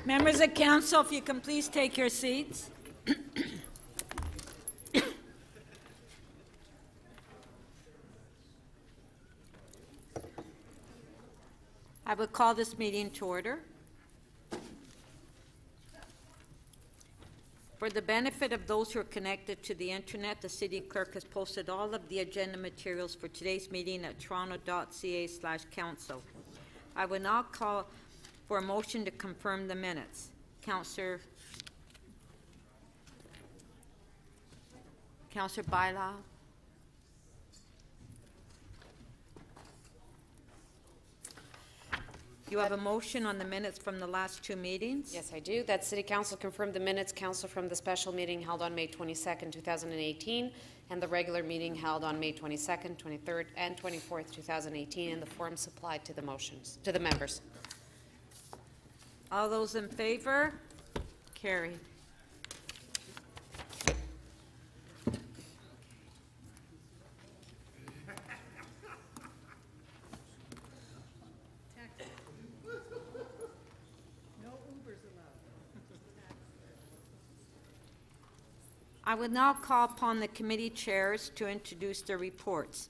Members of Council, if you can please take your seats. I will call this meeting to order. For the benefit of those who are connected to the internet, the City Clerk has posted all of the agenda materials for today's meeting at toronto.ca/council. I will now call for a motion to confirm the minutes. Councillor Bailão. You have a motion on the minutes from the last two meetings? Yes, I do. That City Council confirmed the minutes, Council, from the special meeting held on May 22nd, 2018, and the regular meeting held on May 22nd, 23rd, and 24th, 2018, in the form supplied to the members. All those in favor? Carried. I would now call upon the committee chairs to introduce their reports.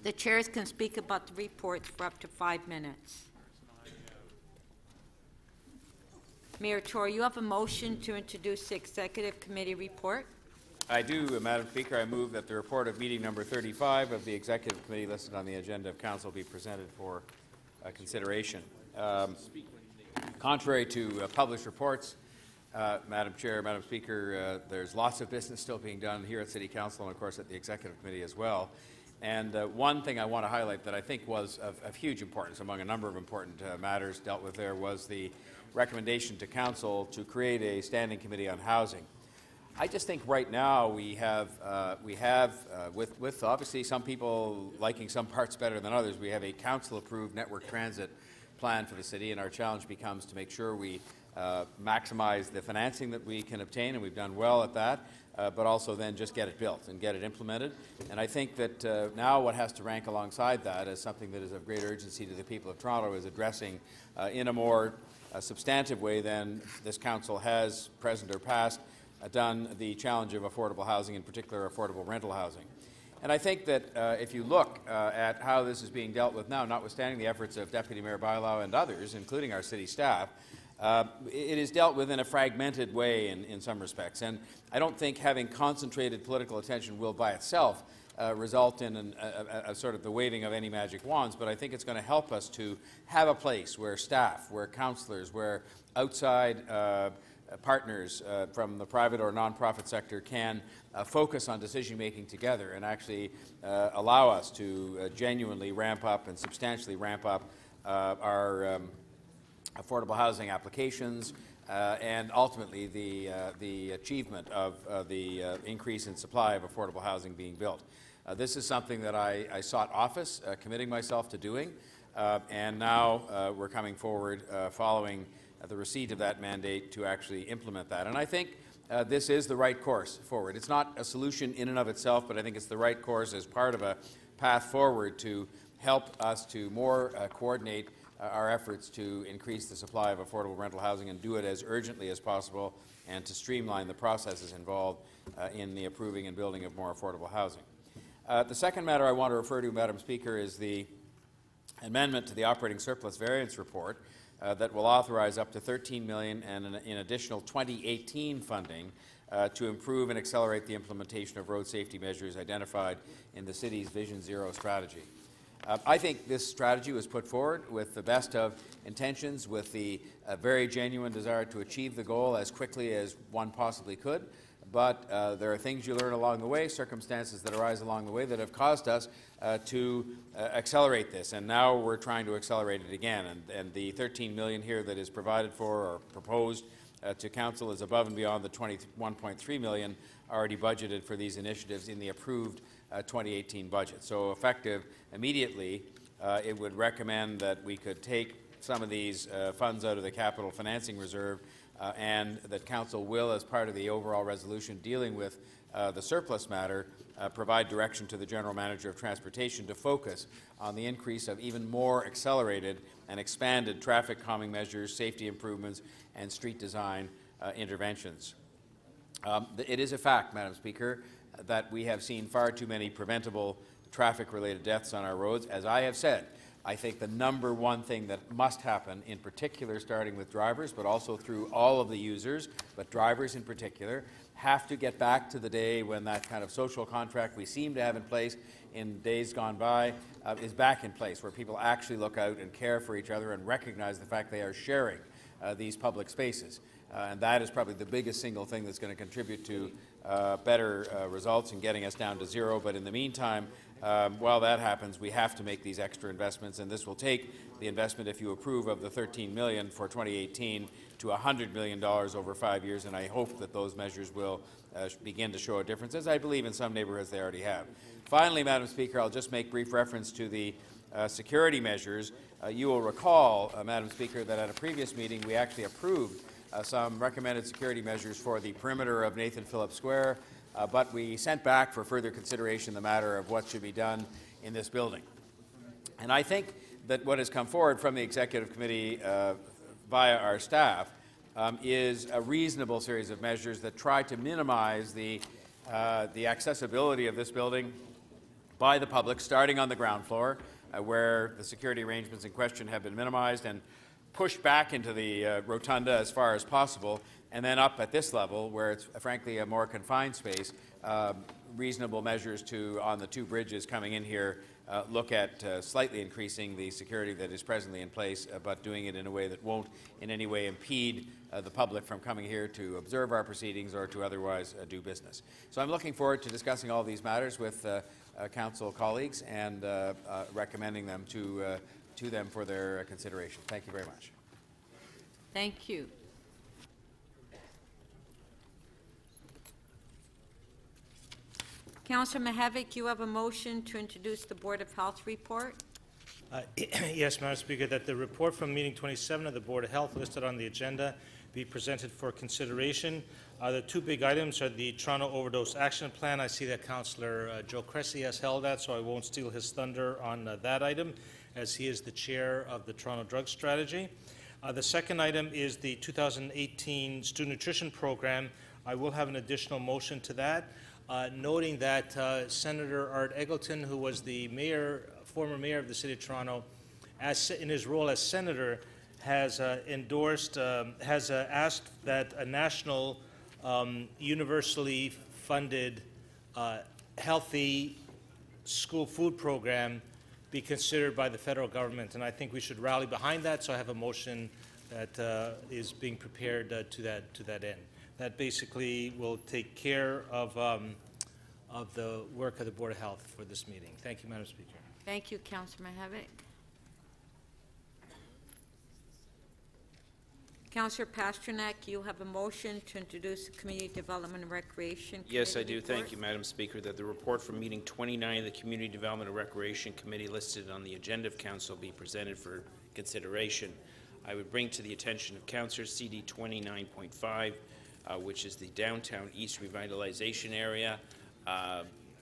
The chairs can speak about the reports for up to 5 minutes. Mayor Tory, you have a motion to introduce the Executive Committee report. I do, Madam Speaker. I move that the report of meeting number 35 of the Executive Committee listed on the agenda of Council be presented for consideration. Contrary to published reports, Madam Chair, Madam Speaker, there's lots of business still being done here at City Council and, of course, at the Executive Committee as well. And one thing I want to highlight that I think was of huge importance among a number of important matters dealt with there was the recommendation to Council to create a standing committee on housing. I just think right now we have with obviously some people liking some parts better than others, we have a Council-approved network transit plan for the city, and our challenge becomes to make sure we maximize the financing that we can obtain, and we've done well at that, but also then just get it built and get it implemented. And I think that now what has to rank alongside that as something that is of great urgency to the people of Toronto is addressing in a more substantive way than this Council has, present or past, done the challenge of affordable housing, in particular affordable rental housing. And I think that if you look at how this is being dealt with now, notwithstanding the efforts of Deputy Mayor Bailão and others, including our city staff, it is dealt with in a fragmented way in some respects. And I don't think having concentrated political attention will by itself result in a sort of the waving of any magic wands, but I think it's going to help us to have a place where staff, where councillors, where outside partners from the private or non-profit sector can focus on decision-making together and actually allow us to genuinely ramp up and substantially ramp up our affordable housing applications and ultimately the achievement of the increase in supply of affordable housing being built. This is something that I sought office, committing myself to doing, and now we're coming forward following the receipt of that mandate to actually implement that. And I think this is the right course forward. It's not a solution in and of itself, but I think it's the right course as part of a path forward to help us to more coordinate our efforts to increase the supply of affordable rental housing and do it as urgently as possible, and to streamline the processes involved in the approving and building of more affordable housing. The second matter I want to refer to, Madam Speaker, is the amendment to the operating surplus variance report that will authorize up to $13 million and in additional 2018 funding to improve and accelerate the implementation of road safety measures identified in the city's Vision Zero strategy. I think this strategy was put forward with the best of intentions, with the very genuine desire to achieve the goal as quickly as one possibly could. But there are things you learn along the way, circumstances that arise along the way that have caused us to accelerate this. And now we're trying to accelerate it again. And the $13 million here that is provided for or proposed to Council is above and beyond the $21.3 million already budgeted for these initiatives in the approved 2018 budget. So effective immediately, it would recommend that we could take some of these funds out of the Capital Financing Reserve, and that Council will, as part of the overall resolution dealing with the surplus matter, provide direction to the General Manager of Transportation to focus on the increase of even more accelerated and expanded traffic calming measures, safety improvements, and street design interventions. It is a fact, Madam Speaker, that we have seen far too many preventable traffic-related deaths on our roads. As I have said, I think the number one thing that must happen, in particular starting with drivers, but also through all of the users, but drivers in particular, have to get back to the day when that kind of social contract we seem to have in place in days gone by is back in place, where people actually look out and care for each other and recognize the fact they are sharing these public spaces. And that is probably the biggest single thing that's going to contribute to better results in getting us down to zero. But in the meantime, while that happens, we have to make these extra investments, and this will take the investment, if you approve, of the $13 million for 2018 to $100 million over 5 years, and I hope that those measures will begin to show a difference, as I believe in some neighbourhoods they already have. Finally, Madam Speaker, I'll just make brief reference to the security measures. You will recall, Madam Speaker, that at a previous meeting we actually approved some recommended security measures for the perimeter of Nathan Phillips Square, but we sent back for further consideration the matter of what should be done in this building. And I think that what has come forward from the Executive Committee via our staff is a reasonable series of measures that try to minimize the accessibility of this building by the public, starting on the ground floor, where the security arrangements in question have been minimized, and pushed back into the rotunda as far as possible, and then up at this level, where it's frankly a more confined space. Reasonable measures to, on the two bridges coming in here, look at slightly increasing the security that is presently in place, but doing it in a way that won't in any way impede the public from coming here to observe our proceedings or to otherwise do business. So I'm looking forward to discussing all these matters with Council colleagues and recommending them to them for their consideration. Thank you very much. Thank you. Councillor Mihevc, you have a motion to introduce the Board of Health report. Yes, Madam Speaker, that the report from meeting 27 of the Board of Health listed on the agenda be presented for consideration. The two big items are the Toronto Overdose Action Plan. I see that Councillor Joe Cressy has held that, so I won't steal his thunder on that item, as he is the chair of the Toronto Drug Strategy. The second item is the 2018 Student Nutrition Program. I will have an additional motion to that, noting that Senator Art Eggleton, who was the former mayor of the City of Toronto, in his role as senator, has asked that a national, universally funded, healthy school food program be considered by the federal government, and I think we should rally behind that. So I have a motion that is being prepared to that end. That basically will take care of the work of the Board of Health for this meeting. Thank you, Madam Speaker. Thank you, Councillor Mihevc. Councillor Pasternak, you have a motion to introduce the Community Development and Recreation Committee Yes, I do. report. Thank you, Madam Speaker, that the report from meeting 29 of the Community Development and Recreation Committee listed on the agenda of Council be presented for consideration. I would bring to the attention of Councillors CD 29.5, which is the Downtown East Revitalization Area.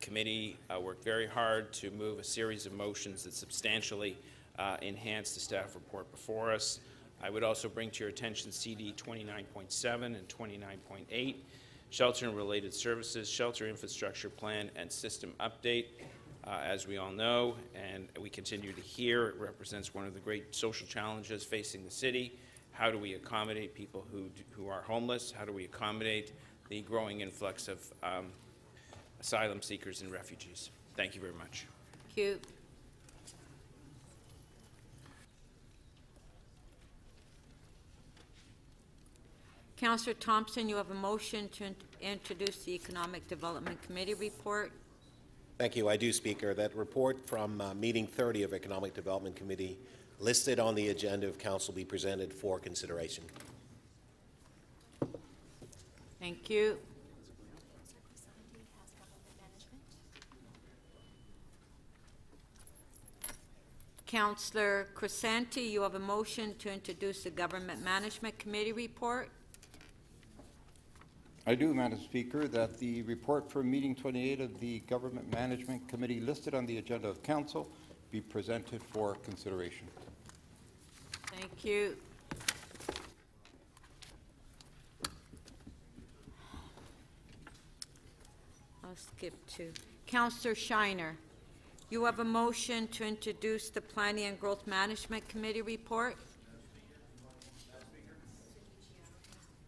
Committee worked very hard to move a series of motions that substantially enhance the staff report before us. I would also bring to your attention CD 29.7 and 29.8, Shelter and Related Services, Shelter Infrastructure Plan and System Update. As we all know, and we continue to hear, it represents one of the great social challenges facing the city. How do we accommodate people who are homeless? How do we accommodate the growing influx of asylum seekers and refugees? Thank you very much. Thank you. Councillor Thompson, you have a motion to introduce the Economic Development Committee report. Thank you. I do, Speaker. That report from meeting 30 of Economic Development Committee listed on the agenda of Council be presented for consideration. Thank you. Councillor Crescenti, you have a motion to introduce the Government Management Committee report. I do, Madam Speaker, that the report for meeting 28 of the Government Management Committee listed on the agenda of Council be presented for consideration. Thank you. I'll skip to Councillor Shiner. You have a motion to introduce the Planning and Growth Management Committee report.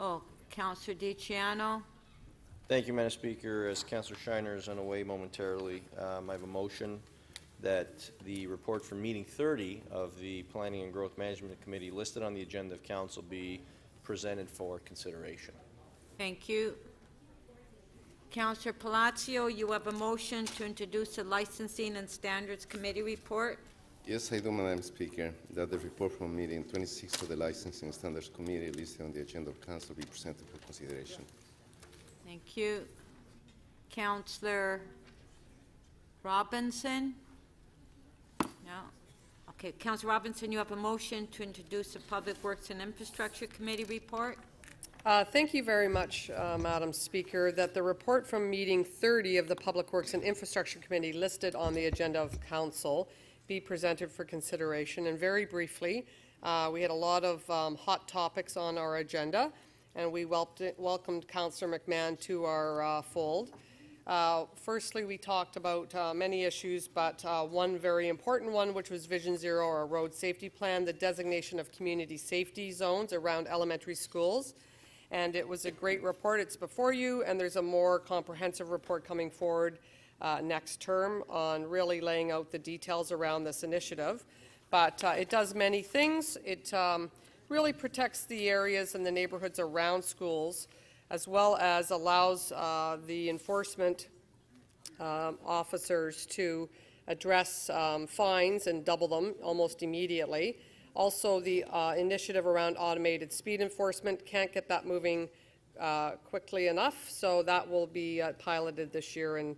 Oh, Councillor DiCiano. Thank you, Madam Speaker. As Councillor Shiner is on the way momentarily, I have a motion that the report from meeting 30 of the Planning and Growth Management Committee listed on the agenda of Council be presented for consideration. Thank you. Councillor Palacio, you have a motion to introduce the Licensing and Standards Committee report. Yes, I do, Madam Speaker, that the report from meeting 26 of the Licensing Standards Committee listed on the agenda of Council be presented for consideration. Thank you. Councillor Robinson? No? Okay, Councillor Robinson, you have a motion to introduce the Public Works and Infrastructure Committee report. Thank you very much, Madam Speaker, that the report from meeting 30 of the Public Works and Infrastructure Committee listed on the agenda of Council be presented for consideration. And very briefly, we had a lot of hot topics on our agenda, and we welcomed Councillor McMahon to our fold. Firstly, we talked about many issues, but one very important one, which was Vision Zero, our road safety plan, the designation of community safety zones around elementary schools. And it was a great report. It's before you, and there's a more comprehensive report coming forward next term on really laying out the details around this initiative. But it does many things. It really protects the areas and the neighborhoods around schools, as well as allows the enforcement officers to address fines and double them almost immediately. Also, the initiative around automated speed enforcement, can't get that moving quickly enough, so that will be piloted this year and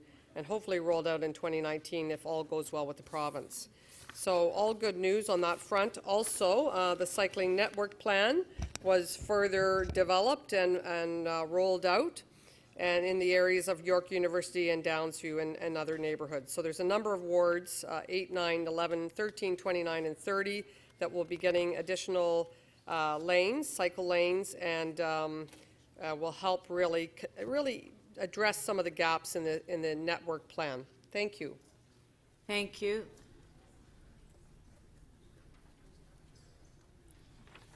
hopefully rolled out in 2019 if all goes well with the province. So all good news on that front. Also, the cycling network plan was further developed and rolled out, and in the areas of York University and Downsview and other neighborhoods. So there's a number of wards, 8, 9, 11, 13, 29, and 30, that will be getting additional lanes, cycle lanes, and will help really address some of the gaps in the network plan. Thank you. Thank you.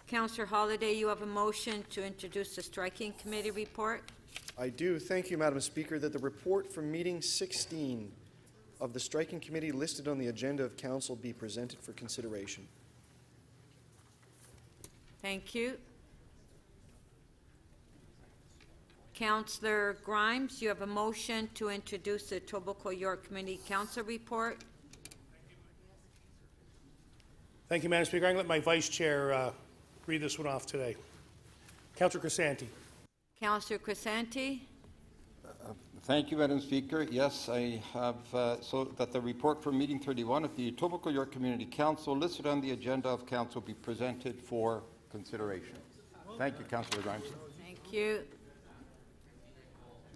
Councillor Holliday, you have a motion to introduce the Striking Committee report. I do. Thank you, Madam Speaker, that the report from meeting 16 of the Striking Committee listed on the agenda of Council be presented for consideration. Thank you. Councillor Grimes, you have a motion to introduce the Etobicoke York Community Council report. Thank you, Madam Speaker. I'm going to let my Vice Chair read this one off today. Councillor Crescenti. Councillor Crescenti. Thank you, Madam Speaker. Yes, I have so that the report from meeting 31 of the Etobicoke York Community Council listed on the agenda of Council be presented for consideration. Thank you, Councillor Grimes. Thank you.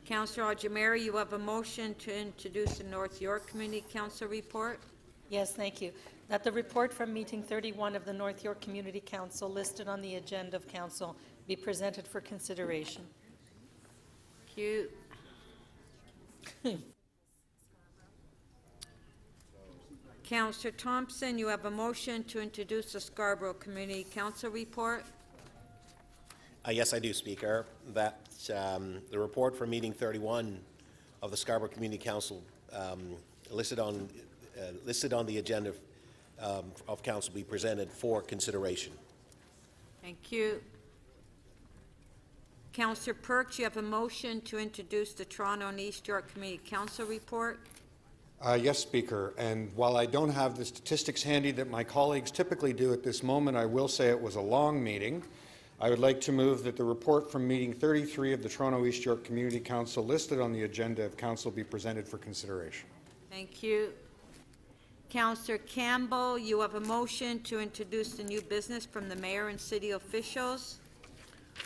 Councillor Ojameri, you have a motion to introduce the North York Community Council report. Yes, thank you. That the report from meeting 31 of the North York Community Council listed on the agenda of Council be presented for consideration. Thank you. Councillor Thompson, you have a motion to introduce the Scarborough Community Council report. Yes, I do, Speaker. That the report from meeting 31 of the Scarborough Community Council listed on the agenda of Council be presented for consideration. Thank you. Councillor Perks, you have a motion to introduce the Toronto and East York Community Council report. Yes, Speaker. And while I don't have the statistics handy that my colleagues typically do at this moment, I will say it was a long meeting. I would like to move that the report from meeting 33 of the Toronto East York Community Council listed on the agenda of Council be presented for consideration. Thank you. Councillor Campbell, you have a motion to introduce the new business from the mayor and city officials.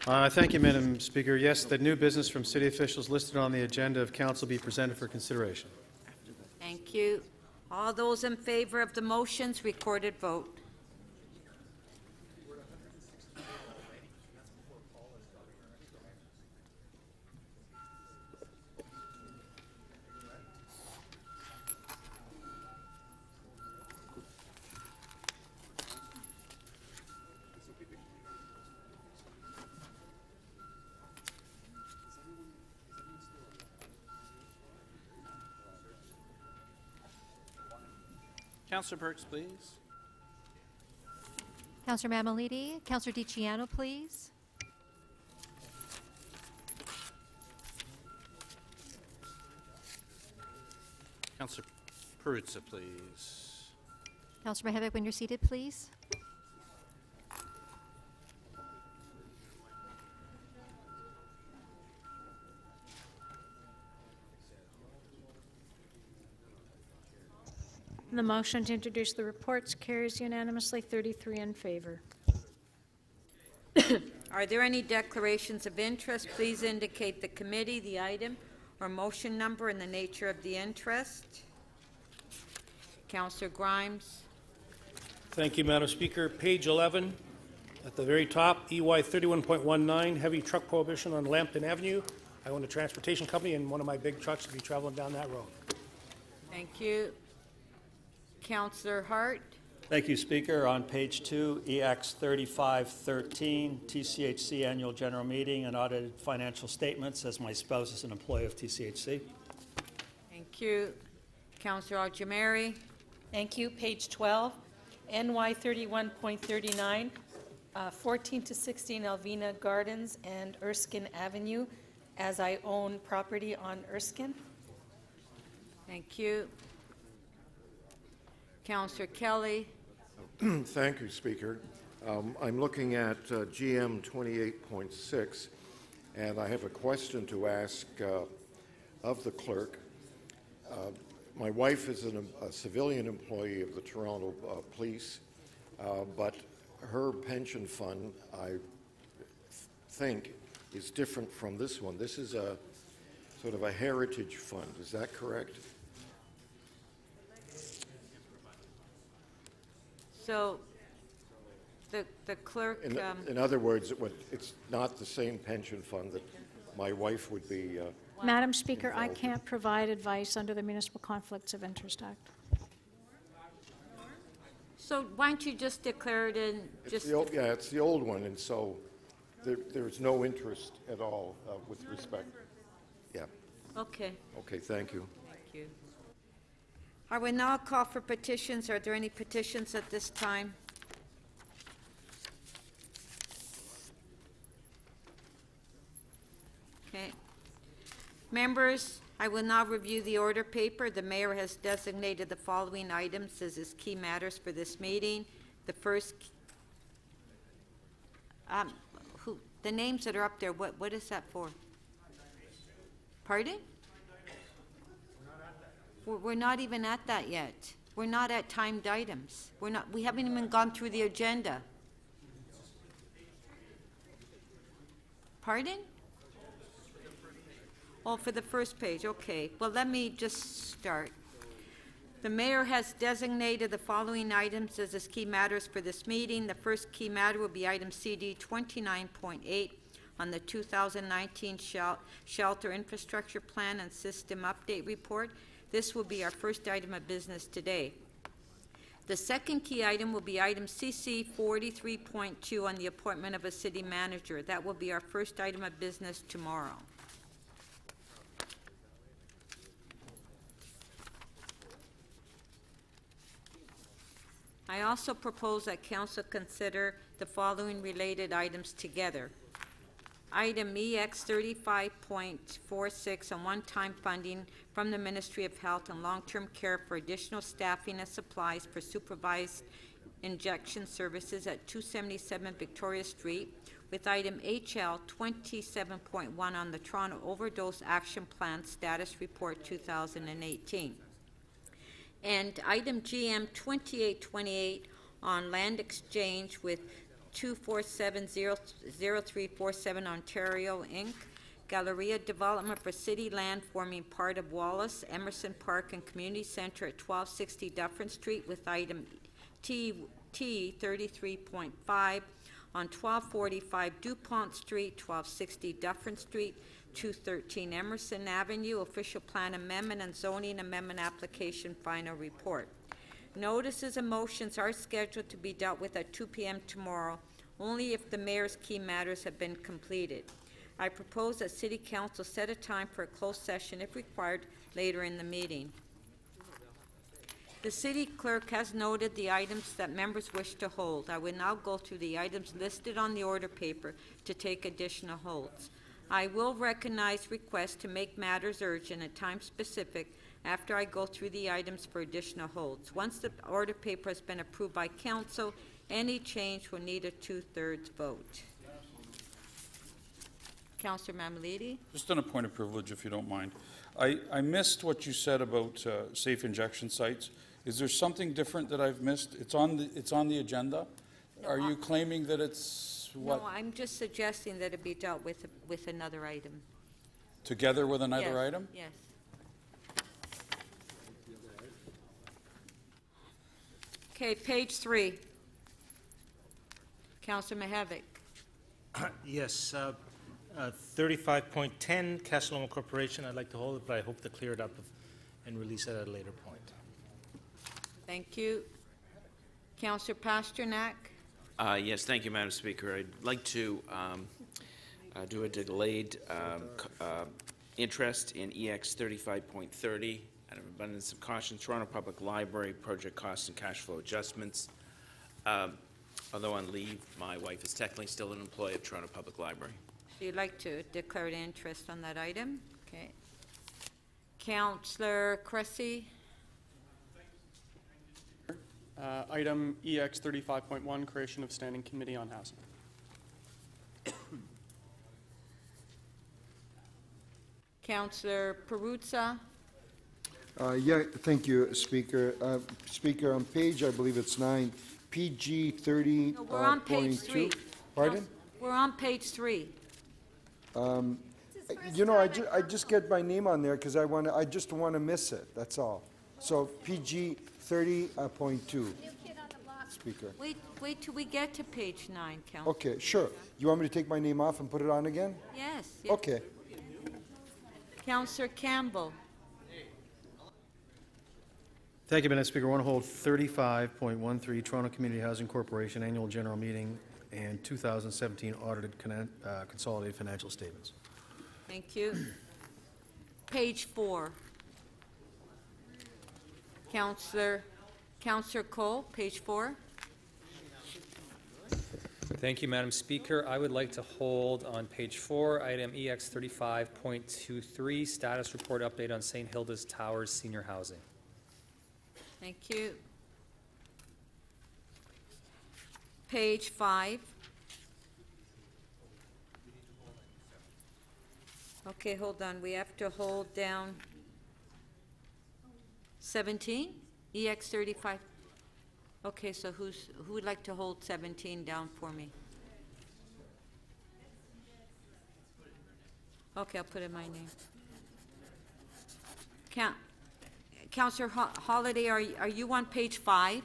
Thank you, Madam Speaker. Yes, the new business from city officials listed on the agenda of council be presented for consideration. Thank you. All those in favor of the motions, recorded vote. Councillor Perks, please. Councillor Mammoliti. Councillor DiCiano, please. Councillor Perruzza, please. Councillor Mihevc, when you're seated, please. The motion to introduce the reports carries unanimously, 33 in favor. Are there any declarations of interest? Please indicate the committee, the item, or motion number and the nature of the interest. Councillor Grimes. Thank you, Madam Speaker. Page 11, at the very top, EY 31.19, heavy truck prohibition on Lambton Avenue. I own a transportation company, and one of my big trucks will be traveling down that road. Thank you. Councillor Hart. Thank you, Speaker. On page 2, EX 3513, TCHC Annual General Meeting and audited financial statements, as my spouse is an employee of TCHC. Thank you. Councillor Aljamari. Thank you. Page 12, NY 31.39, 14 to 16 Alvina Gardens and Erskine Avenue, as I own property on Erskine. Thank you. Councillor Kelly. Thank you, Speaker. I'm looking at GM 28.6, and I have a question to ask of the clerk. My wife is a civilian employee of the Toronto Police, but her pension fund, I think, is different from this one. This is a sort of a heritage fund. Is that correct? So, the clerk... In other words, it's not the same pension fund that my wife would be... Madam Speaker, I can't provide advice under the Municipal Conflicts of Interest Act. So why don't you just declare it in just... It's the old one, and so there's no interest at all with respect. Yeah. Okay. Okay, thank you. Thank you. I will now call for petitions. Are there any petitions at this time? Okay. Members, I will now review the order paper. The mayor has designated the following items as his key matters for this meeting. The first, the names that are up there, what is that for? Pardon? We're not even at that yet. We're not at timed items. We haven't even gone through the agenda. Pardon? Oh, for the first page, okay. Well, let me just start. The mayor has designated the following items as his key matters for this meeting. The first key matter will be item CD 29.8 on the 2019 Shelter Infrastructure Plan and System Update Report. This will be our first item of business today. The second key item will be item CC 43.2 on the appointment of a city manager. That will be our first item of business tomorrow. I also propose that Council consider the following related items together. Item EX 35.46 on one-time funding from the Ministry of Health and Long-Term Care for additional staffing and supplies for supervised injection services at 277 Victoria Street, with item HL 27.1 on the Toronto Overdose Action Plan Status Report 2018. And item GM 2828 on land exchange with 2470347 Ontario, Inc. Galleria Development for city land forming part of Wallace, Emerson Park and Community Center at 1260 Dufferin Street with item T 33.5 on 1245 DuPont Street, 1260 Dufferin Street, 213 Emerson Avenue, official plan amendment and zoning amendment application final report. Notices and motions are scheduled to be dealt with at 2 p.m. tomorrow, only if the mayor's key matters have been completed. I propose that City Council set a time for a closed session if required later in the meeting. The city clerk has noted the items that members wish to hold. I will now go through the items listed on the order paper to take additional holds. I will recognize requests to make matters urgent at time specific after I go through the items for additional holds. Once the order paper has been approved by council, any change will need a 2/3 vote. Councillor Mammoliti? Just on a point of privilege, if you don't mind. I missed what you said about safe injection sites. Is there something different that I've missed? It's on the agenda. No, Are you claiming that it's what? No, I'm just suggesting that it be dealt with another item. Together with another Yes, item? Yes. Okay, page 3. Councillor Mihevik. Yes, 35.10, Casa Loma Corporation, I'd like to hold it, but I hope to clear it up and release it at a later point. Thank you. Councillor Pasternak. Yes, thank you, Madam Speaker. I'd like to do a delayed interest in EX 35.30 out of abundance of caution, Toronto Public Library project costs and cash flow adjustments. Although on leave, my wife is technically still an employee of Toronto Public Library. So you'd like to declare an interest on that item? Okay. Councillor Cressy. Item EX 35.1, creation of standing committee on housing. Councillor Perruzza. Yeah, thank you, Speaker. Speaker, on page, I believe it's 9, PG 30.2. No, we're on page 3. Pardon? We're on page 3. You know, I just get my name on there because I just want to miss it, that's all. So PG 30.2, Speaker. Wait till we get to page 9, Councillor. Okay, sure. You want me to take my name off and put it on again? Yes. Yes. Okay. Councillor Campbell. Thank you, Madam Speaker. I want to hold 35.13, Toronto Community Housing Corporation Annual General Meeting and 2017 Audited Consolidated Financial Statements. Thank you. Page 4. Councillor Cole, page 4. Thank you, Madam Speaker. I would like to hold on page 4, item EX 35.23, status report update on St. Hilda's Towers Senior Housing. Thank you. Page 5. Okay, hold on. We have to hold down 17, EX 35. Okay, so who would like to hold 17 down for me? Okay, I'll put in my name. Councillor Holliday, are you on page 5?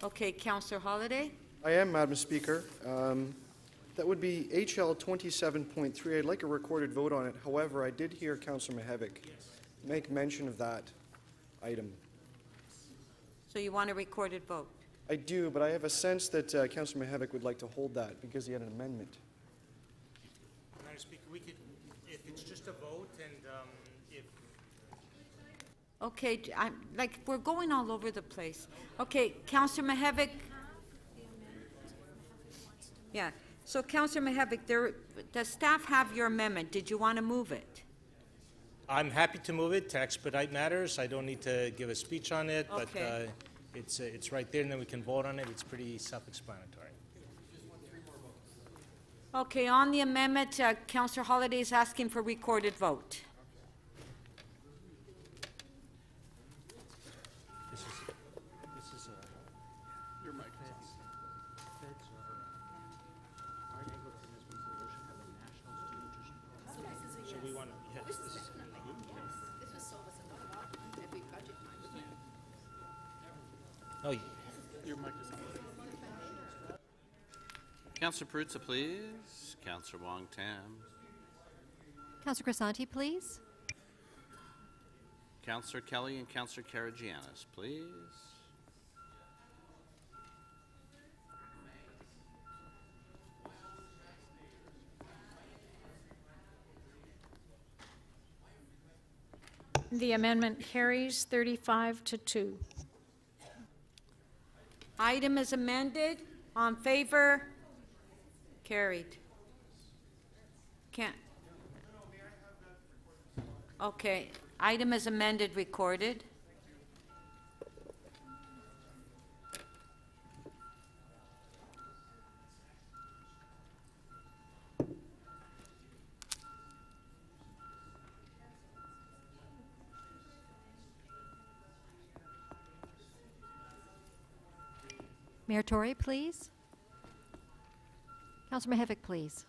Okay, Councillor Holliday? I am, Madam Speaker. That would be HL 27.3. I'd like a recorded vote on it. However, I did hear Councillor Mihevik make mention of that item. So you want a recorded vote? I do, but I have a sense that Councillor Mihevik would like to hold that because he had an amendment. Madam Speaker, we could, if it's just a vote and if... Okay, we're going all over the place. Okay, Councillor Mihevik. Yeah, so Councillor Mihevik, does staff have your amendment? Did you want to move it? I'm happy to move it to expedite matters. I don't need to give a speech on it, Okay. but it's right there, and then we can vote on it. It's pretty self-explanatory. Okay, on the amendment, Councillor Holliday is asking for recorded vote. Oh, Your mic is on. Councillor Perruzza, please. Councillor Wong-Tam. Councillor Crisanti, please. Councillor Kelly and Councillor Karagianis, please. The amendment carries 35 to 2. Item is amended. On favor? Carried. Can't. Okay. Item is amended, recorded. Mayor Tory, please. Councilor Mihevc, please.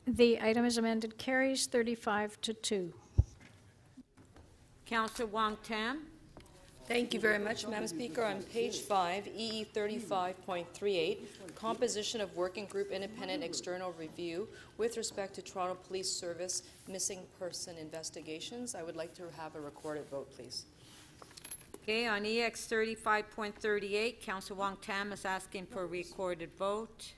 The item is amended, carries 35 to 2. Councillor Wong-Tam. Thank you very much, Madam Speaker. On page 5, EE 35.38, composition of working group independent external review with respect to Toronto Police Service missing person investigations. I would like to have a recorded vote, please. Okay, on EX 35.38, Councillor Wong-Tam is asking for a recorded vote.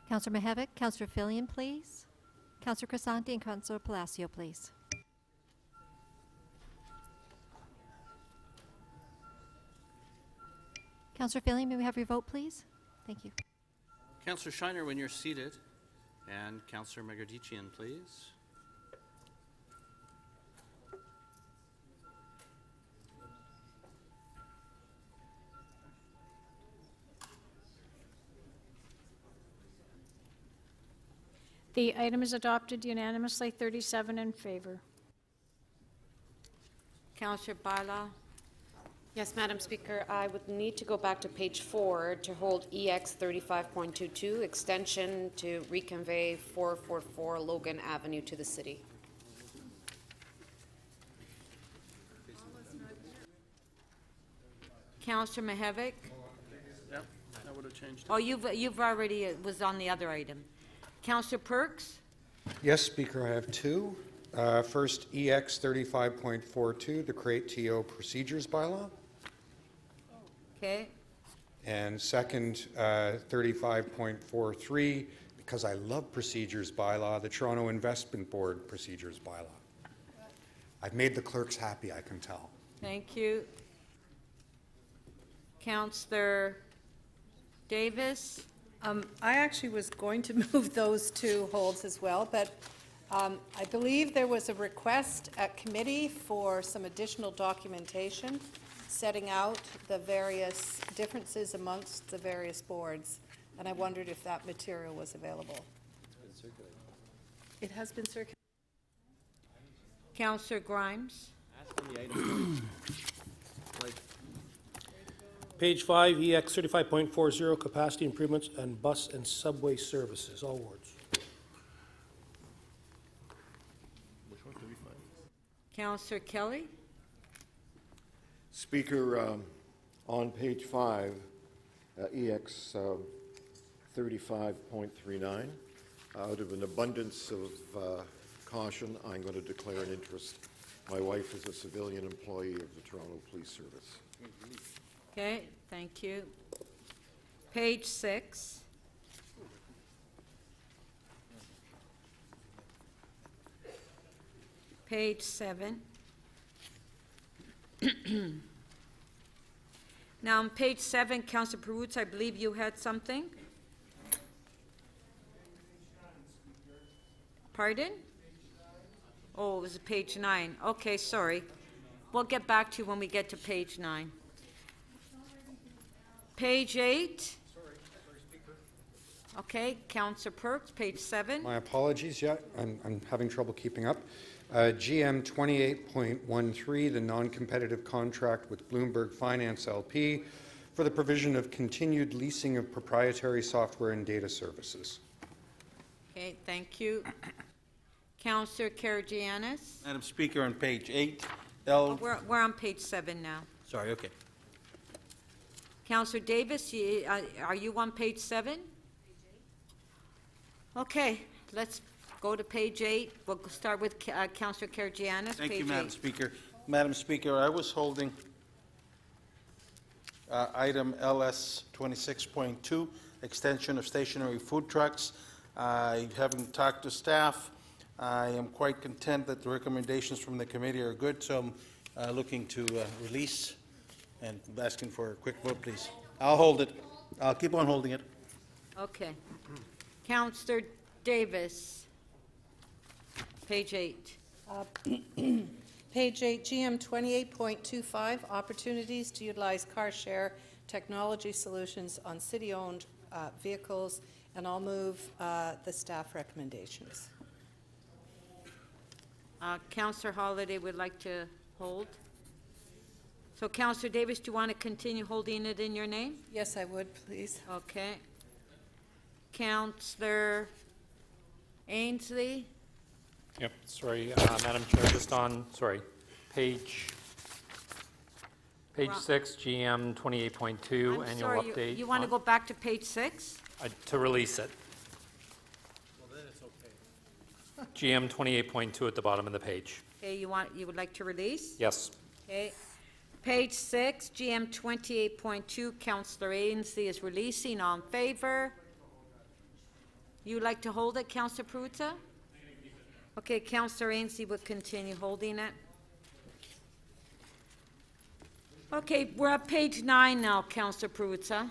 Councillor Mihevc, Councillor Fillion, please. Councillor Crisanti and Councillor Palacio, please. Councillor Fillion, may we have your vote, please? Thank you. Councillor Shiner, when you're seated, and Councillor Megardician, please. The item is adopted unanimously, 37 in favor. Councillor Bailão. Yes, Madam Speaker, I would need to go back to page 4 to hold EX 35.22, extension to reconvey 444 Logan Avenue to the city. Councillor Mihevc. Yep, that would have changed. Oh, you've already was on the other item. Councillor Perks. Yes, Speaker, I have two. First, EX 35.42, the Create TO Procedures Bylaw. Okay. And second, 35.43, because I love procedures bylaw, the Toronto Investment Board Procedures Bylaw. I've made the clerks happy, I can tell. Thank you. Councillor Davis. I actually was going to move those two holds as well, but I believe there was a request at committee for some additional documentation setting out the various differences amongst the various boards, and I wondered if that material was available. It has been circulated. Councillor Grimes. Page 5, EX 35.40, capacity improvements and bus and subway services, all wards. Councillor Kelly. Speaker, on page 5, EX 35.39, out of an abundance of caution, I'm going to declare an interest. My wife is a civilian employee of the Toronto Police Service. Okay, thank you. Page 6. Page 7. Now, on page 7, Councillor Perruzza, I believe you had something? Pardon? Oh, it was page 9. Okay, sorry. We'll get back to you when we get to page 9. Page 8. Okay, Councillor Perks, page 7. My apologies, yeah, I'm having trouble keeping up. GM 28.13, the non-competitive contract with Bloomberg Finance LP for the provision of continued leasing of proprietary software and data services. Okay, thank you. Councillor Karygiannis. Madam Speaker, on page 8, We're on page 7 now. Sorry, okay. Councillor Davis, are you on page 7? Okay, let's go to page 8. We'll start with Councillor Karygiannis. Thank page you, Madam 8. Speaker. Madam Speaker, I was holding item LS 26.2, extension of stationary food trucks. I haven't talked to staff. I am quite content that the recommendations from the committee are good, so I'm looking to release and asking for a quick vote, please. I'll hold it. I'll keep on holding it. Okay. Councillor Davis, page 8. Page 8, GM 28.25, opportunities to utilize car share technology solutions on city-owned vehicles, and I'll move the staff recommendations. Councillor Holliday would like to hold. So Councillor Davis, do you want to continue holding it in your name? Yes, I would, please. Okay. Councillor Ainsley? Yep, sorry, Madam Chair, just on, page 6, GM 28.2, annual Sorry, update. you want to go back to page 6? To release it. Well, then it's okay. GM 28.2 at the bottom of the page. Okay, you would like to release? Yes. Okay. Page 6, GM 28.2, Councillor Ainsley is releasing. All in favor? You would like to hold it, Councillor Perruzza? Okay, Councillor Ainsley will continue holding it. Okay, we're at page 9 now, Councillor Perruzza.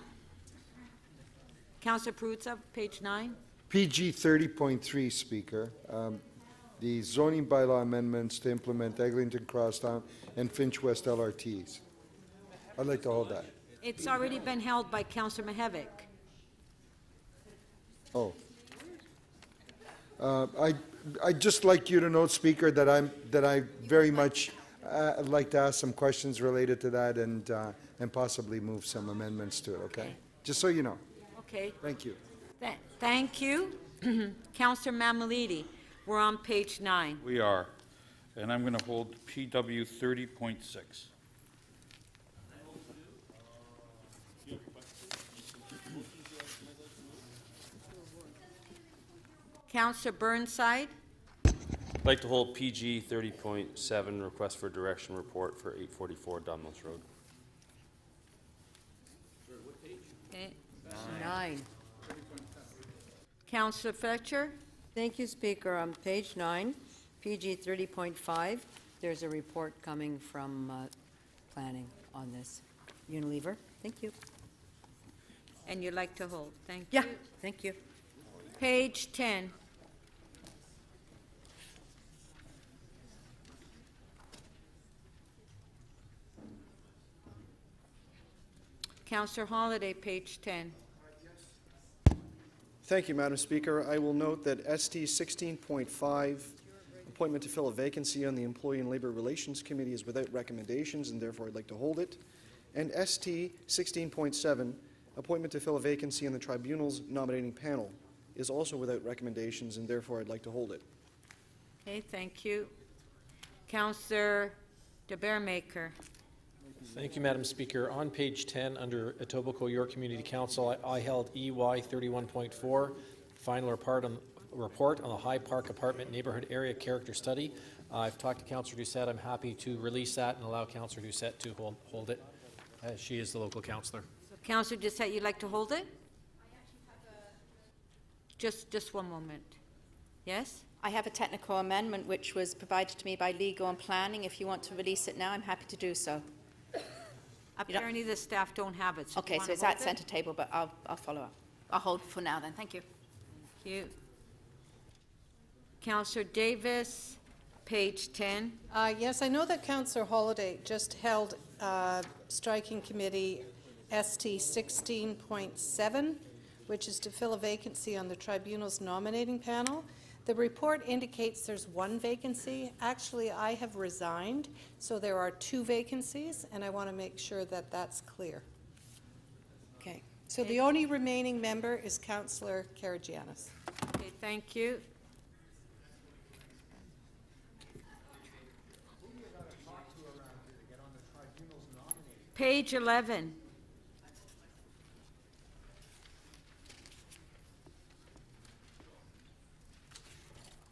Councillor Perruzza, page 9. PG 30.3, Speaker. The zoning bylaw amendments to implement Eglinton Crosstown and Finch West LRTs. I'd like to hold that. It's already been held by Councillor Mihevc. Oh. I'd just like you to note, Speaker, that I very much like to ask some questions related to that and possibly move some amendments to it, okay? Just so you know. Okay. Thank you. Thank you. Councillor Mammoliti, we're on page 9. We are. And I'm going to hold PW 30.6. Councillor Burnside? I'd like to hold PG 30.7, request for direction report for 844 Dunmos Road. Okay. 9. Councillor Fletcher? Thank you, Speaker. On page 9, PG 30.5, there's a report coming from planning on this. Unilever. Thank you. And you'd like to hold? Thank you. Yeah, thank you. Page 10. Councillor Holliday, page 10. Thank you, Madam Speaker. I will note that ST 16.5, appointment to fill a vacancy on the Employee and Labor Relations Committee, is without recommendations, and therefore I'd like to hold it. And ST 16.7, appointment to fill a vacancy on the Tribunal's nominating panel, is also without recommendations, and therefore I'd like to hold it. Okay, thank you. Councillor De Beermaker. Thank you, Madam Speaker. On page 10, under Etobicoke York Community Council, I held EY 31.4, final report on the High Park Apartment Neighborhood Area Character Study. I've talked to Councillor Doucette. I'm happy to release that and allow Councillor Doucette to hold it, as she is the local councillor. So Councillor Doucette, you'd like to hold it? Just one moment. Yes? I have a technical amendment which was provided to me by Legal and Planning. If you want to release it now, I'm happy to do so. Apparently the staff don't have it. So Okay, so it's at centre table, but I'll follow up. I'll hold for now then. Thank you. Thank you. Councillor Davis, page 10. Yes, I know that Councillor Holliday just held striking committee ST 16.7, which is to fill a vacancy on the tribunal's nominating panel. The report indicates there's one vacancy. Actually, I have resigned, so there are 2 vacancies, and I want to make sure that that's clear. Okay. So the only remaining member is Councillor Karygiannis. Okay, thank you. Page 11.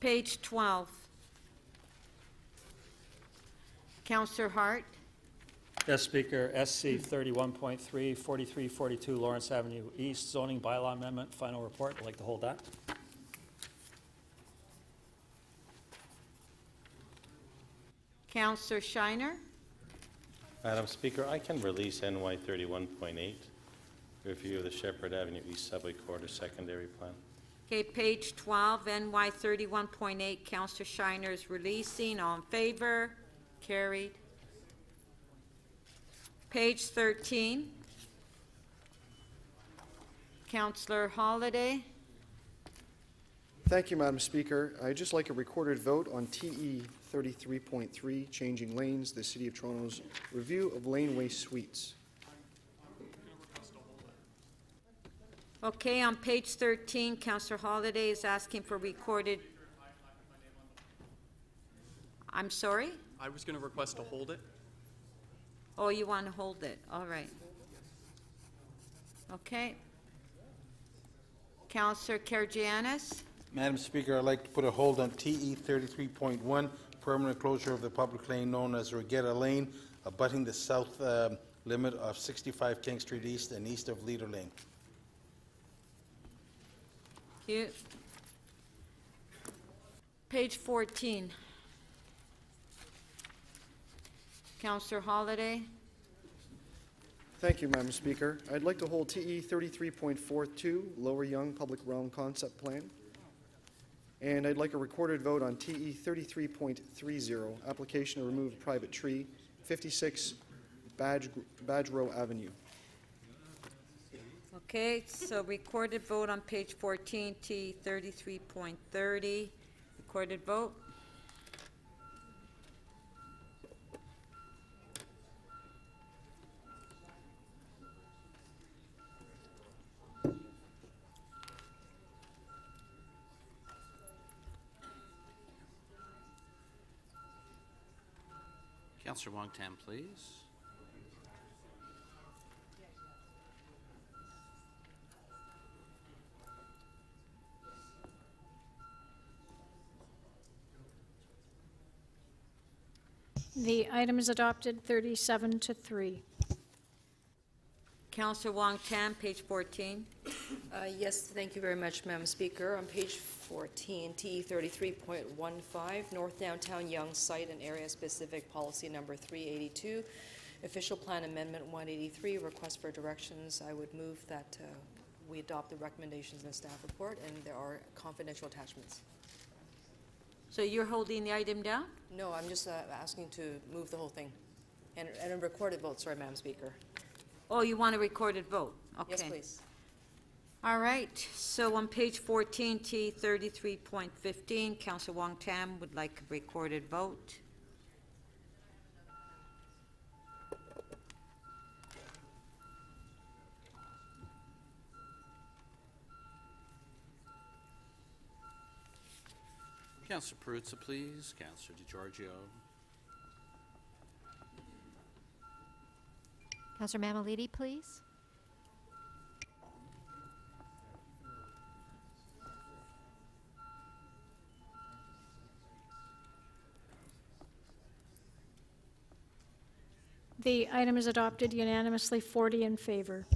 Page 12. Councillor Hart. Yes, Speaker. SC 31.3, 4342 Lawrence Avenue East, zoning bylaw amendment, final report. I'd like to hold that. Councillor Shiner. Madam Speaker, I can release NY 31.8, review of the Shepherd Avenue East Subway Corridor secondary plan. Okay, page 12, NY 31.8, Councillor Shiner is releasing. All in favor? Carried. Page 13, Councillor Holliday. Thank you, Madam Speaker. I'd just like a recorded vote on TE 33.3, Changing Lanes, the City of Toronto's review of laneway suites. Okay, on page 13, Councillor Holliday is asking for recorded. I'm sorry? I was going to request to hold it. Oh, you want to hold it? All right. Okay. Councillor Karygiannis. Madam Speaker, I'd like to put a hold on TE 33.1, permanent closure of the public lane known as Regatta Lane, abutting the south limit of 65 King Street East and east of Leader Lane. Thank you. Page 14. Councillor Holliday. Thank you, Madam Speaker. I'd like to hold TE 33.42, Lower Young Public Realm Concept Plan. And I'd like a recorded vote on TE 33.30, application to remove private tree, 56 Badge Row Avenue. Okay, so recorded vote on page 14, T 33.30. Recorded vote. Councillor Wong-Tam, please. The item is adopted 37-3. Councillor Wong-Tam, page 14. Yes, thank you very much, Madam Speaker. On page 14, TE 33.15, North Downtown Young Site and Area Specific Policy Number 382, Official Plan Amendment 183, Request for Directions. I would move that we adopt the recommendations in the staff report, and there are confidential attachments. So you're holding the item down? No, I'm just asking to move the whole thing. And a recorded vote, sorry, Madam Speaker. Oh, you want a recorded vote? Okay. Yes, please. All right, so on page 14, T 33.15, Councillor Wong-Tam would like a recorded vote. Councillor Perruzza, please. Councillor DiGiorgio. Councillor Mammoliti, please. The item is adopted unanimously, 40 in favor.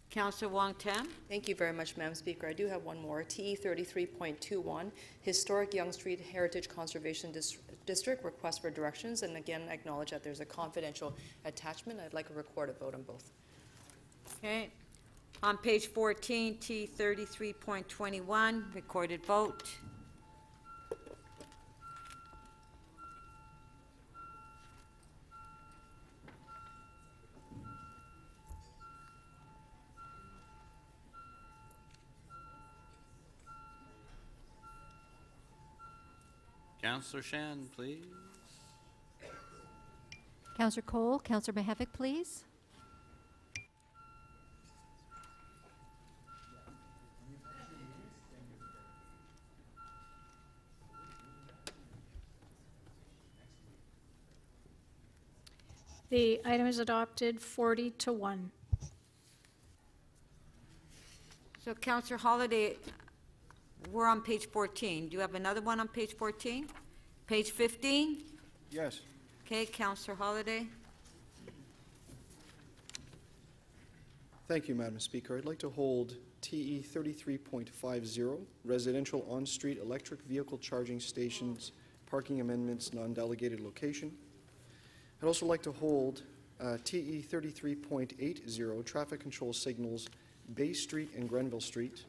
Councillor Wong-Tam. Thank you very much, Madam Speaker. I do have one more. TE 33.21, Historic Yonge Street Heritage Conservation District, request for directions. And again, acknowledge that there's a confidential attachment. I'd like a recorded vote on both. Okay. On page 14, T 33.21, recorded vote. Councillor Shan, please. Councillor Cole, Councillor Mihevc, please. The item is adopted 40-1. So Councillor Holliday, we're on page 14. Do you have another one on page 14? Page 15? Yes. Okay, Councillor Holliday. Thank you, Madam Speaker. I'd like to hold TE 33.50, residential on-street electric vehicle charging stations, parking amendments, non-delegated location. I'd also like to hold TE 33.80, traffic control signals, Bay Street and Grenville Street.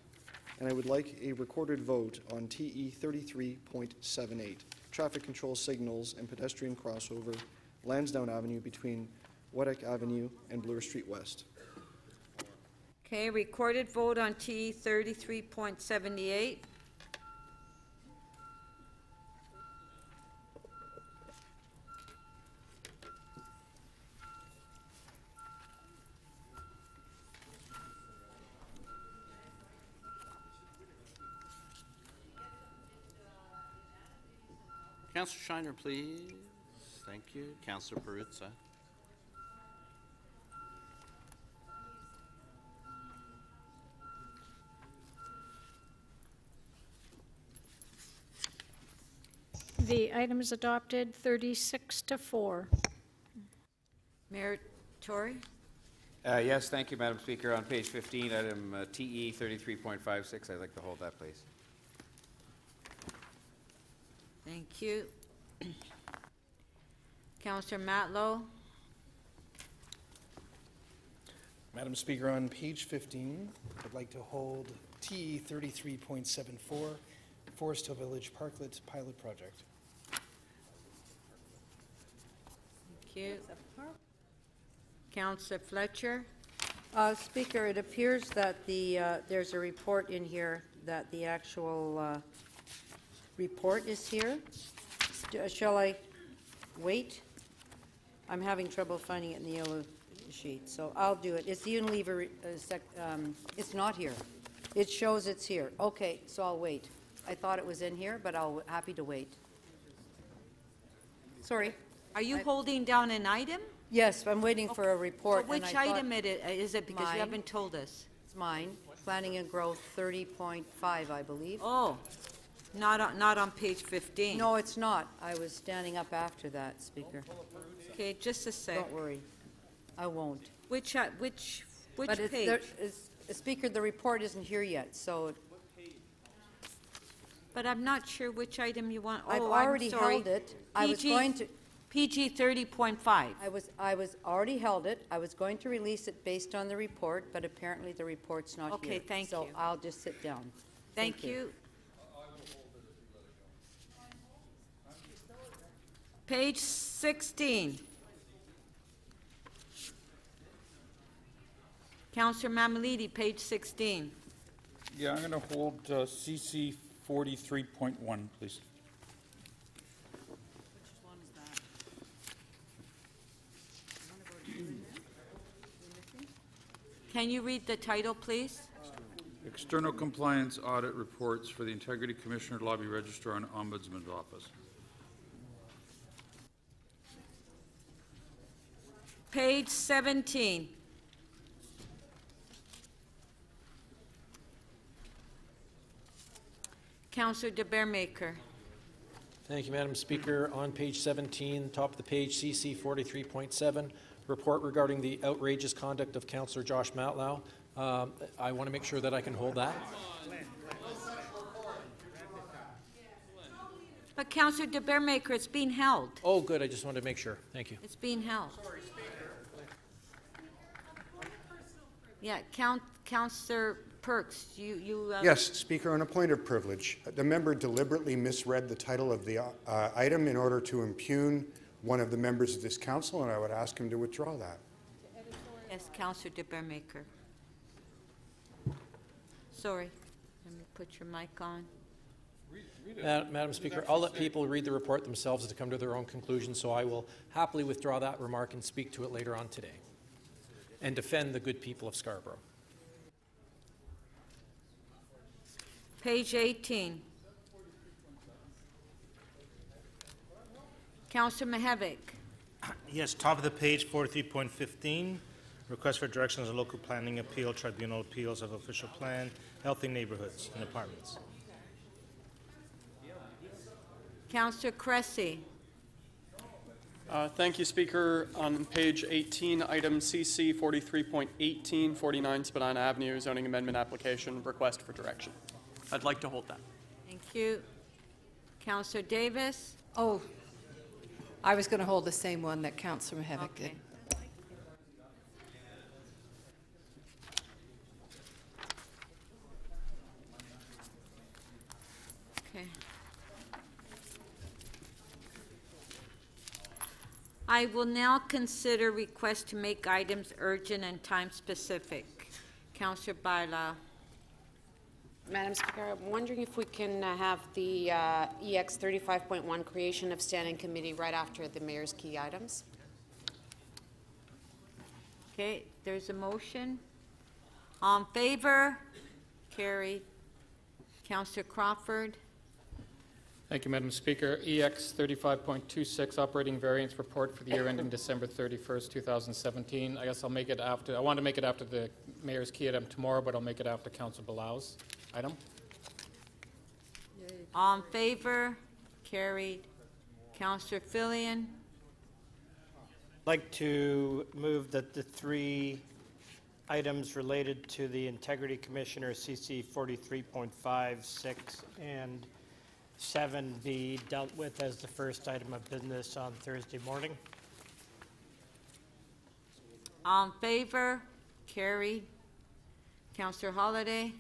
And I would like a recorded vote on TE 33.78, traffic control signals and pedestrian crossover, Lansdowne Avenue between Weddock Avenue and Bloor Street West. Okay, recorded vote on T 33.78. Councillor Shiner, please. Thank you. Councillor Perruzza. The item is adopted 36-4. Mayor Tory. Yes, thank you, Madam Speaker. On page 15, item TE 33.56, I'd like to hold that, please. Thank you. Councillor Matlow. Madam Speaker, on page 15, I'd like to hold TE 33.74, Forest Hill Village Parklet Pilot Project. Thank you. Councillor Fletcher. Speaker, it appears that there's a report in here that the actual report is here. Shall I wait? I'm having trouble finding it in the yellow sheet, so I'll do it. It's the Unilever, it's not here. It shows it's here. Okay, so I'll wait. I thought it was in here, but happy to wait. Sorry. Are you holding down an item? Yes, I'm waiting for a report. Which item is it, because you Mine. haven't told us? It's mine, Planning and Growth 30.5, I believe. Oh, not on page 15. No, it's not. I was standing up after that, Speaker. Okay, just a sec. Don't worry. I won't. Which But it's, page? Speaker, the report isn't here yet, so But I'm not sure which item you want. I've Oh, already I'm sorry. held it. I was going to. PG 30.5. I was already held it. I was going to release it based on the report, but apparently the report's not here. Okay, thank So you. I'll just sit down. Thank you. Page 16. Councillor Mamalidi, page 16. Yeah, I'm going to hold CC 43.1, please. Can you read the title, please? External compliance audit reports for the Integrity Commissioner, Lobby Registrar, and Ombudsman's Office. Page 17. Councillor De Beermaker. Thank you, Madam Speaker. On page 17, top of the page, CC 43.7, report regarding the outrageous conduct of Councillor Josh Matlow. I want to make sure that I can hold that. But Councillor De Beermaker, it's being held. Oh, good. I just wanted to make sure. Thank you. It's being held. Yeah, Councillor Perks, you. Yes, Speaker, on a point of privilege, the member deliberately misread the title of the item in order to impugn one of the members of this council, and I would ask him to withdraw that. Yes, Councillor De Beermaker. Sorry, let me put your mic on. Madam Speaker, I'll let people read the report themselves to come to their own conclusions, so I will happily withdraw that remark and speak to it later on today and defend the good people of Scarborough. Page 18. Councillor Mihevik. Yes, top of the page, 43.15, request for directions on local planning appeal, tribunal appeals of official plan, healthy neighborhoods and apartments. Councillor Cressy. Thank you, Speaker. On page 18, item CC 43.18, 49 Spadina Avenue, zoning amendment application, request for direction. I'd like to hold that. Thank you. Councillor Davis. Oh, I was going to hold the same one that Councillor Mihevik did. Okay. I will now consider request to make items urgent and time-specific. Councillor Bailao. Madam Speaker, I'm wondering if we can have the EX 35.1 creation of standing committee right after the mayor's key items. Okay, there's a motion. On favor? Carried. Councillor Crawford. Thank you, Madam Speaker. EX 35.26 operating variance report for the year ending December 31st, 2017. I guess I'll make it after, I want to make it after the mayor's key item tomorrow, but I'll make it after Councillor Balau's item. On favor? Carried. Councillor Fillion. I'd like to move that the three items related to the Integrity Commissioner, CC 43.56 and 7 be dealt with as the first item of business on Thursday morning. On favor? Carried. Councillor Holliday.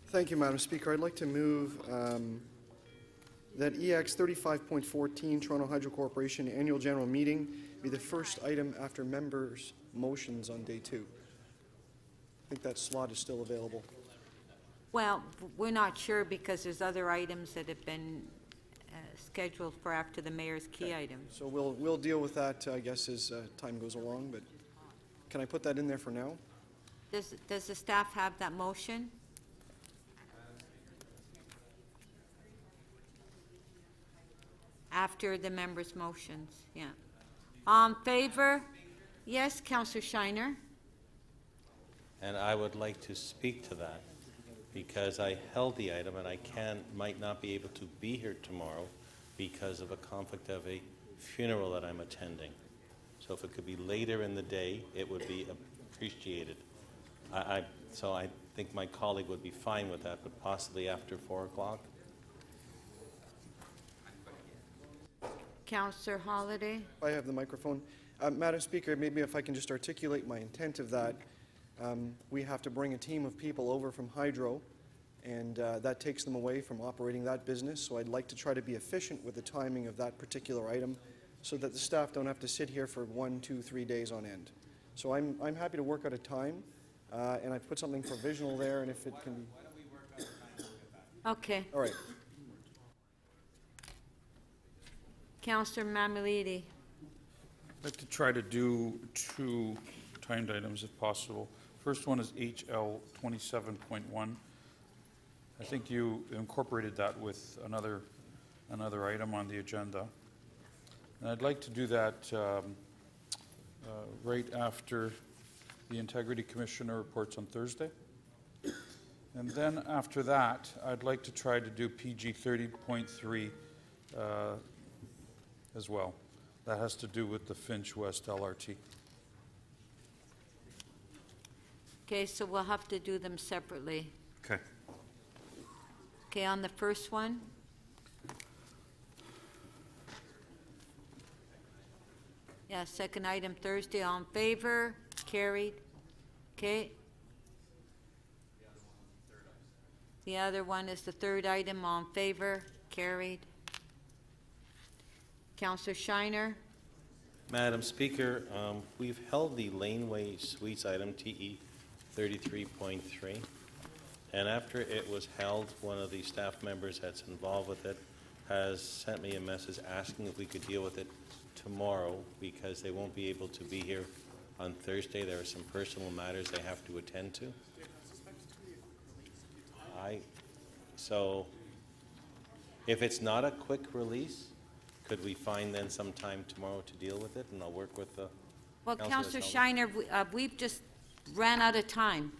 Thank you, Madam Speaker. I'd like to move that EX 35.14 Toronto Hydro Corporation Annual General Meeting be the first item after members' motions on day 2. I think that slot is still available. Well, we're not sure because there's other items that have been scheduled for after the mayor's key items. So we'll deal with that, I guess, as time goes along, but can I put that in there for now? Does the staff have that motion? After the members' motions, yeah. On favor? Yes, Councillor Shiner. And I would like to speak to that because I held the item and I might not be able to be here tomorrow because of a conflict of a funeral that I'm attending. So if it could be later in the day, it would be appreciated. So I think my colleague would be fine with that, but possibly after 4 o'clock. Councillor Holliday. I have the microphone. Madam Speaker, maybe if I can just articulate my intent of that. We have to bring a team of people over from Hydro, and that takes them away from operating that business. So I'd like to try to be efficient with the timing of that particular item so that the staff don't have to sit here for 1, 2, 3 days on end. So I'm happy to work out a time, and I put something provisional there, and if it can be... Okay. All right. Councillor Mammoliti. I'd like to try to do 2 timed items if possible. First one is HL 27.1. I think you incorporated that with another item on the agenda. And I'd like to do that right after the Integrity Commissioner reports on Thursday. And then after that, I'd like to try to do PG 30.3 as well. That has to do with the Finch West LRT. Okay, so we'll have to do them separately. Okay. Okay, on the first one. Yeah, second item Thursday, on favor, carried. Okay. The other one is the third item, on favor, carried. Councillor Shiner. Madam Speaker, we've held the Laneway Suites item, TE 33.3. And after it was held, one of the staff members that's involved with it has sent me a message asking if we could deal with it tomorrow because they won't be able to be here on Thursday. There are some personal matters they have to attend to. So if it's not a quick release, could we find then some time tomorrow to deal with it? And I'll work with the Well, Councillor Councillor Shiner, we've just ran out of time.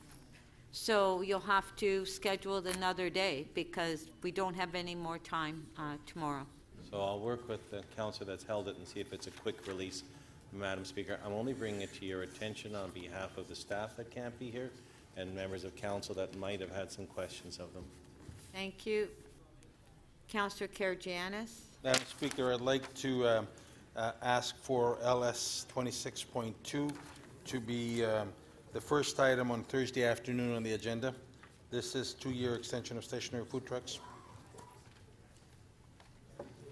So you'll have to schedule it another day because we don't have any more time tomorrow. So I'll work with the councillor that's held it and see if it's a quick release. Madam Speaker, I'm only bringing it to your attention on behalf of the staff that can't be here and members of council that might have had some questions of them. Thank you. Councillor Karygiannis. Madam Speaker, I'd like to ask for LS 26.2 to be the first item on Thursday afternoon on the agenda. This is 2-year extension of stationary food trucks.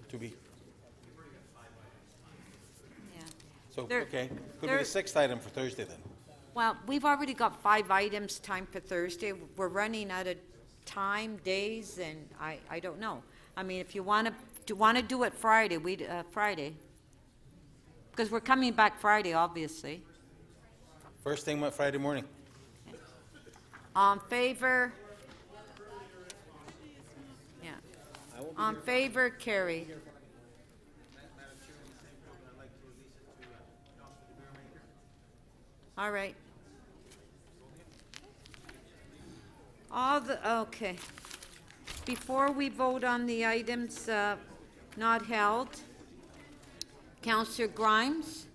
To be. Yeah. So, There- okay, could be there- the 6th item for Thursday then. Well, we've already got 5 items timed for Thursday. We're running out of time, days, and I don't know. I mean, if you want to do it Friday, Friday. Because we're coming back Friday, obviously. First thing Friday morning. On favor? Yeah. On favor, carry. All right. Okay. Before we vote on the items not held, Councillor Grimes,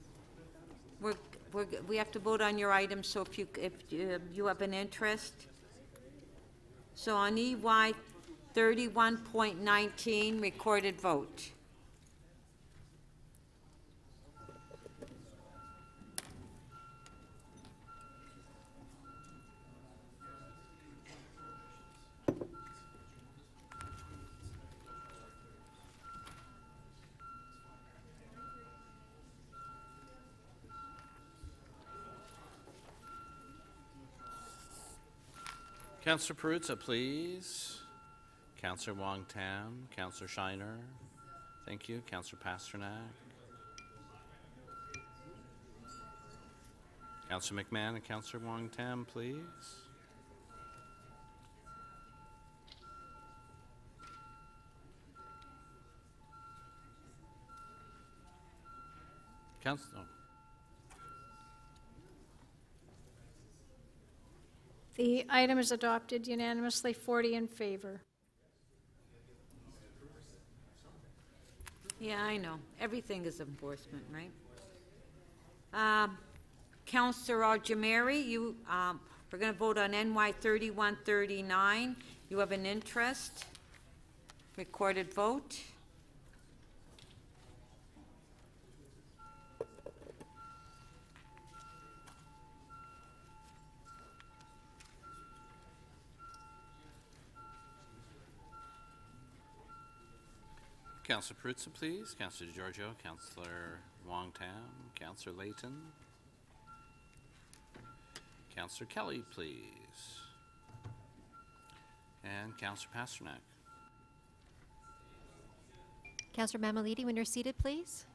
we have to vote on your items, so if you have an interest. So on EY 31.19, recorded vote. Councillor Perruzza, please. Councillor Wong Tam, Councillor Shiner. Thank you. Councillor Pasternak. Councillor McMahon and Councillor Wong Tam, please. The item is adopted unanimously, 40 in favor. Yeah, I know. Everything is enforcement, right? Councillor Jamari, we're going to vote on NY 3139. You have an interest. Recorded vote. Councillor Perruzza, please. Councillor DeGiorgio, Councillor Wong Tam, Councillor Layton. Councillor Kelly, please. And Councillor Pasternak. Councillor Mamalidi, when you're seated, please.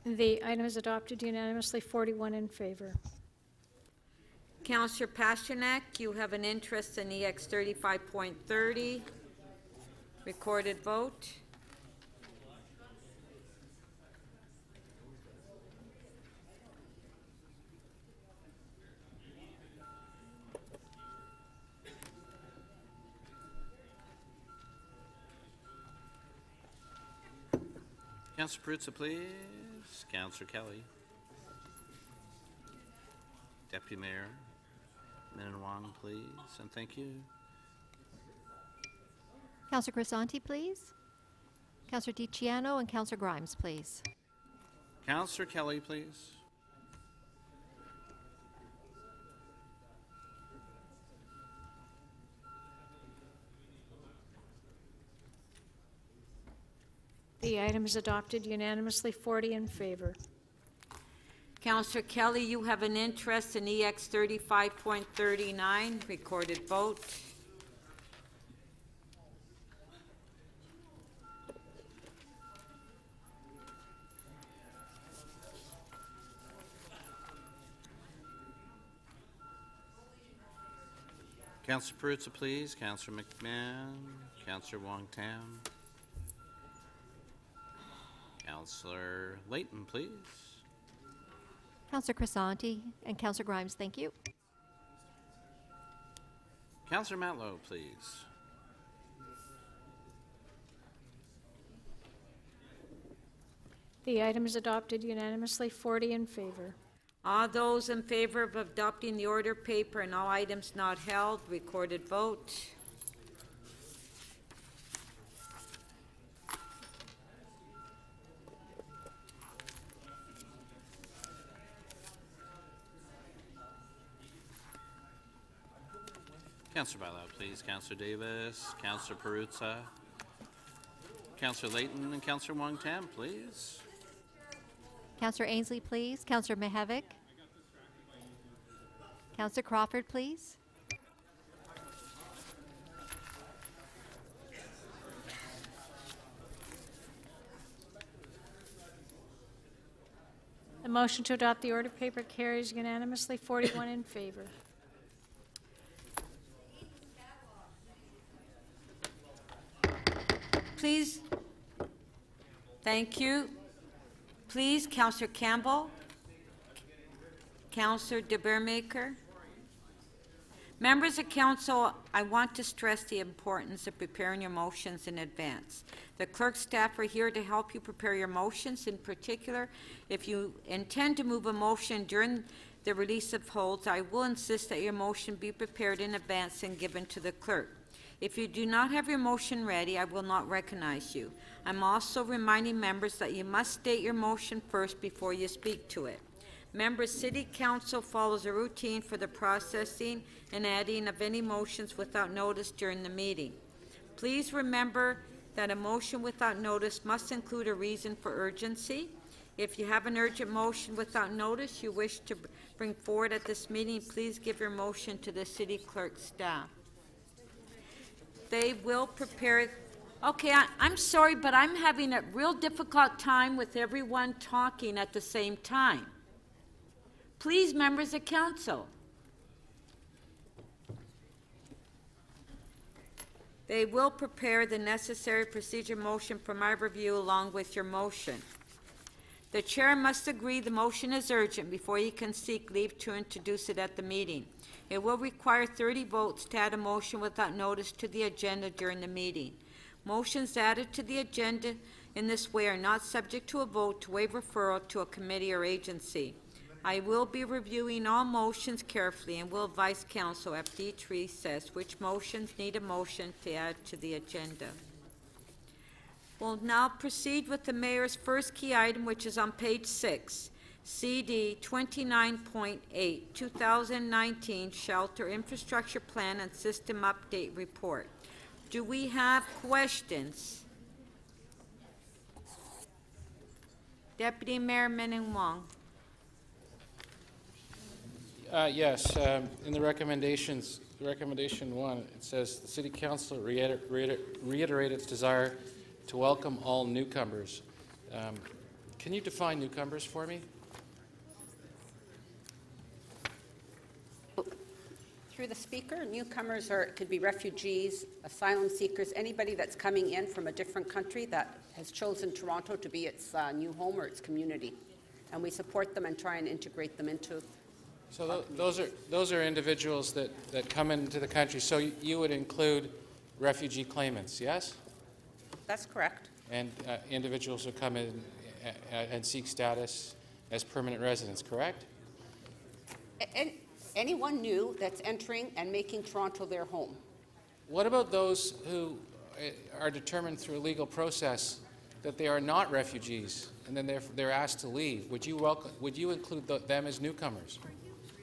The item is adopted unanimously, 41 in favor. Councillor Pasternak, you have an interest in EX 35.30. Recorded vote. Councillor Perruzza, please. Councillor Kelly. Deputy Mayor Minnan-Wong, please, and thank you. Councillor Crisanti, please. Councillor DiCiano and Councillor Grimes, please. Councillor Kelly, please. The item is adopted unanimously, 40 in favor. Councillor Kelly, you have an interest in EX 35.39, recorded vote. Councillor Perruzza, please. Councillor McMahon. Councillor Wong-Tam. Councillor Layton, please. Councillor Crisanti and Councillor Grimes, thank you. Councillor Matlow, please. The item is adopted unanimously, 40 in favor. All those in favor of adopting the order paper and all items not held, recorded vote. Councillor Bailao, please. Councillor Davis, Councillor Perruzza, Councillor Layton, and Councillor Wong-Tam, please. Councillor Ainsley, please. Councillor Mihevik. Councillor Crawford, please. The motion to adopt the order paper carries unanimously, 41 in favor. Please. Thank you. Please, Councillor Campbell. Councillor de Beermaker. Members of Council, I want to stress the importance of preparing your motions in advance. The clerk staff are here to help you prepare your motions. In particular, if you intend to move a motion during the release of holds, I will insist that your motion be prepared in advance and given to the clerk. If you do not have your motion ready, I will not recognize you. I'm also reminding members that you must state your motion first before you speak to it. Members, City Council follows a routine for the processing and adding of any motions without notice during the meeting. Please remember that a motion without notice must include a reason for urgency. If you have an urgent motion without notice you wish to bring forward at this meeting, please give your motion to the City Clerk staff. They will prepare. Okay, I'm sorry, but I'm having a real difficult time with everyone talking at the same time. Please, members of council. They will prepare the necessary procedure motion for my review along with your motion. The chair must agree the motion is urgent before he can seek leave to introduce it at the meeting. It will require 30 votes to add a motion without notice to the agenda during the meeting. Motions added to the agenda in this way are not subject to a vote to waive referral to a committee or agency. I will be reviewing all motions carefully and will advise council after each recess which motions need a motion to add to the agenda. We'll now proceed with the mayor's first key item, which is on page 6, CD 29.8, 2019 Shelter Infrastructure Plan and System Update Report. Do we have questions? Deputy Mayor Minning Wong. Yes, in the recommendations, recommendation 1, it says the City Council reiterate its desire to welcome all newcomers. Can you define newcomers for me? Through the speaker, newcomers could be refugees, asylum seekers, anybody that's coming in from a different country that has chosen Toronto to be its new home or its community. And we support them and try and integrate them into. So those are individuals that come into the country. So you would include refugee claimants, yes? That's correct. And individuals who come in and seek status as permanent residents, correct? Anyone new that's entering and making Toronto their home. What about those who are determined through a legal process that they are not refugees and then they're asked to leave? Would you include them as newcomers?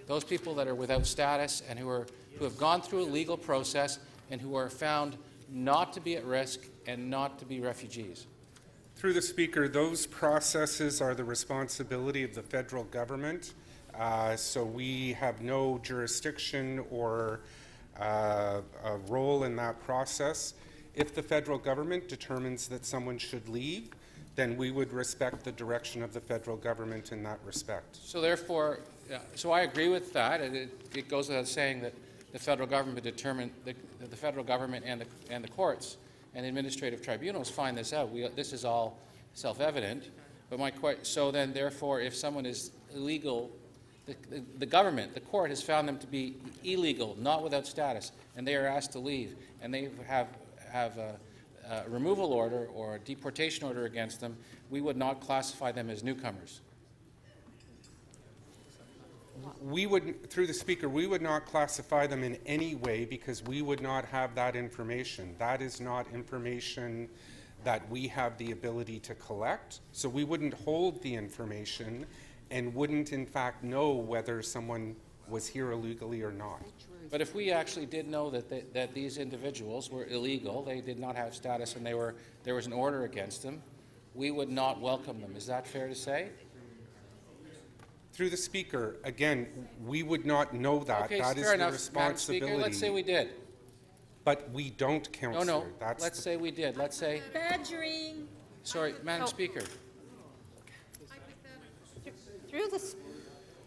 Those people that are without status and who have gone through a legal process and who are found not to be at risk and not to be refugees. Through the Speaker, those processes are the responsibility of the federal government, so we have no jurisdiction or a role in that process. If the federal government determines that someone should leave, then we would respect the direction of the federal government in that respect. So therefore, so I agree with that, and it goes without saying that the federal government determined, the federal government and the courts and administrative tribunals find this out. This is all self-evident. But so then, therefore, if someone is illegal, the government, the court, has found them to be illegal, not without status, and they are asked to leave, and they have a removal order or a deportation order against them, we would not classify them as newcomers. We would, through the Speaker, we would not classify them in any way because we would not have that information. That is not information that we have the ability to collect, so we wouldn't hold the information and wouldn't in fact know whether someone was here illegally or not. But if we actually did know that these individuals were illegal, they did not have status, and there was an order against them, we would not welcome them. Is that fair to say? Through the Speaker, again, we would not know that. Okay, that is fair the enough, responsibility. Madam Speaker. Let's say we did. But we don't, Councillor. No. Let's say we did. Let's say. Badgering. Sorry, Madam Speaker. Through the.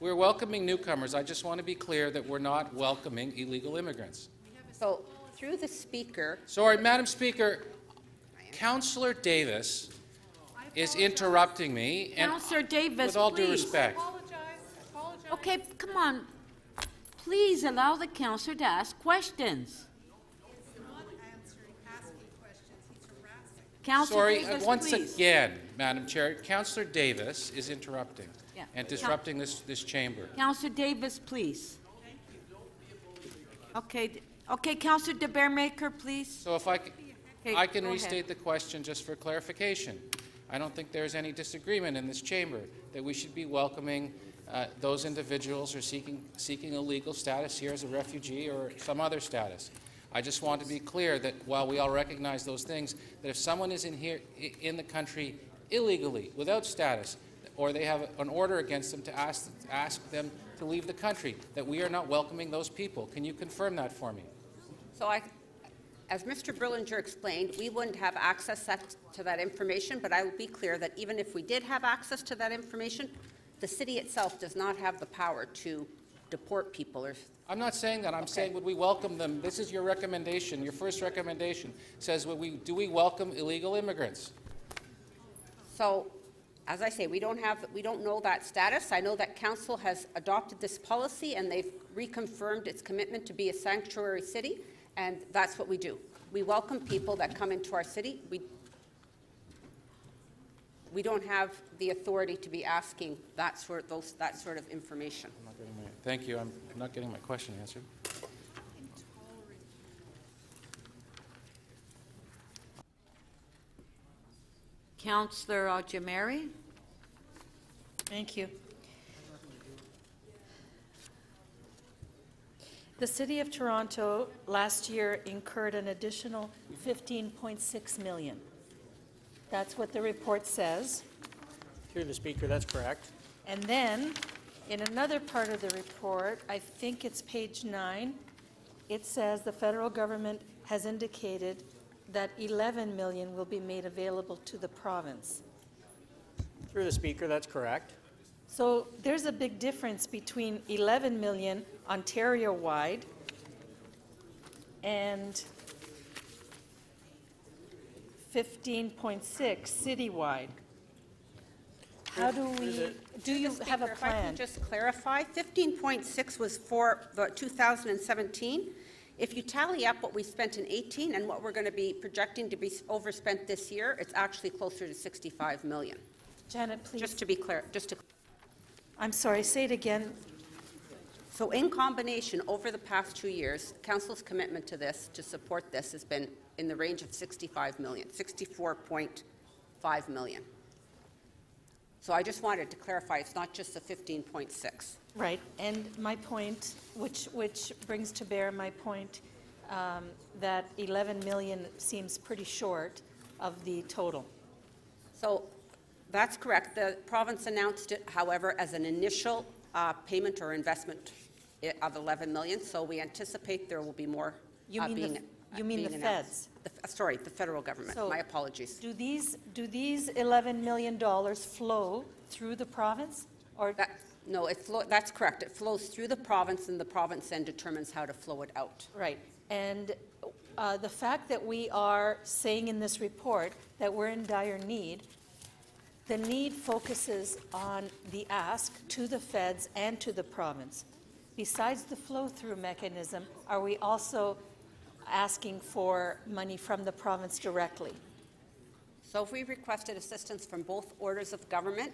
We're welcoming newcomers. I just want to be clear that we're not welcoming illegal immigrants. So, through the Speaker. Sorry, Madam Speaker. Councillor Davis is interrupting me. Councillor Davis, with all please. due respect. Okay, come on. Please allow the councillor to ask questions. Councillor Sorry, Davis, once please. again, Madam Chair, Councillor Davis is interrupting Yeah. and disrupting this chamber. Councillor Davis, please. Okay, Councillor De Beermaker, please. So if I can Okay, go ahead. restate the question just for clarification. I don't think there's any disagreement in this chamber that we should be welcoming those individuals who are seeking a legal status here as a refugee or some other status. I just want to be clear that while we all recognize those things, that if someone is in the country illegally, without status, or they have an order against them to ask them to leave the country, that we are not welcoming those people. Can you confirm that for me? So as Mr. Brillinger explained, we wouldn't have access to that information, but I will be clear that even if we did have access to that information, the city itself does not have the power to deport people. I'm not saying that. I'm saying would we welcome them? This is your recommendation. Your first recommendation says do we welcome illegal immigrants? So, as I say, we don't know that status. I know that Council has adopted this policy and they've reconfirmed its commitment to be a sanctuary city, and that's what we do. We welcome people that come into our city. We don't have the authority to be asking that sort of information. Thank you. I'm not getting my question answered. Councillor Jamari. Thank you. The City of Toronto last year incurred an additional $15.6 million. That's what the report says. Through the Speaker, that's correct. And then, in another part of the report, I think it's page 9, it says the federal government has indicated that $11 million will be made available to the province. Through the Speaker, that's correct. So there's a big difference between $11 million Ontario-wide and 15.6 citywide. How do you have a If I plan? can just clarify, 15.6 was for the 2017. If you tally up what we spent in 18 and what we're going to be projecting to be overspent this year, it's actually closer to 65 million. Janet, please. Just to be clear, I'm sorry, say it again. So in combination, over the past 2 years, Council's commitment to this, to support this, has been in the range of 65 million, 64.5 million. So I just wanted to clarify, it's not just the 15.6. Right, and my point, which brings to bear my point, that 11 million seems pretty short of the total. So that's correct. The province announced it, however, as an initial payment or investment of 11 million. So we anticipate there will be more You mean being the announced. feds? Sorry, the federal government. So My apologies. Do these $11 million flow through the province? Or No, that's correct. It flows through the province, and the province then determines how to flow it out. Right. And the fact that we are saying in this report that we're in dire need, the need focuses on the ask to the feds and to the province. Besides the flow-through mechanism, are we also asking for money from the province directly? So if we requested assistance from both orders of government,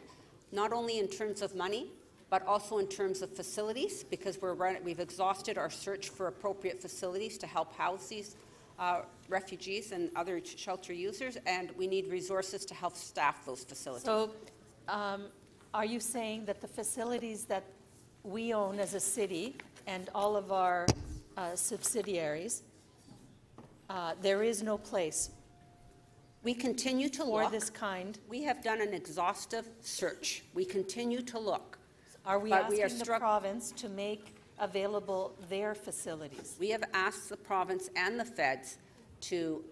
not only in terms of money, but also in terms of facilities, because we've exhausted our search for appropriate facilities to help house these refugees and other shelter users, and we need resources to help staff those facilities. So are you saying that the facilities that we own as a city and all of our subsidiaries, there is no place we continue to for look. this kind? We have done an exhaustive search. We continue to look. Are we asking the province to make available their facilities? We have asked the province and the feds to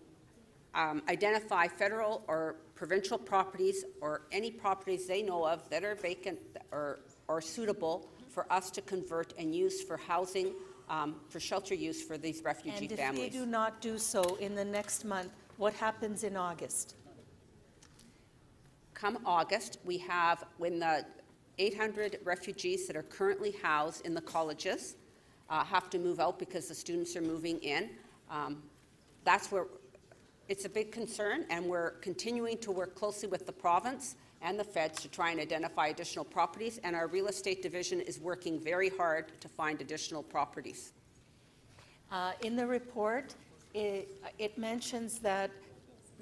identify federal or provincial properties or any properties they know of that are vacant or suitable for us to convert and use for housing, for shelter use for these refugee families. And if they do not do so in the next month, what happens in August? Come August, we have, when the 800 refugees that are currently housed in the colleges have to move out because the students are moving in. That's where it's a big concern, and we're continuing to work closely with the province and the feds to try and identify additional properties, and our real estate division is working very hard to find additional properties. In the report, it mentions that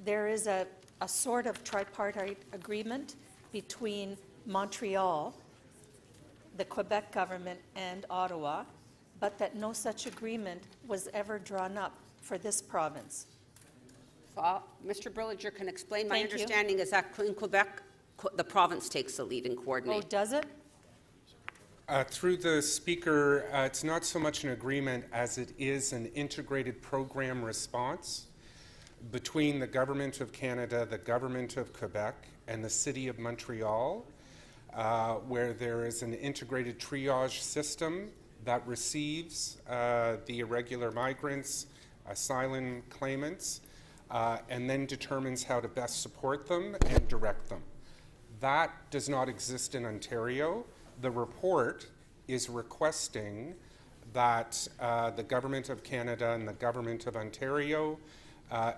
there is a sort of tripartite agreement between Montreal, the Quebec government, and Ottawa, but that no such agreement was ever drawn up for this province. Mr. Brilliger can explain. My Thank you. understanding is that in Quebec, the province takes the lead in coordinating. Oh, does it? Through the Speaker, it's not so much an agreement as it is an integrated program response between the Government of Canada, the Government of Quebec, and the City of Montreal, where there is an integrated triage system that receives the irregular migrants, asylum claimants, and then determines how to best support them and direct them. That does not exist in Ontario. The report is requesting that the Government of Canada and the Government of Ontario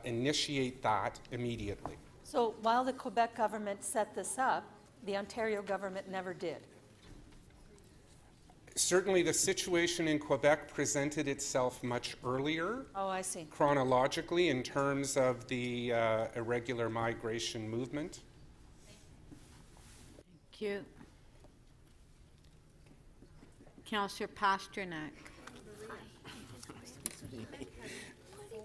initiate that immediately. So while the Quebec government set this up, the Ontario government never did. Certainly the situation in Quebec presented itself much earlier. Oh, I see. Chronologically in terms of the irregular migration movement. Thank you. Councillor Pasternak.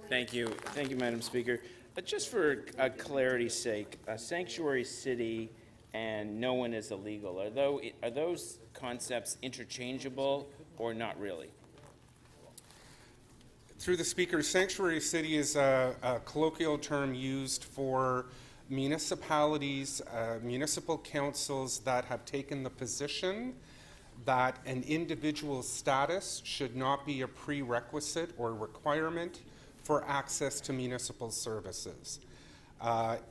Thank you, Madam Speaker. Just for clarity's sake, sanctuary city and no one is illegal, are those concepts interchangeable or not really? Through the Speaker, sanctuary city is a colloquial term used for municipalities, municipal councils that have taken the position that an individual's status should not be a prerequisite or requirement for access to municipal services.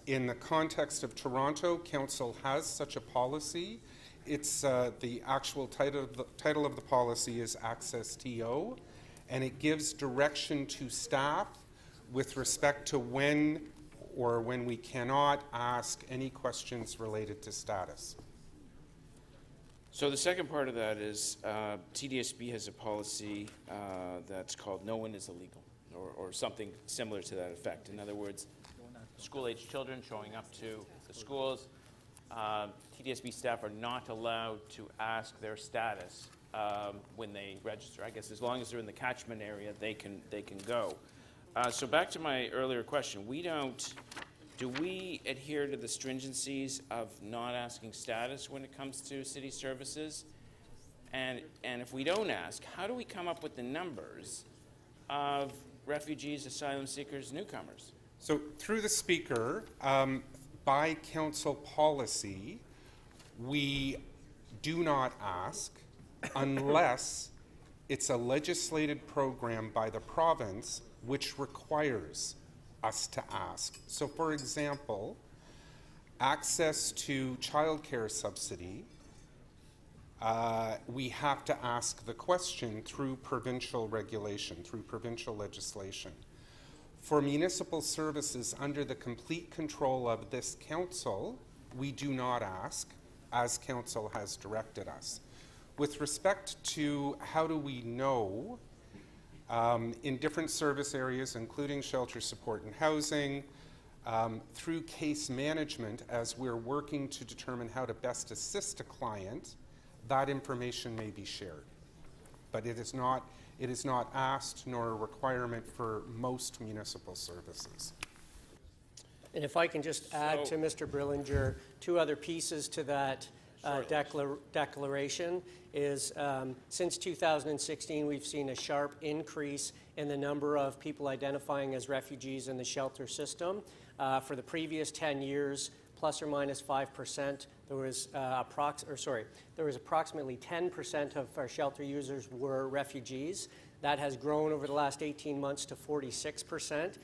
In the context of Toronto, Council has such a policy. It's the actual title of the policy is Access TO, and it gives direction to staff with respect to when we cannot ask any questions related to status. So the second part of that is TDSB has a policy that's called no one is illegal, or something similar to that effect. In other words, school-age children showing up to the schools, TDSB staff are not allowed to ask their status when they register. I guess as long as they're in the catchment area, they can go. So back to my earlier question, we don't do we adhere to the stringencies of not asking status when it comes to city services? And if we don't ask, how do we come up with the numbers of refugees, asylum seekers, newcomers? So through the Speaker, by council policy, we do not ask unless it's a legislated program by the province which requires us to ask. So for example, access to childcare subsidy, we have to ask the question through provincial regulation, through provincial legislation. For municipal services under the complete control of this council, we do not ask, as council has directed us. With respect to how do we know, in different service areas, including shelter support and housing, through case management, as we're working to determine how to best assist a client, that information may be shared. But it is not asked nor a requirement for most municipal services. And if I can just add to Mr. Brillinger, two other pieces to that declaration is since 2016, we've seen a sharp increase in the number of people identifying as refugees in the shelter system. For the previous 10 years, plus or minus 5%, there was approximately 10% of our shelter users were refugees. That has grown over the last 18 months to 46%.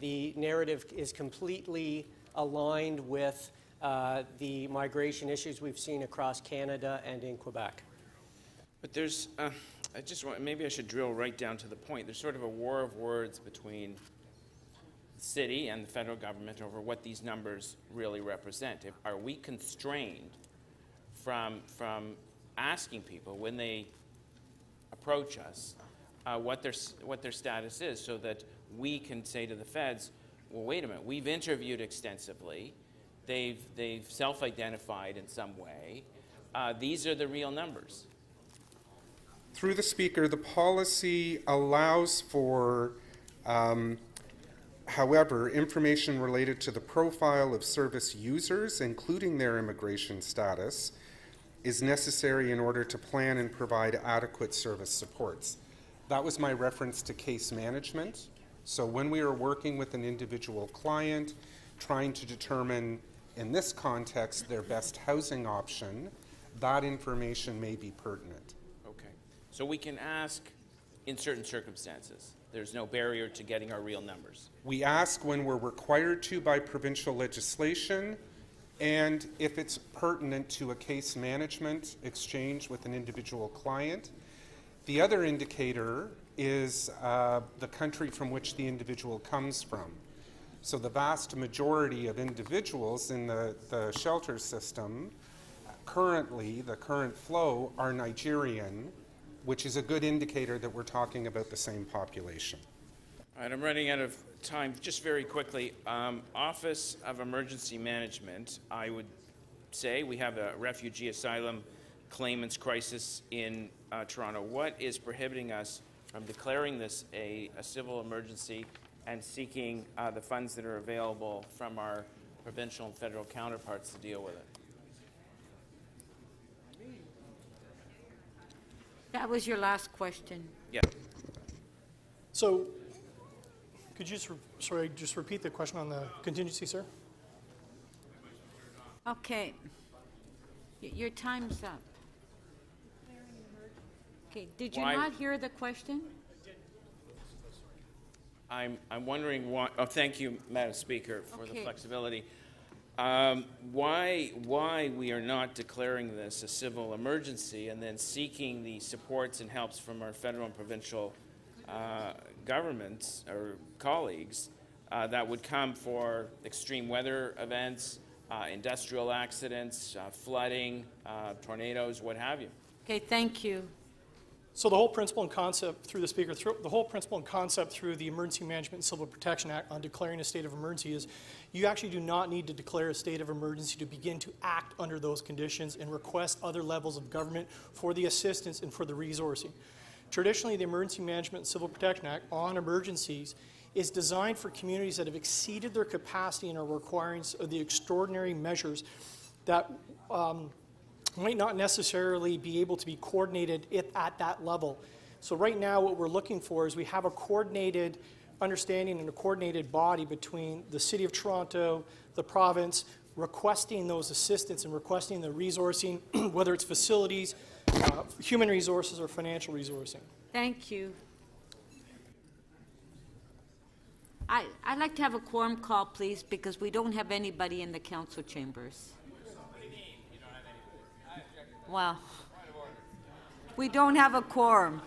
The narrative is completely aligned with the migration issues we've seen across Canada and in Quebec. But there's, maybe I should drill right down to the point. There's sort of a war of words between the city and the federal government over what these numbers really represent. Are we constrained from asking people when they approach us what their status is, so that we can say to the feds, well, wait a minute, we've interviewed extensively, they've self-identified in some way, these are the real numbers? Through the Speaker, the policy allows for, however, information related to the profile of service users, including their immigration status, is necessary in order to plan and provide adequate service supports. That was my reference to case management. So when we are working with an individual client, trying to determine, in this context, their best housing option, that information may be pertinent. Okay. So we can ask in certain circumstances. There's no barrier to getting our real numbers. We ask when we're required to by provincial legislation, and if it's pertinent to a case management exchange with an individual client. The other indicator is the country from which the individual comes from. So the vast majority of individuals in the shelter system, currently, the current flow, are Nigerian, which is a good indicator that we're talking about the same population. All right, I'm running out of time. Just very quickly, Office of Emergency Management, I would say we have a refugee asylum claimants crisis in Toronto. What is prohibiting us from declaring this a civil emergency and seeking the funds that are available from our provincial and federal counterparts to deal with it? That was your last question. Yeah. So, could you just repeat the question on the contingency, sir? Okay. Your time's up. Okay, did you not hear the question? I'm wondering why. Oh, thank you, Madam Speaker, for the flexibility. Why we are not declaring this a civil emergency and then seeking the supports and helps from our federal and provincial governments or colleagues that would come for extreme weather events, industrial accidents, flooding, tornadoes, what have you. Okay, thank you. So the whole principle and concept through the Speaker, the whole principle and concept through the Emergency Management and Civil Protection Act on declaring a state of emergency is you actually do not need to declare a state of emergency to begin to act under those conditions and request other levels of government for the assistance and for the resourcing. Traditionally, the Emergency Management and Civil Protection Act on emergencies is designed for communities that have exceeded their capacity and are requiring the extraordinary measures that might not necessarily be able to be coordinated at that level. So right now what we're looking for is we have a coordinated understanding and a coordinated body between the City of Toronto, the province, requesting those assistance and requesting the resourcing, whether it's facilities, human resources, or financial resourcing. Thank you. I'd like to have a quorum call, please, because we don't have anybody in the council chambers. Well, we don't have a quorum.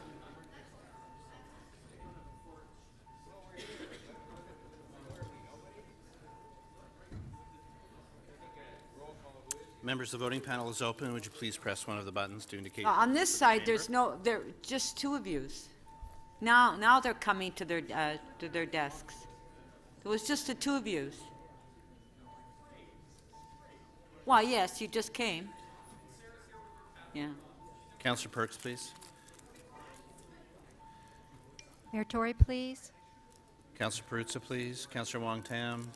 Members, the voting panel is open. Would you please press one of the buttons to indicate? On this side, there just two of yous. Now they're coming to their desks. It was just the two of yous. Well, yes, you just came. Yeah. Councillor Perks, please. Mayor Tory, please. Councillor Perruzza, please. Councillor Wong-Tam.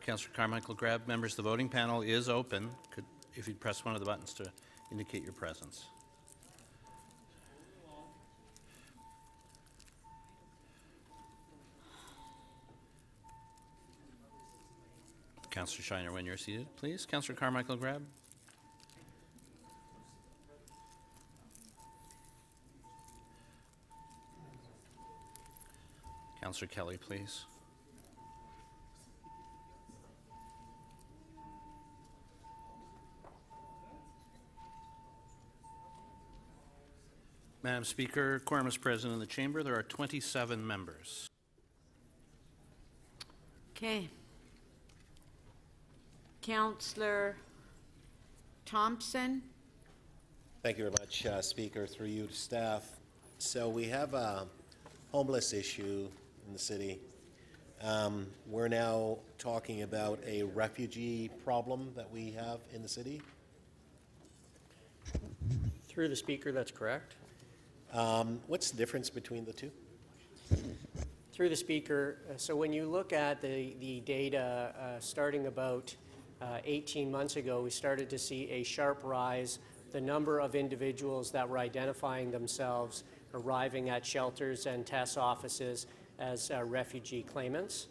Councillor Carmichael Greb. Members, the voting panel is open. If you'd press one of the buttons to indicate your presence. Councillor Shiner, when you're seated, please. Councillor Carmichael Greb. Councillor Kelly, please. Madam Speaker, quorum is present in the chamber. There are 27 members. Okay. Councillor Thompson. Thank you very much, Speaker, through you to staff. So we have a homeless issue in the city. We're now talking about a refugee problem that we have in the city. Through the Speaker, that's correct. What's the difference between the two? Through the Speaker, so when you look at the data starting about 18 months ago, we started to see a sharp rise. The number of individuals that were identifying themselves arriving at shelters and TESS offices as refugee claimants.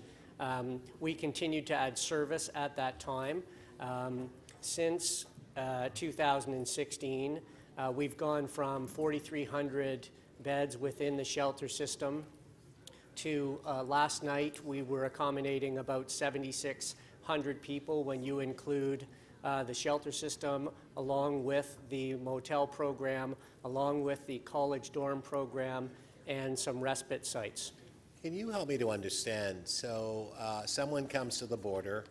We continued to add service at that time. Since 2016, we've gone from 4,300 beds within the shelter system to last night we were accommodating about 7,600 people when you include the shelter system along with the motel program, along with the college dorm program and some respite sites. Can you help me to understand? So someone comes to the border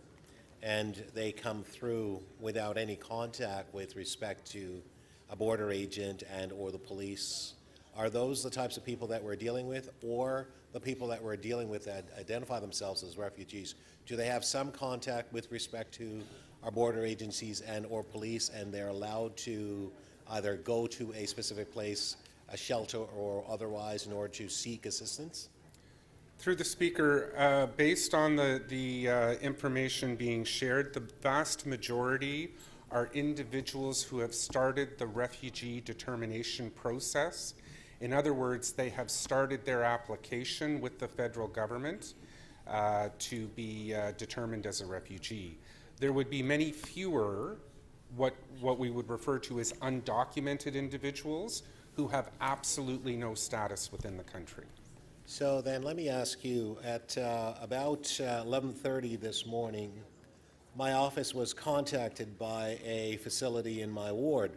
and they come through without any contact with respect to a border agent and or the police. Are those the types of people that we're dealing with, or the people that we're dealing with that identify themselves as refugees? Do they have some contact with respect to our border agencies and or police, and they're allowed to either go to a specific place, a shelter or otherwise, in order to seek assistance? Through the Speaker, based on the information being shared, the vast majority are individuals who have started the refugee determination process. In other words, they have started their application with the federal government to be determined as a refugee. There would be many fewer what we would refer to as undocumented individuals who have absolutely no status within the country. So then let me ask you, at about 11:30 this morning, my office was contacted by a facility in my ward,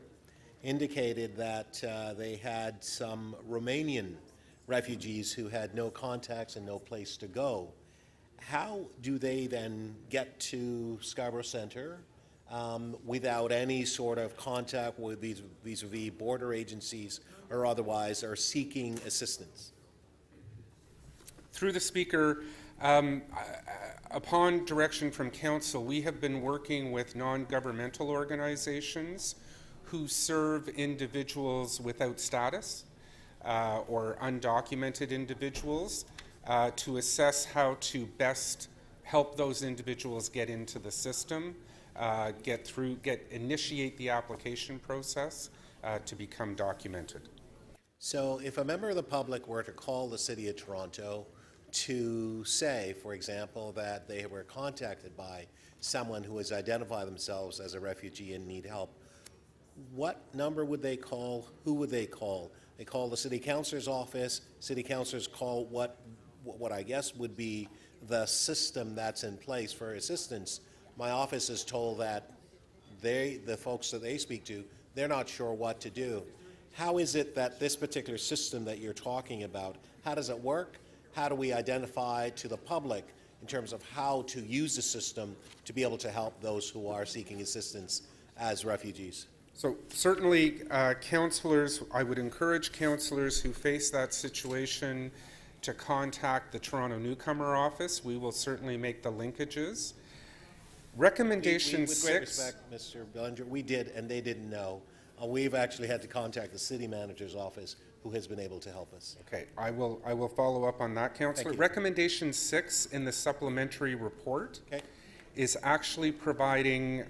indicated that they had some Romanian refugees who had no contacts and no place to go. How do they then get to Scarborough Centre without any sort of contact with vis-a-vis border agencies or otherwise, are seeking assistance? Through the Speaker, upon direction from Council, we have been working with non-governmental organizations who serve individuals without status or undocumented individuals. to assess how to best help those individuals get into the system, initiate the application process to become documented. So if a member of the public were to call the City of Toronto to say, for example, that they were contacted by someone who has identified themselves as a refugee and need help, what number would they call? Who would they call? They call the City Councillor's office. City Councillors call what I guess would be the system that's in place for assistance. My office is told that the folks that they speak to, they're not sure what to do. How is it that this particular system that you're talking about, how does it work? How do we identify to the public in terms of how to use the system to be able to help those who are seeking assistance as refugees? So certainly, councillors, I would encourage councillors who face that situation to contact the Toronto Newcomer Office. We will certainly make the linkages. Recommendation with great 6. respect, Mr. Bellinger, we did, and they didn't know. We've actually had to contact the city manager's office, who has been able to help us. Okay, I will follow up on that, Councillor. Recommendation 6 in the supplementary report is actually providing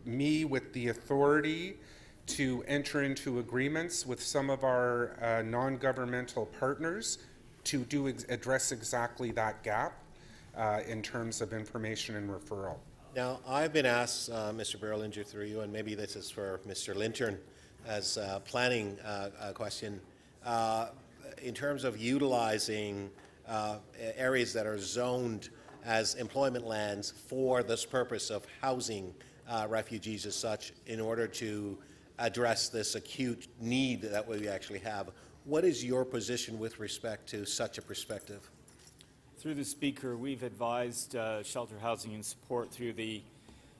me with the authority to enter into agreements with some of our non-governmental partners to address exactly that gap in terms of information and referral. Now, I've been asked, Mr. Berlinger, through you, and maybe this is for Mr. Lintern as a planning question, in terms of utilizing areas that are zoned as employment lands for this purpose of housing refugees as such, in order to address this acute need that we actually have. What is your position with respect to such a perspective? Through the Speaker, we've advised Shelter Housing and Support through the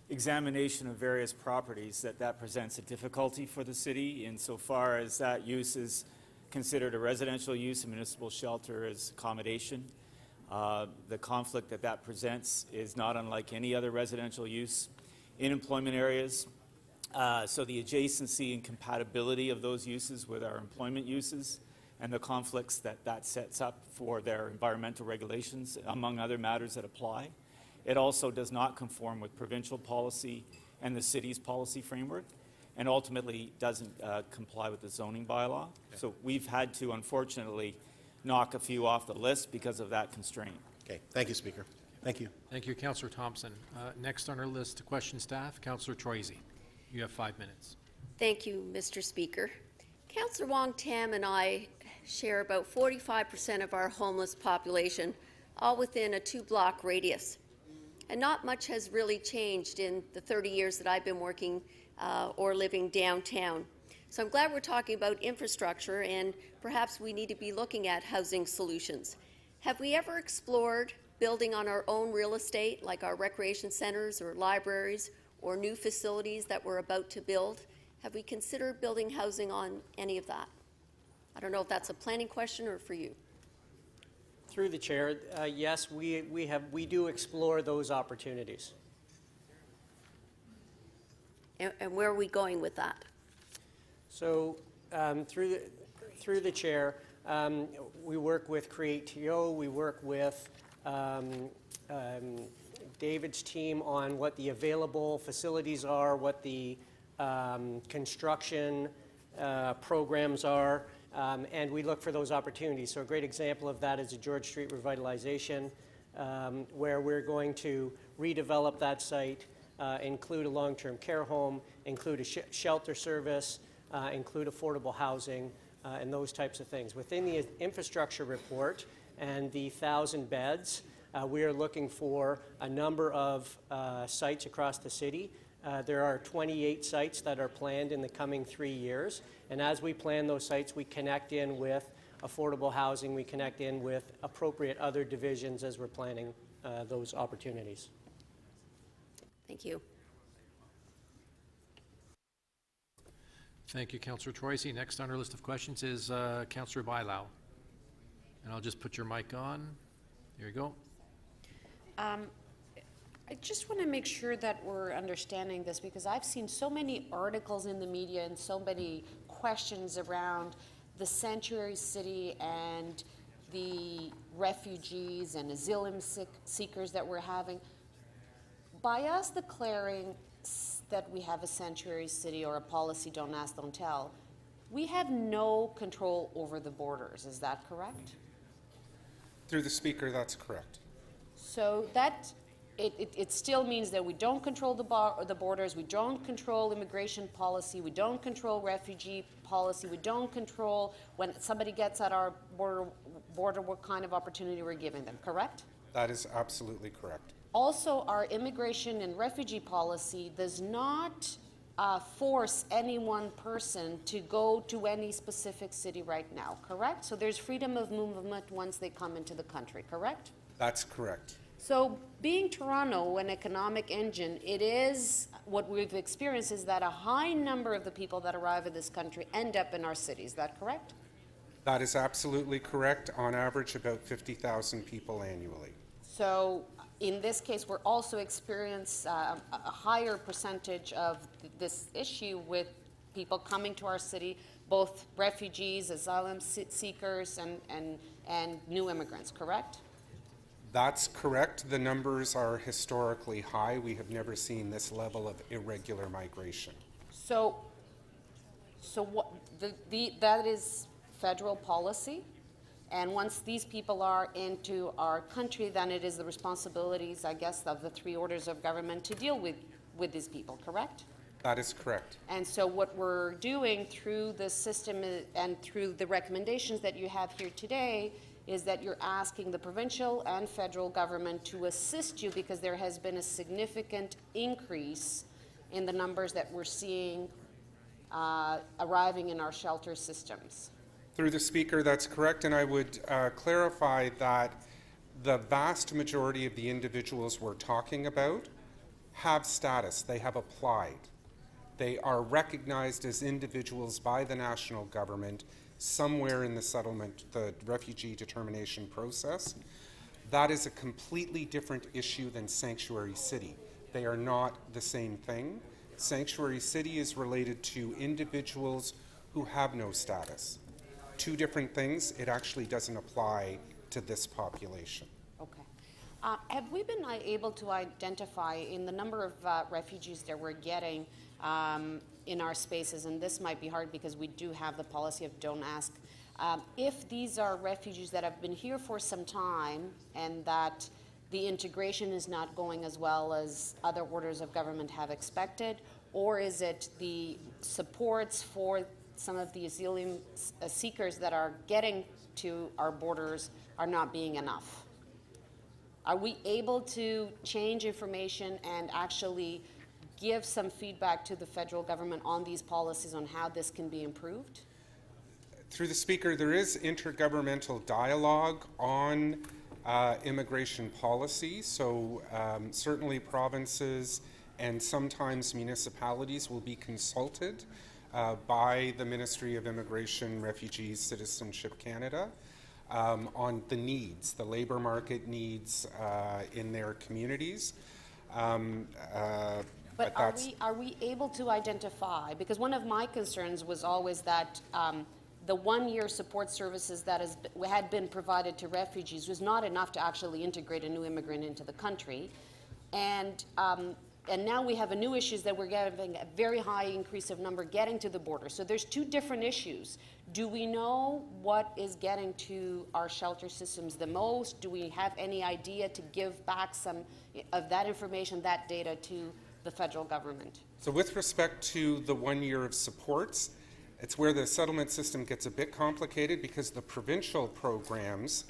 examination of various properties that presents a difficulty for the city insofar as that use is considered a residential use, a municipal shelter as accommodation. The conflict that presents is not unlike any other residential use in employment areas. So the adjacency and compatibility of those uses with our employment uses and the conflicts that sets up for their environmental regulations, among other matters that apply. It also does not conform with provincial policy and the city's policy framework, and ultimately doesn't comply with the zoning bylaw. Okay. So we've had to, unfortunately, knock a few off the list because of that constraint. Okay, thank you, Speaker. Thank you. Thank you, Councillor Thompson. Next on our list to question staff, Councillor Troisi. You have 5 minutes. Thank you, Mr. Speaker. Councillor Wong Tam and I share about 45% of our homeless population, all within a 2-block radius. And not much has really changed in the 30 years that I've been working or living downtown. So I'm glad we're talking about infrastructure, and perhaps we need to be looking at housing solutions. Have we ever explored building on our own real estate, like our recreation centers or libraries or new facilities that we're about to build? Have we considered building housing on any of that? I don't know if that's a planning question or for you. Through the chair, yes, we do explore those opportunities. And where are we going with that? So through the chair, we work with Create2O, we work with David's team on what the available facilities are, what the construction programs are, and we look for those opportunities. So a great example of that is the George Street revitalization, where we're going to redevelop that site, include a long-term care home, include a shelter service, include affordable housing, and those types of things. Within the infrastructure report and the 1,000 beds, we are looking for a number of sites across the city. There are 28 sites that are planned in the coming 3 years, and as we plan those sites, we connect in with affordable housing, we connect in with appropriate other divisions as we're planning those opportunities. Thank you. Thank you, Councillor Troisi. Next on our list of questions is Councillor Bailão. And I'll just put your mic on. There you go. I just want to make sure that we're understanding this, because I've seen so many articles in the media and so many questions around the sanctuary city and the refugees and asylum seekers that we're having. By us declaring that we have a sanctuary city or a policy don't ask, don't tell, we have no control over the borders. Is that correct? Through the Speaker, that's correct. So that it still means that we don't control the borders, we don't control immigration policy, we don't control refugee policy, we don't control when somebody gets at our border what kind of opportunity we're giving them, correct? That is absolutely correct. Also, our immigration and refugee policy does not force any one person to go to any specific city right now, correct? So there's freedom of movement once they come into the country, correct? That's correct. So being Toronto an economic engine, it is what we've experienced is that a high number of the people that arrive in this country end up in our cities. Is that correct? That is absolutely correct. On average, about 50,000 people annually. So in this case, we're also experiencing a higher percentage of this issue with people coming to our city, both refugees, asylum seekers, and new immigrants, correct? That's correct. The numbers are historically high. We have never seen this level of irregular migration. So what that is federal policy, and once these people are into our country, then it is the responsibilities, I guess, of the three orders of government to deal with these people, correct? That is correct. And so what we're doing through the system and through the recommendations that you have here today is that you're asking the provincial and federal government to assist you because there has been a significant increase in the numbers that we're seeing arriving in our shelter systems. Through the Speaker, that's correct, and I would clarify that the vast majority of the individuals we're talking about have status. They have applied. They are recognized as individuals by the national government somewhere in the settlement, the refugee determination process. That is a completely different issue than sanctuary city. They are not the same thing. Sanctuary city is related to individuals who have no status. Two different things. It actually doesn't apply to this population. Okay. Have we been able to identify in the number of refugees that we're getting in our spaces, and this might be hard because we do have the policy of don't ask, if these are refugees that have been here for some time and that the integration is not going as well as other orders of government have expected, or is it the supports for some of the asylum seekers that are getting to our borders are not being enough? Are we able to change information and actually give some feedback to the federal government on these policies on how this can be improved? Through the Speaker, there is intergovernmental dialogue on immigration policy, so certainly provinces and sometimes municipalities will be consulted by the Ministry of Immigration, Refugees, Citizenship Canada on the needs, the labor market needs in their communities. But are we able to identify, because one of my concerns was always that the one-year support services that had been provided to refugees was not enough to actually integrate a new immigrant into the country. And now we have a new issue that we're getting a very high increase of number getting to the border. So there's two different issues. Do we know what is getting to our shelter systems the most? Do we have any idea to give back some of that information, that data to the federal government? So with respect to the 1 year of supports, it's where the settlement system gets a bit complicated because the provincial programs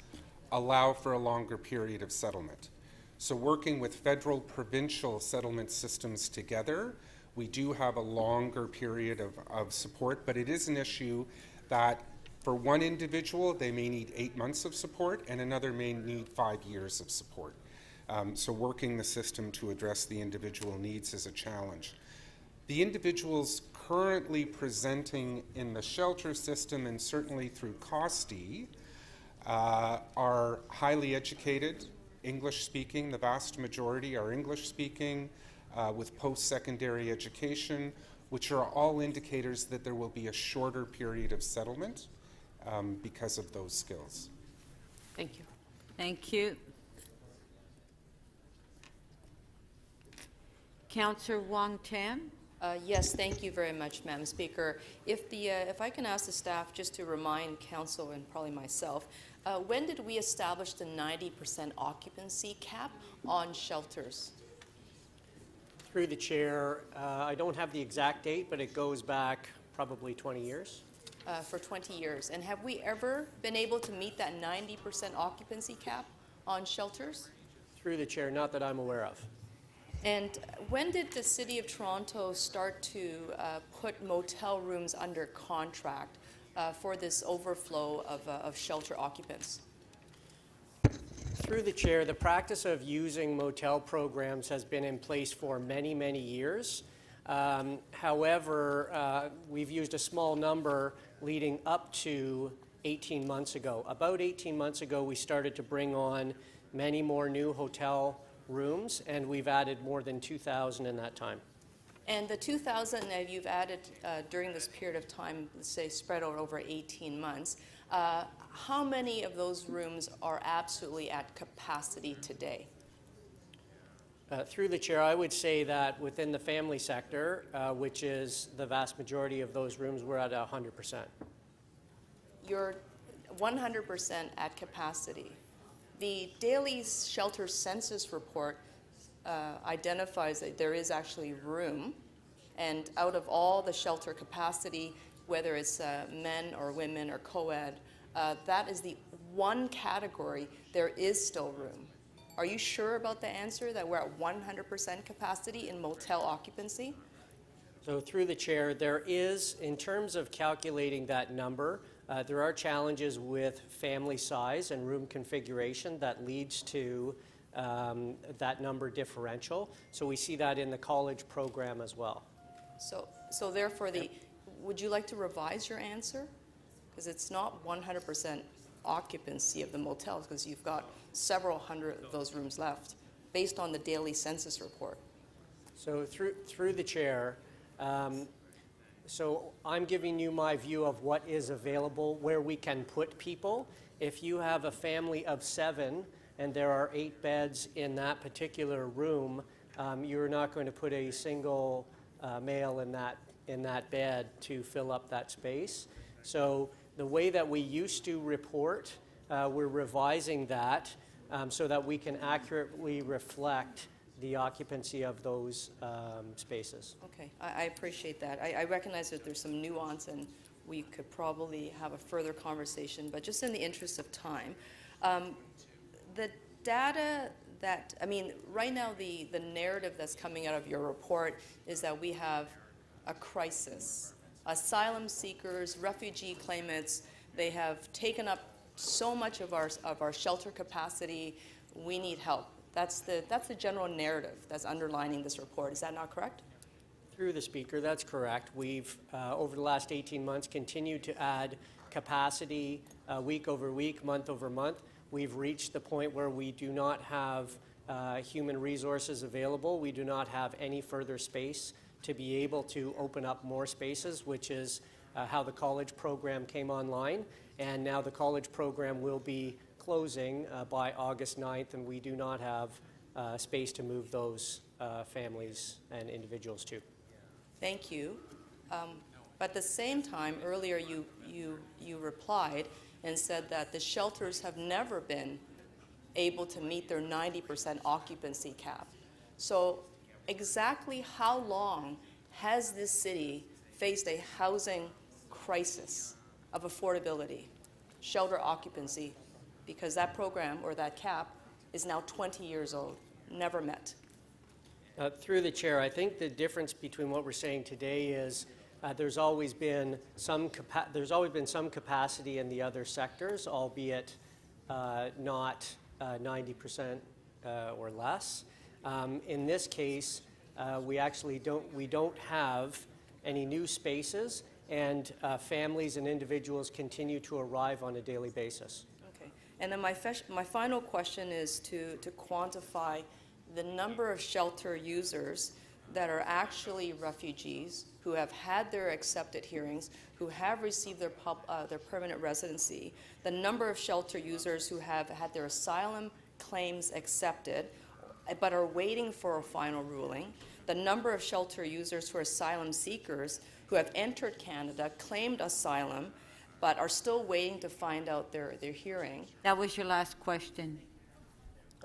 allow for a longer period of settlement. So working with federal provincial settlement systems together, we do have a longer period of support, but it is an issue that for one individual, they may need 8 months of support and another may need 5 years of support. So working the system to address the individual needs is a challenge. The individuals currently presenting in the shelter system and certainly through COSTI are highly educated, English-speaking. The vast majority are English-speaking with post-secondary education, which are all indicators that there will be a shorter period of settlement because of those skills. Thank you. Thank you. Councillor Wong Tam. Yes, thank you very much, Madam Speaker. If I can ask the staff just to remind Council and probably myself, when did we establish the 90% occupancy cap on shelters? Through the chair, I don't have the exact date, but it goes back probably 20 years. For 20 years. And have we ever been able to meet that 90% occupancy cap on shelters? Through the chair, not that I'm aware of. And when did the City of Toronto start to put motel rooms under contract for this overflow of shelter occupants? Through the chair, the practice of using motel programs has been in place for many, many years. However, we've used a small number leading up to 18 months ago. About 18 months ago, we started to bring on many more new hotel rooms, and we've added more than 2,000 in that time. And the 2,000 that you've added during this period of time, let's say spread out over 18 months, how many of those rooms are absolutely at capacity today? Through the chair, I would say that within the family sector, which is the vast majority of those rooms, we're at 100%. You're 100% at capacity. The daily shelter census report identifies that there is actually room, and out of all the shelter capacity, whether it's men or women or co-ed, that is the one category there is still room. Are you sure about the answer, that we're at 100% capacity in motel occupancy? So through the chair, there is, in terms of calculating that number, there are challenges with family size and room configuration that leads to that number differential. So we see that in the college program as well. So therefore, would you like to revise your answer? Because it's not 100% occupancy of the motels, because you've got several hundred of those rooms left, based on the daily census report. So through the chair, so I'm giving you my view of what is available, where we can put people. If you have a family of 7 and there are 8 beds in that particular room, you're not going to put a single male in that bed to fill up that space. So the way that we used to report, we're revising that so that we can accurately reflect the occupancy of those spaces. Okay, I appreciate that. I recognize that there's some nuance and we could probably have a further conversation, but just in the interest of time, the data that, I mean, right now the narrative that's coming out of your report is that we have a crisis. Asylum seekers, refugee claimants, they have taken up so much of our shelter capacity. We need help. That's the general narrative that's underlining this report. Is that not correct? Through the Speaker, that's correct. We've, over the last 18 months, continued to add capacity week over week, month over month. We've reached the point where we do not have human resources available. We do not have any further space to be able to open up more spaces, which is how the college program came online. And now the college program will be closing by August 9th, and we do not have space to move those families and individuals to. Thank you. But at the same time, earlier you replied and said that the shelters have never been able to meet their 90% occupancy cap. So exactly how long has this city faced a housing crisis of affordability, shelter occupancy, because that program or that cap is now 20 years old, never met? Through the chair, I think the difference between what we're saying today is there's always been some capacity in the other sectors, albeit not 90% or less. In this case, we don't have any new spaces, and families and individuals continue to arrive on a daily basis. Okay. And then my final question is to quantify the number of shelter users that are actually refugees who have had their accepted hearings, who have received their permanent residency, the number of shelter users who have had their asylum claims accepted but are waiting for a final ruling, the number of shelter users who are asylum seekers who have entered Canada, claimed asylum, but are still waiting to find out their hearing. That was your last question.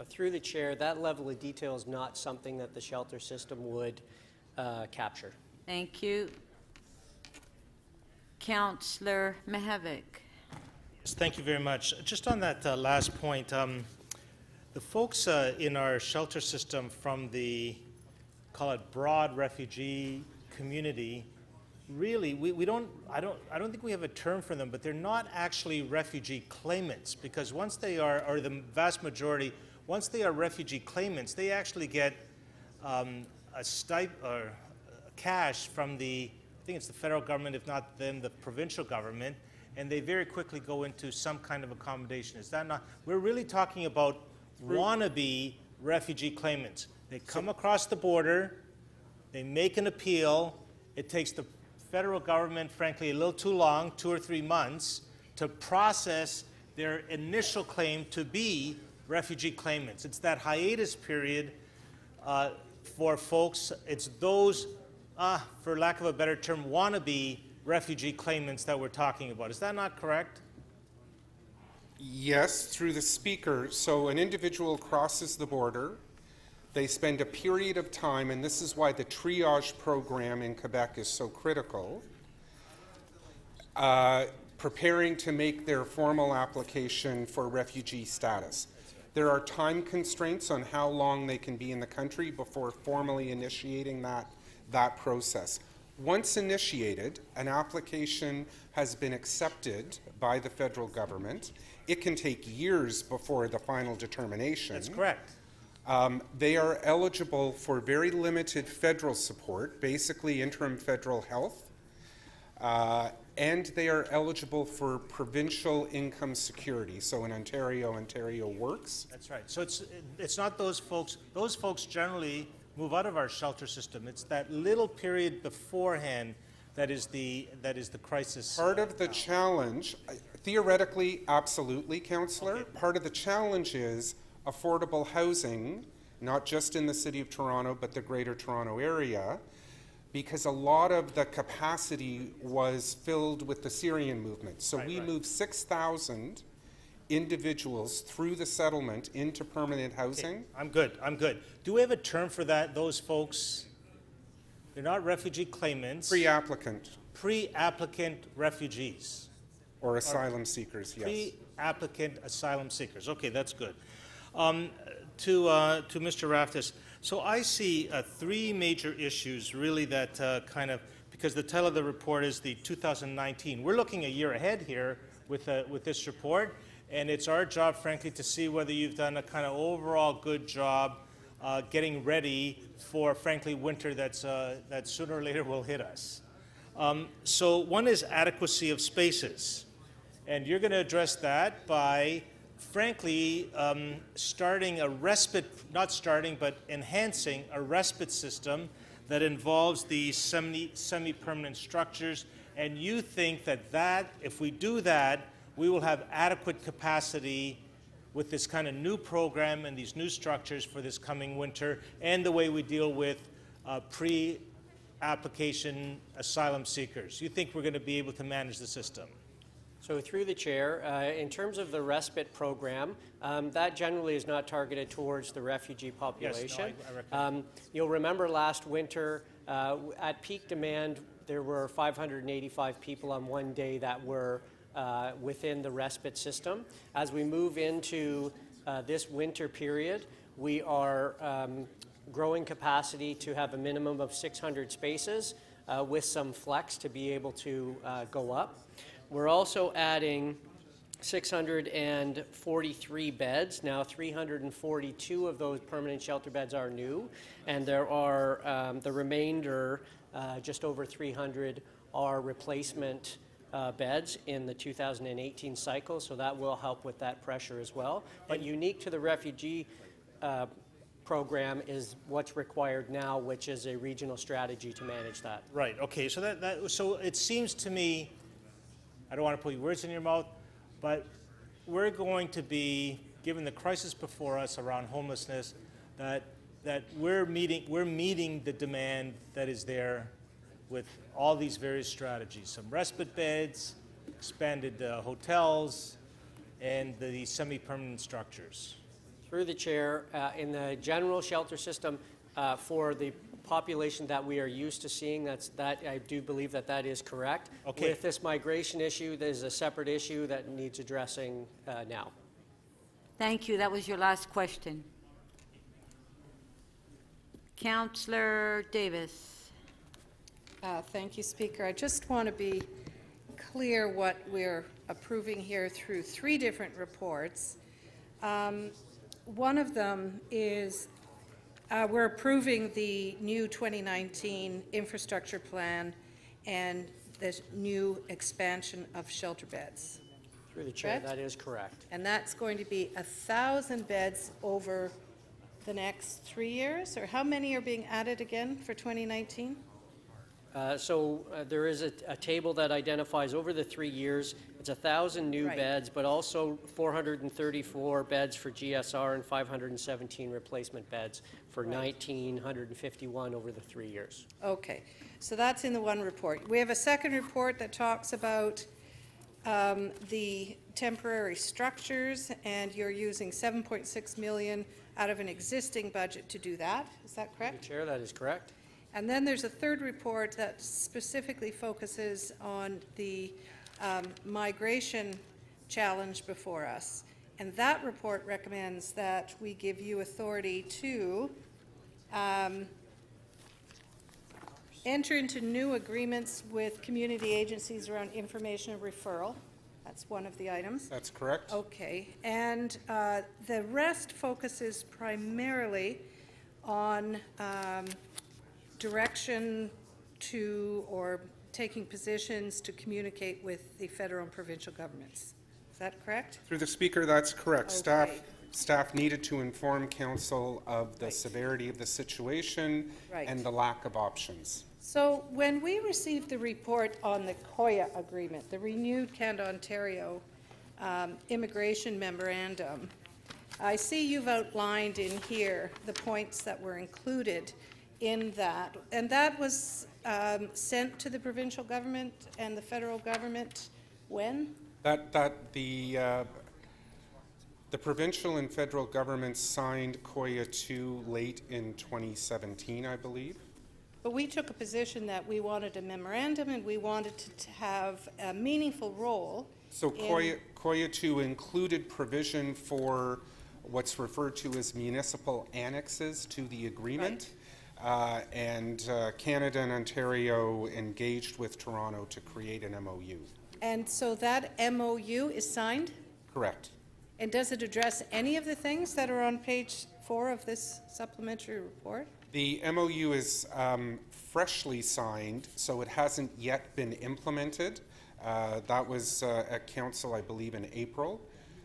Through the chair, that level of detail is not something that the shelter system would capture. Thank you. Councillor Mihevc. Yes, thank you very much. Just on that last point, the folks in our shelter system from the, call it broad refugee community, really, I don't think we have a term for them, but they're not actually refugee claimants, because once they are, or the vast majority, once they are refugee claimants, they actually get cash from the, I think it's the federal government, if not them, the provincial government, and they very quickly go into some kind of accommodation. Is that not? We're really talking about wannabe refugee claimants. They come across the border, they make an appeal. It takes the federal government, frankly, a little too long, 2 or 3 months, to process their initial claim to be refugee claimants. It's that hiatus period for folks. It's those, for lack of a better term, wannabe refugee claimants that we're talking about. Is that not correct? Yes, through the speaker. So an individual crosses the border. They spend a period of time, and this is why the triage program in Quebec is so critical, preparing to make their formal application for refugee status. There are time constraints on how long they can be in the country before formally initiating that process. Once initiated, an application has been accepted by the federal government. It can take years before the final determination. That's correct. They are eligible for very limited federal support, basically interim federal health, and they are eligible for provincial income security. So in Ontario, Ontario Works. That's right. So it's not those folks. Those folks generally move out of our shelter system. It's that little period beforehand that is the crisis. Part of the challenge, theoretically, absolutely, Councillor. Okay. Part of the challenge is affordable housing, not just in the City of Toronto, but the Greater Toronto Area, because a lot of the capacity was filled with the Syrian movement. So we moved 6,000 individuals through the settlement into permanent housing. Okay. I'm good. Do we have a term for that, those folks? They're not refugee claimants. Pre-applicant. Pre-applicant refugees. Or asylum seekers, yes. Pre-applicant asylum seekers. Okay, that's good. To Mr. Raftis, so I see 3 major issues really that kind of, because the title of the report is the 2019. We're looking a year ahead here with this report, and it's our job, frankly, to see whether you've done a kind of overall good job getting ready for, frankly, winter that sooner or later will hit us. So one is adequacy of spaces, and you're going to address that by frankly, starting a respite, not starting, but enhancing a respite system that involves these semi-permanent structures, and you think that if we do that, we will have adequate capacity with this kind of new program and these new structures for this coming winter, and the way we deal with pre-application asylum seekers. You think we're going to be able to manage the system? So through the chair, in terms of the respite program, that generally is not targeted towards the refugee population. Yes, no, I you'll remember last winter, at peak demand, there were 585 people on one day that were within the respite system. As we move into this winter period, we are growing capacity to have a minimum of 600 spaces with some flex to be able to go up. We're also adding 643 beds. Now 342 of those permanent shelter beds are new, and there are the remainder, just over 300, are replacement beds in the 2018 cycle, so that will help with that pressure as well. But unique to the refugee program is what's required now, which is a regional strategy to manage that. Right, okay, so so it seems to me, I don't want to put words in your mouth, but we're going to be, given the crisis before us around homelessness, that we're meeting the demand that is there with all these various strategies, some respite beds, expanded hotels, and the semi-permanent structures. Through the chair, in the general shelter system, for the population that we are used to seeing, I do believe that is correct. Okay. With this migration issue, there's a separate issue that needs addressing now. Thank you. That was your last question. Councillor Davis. Thank you, Speaker. I just want to be clear what we're approving here through 3 different reports. One of them is we're approving the new 2019 infrastructure plan and the new expansion of shelter beds. Through the chair, Correct? that is correct. And that's going to be 1,000 beds over the next 3 years? Or how many are being added again for 2019? There is a table that identifies over the 3 years, it's 1,000 new Right. beds, but also 434 beds for GSR and 517 replacement beds for 1,951 over the 3 years. Okay, so that's in the one report. We have a second report that talks about the temporary structures, and you're using $7.6 million out of an existing budget to do that. Is that correct? Chair, that is correct. And then there's a third report that specifically focuses on the migration challenge before us. And that report recommends that we give you authority to enter into new agreements with community agencies around information and referral. That's one of the items. That's correct. Okay. And the rest focuses primarily on direction to or taking positions to communicate with the federal and provincial governments. Is that correct? Through the Speaker, that's correct. Okay. Staff needed to inform Council of the severity of the situation and the lack of options. So when we received the report on the COYA agreement, the renewed Canada-Ontario immigration memorandum, I see you've outlined in here the points that were included in that, and that was sent to the provincial government and the federal government when? The provincial and federal governments signed COYA 2 late in 2017, I believe. But we took a position that we wanted a memorandum and we wanted to have a meaningful role. So COYA 2 included provision for what's referred to as municipal annexes to the agreement. And Canada and Ontario engaged with Toronto to create an MOU. And so that MOU is signed? Correct. And does it address any of the things that are on page 4 of this supplementary report? The MOU is freshly signed, so it hasn't yet been implemented. That was at Council, I believe, in April.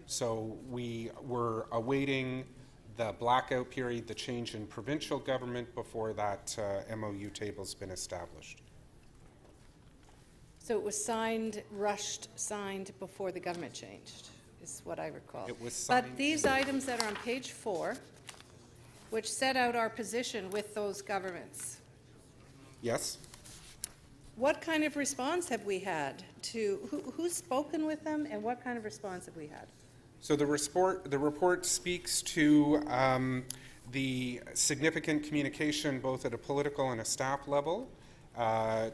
So we were awaiting the blackout period, the change in provincial government before that MOU table's been established. So it was rushed signed before the government changed, is what I recall. It was signed. But these items that are on page 4, which set out our position with those governments. Yes. What kind of response have we had to, who's spoken with them, and what kind of response have we had? So the report speaks to the significant communication both at a political and a staff level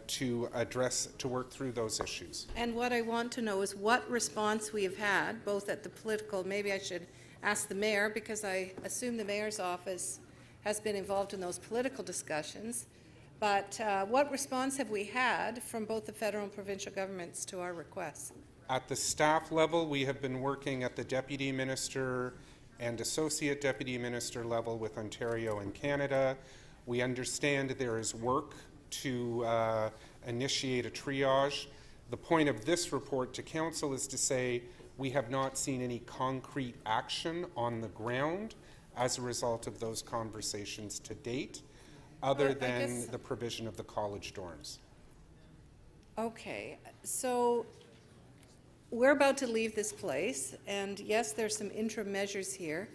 to work through those issues. And what I want to know is what response we have had, both at the political, maybe I should ask the mayor, because I assume the mayor's office has been involved in those political discussions, but what response have we had from both the federal and provincial governments to our requests? At the staff level, we have been working at the Deputy Minister and Associate Deputy Minister level with Ontario and Canada. We understand there is work to initiate a triage. The point of this report to Council is to say we have not seen any concrete action on the ground as a result of those conversations to date, other Well, I than guess- the provision of the college dorms. Okay, so we're about to leave this place, and yes, there's some interim measures here,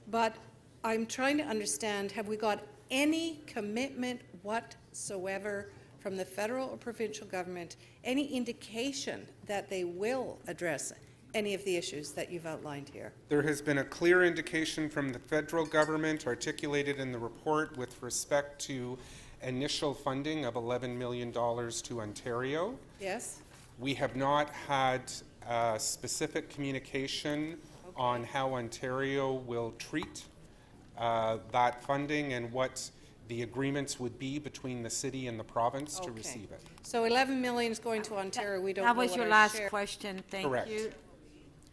but I'm trying to understand, have we got any commitment whatsoever from the federal or provincial government, any indication that they will address any of the issues that you've outlined here? There has been a clear indication from the federal government articulated in the report with respect to initial funding of $11 million to Ontario. Yes? We have not had specific communication on how Ontario will treat that funding and what the agreements would be between the city and the province to receive it. So 11 million is going to Ontario, we don't know That what was your our last share- question. Thank Correct. you.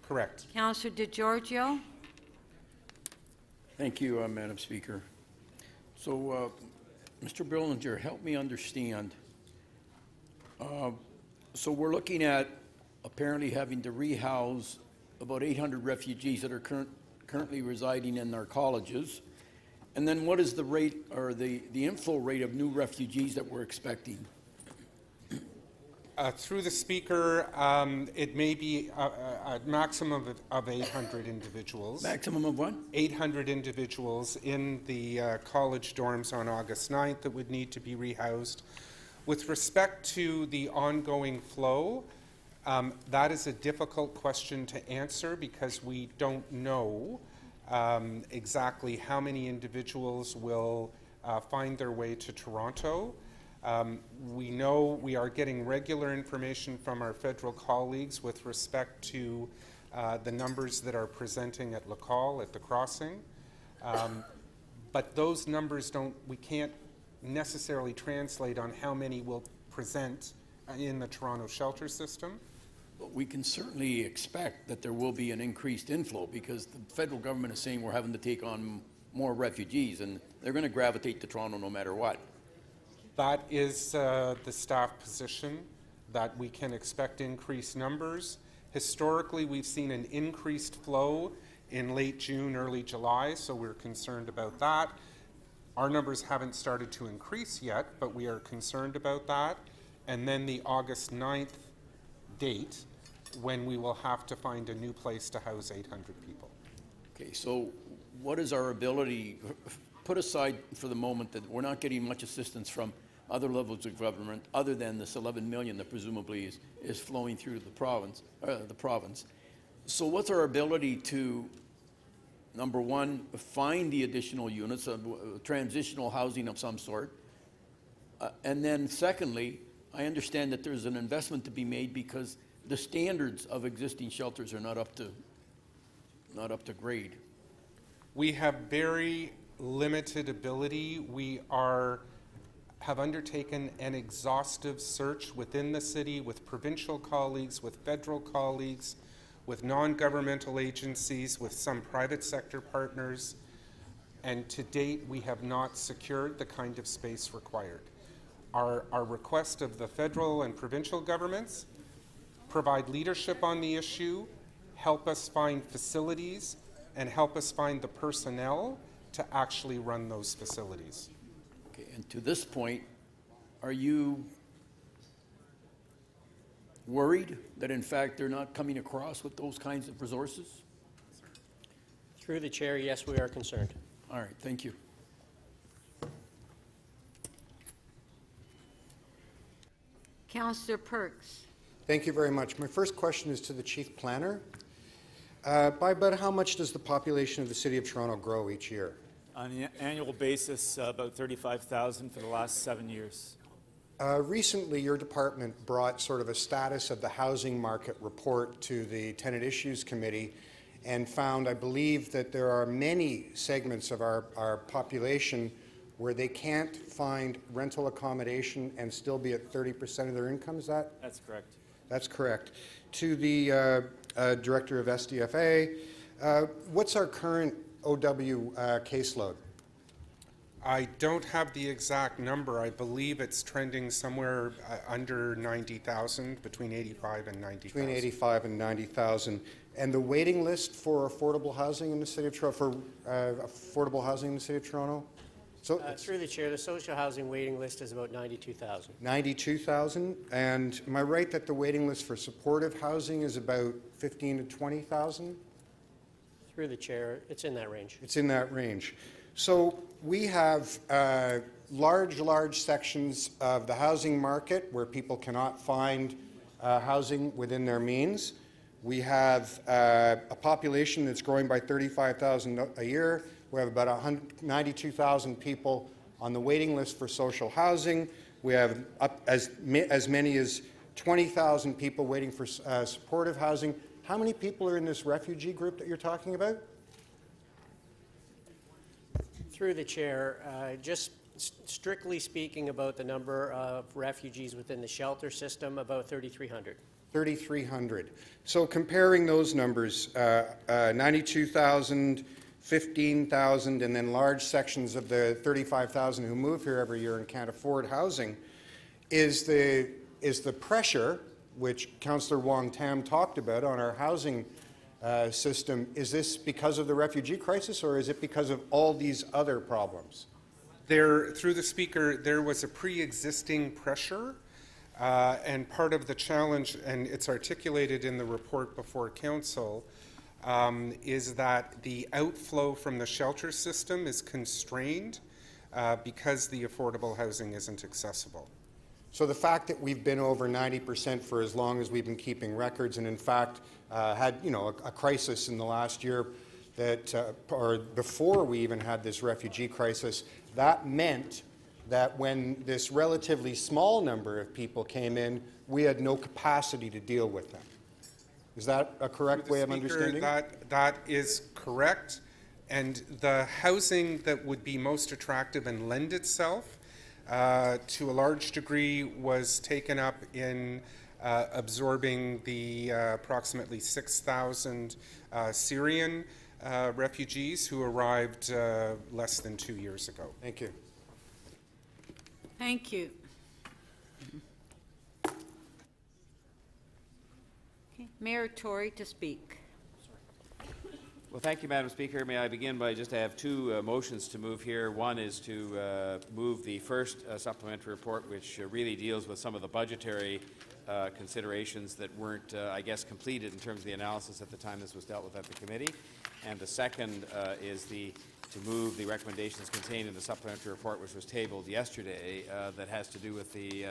Correct. Councillor DeGiorgio? Thank you, Madam Speaker. So, Mr. Brillinger, help me understand. So we're looking at apparently having to rehouse about 800 refugees that are currently residing in our colleges. And then what is the rate or the inflow rate of new refugees that we're expecting? Through the Speaker, it may be a maximum of 800 individuals. Maximum of what? 800 individuals in the college dorms on August 9th that would need to be rehoused. With respect to the ongoing flow, that is a difficult question to answer because we don't know exactly how many individuals will find their way to Toronto. We know we are getting regular information from our federal colleagues with respect to the numbers that are presenting at Lacal at the crossing. But those numbers we can't necessarily translate on how many will present in the Toronto shelter system. But we can certainly expect that there will be an increased inflow because the federal government is saying we're having to take on more refugees and they're going to gravitate to Toronto no matter what. That is the staff position, that we can expect increased numbers. Historically, we've seen an increased flow in late June, early July, so we're concerned about that. Our numbers haven't started to increase yet, but we are concerned about that. And then the August 9th date, when we will have to find a new place to house 800 people. Okay, so what is our ability, put aside for the moment that we're not getting much assistance from other levels of government other than this 11 million that presumably is flowing through the province. So what's our ability to, number one, find the additional units of transitional housing of some sort? And then secondly, I understand that there's an investment to be made because the standards of existing shelters are not up to grade. We have very limited ability. We have undertaken an exhaustive search within the city with provincial colleagues, with federal colleagues, with non-governmental agencies, with some private sector partners, and to date we have not secured the kind of space required. Our request of the federal and provincial governments: provide leadership on the issue, help us find facilities, and help us find the personnel to actually run those facilities. Okay, and to this point, are you worried that in fact they're not coming across with those kinds of resources? Through the chair, yes, we are concerned. All right, thank you. Councillor Perks. Thank you very much. My first question is to the Chief Planner. By about how much does the population of the City of Toronto grow each year? On an annual basis, about 35,000 for the last 7 years. Recently, your department brought sort of a status of the housing market report to the Tenant Issues Committee and found, I believe, that there are many segments of our population where they can't find rental accommodation and still be at 30% of their income. Is that? That's correct. That's correct. To the Director of SDFA, what's our current OW caseload? I don't have the exact number. I believe it's trending somewhere under 90,000, between 85 and 90,000. Between 85 and 90,000. And the waiting list for affordable housing in the City of Toronto, affordable housing in the City of Toronto? So through the chair, the social housing waiting list is about 92,000. 92,000. And am I right that the waiting list for supportive housing is about 15 to 20,000? Through the chair, it's in that range. It's in that range. So we have large sections of the housing market where people cannot find housing within their means. We have a population that's growing by 35,000 a year. We have about 92,000 people on the waiting list for social housing. We have up as many as 20,000 people waiting for supportive housing. How many people are in this refugee group that you're talking about? Through the chair, just strictly speaking about the number of refugees within the shelter system, about 3,300. 3,300. So comparing those numbers, 92,000, 15,000, and then large sections of the 35,000 who move here every year and can't afford housing, is the pressure, which Councillor Wong Tam talked about on our housing system, is this because of the refugee crisis, or is it because of all these other problems? Through the Speaker, there was a pre-existing pressure, and part of the challenge, and it's articulated in the report before Council, is that the outflow from the shelter system is constrained because the affordable housing isn't accessible. So the fact that we've been over 90% for as long as we've been keeping records, and in fact had a crisis in the last year that, or before we even had this refugee crisis, that meant that when this relatively small number of people came in, we had no capacity to deal with them. Is that a correct way of understanding? That is correct. And the housing that would be most attractive and lend itself to a large degree was taken up in absorbing the approximately 6,000 Syrian refugees who arrived less than 2 years ago. Thank you. Thank you. Mayor Tory to speak. Well, thank you, Madam Speaker. May I begin by just I have two motions to move here. One is to move the first supplementary report, which really deals with some of the budgetary considerations that weren't, I guess, completed in terms of the analysis at the time this was dealt with at the committee. And the second is to move the recommendations contained in the supplementary report, which was tabled yesterday, that has to do with the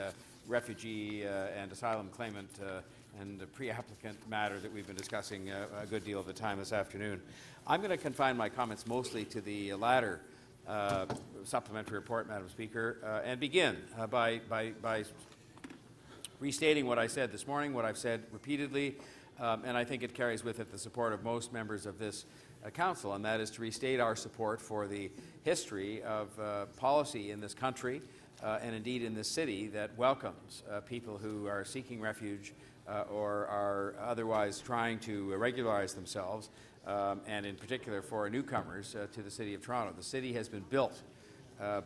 refugee and asylum claimant and the pre-applicant matter that we've been discussing a good deal of the time this afternoon. I'm going to confine my comments mostly to the latter supplementary report, Madam Speaker, and begin by restating what I said this morning, what I've said repeatedly, and I think it carries with it the support of most members of this Council, and that is to restate our support for the history of policy in this country and indeed in this city that welcomes people who are seeking refuge or are otherwise trying to regularize themselves, and in particular for newcomers to the City of Toronto. The city has been built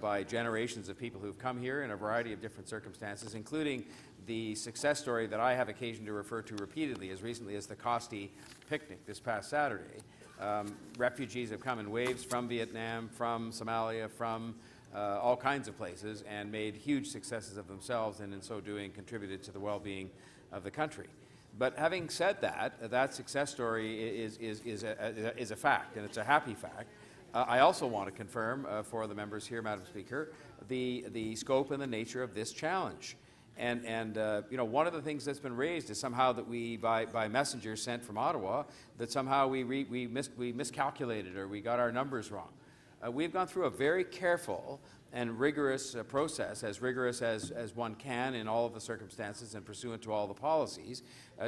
by generations of people who have come here in a variety of different circumstances, including the success story that I have occasion to refer to repeatedly as recently as the Costi picnic this past Saturday. Refugees have come in waves from Vietnam, from Somalia, from all kinds of places, and made huge successes of themselves, and in so doing contributed to the well-being of the country. But having said that, that success story is a fact, and it's a happy fact. I also want to confirm for the members here, Madam Speaker, the scope and the nature of this challenge. And you know, one of the things that's been raised is somehow that we, by messengers sent from Ottawa, that somehow we miscalculated or we got our numbers wrong. We've gone through a very careful and rigorous process, as rigorous as one can in all of the circumstances and pursuant to all the policies,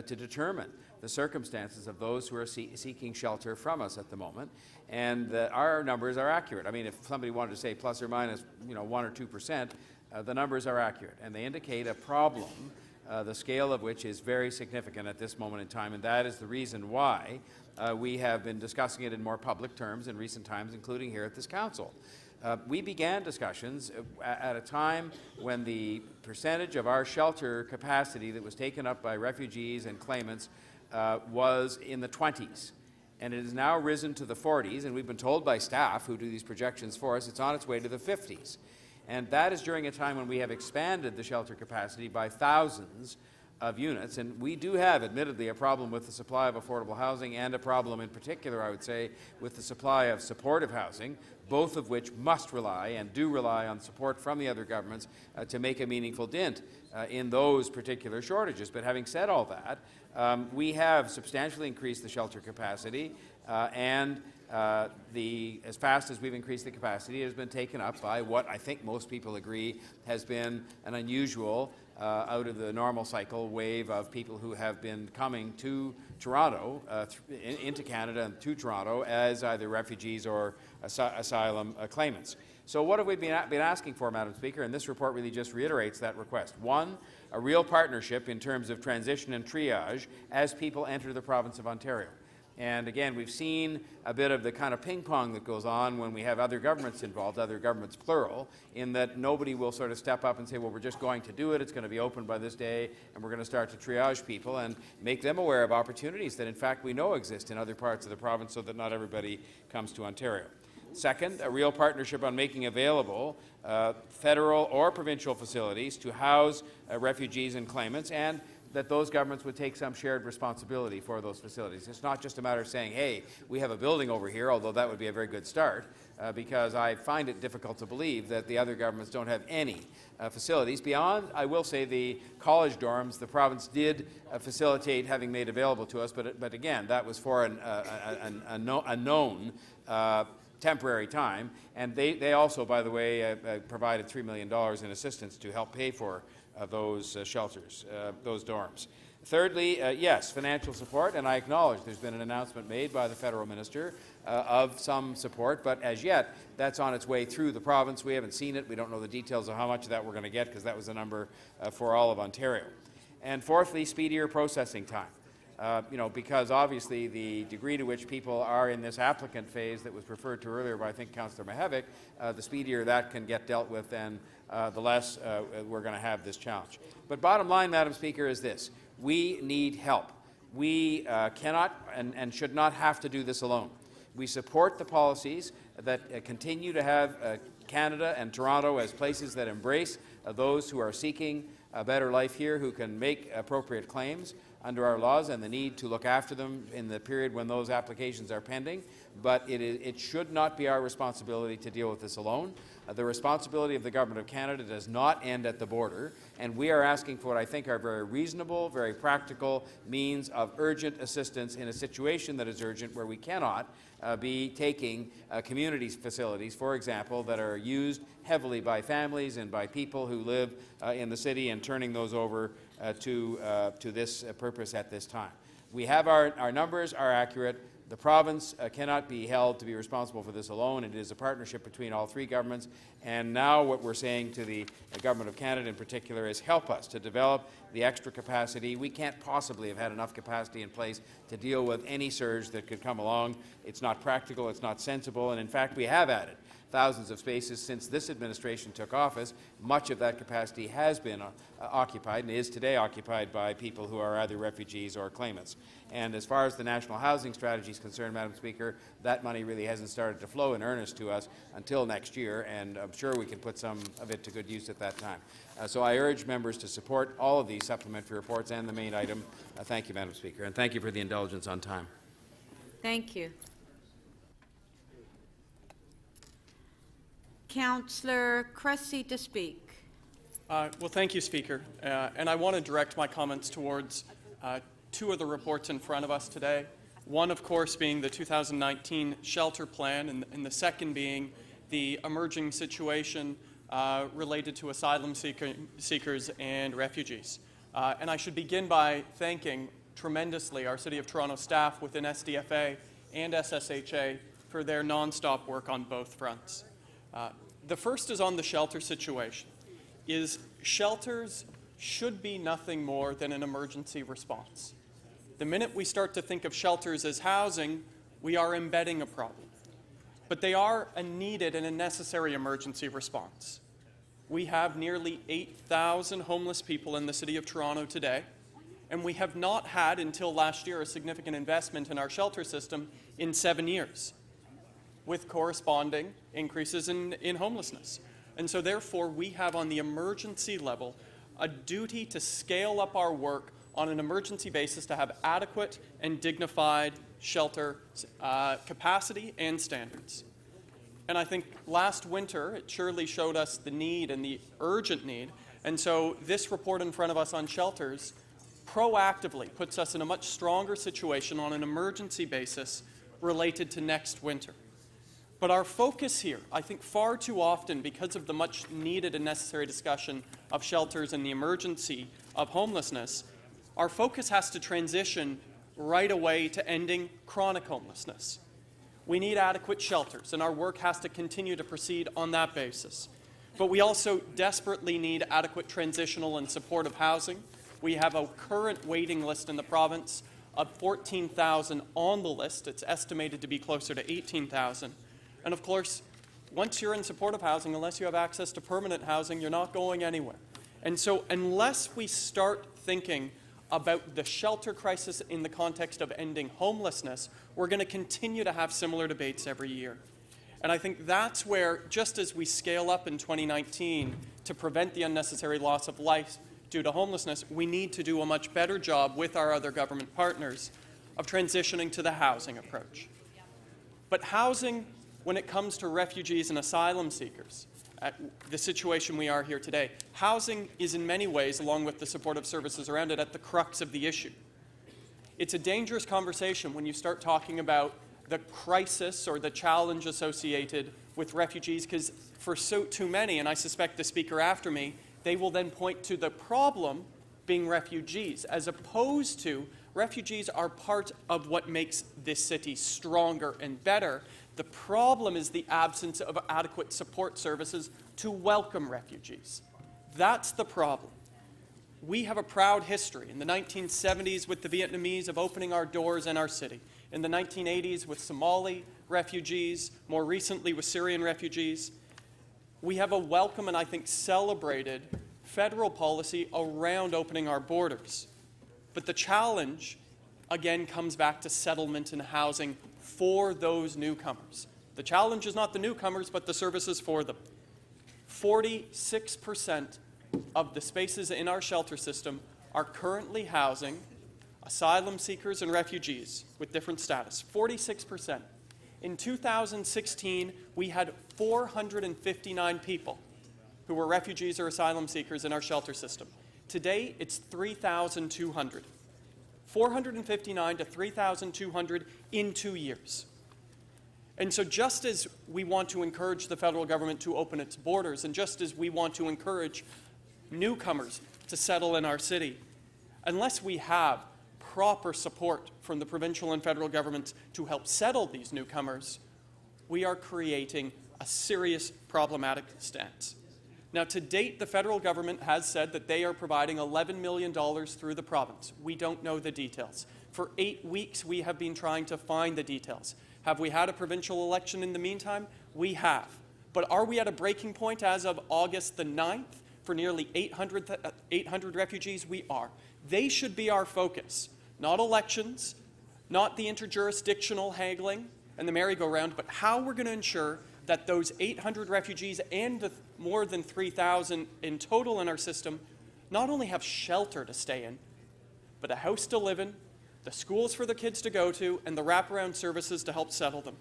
to determine the circumstances of those who are seeking shelter from us at the moment, and that our numbers are accurate. I mean, if somebody wanted to say plus or minus, 1 or 2%, the numbers are accurate, and they indicate a problem, the scale of which is very significant at this moment in time, and that is the reason why we have been discussing it in more public terms in recent times, including here at this Council. We began discussions at a time when the percentage of our shelter capacity that was taken up by refugees and claimants was in the 20s. And it has now risen to the 40s, and we've been told by staff who do these projections for us, it's on its way to the 50s. And that is during a time when we have expanded the shelter capacity by thousands of units. And we do have, admittedly, a problem with the supply of affordable housing and a problem in particular, I would say, with the supply of supportive housing, both of which must rely and do rely on support from the other governments to make a meaningful dent in those particular shortages. But having said all that, we have substantially increased the shelter capacity, and as fast as we've increased the capacity, it has been taken up by what I think most people agree has been an unusual, out of the normal cycle wave of people who have been coming to Toronto, into Canada and to Toronto as either refugees or asylum claimants. So what have we been asking for, Madam Speaker? And this report really just reiterates that request. One, a real partnership in terms of transition and triage as people enter the province of Ontario. And again, we've seen a bit of the kind of ping pong that goes on when we have other governments involved, other governments plural, in that nobody will sort of step up and say, well, we're just going to do it, it's going to be open by this day, and we're going to start to triage people and make them aware of opportunities that in fact we know exist in other parts of the province so that not everybody comes to Ontario. Second, a real partnership on making available federal or provincial facilities to house refugees and claimants, and that those governments would take some shared responsibility for those facilities. It's not just a matter of saying, hey, we have a building over here, although that would be a very good start, because I find it difficult to believe that the other governments don't have any facilities. Beyond, I will say, the college dorms, the province did facilitate having made available to us, but again, that was for a known temporary time, and they also, by the way, provided $3 million in assistance to help pay for those shelters, those dorms. Thirdly, yes, financial support, and I acknowledge there's been an announcement made by the federal minister of some support, but as yet, that's on its way through the province. We haven't seen it. We don't know the details of how much of that we're going to get, because that was the number for all of Ontario. And fourthly, speedier processing time. Because obviously the degree to which people are in this applicant phase that was referred to earlier by, I think, Councillor Mihevc, the speedier that can get dealt with, then the less we're going to have this challenge. But bottom line, Madam Speaker, is this. We need help. We cannot and should not have to do this alone. We support the policies that continue to have Canada and Toronto as places that embrace those who are seeking a better life here, who can make appropriate claims under our laws, and the need to look after them in the period when those applications are pending. But it should not be our responsibility to deal with this alone. The responsibility of the Government of Canada does not end at the border, and we are asking for what I think are very reasonable, very practical means of urgent assistance in a situation that is urgent, where we cannot be taking community facilities, for example, that are used heavily by families and by people who live in the city, and turning those over to this purpose at this time. We have our numbers are accurate. The province cannot be held to be responsible for this alone. It is a partnership between all three governments. And now what we're saying to the Government of Canada in particular is help us to develop the extra capacity. We can't possibly have had enough capacity in place to deal with any surge that could come along. It's not practical, it's not sensible, and in fact we have added thousands of spaces since this administration took office. Much of that capacity has been occupied and is today occupied by people who are either refugees or claimants. And as far as the National Housing Strategy is concerned, Madam Speaker, that money really hasn't started to flow in earnest to us until next year, and I'm sure we can put some of it to good use at that time. So I urge members to support all of these supplementary reports and the main item. Thank you, Madam Speaker, and thank you for the indulgence on time. Thank you. Councillor Cressy to speak. Well, thank you, Speaker. And I want to direct my comments towards two of the reports in front of us today. One, of course, being the 2019 shelter plan, and the second being the emerging situation related to asylum seekers and refugees. And I should begin by thanking tremendously our City of Toronto staff within SDFA and SSHA for their nonstop work on both fronts. The first is on the shelter situation. Shelters should be nothing more than an emergency response. The minute we start to think of shelters as housing, we are embedding a problem. But they are a needed and a necessary emergency response. We have nearly 8,000 homeless people in the City of Toronto today, and we have not had, until last year, a significant investment in our shelter system in 7 years, with corresponding increases in homelessness. And so therefore, we have on the emergency level a duty to scale up our work on an emergency basis to have adequate and dignified shelter capacity and standards. And I think last winter, it surely showed us the need and the urgent need. And so this report in front of us on shelters proactively puts us in a much stronger situation on an emergency basis related to next winter. But our focus here, I think far too often, because of the much needed and necessary discussion of shelters and the emergency of homelessness, our focus has to transition right away to ending chronic homelessness. We need adequate shelters, and our work has to continue to proceed on that basis. But we also desperately need adequate transitional and supportive housing. We have a current waiting list in the province of 14,000 on the list. It's estimated to be closer to 18,000. And of course, once you're in supportive housing, unless you have access to permanent housing, you're not going anywhere. And so unless we start thinking about the shelter crisis in the context of ending homelessness, we're going to continue to have similar debates every year. And I think that's where, just as we scale up in 2019 to prevent the unnecessary loss of life due to homelessness, we need to do a much better job with our other government partners of transitioning to the housing approach. But housing, when it comes to refugees and asylum seekers, at the situation we are here today, housing is in many ways, along with the supportive services around it, at the crux of the issue. It's a dangerous conversation when you start talking about the crisis or the challenge associated with refugees, because for too many, and I suspect the speaker after me, they will then point to the problem being refugees, as opposed to refugees are part of what makes this city stronger and better. The problem is the absence of adequate support services to welcome refugees. That's the problem. We have a proud history in the 1970s with the Vietnamese of opening our doors in our city, in the 1980s with Somali refugees, more recently with Syrian refugees. We have a welcome and I think celebrated federal policy around opening our borders. But the challenge, again, comes back to settlement and housing for those newcomers. The challenge is not the newcomers, but the services for them. 46% of the spaces in our shelter system are currently housing asylum seekers and refugees with different status. 46%. In 2016, we had 459 people who were refugees or asylum seekers in our shelter system. Today, it's 3,200. 459 to 3,200 in 2 years. And so just as we want to encourage the federal government to open its borders, and just as we want to encourage newcomers to settle in our city, unless we have proper support from the provincial and federal governments to help settle these newcomers, we are creating a serious problematic stance. Now, to date, the federal government has said that they are providing $11 million through the province. We don't know the details. For 8 weeks, we have been trying to find the details. Have we had a provincial election in the meantime? We have. But are we at a breaking point as of August the 9th for nearly 800 refugees? We are. They should be our focus, not elections, not the interjurisdictional haggling and the merry-go-round, but how we're going to ensure that those 800 refugees and the more than 3,000 in total in our system not only have shelter to stay in, but a house to live in, the schools for the kids to go to, and the wraparound services to help settle them.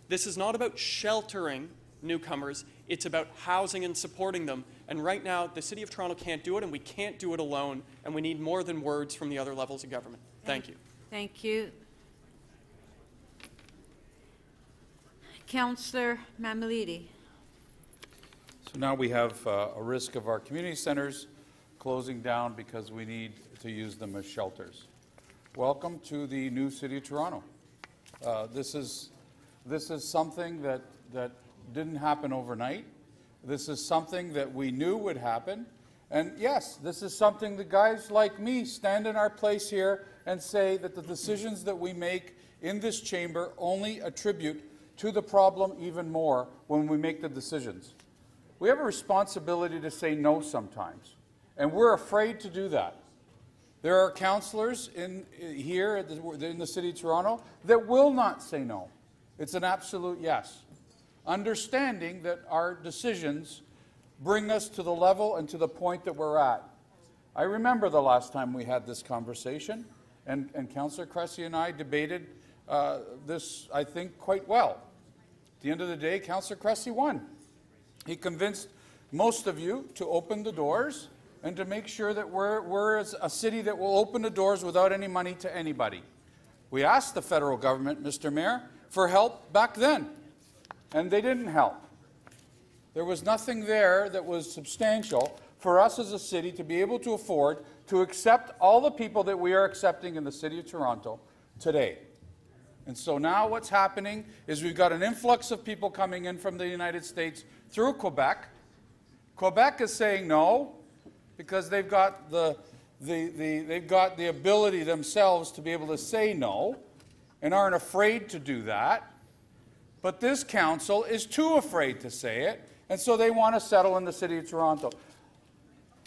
This is not about sheltering newcomers, it's about housing and supporting them. And right now, the City of Toronto can't do it, and we can't do it alone, and we need more than words from the other levels of government. Thank you. Thank you. Councillor Mammoliti. So now we have a risk of our community centres closing down because we need to use them as shelters. Welcome to the new City of Toronto. This is something that didn't happen overnight. This is something that we knew would happen. And yes, this is something that guys like me stand in our place here and say that the decisions that we make in this chamber only attribute to the problem even more when we make the decisions. We have a responsibility to say no sometimes, and we're afraid to do that. There are councillors here in the City of Toronto that will not say no. It's an absolute yes. Understanding that our decisions bring us to the level and to the point that we're at. I remember the last time we had this conversation, and Councillor Cressy and I debated this, I think, quite well. At the end of the day, Councillor Cressy won. He convinced most of you to open the doors and to make sure that we're a city that will open the doors without any money to anybody. We asked the federal government, Mr. Mayor, for help back then, and they didn't help. There was nothing there that was substantial for us as a city to be able to afford to accept all the people that we are accepting in the City of Toronto today. And so now what's happening is we've got an influx of people coming in from the United States through Quebec. Quebec is saying no because they've got they've got the ability themselves to be able to say no and aren't afraid to do that. But this council is too afraid to say it, and so they want to settle in the City of Toronto.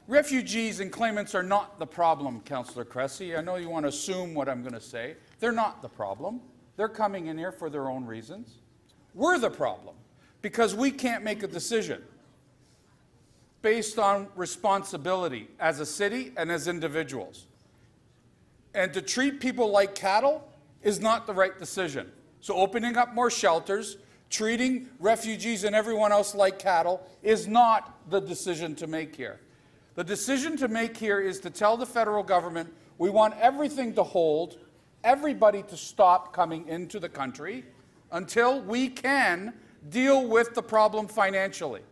Refugees and claimants are not the problem, Councillor Cressy. I know you want to assume what I'm going to say. They're not the problem. They're coming in here for their own reasons. We're the problem because we can't make a decision based on responsibility as a city and as individuals. And to treat people like cattle is not the right decision. So opening up more shelters, treating refugees and everyone else like cattle is not the decision to make here. The decision to make here is to tell the federal government we want everything to hold, everybody to stop coming into the country until we can deal with the problem financially.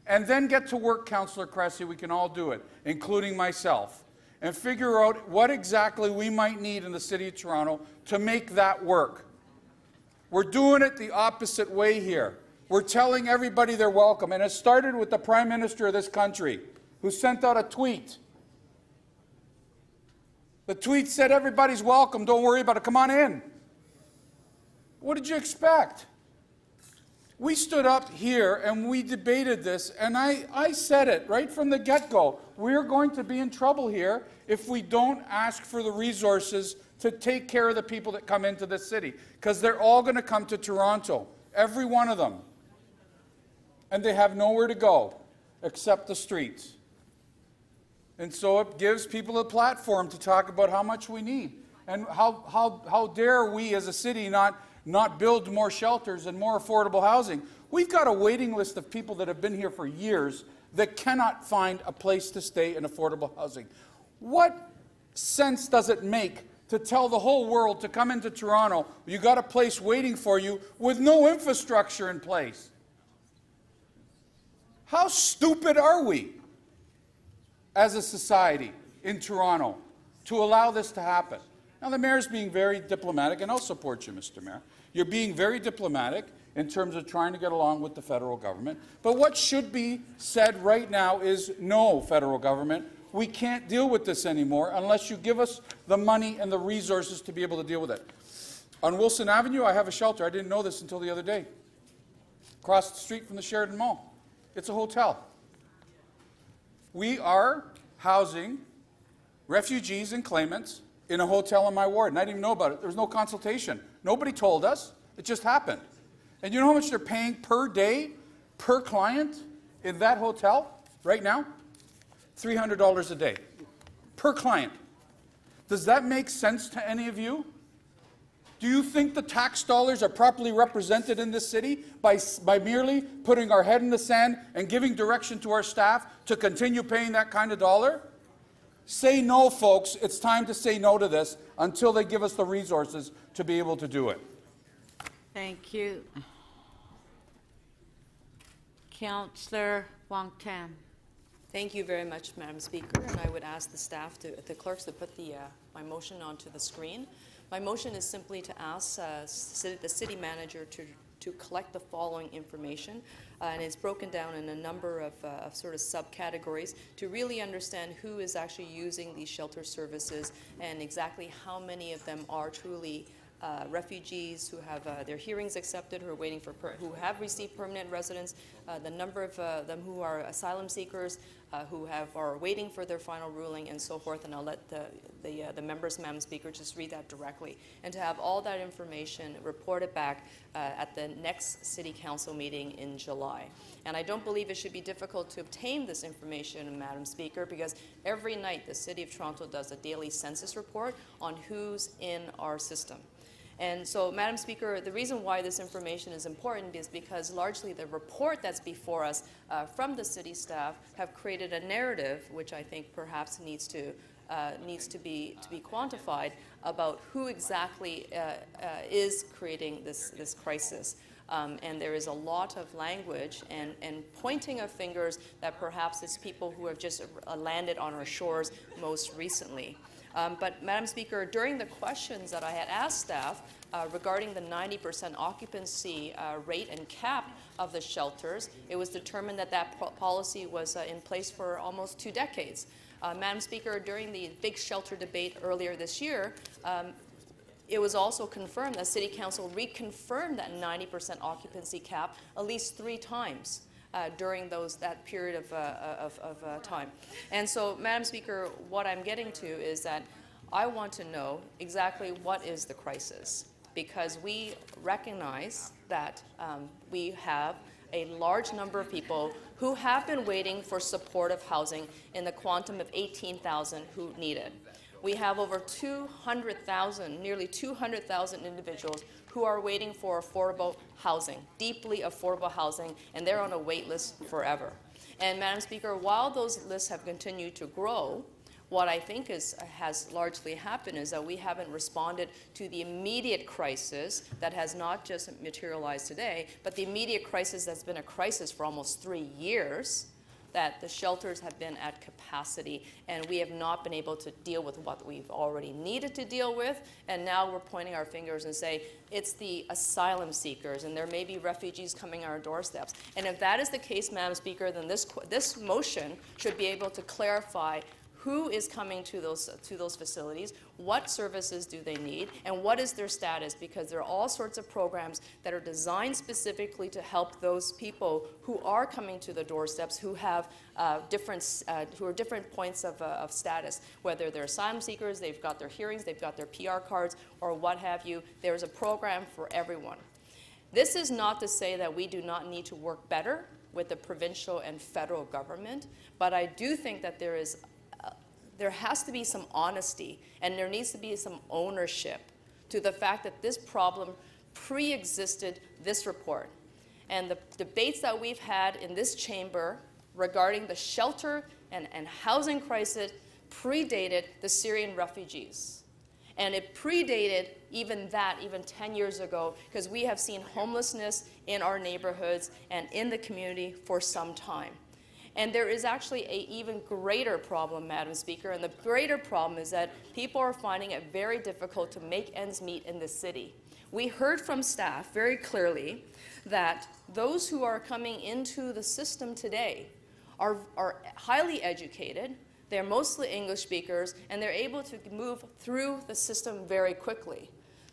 And then get to work, Councillor Cressy, we can all do it, including myself, and figure out what exactly we might need in the City of Toronto to make that work. We're doing it the opposite way here. We're telling everybody they're welcome, and it started with the Prime Minister of this country, who sent out a tweet. The tweet said, everybody's welcome, don't worry about it, come on in. What did you expect? We stood up here and we debated this, and I said it right from the get-go. We're going to be in trouble here if we don't ask for the resources to take care of the people that come into this city, because they're all going to come to Toronto, every one of them. And they have nowhere to go except the streets. And so it gives people a platform to talk about how much we need. And how dare we as a city not build more shelters and more affordable housing. We've got a waiting list of people that have been here for years that cannot find a place to stay in affordable housing. What sense does it make to tell the whole world to come into Toronto, you got a place waiting for you with no infrastructure in place? How stupid are we as a society in Toronto to allow this to happen? Now, the Mayor's being very diplomatic, and I'll support you, Mr. Mayor. You're being very diplomatic in terms of trying to get along with the federal government. But what should be said right now is, no, federal government, we can't deal with this anymore unless you give us the money and the resources to be able to deal with it. On Wilson Avenue, I have a shelter. I didn't know this until the other day. Across the street from the Sheridan Mall. It's a hotel. We are housing refugees and claimants in a hotel in my ward, and I didn't even know about it. There was no consultation. Nobody told us. It just happened. And you know how much they're paying per day, per client in that hotel right now? $300 a day per client. Does that make sense to any of you? Do you think the tax dollars are properly represented in this city by merely putting our head in the sand and giving direction to our staff to continue paying that kind of dollar? Say no, folks. It's time to say no to this until they give us the resources to be able to do it. Thank you. Councillor Wong Tam. Thank you very much, Madam Speaker, and I would ask the staff, the clerks, to put my motion onto the screen. My motion is simply to ask the city manager to collect the following information, and it's broken down in a number of sort of subcategories to really understand who is actually using these shelter services and exactly how many of them are truly refugees who have their hearings accepted, who are waiting for, who have received permanent residence, the number of them who are asylum seekers, who are waiting for their final ruling and so forth, and I'll let the members, Madam Speaker, just read that directly, and to have all that information reported back at the next City Council meeting in July. And I don't believe it should be difficult to obtain this information, Madam Speaker, because every night the City of Toronto does a daily census report on who's in our system. And so, Madam Speaker, the reason why this information is important is because largely the report that's before us from the city staff have created a narrative, which I think perhaps needs to be quantified, about who exactly is creating this crisis. And there is a lot of language and pointing of fingers that perhaps it's people who have just landed on our shores most recently. But, Madam Speaker, during the questions that I had asked staff regarding the 90% occupancy rate and cap of the shelters, it was determined that that policy was in place for almost 2 decades. Madam Speaker, during the big shelter debate earlier this year, it was also confirmed that City Council reconfirmed that 90% occupancy cap at least 3 times. During that period of time. And so, Madam Speaker, what I'm getting to is that I want to know exactly what is the crisis, because we recognize that we have a large number of people who have been waiting for supportive housing in the quantum of 18,000 who need it. We have over 200,000, nearly 200,000 individuals who are waiting for affordable housing, deeply affordable housing, and they're on a wait list forever. And, Madam Speaker, while those lists have continued to grow, what I think has largely happened is that we haven't responded to the immediate crisis that has not just materialized today, but the immediate crisis that's been a crisis for almost 3 years, that the shelters have been at capacity, and we have not been able to deal with what we've already needed to deal with, and now we're pointing our fingers and say it's the asylum seekers, and there may be refugees coming on our doorsteps. And if that is the case, Madam Speaker, then this motion should be able to clarify who is coming to those facilities, what services do they need, and what is their status, because there are all sorts of programs that are designed specifically to help those people who are coming to the doorsteps, who have different points of status, whether they're asylum seekers, they've got their hearings, they've got their PR cards, or what have you. There's a program for everyone. This is not to say that we do not need to work better with the provincial and federal government, but I do think that there has to be some honesty, and there needs to be some ownership to the fact that this problem pre-existed this report. And the debates that we've had in this chamber regarding the shelter and housing crisis predated the Syrian refugees. And it predated even 10 years ago, because we have seen homelessness in our neighborhoods and in the community for some time. And there is actually an even greater problem, Madam Speaker, and the greater problem is that people are finding it very difficult to make ends meet in the city. We heard from staff very clearly that those who are coming into the system today are highly educated, they're mostly English speakers, and they're able to move through the system very quickly.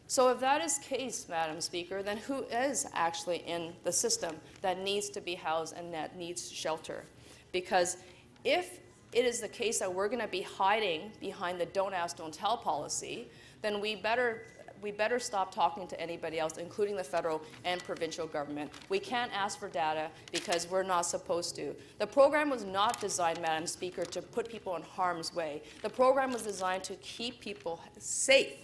So if that is the case, Madam Speaker, then who is actually in the system that needs to be housed and that needs shelter? Because if it is the case that we're going to be hiding behind the don't ask, don't tell policy, then we better stop talking to anybody else, including the federal and provincial government. We can't ask for data because we're not supposed to. The program was not designed, Madam Speaker, to put people in harm's way. The program was designed to keep people safe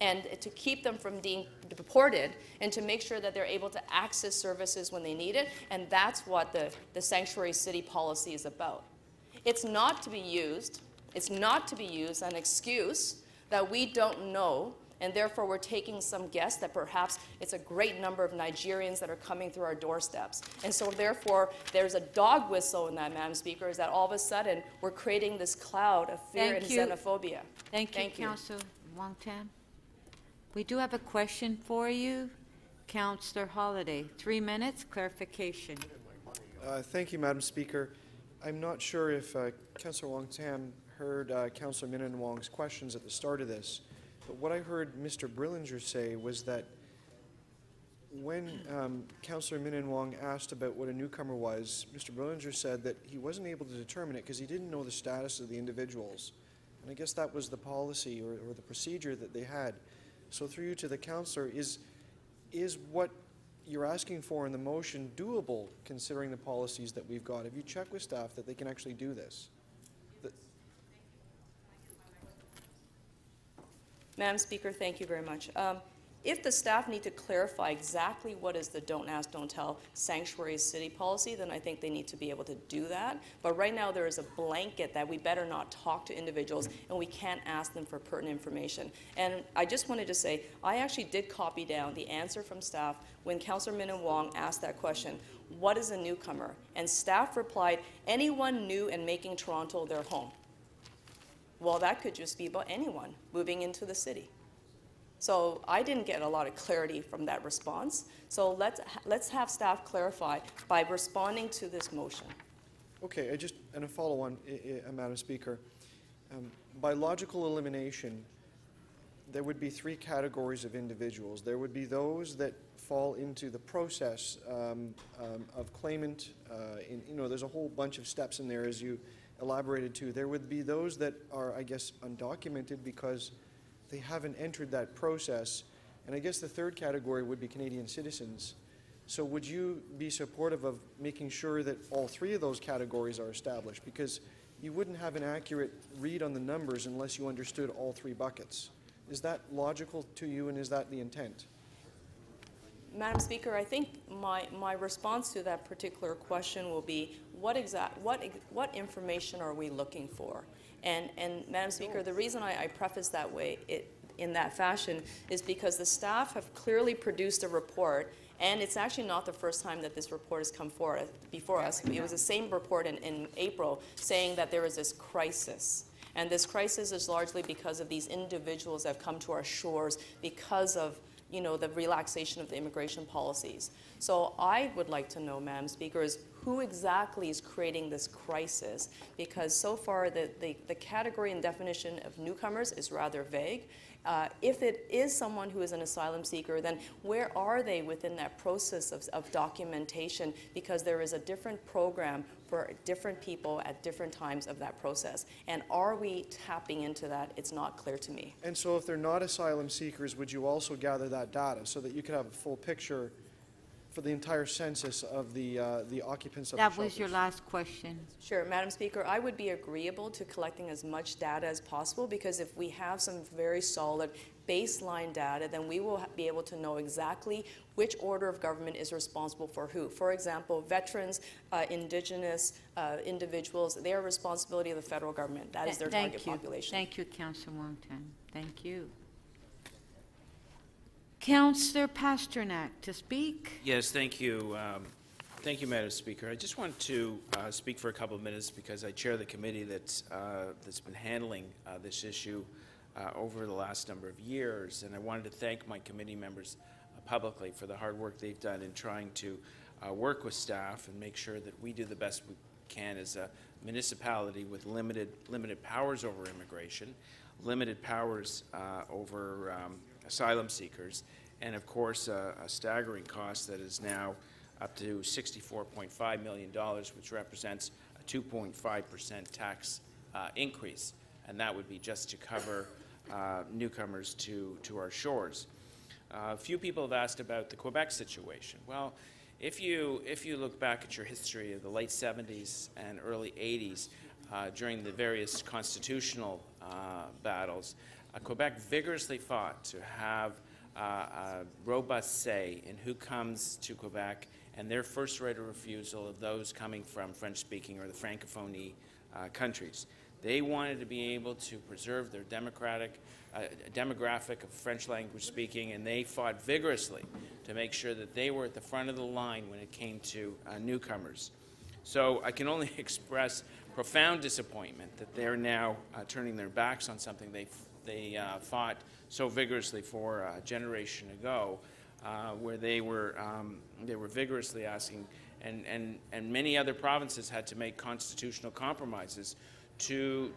and to keep them from being deported, and to make sure that they're able to access services when they need it, and that's what the sanctuary city policy is about. It's not to be used as an excuse that we don't know, and therefore we're taking some guess that perhaps it's a great number of Nigerians that are coming through our doorsteps. And so therefore there's a dog whistle in that, Madam Speaker, is that all of a sudden we're creating this cloud of fear and xenophobia. Thank you, Councillor Wong-Tam. We do have a question for you. Councillor Holliday, 3 minutes, clarification. Thank you, Madam Speaker. I'm not sure if Councillor Wong-Tam heard Councillor Minnan-Wong's questions at the start of this, but what I heard Mr. Brillinger say was that when Councillor Minnan-Wong asked about what a newcomer was, Mr. Brillinger said that he wasn't able to determine it because he didn't know the status of the individuals. And I guess that was the policy or the procedure that they had. So through you to the councillor, is what you're asking for in the motion doable considering the policies that we've got? Have you checked with staff that they can actually do this? Madam Speaker, thank you very much. If the staff need to clarify exactly what is the don't ask, don't tell sanctuary city policy, then I think they need to be able to do that. But right now there is a blanket that we better not talk to individuals and we can't ask them for pertinent information. And I just wanted to say, I actually did copy down the answer from staff when Councillor Minnan-Wong asked that question, what is a newcomer? And staff replied, anyone new and making Toronto their home. Well, that could just be about anyone moving into the city. So I didn't get a lot of clarity from that response. So let's have staff clarify by responding to this motion. Okay, and a follow-on, Madam Speaker. By logical elimination, there would be three categories of individuals. There would be those that fall into the process of claimant. There's a whole bunch of steps in there, as you elaborated to. There would be those that are, I guess, undocumented because they haven't entered that process. And I guess the third category would be Canadian citizens. So would you be supportive of making sure that all three of those categories are established? Because you wouldn't have an accurate read on the numbers unless you understood all three buckets. Is that logical to you, and is that the intent? Madam Speaker, I think my response to that particular question will be what information are we looking for? And Madam Speaker, the reason I preface that way in that fashion is because the staff have clearly produced a report, and it's actually not the first time that this report has come before us. It was the same report in April saying that there is this crisis. And this crisis is largely because of these individuals that have come to our shores because of the relaxation of the immigration policies. So I would like to know, Madam Speaker, is who exactly is creating this crisis? Because so far the category and definition of newcomers is rather vague. If it is someone who is an asylum seeker, then where are they within that process of documentation? Because there is a different program for different people at different times of that process. And are we tapping into that? It's not clear to me. And so if they're not asylum seekers, would you also gather that data so that you could have a full picture for the entire census of the occupants of the shelters? That was your last question. Sure, Madam Speaker, I would be agreeable to collecting as much data as possible, because if we have some very solid baseline data, then we will be able to know exactly which order of government is responsible for who. For example, veterans, Indigenous individuals, they are responsibility of the federal government. That is their target population. Thank you, Councillor Wong-Tam. Thank you. Councillor Pasternak to speak. Yes, thank you. Thank you, Madam Speaker. I just want to speak for a couple of minutes because I chair the committee that's been handling this issue over the last number of years, and I wanted to thank my committee members publicly for the hard work they've done in trying to work with staff and make sure that we do the best we can as a municipality with limited powers over immigration, limited powers over asylum seekers, and of course a staggering cost that is now up to $64.5 million, which represents a 2.5% tax increase, and that would be just to cover newcomers to our shores. A few people have asked about the Quebec situation. Well, if you look back at your history of the late 70s and early 80s, during the various constitutional battles, Quebec vigorously fought to have a robust say in who comes to Quebec and their first right of refusal of those coming from French-speaking or the Francophonie countries. They wanted to be able to preserve their demographic of French language speaking, and they fought vigorously to make sure that they were at the front of the line when it came to newcomers. So I can only express profound disappointment that they're now turning their backs on something they fought so vigorously for a generation ago, where they were vigorously asking, and many other provinces had to make constitutional compromises to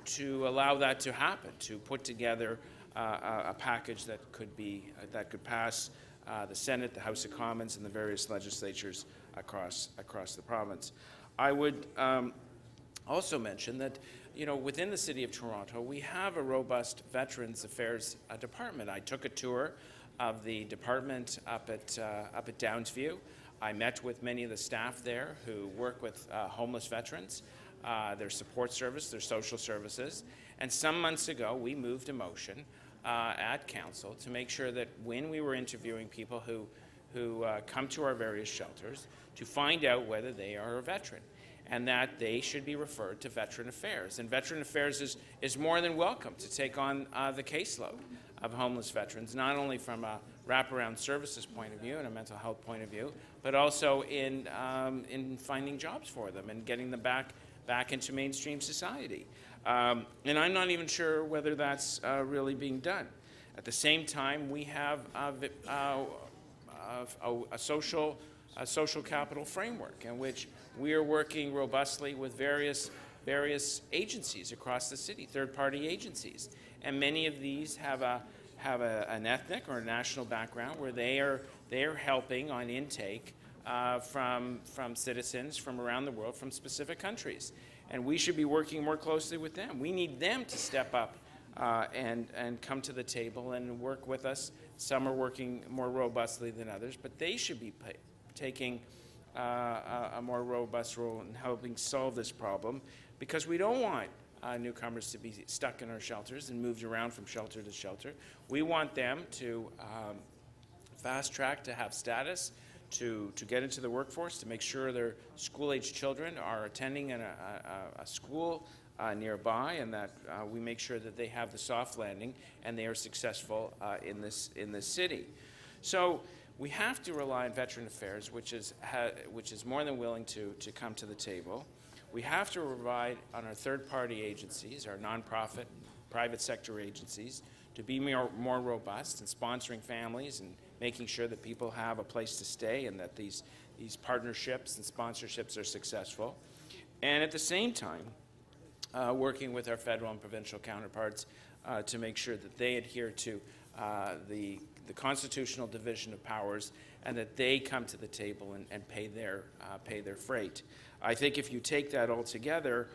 allow that to happen, to put together a package that could pass the Senate, the House of Commons, and the various legislatures across the province. I would also mention that, you know, within the City of Toronto, we have a robust Veterans Affairs department. I took a tour of the department up at Downsview. I met with many of the staff there who work with homeless veterans, their support service, their social services. And some months ago, we moved a motion at Council to make sure that when we were interviewing people who come to our various shelters, to find out whether they are a veteran, and that they should be referred to Veteran Affairs. And Veteran Affairs is more than welcome to take on the caseload of homeless veterans, not only from a wraparound services point of view and a mental health point of view, but also in finding jobs for them and getting them back into mainstream society. And I'm not even sure whether that's really being done. At the same time, we have a social capital framework in which we are working robustly with various agencies across the city, third-party agencies, and many of these have an ethnic or a national background where they are helping on intake from citizens from around the world, from specific countries, and we should be working more closely with them. We need them to step up and come to the table and work with us. Some are working more robustly than others, but they should be taking a more robust role in helping solve this problem, because we don't want newcomers to be stuck in our shelters and moved around from shelter to shelter. We want them to fast track to have status, to get into the workforce, to make sure their school-age children are attending in a school nearby, and that we make sure that they have the soft landing and they are successful in this city. So we have to rely on Veteran Affairs, which is more than willing to come to the table. We have to rely on our third-party agencies, our nonprofit, private sector agencies, to be more robust in sponsoring families and making sure that people have a place to stay and that these partnerships and sponsorships are successful. And at the same time, working with our federal and provincial counterparts to make sure that they adhere to the constitutional division of powers and that they come to the table and pay their freight. I think if you take that all together,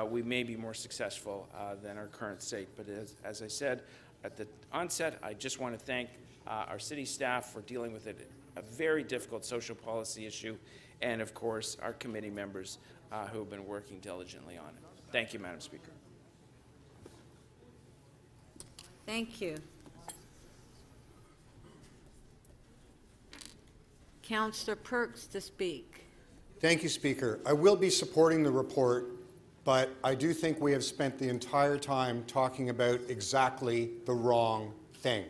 we may be more successful than our current state. But as I said at the onset, I just want to thank our city staff for dealing with a very difficult social policy issue, and of course our committee members who have been working diligently on it. Thank you, Madam Speaker. Thank you. Councillor Perks to speak. Thank you, Speaker. I will be supporting the report, but I do think we have spent the entire time talking about exactly the wrong thing.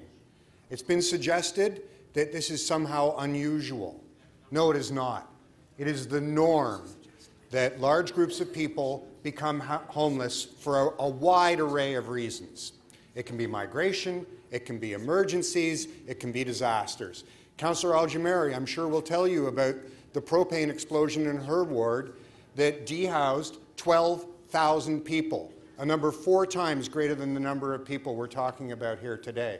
It's been suggested that this is somehow unusual. No, it is not. It is the norm that large groups of people become homeless for a wide array of reasons. It can be migration, it can be emergencies, it can be disasters. Councillor Al-Jamari, I'm sure, will tell you about the propane explosion in her ward that dehoused 12,000 people, a number 4 times greater than the number of people we're talking about here today.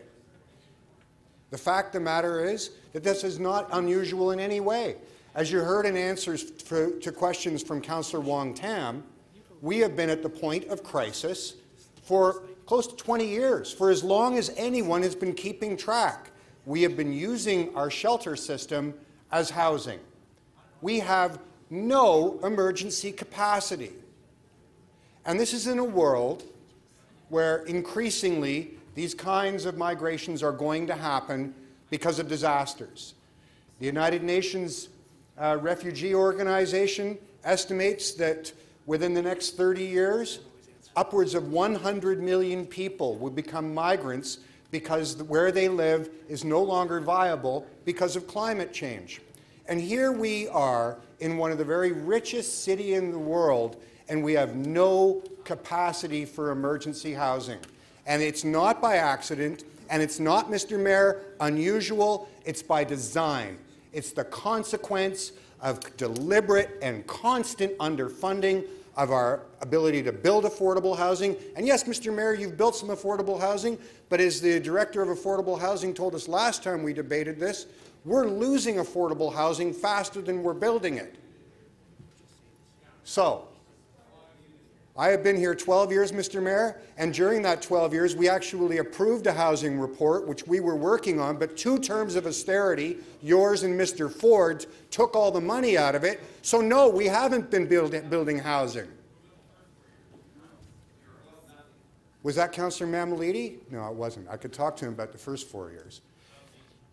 The fact of the matter is that this is not unusual in any way. As you heard in answers to questions from Councillor Wong Tam, we have been at the point of crisis for close to 20 years, for as long as anyone has been keeping track. We have been using our shelter system as housing. We have no emergency capacity. And this is in a world where increasingly these kinds of migrations are going to happen because of disasters. The United Nations Refugee Organization estimates that within the next 30 years, upwards of 100 million people will become migrants because where they live is no longer viable because of climate change. And here we are in one of the very richest cities in the world, and we have no capacity for emergency housing. And it's not by accident, and it's not, Mr. Mayor, unusual, it's by design. It's the consequence of deliberate and constant underfunding of our ability to build affordable housing. And yes, Mr. Mayor, you've built some affordable housing, but as the Director of Affordable Housing told us last time we debated this, we're losing affordable housing faster than we're building it. So, I have been here 12 years, Mr. Mayor, and during that 12 years, we actually approved a housing report, which we were working on, but 2 terms of austerity, yours and Mr. Ford's, took all the money out of it. So no, we haven't been building housing. Was that Councillor Mammoliti? No, it wasn't. I could talk to him about the first 4 years.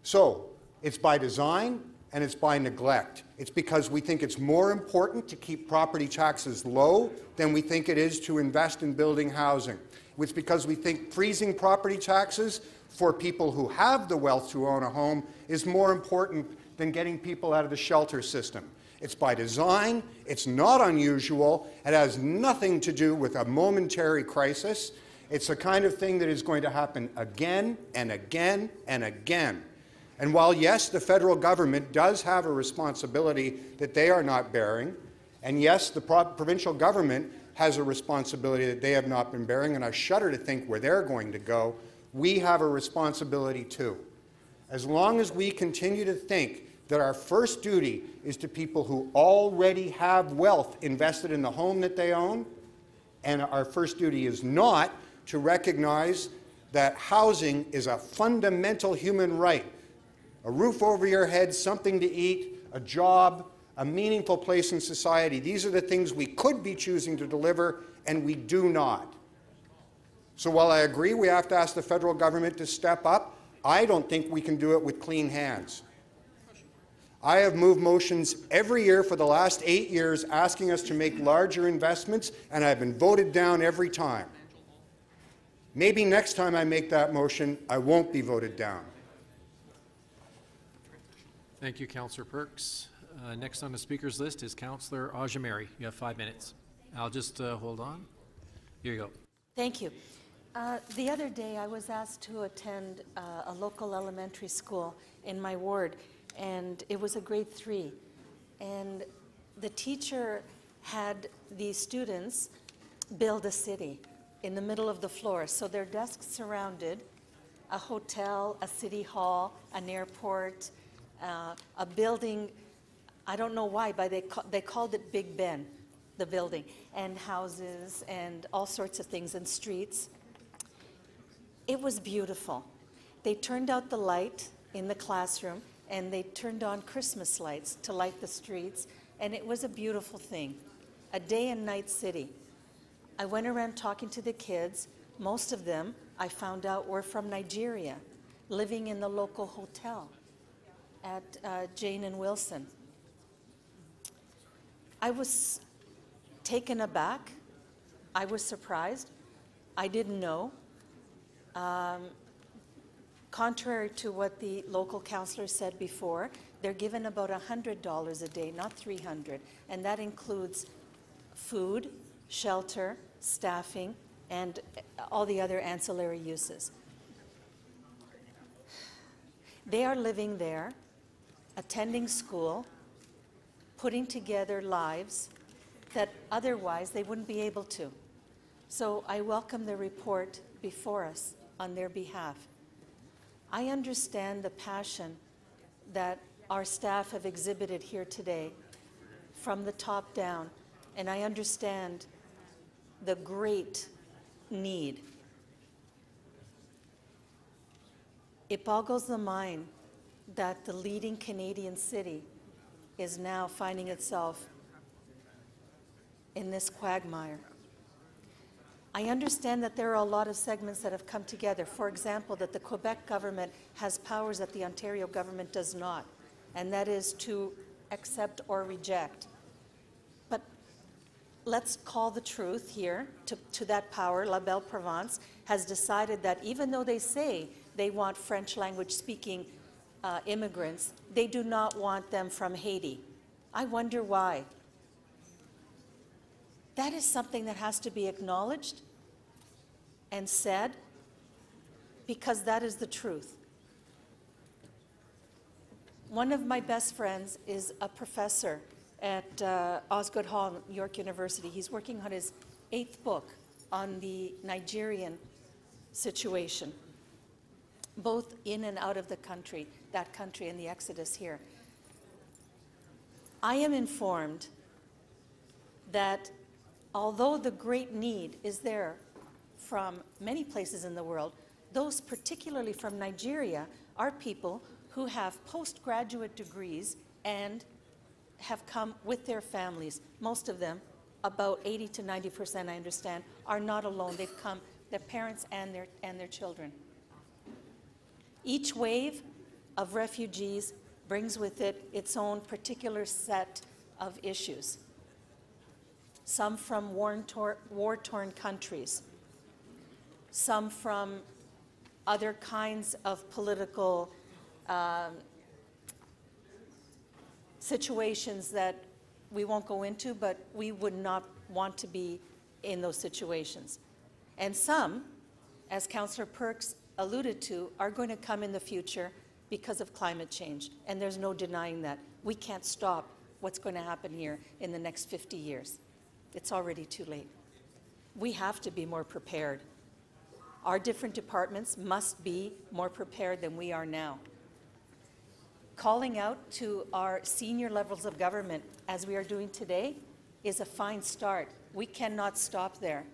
So, it's by design, and it's by neglect. It's because we think it's more important to keep property taxes low than we think it is to invest in building housing. It's because we think freezing property taxes for people who have the wealth to own a home is more important than getting people out of the shelter system. It's by design, it's not unusual, it has nothing to do with a momentary crisis. It's the kind of thing that is going to happen again and again and again. And while, yes, the federal government does have a responsibility that they are not bearing, and yes, the provincial government has a responsibility that they have not been bearing, and I shudder to think where they're going to go, we have a responsibility too. As long as we continue to think that our first duty is to people who already have wealth invested in the home that they own, and our first duty is not to recognize that housing is a fundamental human right. A roof over your head, something to eat, a job, a meaningful place in society. These are the things we could be choosing to deliver, and we do not. So while I agree we have to ask the federal government to step up, I don't think we can do it with clean hands. I have moved motions every year for the last 8 years asking us to make larger investments, and I've been voted down every time. Maybe next time I make that motion, I won't be voted down. Thank you, Councillor Perks. Next on the speaker's list is Councillor Ajamari. You have 5 minutes. I'll just hold on. Here you go. Thank you. The other day I was asked to attend a local elementary school in my ward, and it was a grade 3. And the teacher had the students build a city in the middle of the floor. So their desks surrounded a hotel, a city hall, an airport, a building. I don't know why, but they called it Big Ben, the building, and houses and all sorts of things, and streets. It was beautiful. They turned out the light in the classroom, and they turned on Christmas lights to light the streets, and it was a beautiful thing. A day and night city. I went around talking to the kids. Most of them, I found out, were from Nigeria, living in the local hotel at Jane and Wilson. I was taken aback. I was surprised. I didn't know. Contrary to what the local councillor said before, they're given about $100 a day, not $300, and that includes food, shelter, staffing, and all the other ancillary uses. They are living there, attending school, putting together lives that otherwise they wouldn't be able to. So I welcome the report before us on their behalf. I understand the passion that our staff have exhibited here today from the top down, and I understand the great need. It boggles the mind that the leading Canadian city is now finding itself in this quagmire. I understand that there are a lot of segments that have come together. For example, that the Quebec government has powers that the Ontario government does not, and that is to accept or reject. But let's call the truth here to that power. La Belle Province has decided that even though they say they want French language speaking immigrants, they do not want them from Haiti. I wonder why. That is something that has to be acknowledged and said, because that is the truth. One of my best friends is a professor at Osgoode Hall, York University. He's working on his 8th book on the Nigerian situation, both in and out of the country, that country and the exodus here. I am informed that although the great need is there from many places in the world, those particularly from Nigeria are people who have postgraduate degrees and have come with their families. Most of them, about 80 to 90%, I understand, are not alone. They've come, their parents and their children. Each wave of refugees brings with it its own particular set of issues. Some from war-torn countries, some from other kinds of political situations that we won't go into, but we would not want to be in those situations. And some, as Councillor Perks alluded to, are going to come in the future because of climate change, and there's no denying that. We can't stop what's going to happen here in the next 50 years. It's already too late. We have to be more prepared. Our different departments must be more prepared than we are now. Calling out to our senior levels of government, as we are doing today, is a fine start. We cannot stop there.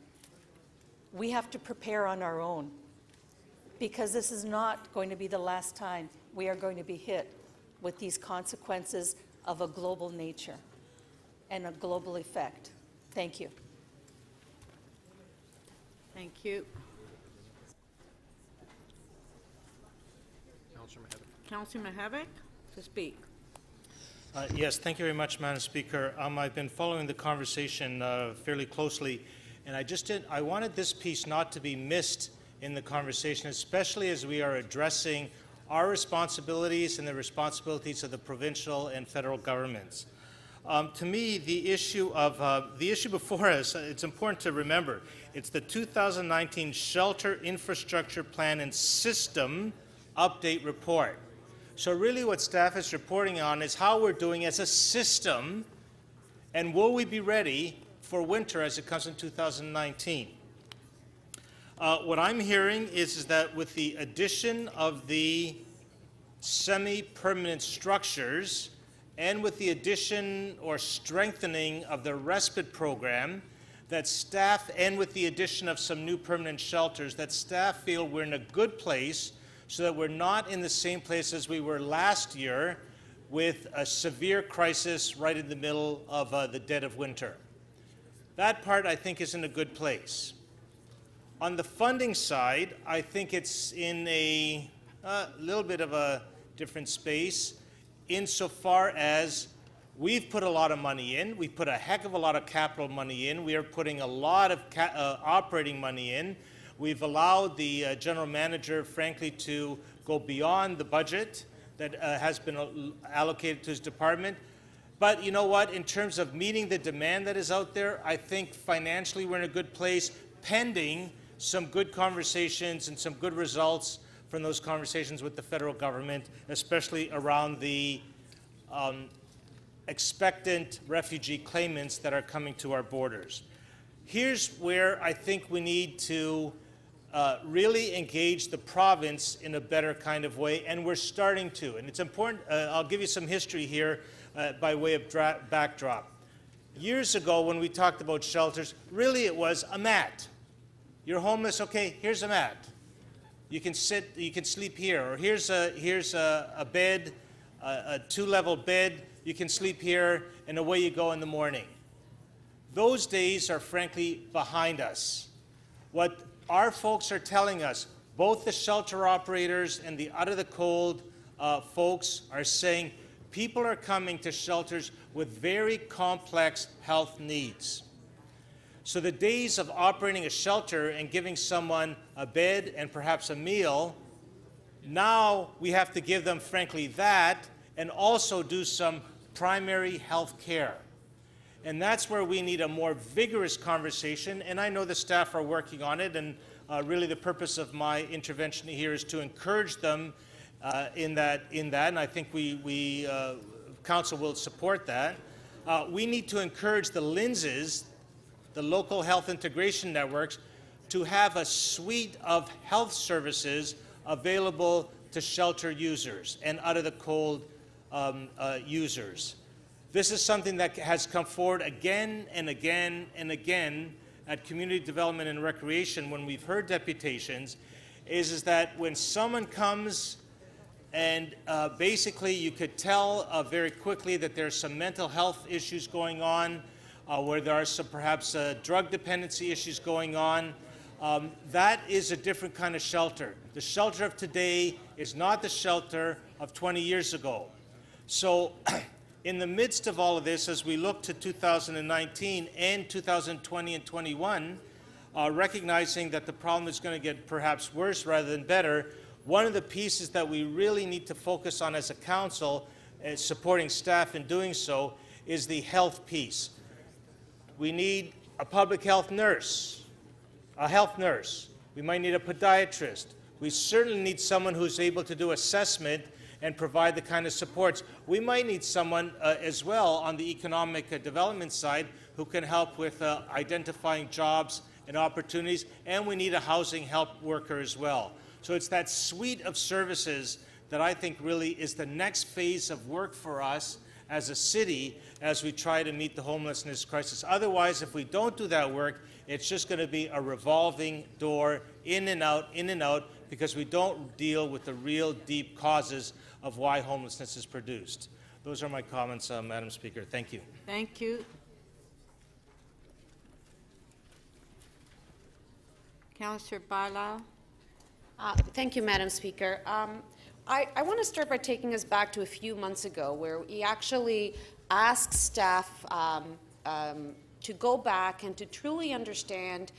We have to prepare on our own, because this is not going to be the last time we are going to be hit with these consequences of a global nature and a global effect. Thank you. Thank you. Councillor Mihevc to speak. Yes, thank you very much, Madam Speaker. I've been following the conversation fairly closely, and I wanted this piece not to be missed in the conversation, especially as we are addressing our responsibilities and the responsibilities of the provincial and federal governments. To me, the issue before us, it's important to remember, it's the 2019 Shelter Infrastructure Plan and System Update Report. So really what staff is reporting on is how we're doing as a system, and will we be ready for winter as it comes in 2019. What I'm hearing is that with the addition of the semi-permanent structures and with the addition or strengthening of the respite program, that staff, and with the addition of some new permanent shelters, that staff feel we're in a good place so that we're not in the same place as we were last year with a severe crisis right in the middle of the dead of winter. That part, I think, is in a good place. On the funding side, I think it's in a little bit of a different space insofar as we've put a lot of money in. We've put a heck of a lot of capital money in. We are putting a lot of operating money in. We've allowed the general manager, frankly, to go beyond the budget that has been allocated to his department. But you know what? In terms of meeting the demand that is out there, I think financially we're in a good place, pending some good conversations and some good results from those conversations with the federal government, especially around the expectant refugee claimants that are coming to our borders. Here's where I think we need to really engage the province in a better kind of way, and we're starting to. And it's important, I'll give you some history here by way of backdrop. Years ago, when we talked about shelters, really it was a mat. You're homeless, okay, here's a mat. You can sit, you can sleep here, or here's a bed, a two-level bed, you can sleep here, and away you go in the morning. Those days are frankly behind us. What our folks are telling us, both the shelter operators and the out of the cold folks are saying people are coming to shelters with very complex health needs. So the days of operating a shelter and giving someone a bed and perhaps a meal, now we have to give them, frankly, that and also do some primary health care. And that's where we need a more vigorous conversation, and I know the staff are working on it, and really the purpose of my intervention here is to encourage them in that, and I think Council will support that. we need to encourage the LHINs, the local health integration networks, to have a suite of health services available to shelter users and out of the cold users. This is something that has come forward again and again and again at Community Development and Recreation when we've heard deputations, is that when someone comes and basically you could tell very quickly that there's some mental health issues going on, where there are some perhaps drug dependency issues going on, that is a different kind of shelter. The shelter of today is not the shelter of 20 years ago. So in the midst of all of this, as we look to 2019 and 2020 and 21, recognizing that the problem is going to get perhaps worse rather than better, one of the pieces that we really need to focus on as a council, supporting staff in doing so, is the health piece. We need a public health nurse, a health nurse. We might need a podiatrist. We certainly need someone who's able to do assessment and provide the kind of supports. We might need someone as well on the economic development side who can help with identifying jobs and opportunities, and we need a housing help worker as well. So it's that suite of services that I think really is the next phase of work for us as a city as we try to meet the homelessness crisis. Otherwise, if we don't do that work, it's just going to be a revolving door, in and out, because we don't deal with the real deep causes of why homelessness is produced. Those are my comments, Madam Speaker. Thank you. Thank you. Councillor Bailão. Thank you, Madam Speaker. I want to start by taking us back to a few months ago where we actually asked staff to go back and to truly understand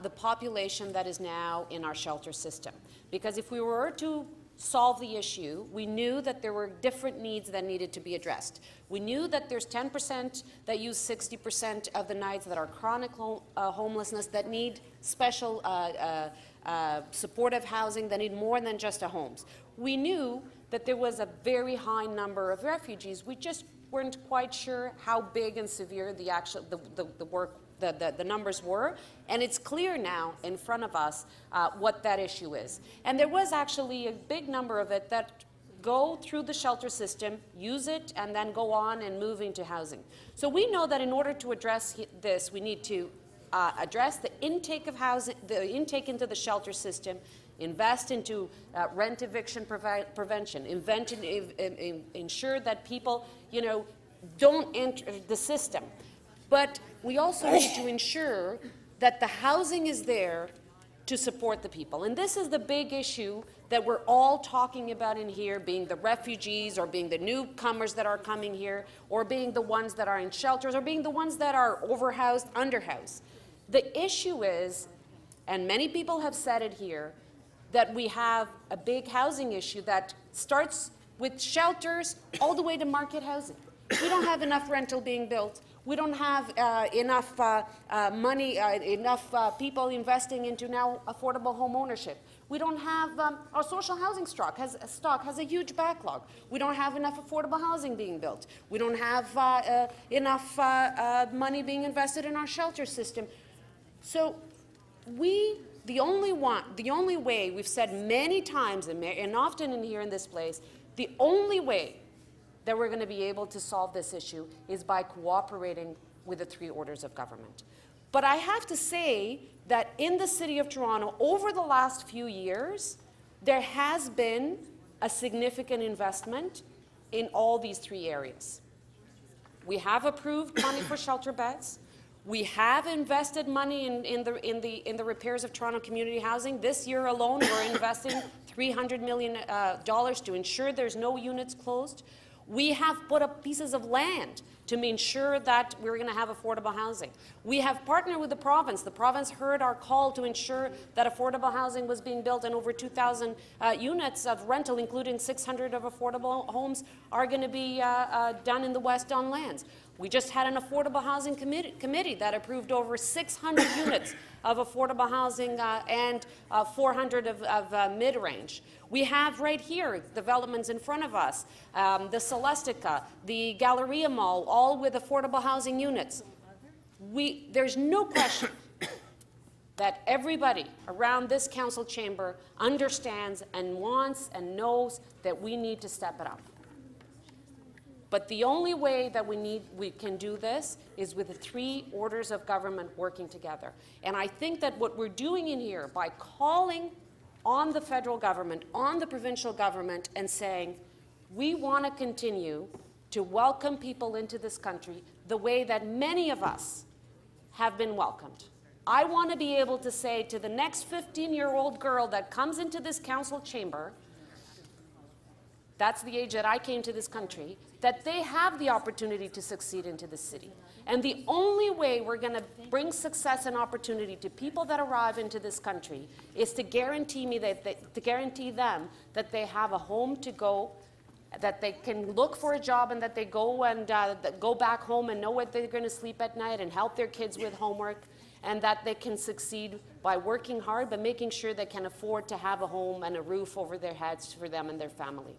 the population that is now in our shelter system. Because if we were to solve the issue, we knew that there were different needs that needed to be addressed. We knew that there's 10% that use 60% of the nights that are chronic homelessness, that need special supportive housing, that need more than just a homes. We knew that there was a very high number of refugees. We just weren't quite sure how big and severe the numbers were, and it's clear now in front of us what that issue is. And there was actually a big number of it that go through the shelter system, use it, and then go on and move into housing. So we know that in order to address this, we need to address the intake of housing, the intake into the shelter system, invest into rent eviction prevention, ensure that people, don't enter the system. But we also need to ensure that the housing is there to support the people. And this is the big issue that we're all talking about in here, being the refugees or being the newcomers that are coming here, or being the ones that are in shelters, or being the ones that are overhoused, underhoused. The issue is, and many people have said it here, that we have a big housing issue that starts with shelters all the way to market housing. We don't have enough rental being built. We don't have enough money, enough people investing into now affordable home ownership. We don't have, our social housing stock has a huge backlog. We don't have enough affordable housing being built. We don't have enough money being invested in our shelter system. So the only way, we've said many times and often in here in this place, the only way that we're going to be able to solve this issue is by cooperating with the three orders of government. But I have to say that in the City of Toronto, over the last few years, there has been a significant investment in all these three areas. We have approved money for shelter beds. We have invested money in the repairs of Toronto community housing. This year alone, we're investing $300 million to ensure there's no units closed. We have put up pieces of land to ensure that we're going to have affordable housing. We have partnered with the province. The province heard our call to ensure that affordable housing was being built, and over 2,000 units of rental, including 600 of affordable homes, are going to be done in the West Don lands. We just had an affordable housing committee that approved over 600 units of affordable housing and 400 of mid-range. We have right here developments in front of us, the Celestica, the Galleria Mall, all with affordable housing units. There's no question that everybody around this council chamber understands and wants and knows that we need to step it up. But the only way that we can do this is with the three orders of government working together. And I think that what we're doing in here by calling on the federal government, on the provincial government, and saying, we want to continue to welcome people into this country the way that many of us have been welcomed. I want to be able to say to the next 15-year-old girl that comes into this council chamber, that's the age that I came to this country, that they have the opportunity to succeed into this city. And the only way we're going to bring success and opportunity to people that arrive into this country is to guarantee them that they have a home to go, that they can look for a job, and that they go and go back home and know where they're going to sleep at night and help their kids with homework, and that they can succeed by working hard, but making sure they can afford to have a home and a roof over their heads for them and their family.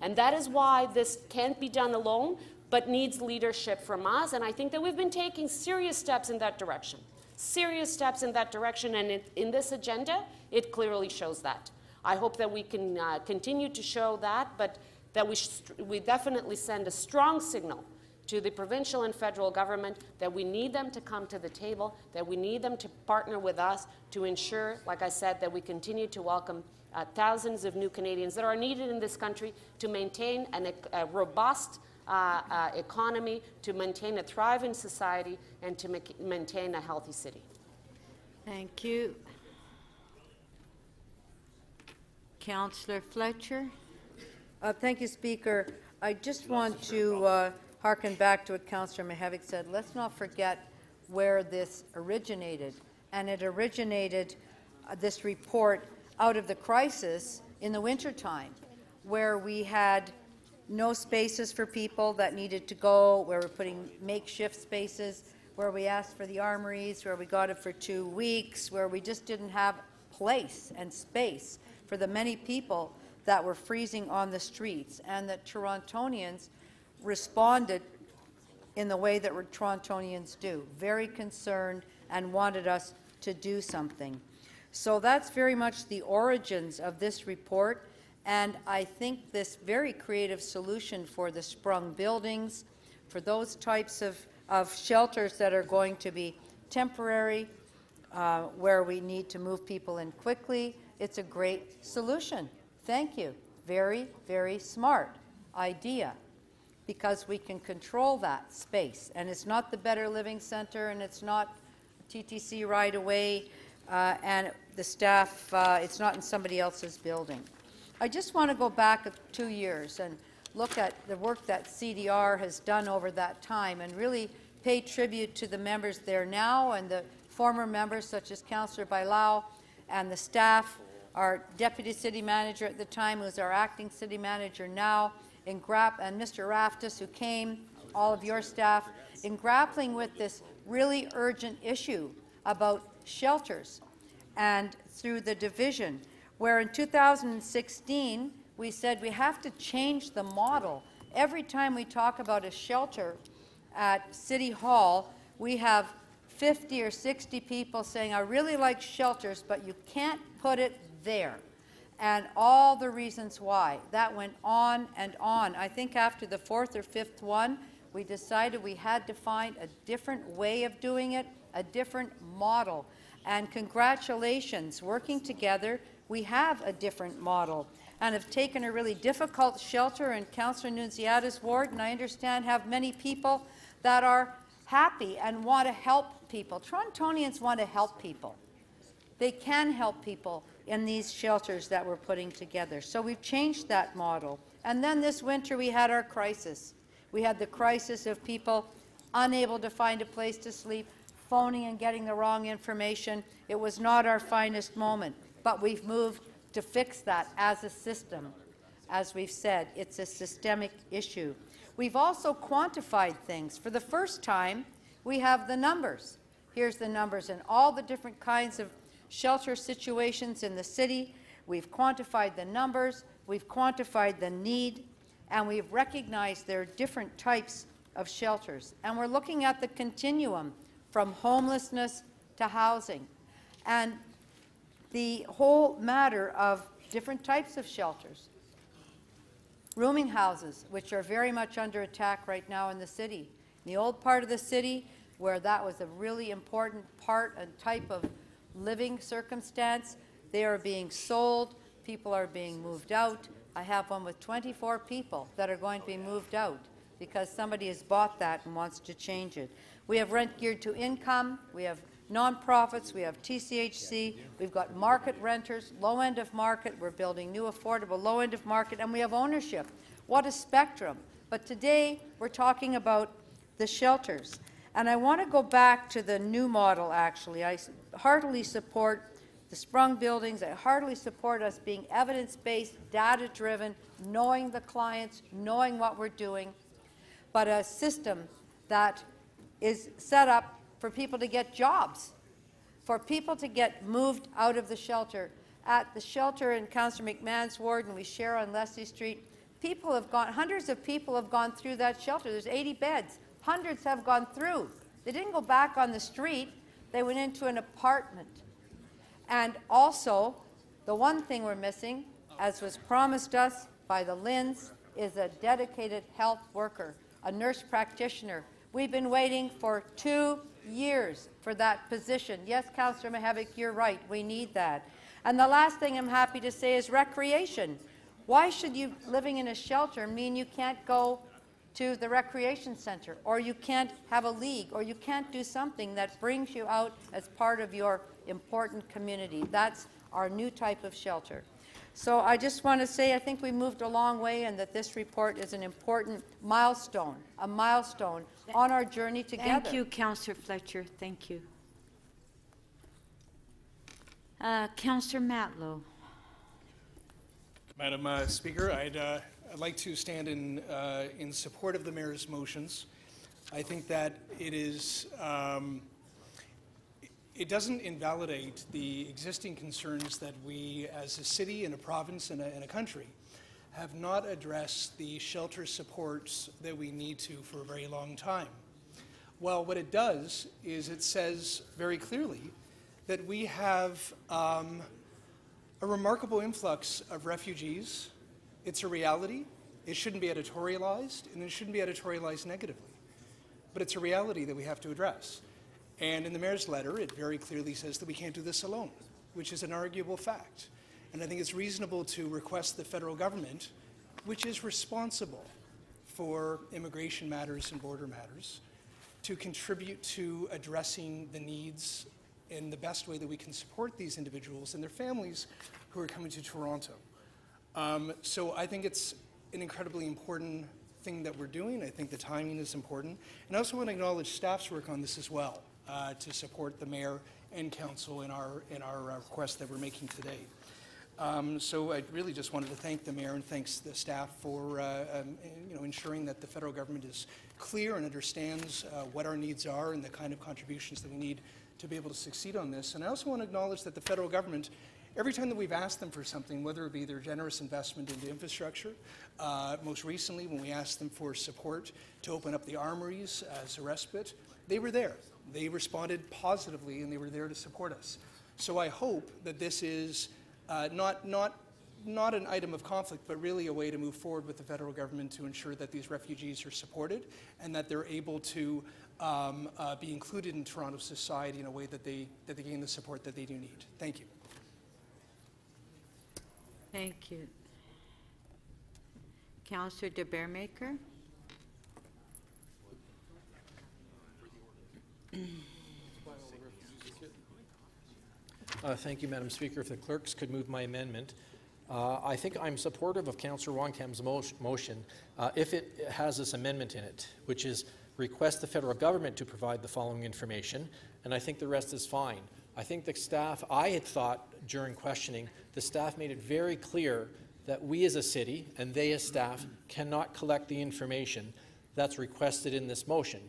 And that is why this can't be done alone, but needs leadership from us. And I think that we've been taking serious steps in that direction. Serious steps in that direction. And in this agenda, it clearly shows that. I hope that we can continue to show that, but that we definitely send a strong signal to the provincial and federal government that we need them to come to the table, that we need them to partner with us to ensure, like I said, that we continue to welcome thousands of new Canadians that are needed in this country to maintain a robust economy, to maintain a thriving society, and to maintain a healthy city. Thank you. Councillor Fletcher. Thank you, Speaker. I just want to hearken back to what Councillor Mihevc said. Let's not forget where this originated. And it originated, this report, out of the crisis in the wintertime, where we had no spaces for people that needed to go, where we're putting makeshift spaces, where we asked for the armories, where we got it for 2 weeks, where we just didn't have place and space for the many people that were freezing on the streets, and that Torontonians responded in the way that Torontonians do, very concerned and wanted us to do something. So that's very much the origins of this report, and I think this very creative solution for the sprung buildings, for those types of shelters that are going to be temporary, where we need to move people in quickly, it's a great solution. Thank you. Very, very smart idea, because we can control that space, and it's not the Better Living Centre, and it's not TTC right away, and the staff, it's not in somebody else's building. I just want to go back 2 years and look at the work that CDR has done over that time and really pay tribute to the members there now and the former members such as Councillor Bailão and the staff, our Deputy City Manager at the time, who's our Acting City Manager now, and Mr. Raftis, who came, all of your staff, in grappling with this really urgent issue about shelters, and through the division, where in 2016 we said we have to change the model. Every time we talk about a shelter at City Hall, we have 50 or 60 people saying, I really like shelters, but you can't put it there. And all the reasons why. That went on and on. I think after the 4th or 5th one, we decided we had to find a different way of doing it, a different model. And congratulations, working together, we have a different model and have taken a really difficult shelter in Councillor Nunziata's ward, and I understand have many people that are happy and want to help people. Torontonians want to help people. They can help people in these shelters that we're putting together. So we've changed that model. And then this winter we had our crisis. We had the crisis of people unable to find a place to sleep, phoning and getting the wrong information. It was not our finest moment, but we've moved to fix that as a system. As we've said, it's a systemic issue. We've also quantified things. For the first time, we have the numbers. Here's the numbers in all the different kinds of shelter situations in the city. We've quantified the numbers, we've quantified the need, and we've recognized there are different types of shelters. And we're looking at the continuum from homelessness to housing. And the whole matter of different types of shelters. Rooming houses, which are very much under attack right now in the city. In the old part of the city, where that was a really important part and type of living circumstance, they are being sold, people are being moved out. I have one with 24 people that are going to be moved out because somebody has bought that and wants to change it. We have rent geared to income, we have nonprofits, we have TCHC, we've got market renters, low end of market, we're building new affordable low end of market, and we have ownership. What a spectrum. But today we're talking about the shelters. And I want to go back to the new model, actually. I heartily support the sprung buildings. I heartily support us being evidence-based, data-driven, knowing the clients, knowing what we're doing, but a system that is set up for people to get jobs, for people to get moved out of the shelter. At the shelter in Councillor McMahon's ward, and we share on Leslie Street, people have gone, hundreds of people have gone through that shelter. There's 80 beds. Hundreds have gone through. They didn't go back on the street. They went into an apartment. And also, the one thing we're missing, as was promised us by the LHINs, is a dedicated health worker, a nurse practitioner. We've been waiting for 2 years for that position. Yes, Councillor Mihevc, you're right. We need that. And the last thing I'm happy to say is recreation. Why should you, living in a shelter, mean you can't go to the recreation center, or you can't have a league, or you can't do something that brings you out as part of your important community? That's our new type of shelter. So I just want to say I think we moved a long way, and that this report is an important milestone, a milestone on our journey together. Thank you, Councillor Fletcher. Thank you. Councillor Matlow. Madam Speaker, I'd like to stand in support of the Mayor's motions. I think that it is it doesn't invalidate the existing concerns that we as a city and a province and a country have not addressed the shelter supports that we need to for a very long time. Well, what it does is it says very clearly that we have a remarkable influx of refugees. It's a reality. It shouldn't be editorialized, and it shouldn't be editorialized negatively. But it's a reality that we have to address. And in the Mayor's letter, it very clearly says that we can't do this alone, which is an arguable fact. And I think it's reasonable to request the federal government, which is responsible for immigration matters and border matters, to contribute to addressing the needs in the best way that we can support these individuals and their families who are coming to Toronto. So I think it's an incredibly important thing that we're doing. I think the timing is important. And I also want to acknowledge staff's work on this as well, to support the Mayor and Council in our request that we're making today. So I really just wanted to thank the Mayor and thanks the staff for ensuring that the federal government is clear and understands what our needs are and the kind of contributions that we need to be able to succeed on this. And I also want to acknowledge that the federal government, every time that we've asked them for something, whether it be their generous investment into infrastructure, most recently when we asked them for support to open up the armories as a respite, they were there. They responded positively and they were there to support us. So I hope that this is not an item of conflict, but really a way to move forward with the federal government to ensure that these refugees are supported and that they're able to be included in Toronto society in a way that they gain the support that they do need. Thank you. Thank you. Councillor de Bearmaker. Thank you, Madam Speaker. If the clerks could move my amendment. I think I'm supportive of Councillor Wong-Tam's motion if it has this amendment in it, which is request the federal government to provide the following information, and I think the rest is fine. I think the staff, I had thought during questioning, the staff made it very clear that we as a city and they as staff cannot collect the information that's requested in this motion.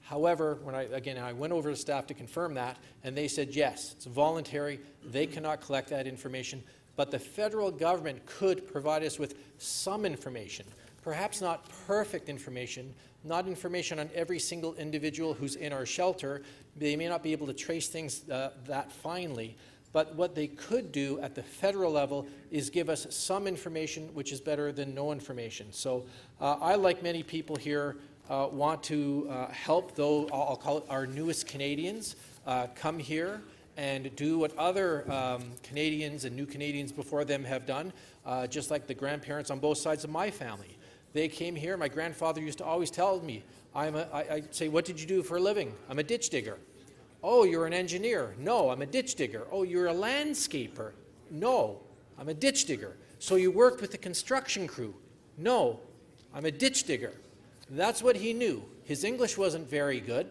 However, when I went over to staff to confirm that, and they said, yes, it's voluntary, they cannot collect that information, but the federal government could provide us with some information, perhaps not perfect information, not information on every single individual who's in our shelter. They may not be able to trace things that finely, but what they could do at the federal level is give us some information, which is better than no information. So I, like many people here, want to help, though I'll call it our newest Canadians, come here and do what other Canadians and new Canadians before them have done, just like the grandparents on both sides of my family. They came here. My grandfather used to always tell me, I'd say, what did you do for a living? I'm a ditch digger. Oh, you're an engineer. No, I'm a ditch digger. Oh, you're a landscaper. No, I'm a ditch digger. So you worked with the construction crew. No, I'm a ditch digger. That's what he knew. His English wasn't very good.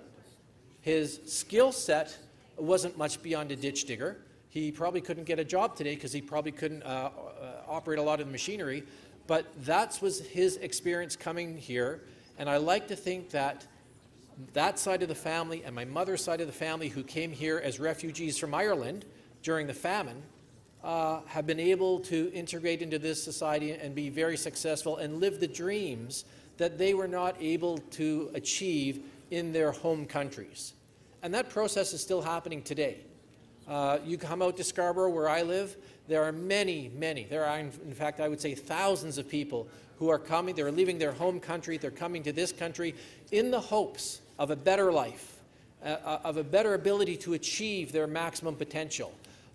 His skill set wasn't much beyond a ditch digger. He probably couldn't get a job today because he probably couldn't operate a lot of the machinery, but that was his experience coming here. And I like to think that that side of the family and my mother's side of the family, who came here as refugees from Ireland during the famine, have been able to integrate into this society and be very successful and live the dreams that they were not able to achieve in their home countries. And that process is still happening today. You come out to Scarborough, where I live, there are many, there are, in fact, I would say thousands of people who are coming, they're leaving their home country, they're coming to this country in the hopes of a better life, of a better ability to achieve their maximum potential.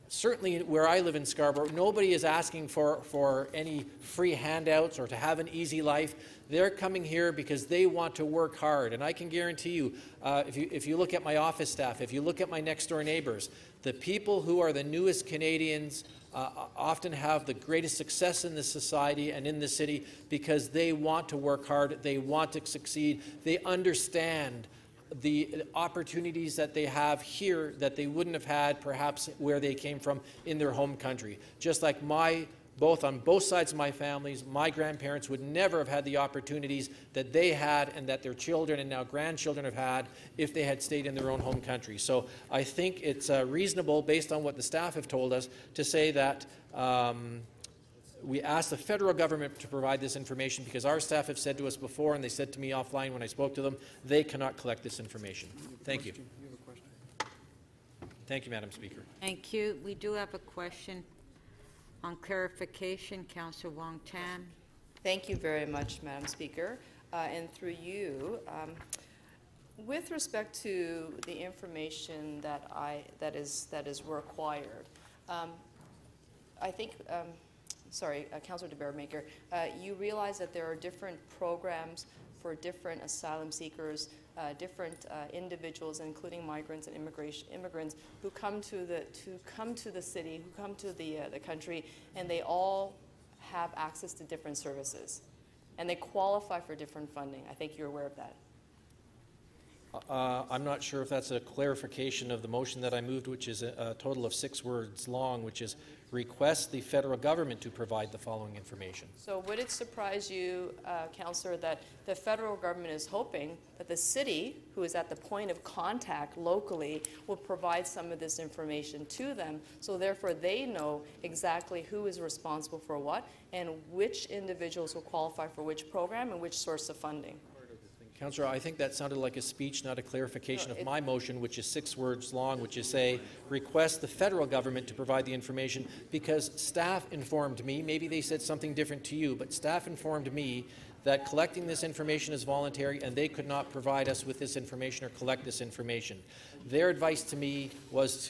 Certainly where I live in Scarborough, nobody is asking for any free handouts or to have an easy life. They're coming here because they want to work hard. And I can guarantee you, if you look at my office staff, if you look at my next-door neighbors, the people who are the newest Canadians often have the greatest success in this society and in the city because they want to work hard, they want to succeed, they understand the opportunities that they have here that they wouldn't have had perhaps where they came from in their home country. Just like on both sides of my families, my grandparents would never have had the opportunities that they had and that their children and now grandchildren have had if they had stayed in their own home country. So I think it's reasonable, based on what the staff have told us, to say that we ask the federal government to provide this information because our staff have said to us before, and they said to me offline when I spoke to them, they cannot collect this information. Thank you. Thank you, Madam Speaker. Thank you. We do have a question on clarification. Councillor Wong Tam. Thank you very much, Madam Speaker. And through you, with respect to the information that is required, I think. Sorry, Councillor de Beermaker, you realize that there are different programs for different asylum seekers, different individuals, including migrants and immigrants, who come to the city, who come to the country, and they all have access to different services, and they qualify for different funding. I think you're aware of that. I'm not sure if that's a clarification of the motion that I moved, which is a total of 6 words long, which is request the federal government to provide the following information. So would it surprise you, Councillor, that the federal government is hoping that the city, who is at the point of contact locally, will provide some of this information to them, so therefore they know exactly who is responsible for what and which individuals will qualify for which program and which source of funding? Councillor, I think that sounded like a speech, not a clarification of my motion, which is 6 words long, which is say, request the federal government to provide the information, because staff informed me, maybe they said something different to you, but staff informed me that collecting this information is voluntary and they could not provide us with this information or collect this information. Their advice to me was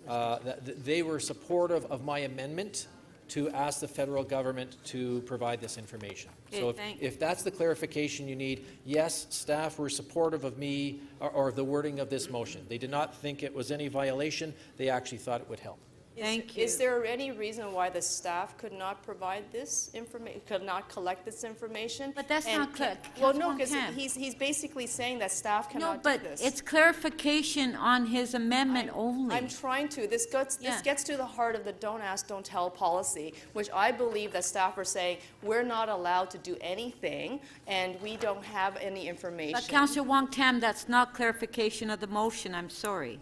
that they were supportive of my amendment to ask the federal government to provide this information. So if that's the clarification you need, yes, staff were supportive of me or the wording of this motion. They did not think it was any violation. They actually thought it would help. Thank you. Is there any reason why the staff could not provide this information, could not collect this information? But that's not clear. Well, no, Councilwoman because Tam. he's basically saying that staff No, cannot but do this. it's clarification on his amendment only. I'm trying to. This gets to the heart of the don't ask, don't tell policy, which I believe that staff are saying, we're not allowed to do anything, and we don't have any information. But Councillor Wong Tam, that's not clarification of the motion. I'm sorry.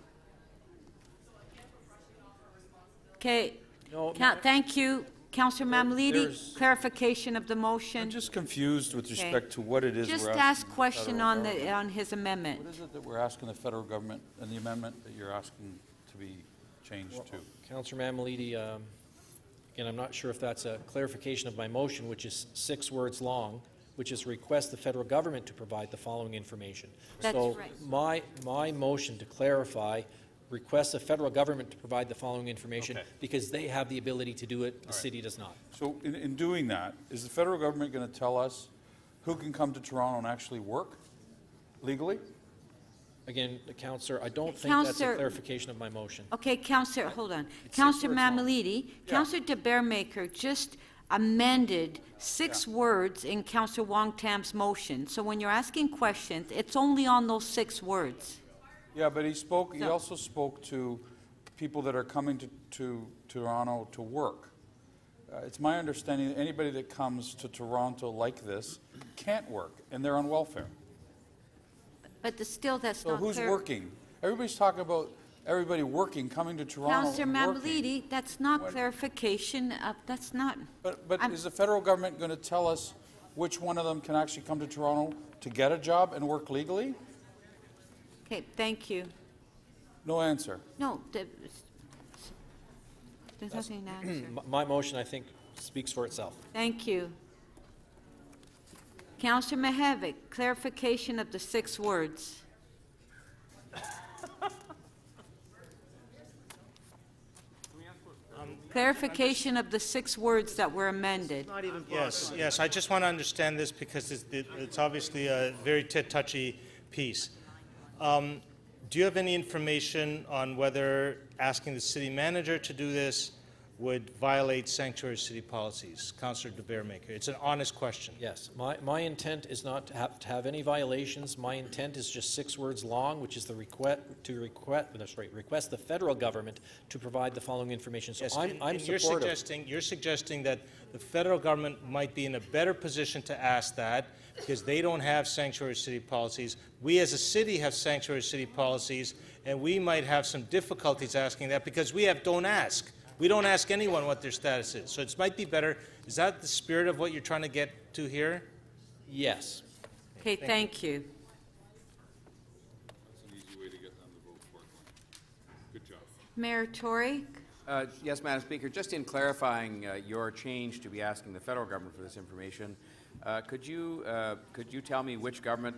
Okay. No, Thank you. Councillor Mammoliti, there's- clarification of the motion. I'm just confused with Okay. respect to what it is we're asking. Just ask the question federal on government. on his amendment. What is it that we're asking the federal government and the amendment that you're asking to be changed to? Councillor Mammoliti, again, I'm not sure if that's a clarification of my motion, which is 6 words long, which is request the federal government to provide the following information. That's so right. my motion to clarify requests the federal government to provide the following information because they have the ability to do it, the city does not. So in doing that, is the federal government going to tell us who can come to Toronto and actually work legally? Again, Councillor, I don't think that's a clarification of my motion. Okay, Councillor, hold on. Councillor Mammoliti, Councillor de Bearmaker just amended 6 words in Councillor Wong Tam's motion. So when you're asking questions, it's only on those 6 words. Yeah, but he also spoke to people that are coming to Toronto to work. It's my understanding that anybody that comes to Toronto like this can't work, and they're on welfare. But still, that's So not who's clear. working? Everybody's talking about everybody working, coming to Toronto Councillor and working. Mammoliti, that's not clarification. That's not. But is the federal government going to tell us which one of them can actually come to Toronto to get a job and work legally? Okay, thank you. No answer. No, there's nothing to answer. My motion, I think, speaks for itself. Thank you. Councillor Mihevc, clarification of the 6 words. Clarification of the 6 words that were amended. Yes, I just want to understand this because it's obviously a very touchy piece. Do you have any information on whether asking the city manager to do this would violate sanctuary city policies? Councillor de Bearmaker, it's an honest question. Yes, my intent is not to have any violations. My intent is just 6 words long, which is the request the federal government to provide the following information. So Yes, I'm and supportive. you're suggesting that the federal government might be in a better position to ask that because they don't have sanctuary city policies. We as a city have sanctuary city policies, and we might have some difficulties asking that because we have don't ask. We don't ask anyone what their status is. So it might be better. Is that the spirit of what you're trying to get to here? Yes. Okay, thank you. That's an easy way to get them to vote for it. Good job. Mayor Tory? Yes, Madam Speaker, just in clarifying your change to be asking the federal government for this information, could you tell me which government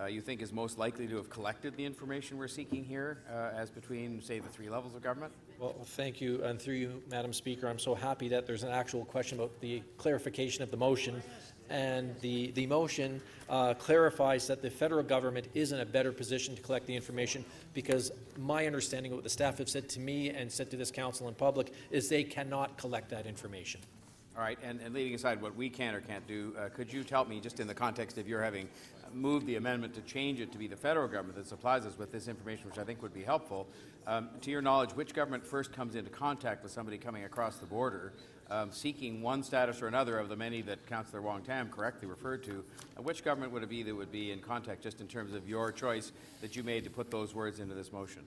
you think is most likely to have collected the information we're seeking here as between, say, the 3 levels of government? Well, thank you, and through you, Madam Speaker, I'm so happy that there's an actual question about the clarification of the motion, and the motion clarifies that the federal government is in a better position to collect the information because my understanding of what the staff have said to me and said to this council in public is they cannot collect that information. All right, and leaving aside what we can or can't do, could you tell me, just in the context of your having moved the amendment to change it to be the federal government that supplies us with this information, which I think would be helpful, to your knowledge, which government first comes into contact with somebody coming across the border seeking one status or another of the many that Councillor Wong Tam correctly referred to? Which government would it be that would be in contact, just in terms of your choice that you made to put those words into this motion?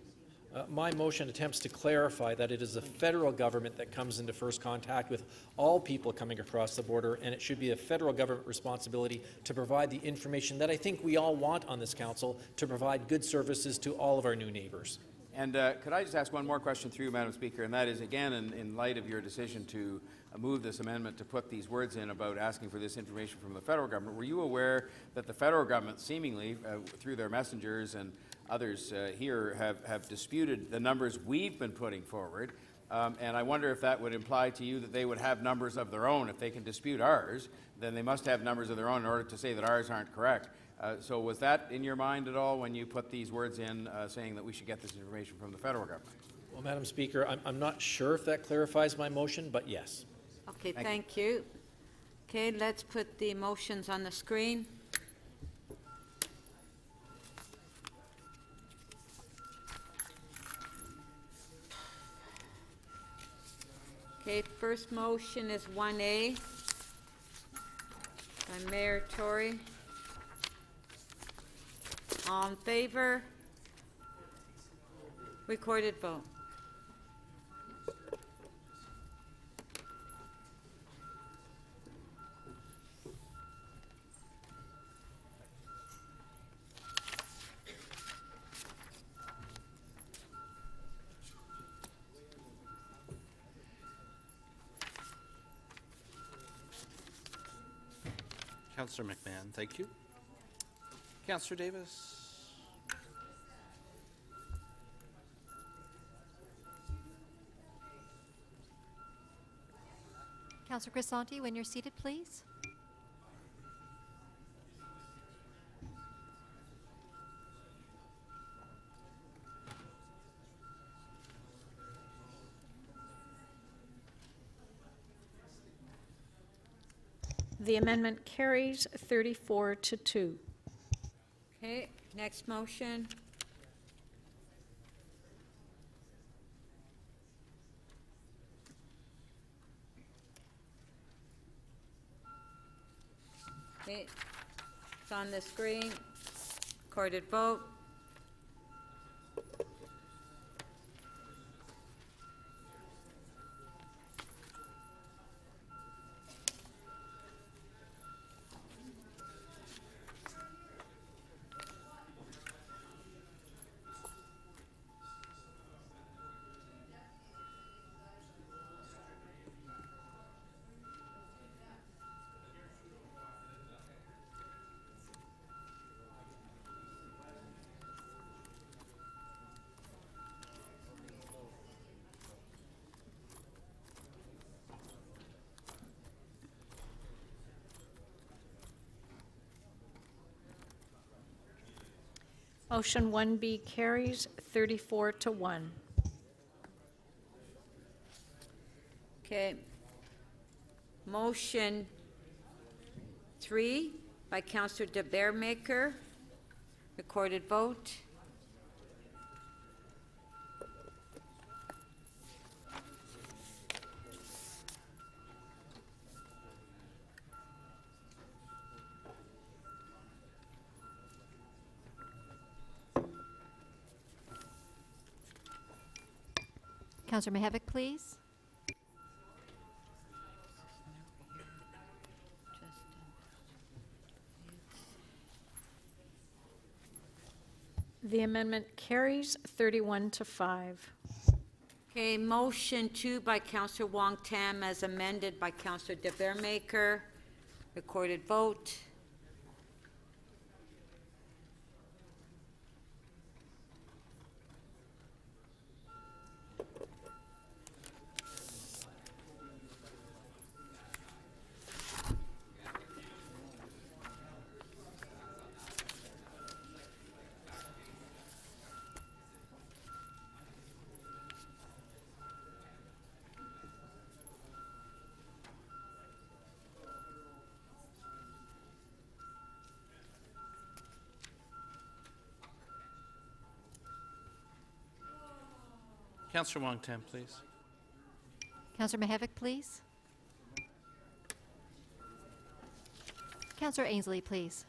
My motion attempts to clarify that it is the federal government that comes into first contact with all people coming across the border, and it should be a federal government responsibility to provide the information that I think we all want on this council to provide good services to all of our new neighbours. And could I just ask one more question through you, Madam Speaker, and that is, again, in light of your decision to move this amendment to put these words in about asking for this information from the federal government, were you aware that the federal government seemingly, through their messengers and others here, have disputed the numbers we've been putting forward? And I wonder if that would imply to you that they would have numbers of their own. If they can dispute ours, then they must have numbers of their own in order to say that ours aren't correct. So was that in your mind at all when you put these words in saying that we should get this information from the federal government? Well, Madam Speaker, I'm not sure if that clarifies my motion, but yes. Okay, thank you. Okay, let's put the motions on the screen. Okay, first motion is 1A by Mayor Tory. All in favor? Recorded vote. Councillor McMahon, thank you. Councillor Davis. Councillor Crisanti, when you're seated, please. The amendment carries 34-2. Okay, next motion. Okay, it's on the screen. Recorded vote. Motion 1B carries 34-1. Okay. Motion 3 by Councillor De Beermaker. Recorded vote. Councillor Mihevc, please. The amendment carries 31-5. Okay, motion 2 by Councillor Wong Tam as amended by Councillor De Beermaker. Recorded vote. Councillor Wong Tam, please. Councillor Mihevc, please. Councillor Ainsley, please.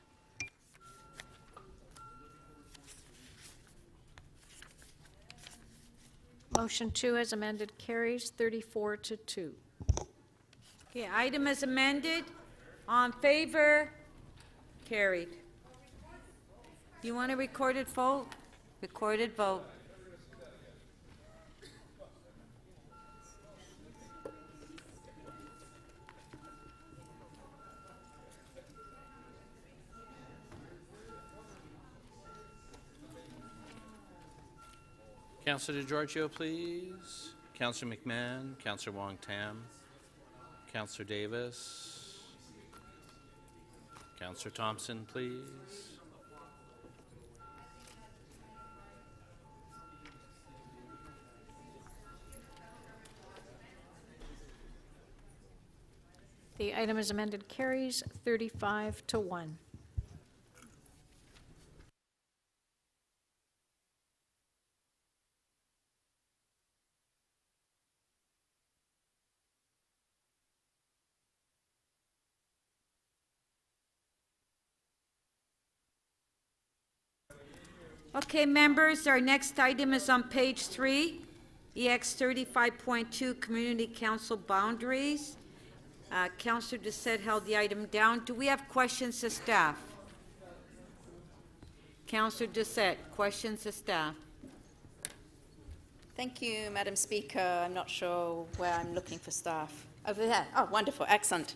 Motion 2 as amended carries 34-2. Okay, item as amended. On favor? Carried. You want a recorded vote? Recorded vote. Councillor DeGiorgio, please. Councillor McMahon, Councillor Wong Tam, Councillor Davis, Councillor Thompson, please. The item as amended carries 35-1. Okay, members, our next item is on page 3, EX 35.2, Community Council Boundaries. Councillor Doucette held the item down. Do we have questions to staff? Councillor Doucette, questions to staff. Thank you, Madam Speaker. I'm not sure where I'm looking for staff. Over there. Oh, wonderful. Excellent.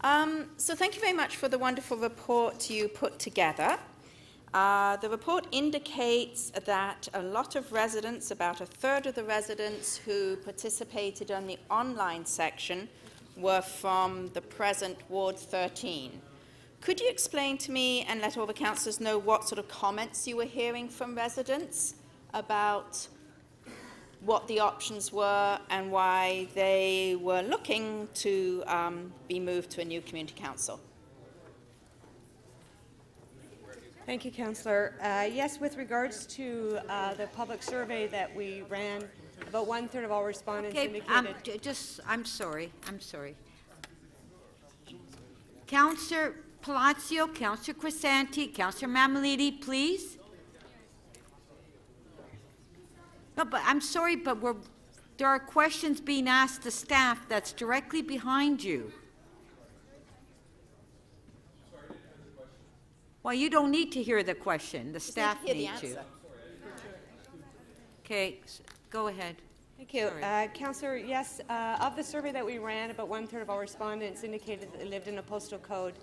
So thank you very much for the wonderful report you put together. The report indicates that a lot of residents, about a third of the residents who participated on the online section, were from the present Ward 13. Could you explain to me and let all the councillors know what sort of comments you were hearing from residents about what the options were and why they were looking to be moved to a new community council? Thank you, Councillor. Yes, with regards to the public survey that we ran, about 1/3 of all respondents indicated... I'm sorry. Councillor Palacio, Councillor Crisanti, Councillor Mammoliti, please. No, but I'm sorry, but there are questions being asked to staff that's directly behind you. Well, you don't need to hear the question. The staff need to. Okay, go ahead. Thank you. Councillor, yes, of the survey that we ran, about 1/3 of all respondents indicated that they lived in a postal code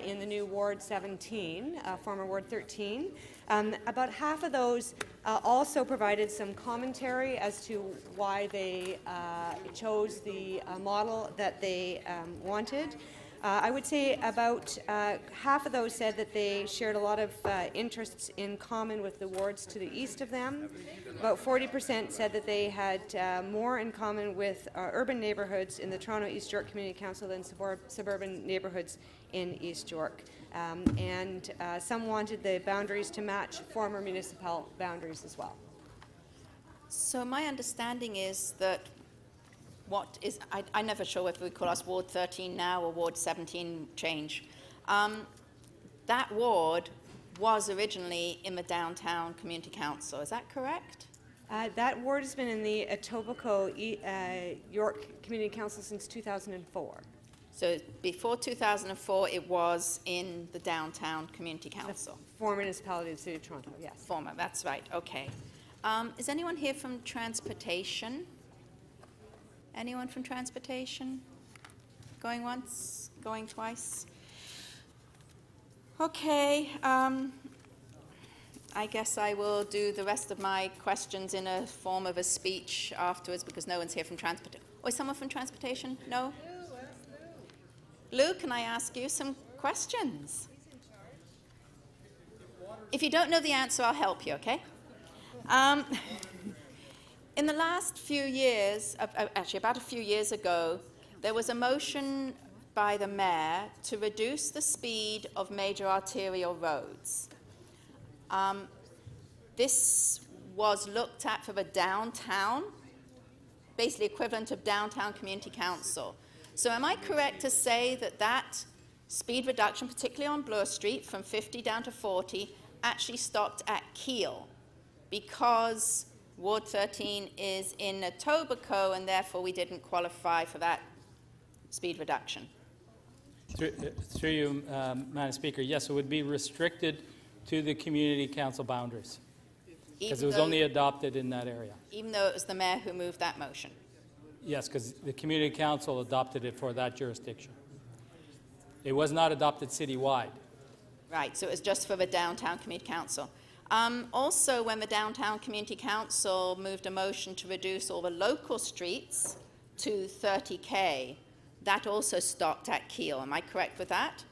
in the new Ward 17, former Ward 13. About half of those also provided some commentary as to why they chose the model that they wanted. I would say about half of those said that they shared a lot of interests in common with the wards to the east of them. About 40% said that they had more in common with urban neighbourhoods in the Toronto East York Community Council than suburban neighbourhoods in East York. And some wanted the boundaries to match former municipal boundaries as well. So my understanding is that I'm never sure whether we call us Ward 13 now or Ward 17 change. That ward was originally in the downtown community council. Is that correct? That ward has been in the Etobicoke York Community Council since 2004. So before 2004, it was in the downtown community council. The former municipality of the City of Toronto, yes. Former, that's right. Okay. Is anyone here from transportation? Anyone from transportation? Going once, going twice? Okay, I guess I will do the rest of my questions in a form of a speech afterwards because no one's here from transportation. Oh, is someone from transportation? No? Lou, can I ask you some questions? If you don't know the answer, I'll help you, okay? In the last few years, actually about a few years ago, there was a motion by the mayor to reduce the speed of major arterial roads. This was looked at for the downtown, basically equivalent of downtown community council. So am I correct to say that that speed reduction, particularly on Bloor Street, from 50 down to 40, actually stopped at Keele because Ward 13 is in Etobicoke, and therefore we didn't qualify for that speed reduction? Through you, Madam Speaker, yes, it would be restricted to the community council boundaries because it was only adopted in that area. Even though it was the mayor who moved that motion? Yes, because the community council adopted it for that jurisdiction. It was not adopted citywide. Right, so it was just for the downtown community council. Also, when the Downtown Community Council moved a motion to reduce all the local streets to 30K, that also stopped at Keele. Am I correct with that?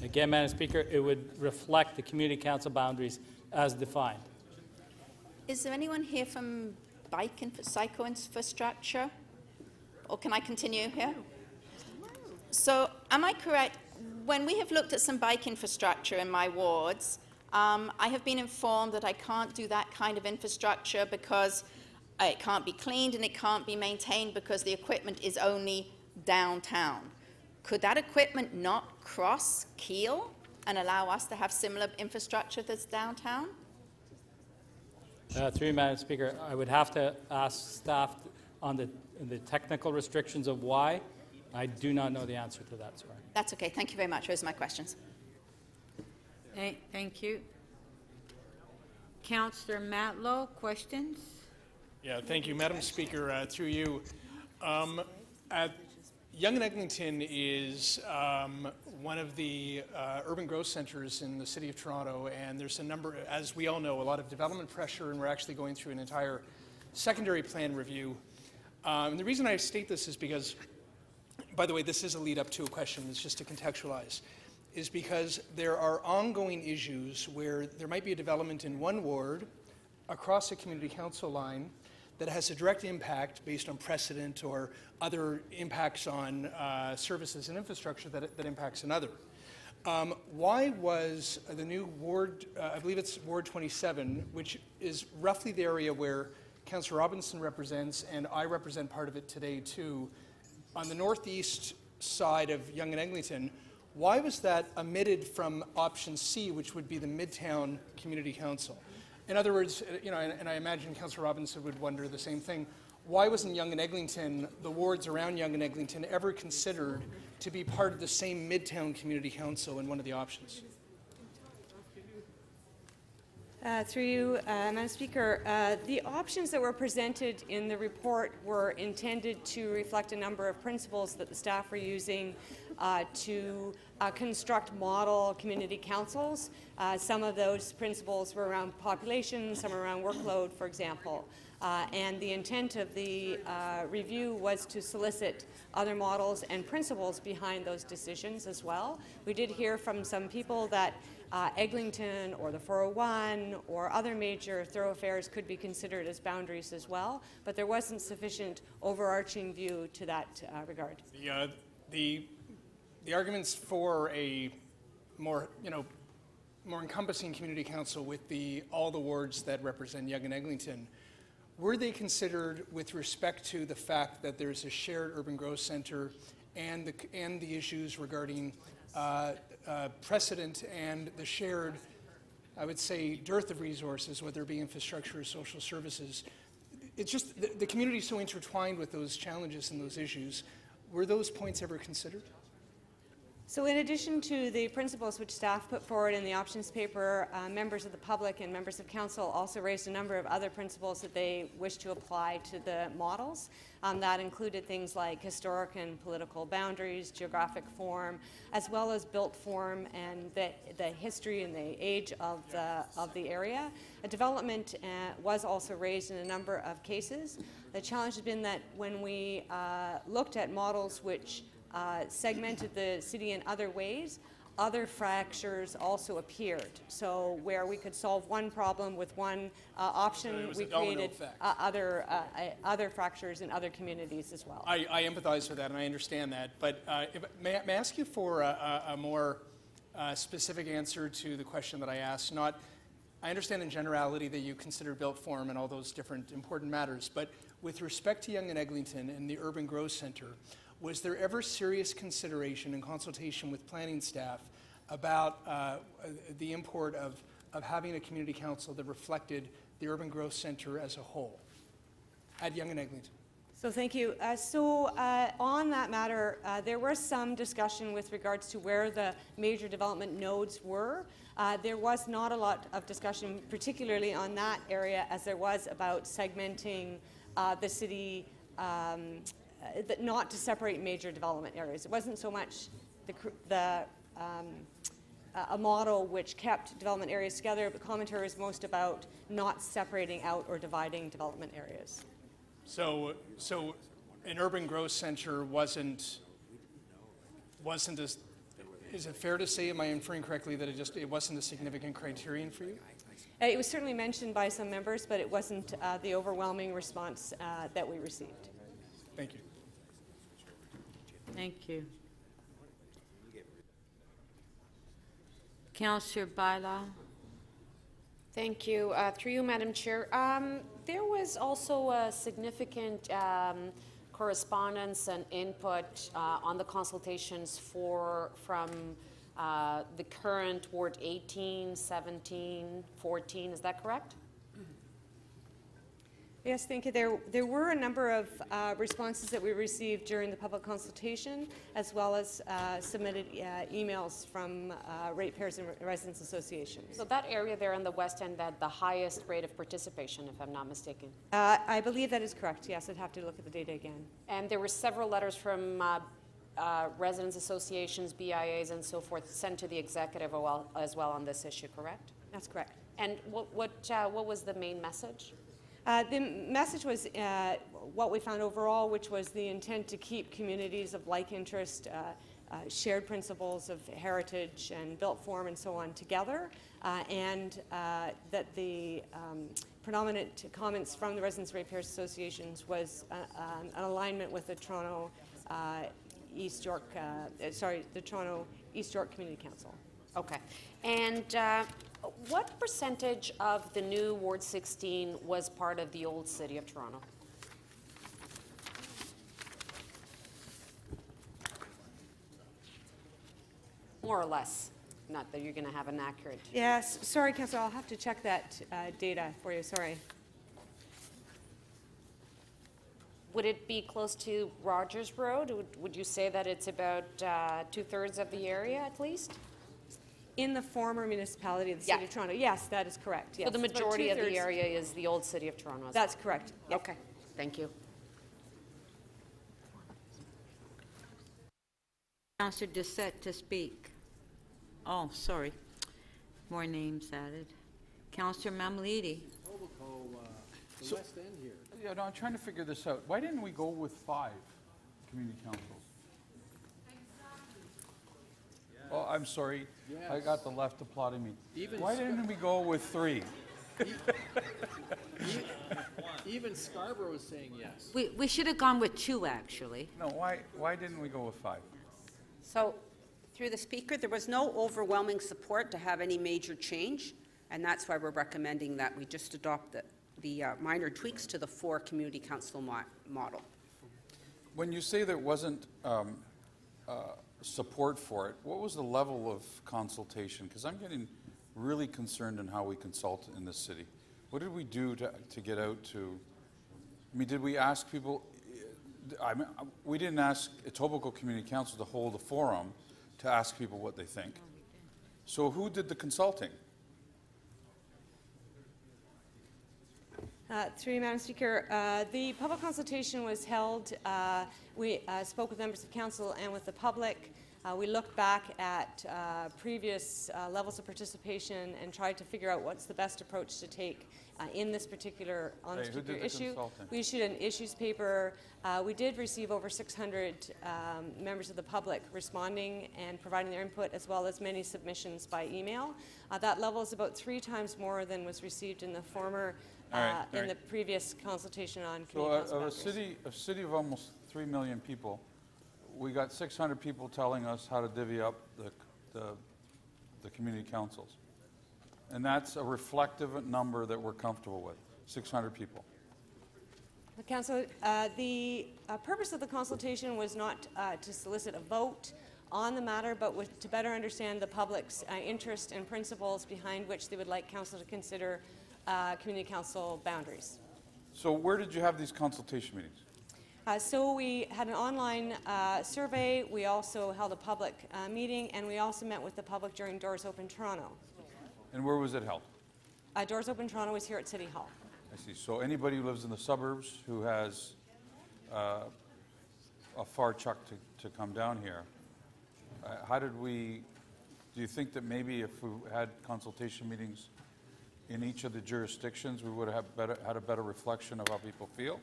Again, Madam Speaker, it would reflect the community council boundaries as defined. Is there anyone here from cycle infrastructure? Or can I continue here? So am I correct? When we have looked at some bike infrastructure in my wards, I have been informed that I can't do that kind of infrastructure because it can't be cleaned and it can't be maintained because the equipment is only downtown. Could that equipment not cross Keele and allow us to have similar infrastructure that's downtown? Through you, Madam Speaker, I would have to ask staff on the technical restrictions of why. I do not know the answer to that, sorry. That's okay. Thank you very much. Those are my questions. Thank you. Councillor Matlow, questions? Yeah, thank you, Madam Speaker. Through you, Yonge and Eglinton is one of the urban growth centers in the City of Toronto, and there's a number, as we all know, a lot of development pressure, and we're actually going through an entire secondary plan review. And the reason I state this is because, by the way, this is a lead up to a question, it's just to contextualize, is because there are ongoing issues where there might be a development in one ward across a community council line that has a direct impact based on precedent or other impacts on services and infrastructure that impacts another. Why was the new ward, I believe it's Ward 27, which is roughly the area where Councillor Robinson represents, and I represent part of it today too, on the northeast side of Yonge and Eglinton, why was that omitted from option C, which would be the Midtown Community Council? In other words, you know, and I imagine Councillor Robinson would wonder the same thing, why wasn't Yonge and Eglinton, the wards around Yonge and Eglinton, ever considered to be part of the same Midtown Community Council in one of the options? Through you, Madam Speaker, the options that were presented in the report were intended to reflect a number of principles that the staff were using to construct model community councils. Some of those principles were around population, some around workload, for example. And the intent of the review was to solicit other models and principles behind those decisions as well. We did hear from some people that Eglinton or the 401 or other major thoroughfares could be considered as boundaries as well, but there wasn't sufficient overarching view to that regard. The arguments for a more, more encompassing community council with all the wards that represent Yonge and Eglinton, were they considered with respect to the fact that there's a shared urban growth center and the issues regarding precedent and the shared, I would say, dearth of resources, whether it be infrastructure or social services? It's just the community is so intertwined with those challenges and those issues. Were those points ever considered? So in addition to the principles which staff put forward in the options paper, members of the public and members of council also raised a number of other principles that they wish to apply to the models. That included things like historic and political boundaries, geographic form, as well as built form and the history and the age of the area. A development was also raised in a number of cases. The challenge has been that when we looked at models which segmented the city in other ways, other fractures also appeared. So where we could solve one problem with one option, we created other fractures in other communities as well. I empathize with that and I understand that, but may I ask you for a more specific answer to the question that I asked? I understand in generality that you consider built form and all those different important matters, but with respect to Yonge and Eglinton and the Urban Growth Center, was there ever serious consideration and consultation with planning staff about the import of having a community council that reflected the Urban Growth Center as a whole at Yonge and Eglinton? So thank you. On that matter, there was some discussion with regards to where the major development nodes were. There was not a lot of discussion, particularly on that area, as there was about segmenting the city, not to separate major development areas. It wasn't so much a model which kept development areas together, but commentary was most about not separating out or dividing development areas. So an urban growth center wasn't as, is it fair to say, am I inferring correctly, that it wasn't a significant criterion for you? It was certainly mentioned by some members, but it wasn't the overwhelming response that we received. Thank you. Thank you. Councillor Bailao. Thank you. Through you, Madam Chair. There was also a significant correspondence and input on the consultations from the current Ward 18, 17, 14. Is that correct? Yes, thank you. There were a number of responses that we received during the public consultation, as well as submitted emails from ratepayers and residents associations. So that area there in the west end had the highest rate of participation, if I'm not mistaken. I believe that is correct. Yes, I'd have to look at the data again. And there were several letters from residents associations, BIAs, and so forth sent to the executive as well on this issue, correct? That's correct. And what was the main message? The message was what we found overall, which was the intent to keep communities of like interest, shared principles of heritage and built form and so on together, and that the predominant comments from the Residents Ratepayers Associations was an alignment with the Toronto East York, the Toronto East York Community Council. Okay. And what percentage of the new Ward 16 was part of the old City of Toronto? More or less. Not that you're going to have an accurate. Yes, sorry, Councillor, I'll have to check that data for you. Sorry. Would it be close to Rogers Road? Would you say that it's about 2/3 of the area at least? In the former municipality of the City of Toronto, yes, that is correct. Yes. So the majority of the area is the old City of Toronto? That's correct. Yes. Okay, thank you. Councillor Doucette to speak. Oh, sorry. More names added. Councillor Mamlidi. So, west end here. Yeah, no, I'm trying to figure this out. Why didn't we go with 5 community councils? Oh, I'm sorry. Yes. I got the left applauding me. Even Why didn't we go with 3? Even Scarborough was saying yes. We should have gone with 2, actually. No, why didn't we go with 5? So, through the Speaker, there was no overwhelming support to have any major change, and that's why we're recommending that we just adopt the minor tweaks to the 4 community council model. When you say there wasn't support for it, what was the level of consultation? Because I'm getting really concerned in how we consult in this city. What did we do to get out to, I mean, did we ask people, we didn't ask Etobicoke Community Council to hold a forum to ask people what they think. So who did the consulting? Through you, Madam Speaker, the public consultation was held. We spoke with members of council and with the public. We looked back at previous levels of participation and tried to figure out what's the best approach to take in this particular, issue. We issued an issues paper. We did receive over 600 members of the public responding and providing their input, as well as many submissions by email. That level is about 3 times more than was received in the former in the previous consultation on community council boundaries. A city of almost 3 million people, we got 600 people telling us how to divvy up the community councils. And that's a reflective number that we're comfortable with, 600 people. Councillor, the purpose of the consultation was not to solicit a vote on the matter, but to better understand the public's interest and principles behind which they would like council to consider community council boundaries. So where did you have these consultation meetings? So we had an online survey, we also held a public meeting, and we also met with the public during Doors Open Toronto. And where was it held? Doors Open Toronto was here at City Hall. I see. So anybody who lives in the suburbs who has a far chuck to come down here, do you think that maybe if we had consultation meetings in each of the jurisdictions, we would have had a better reflection of how people feel?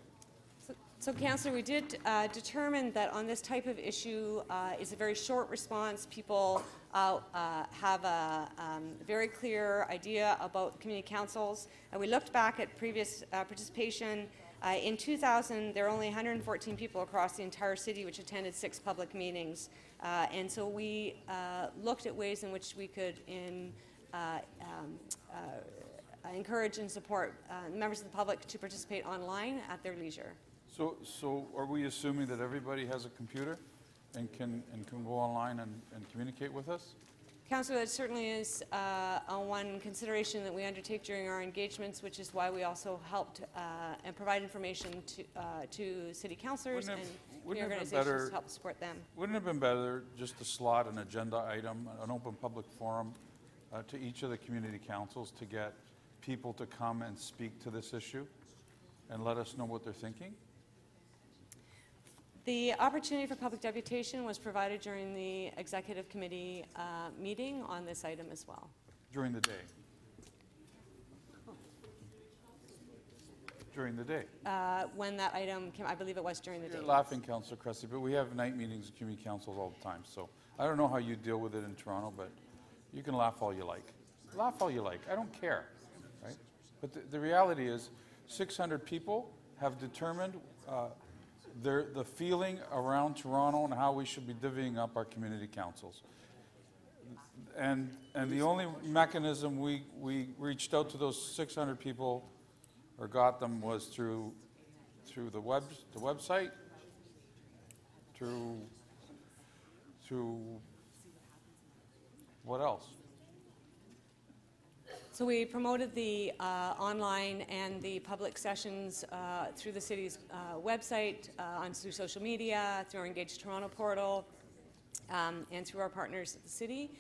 So, Councillor, we did determine that on this type of issue, it's a very short response. People have a very clear idea about community councils. We looked back at previous participation. In 2000, there were only 114 people across the entire city which attended 6 public meetings. And so we looked at ways in which we could encourage and support members of the public to participate online at their leisure. So are we assuming that everybody has a computer and can go online and communicate with us? Councillor, that certainly is one consideration that we undertake during our engagements, which is why we also helped and provide information to city councillors and community organizations to help support them. Wouldn't it have been better just to slot an agenda item, an open public forum to each of the community councils to get people to come and speak to this issue and let us know what they're thinking? The opportunity for public deputation was provided during the executive committee meeting on this item as well. During the day? During the day? When that item came, I believe it was during the day. You're laughing, Councillor Cressy, but we have night meetings at community councils all the time, so I don't know how you deal with it in Toronto, but you can laugh all you like. Laugh all you like. I don't care, right? But the reality is 600 people have determined the feeling around Toronto and how we should be divvying up our community councils. And the only mechanism we reached out to those 600 people or got them was through the website, through what else? So we promoted the online and the public sessions through the city's website, through social media, through our Engage Toronto portal, and through our partners at the city.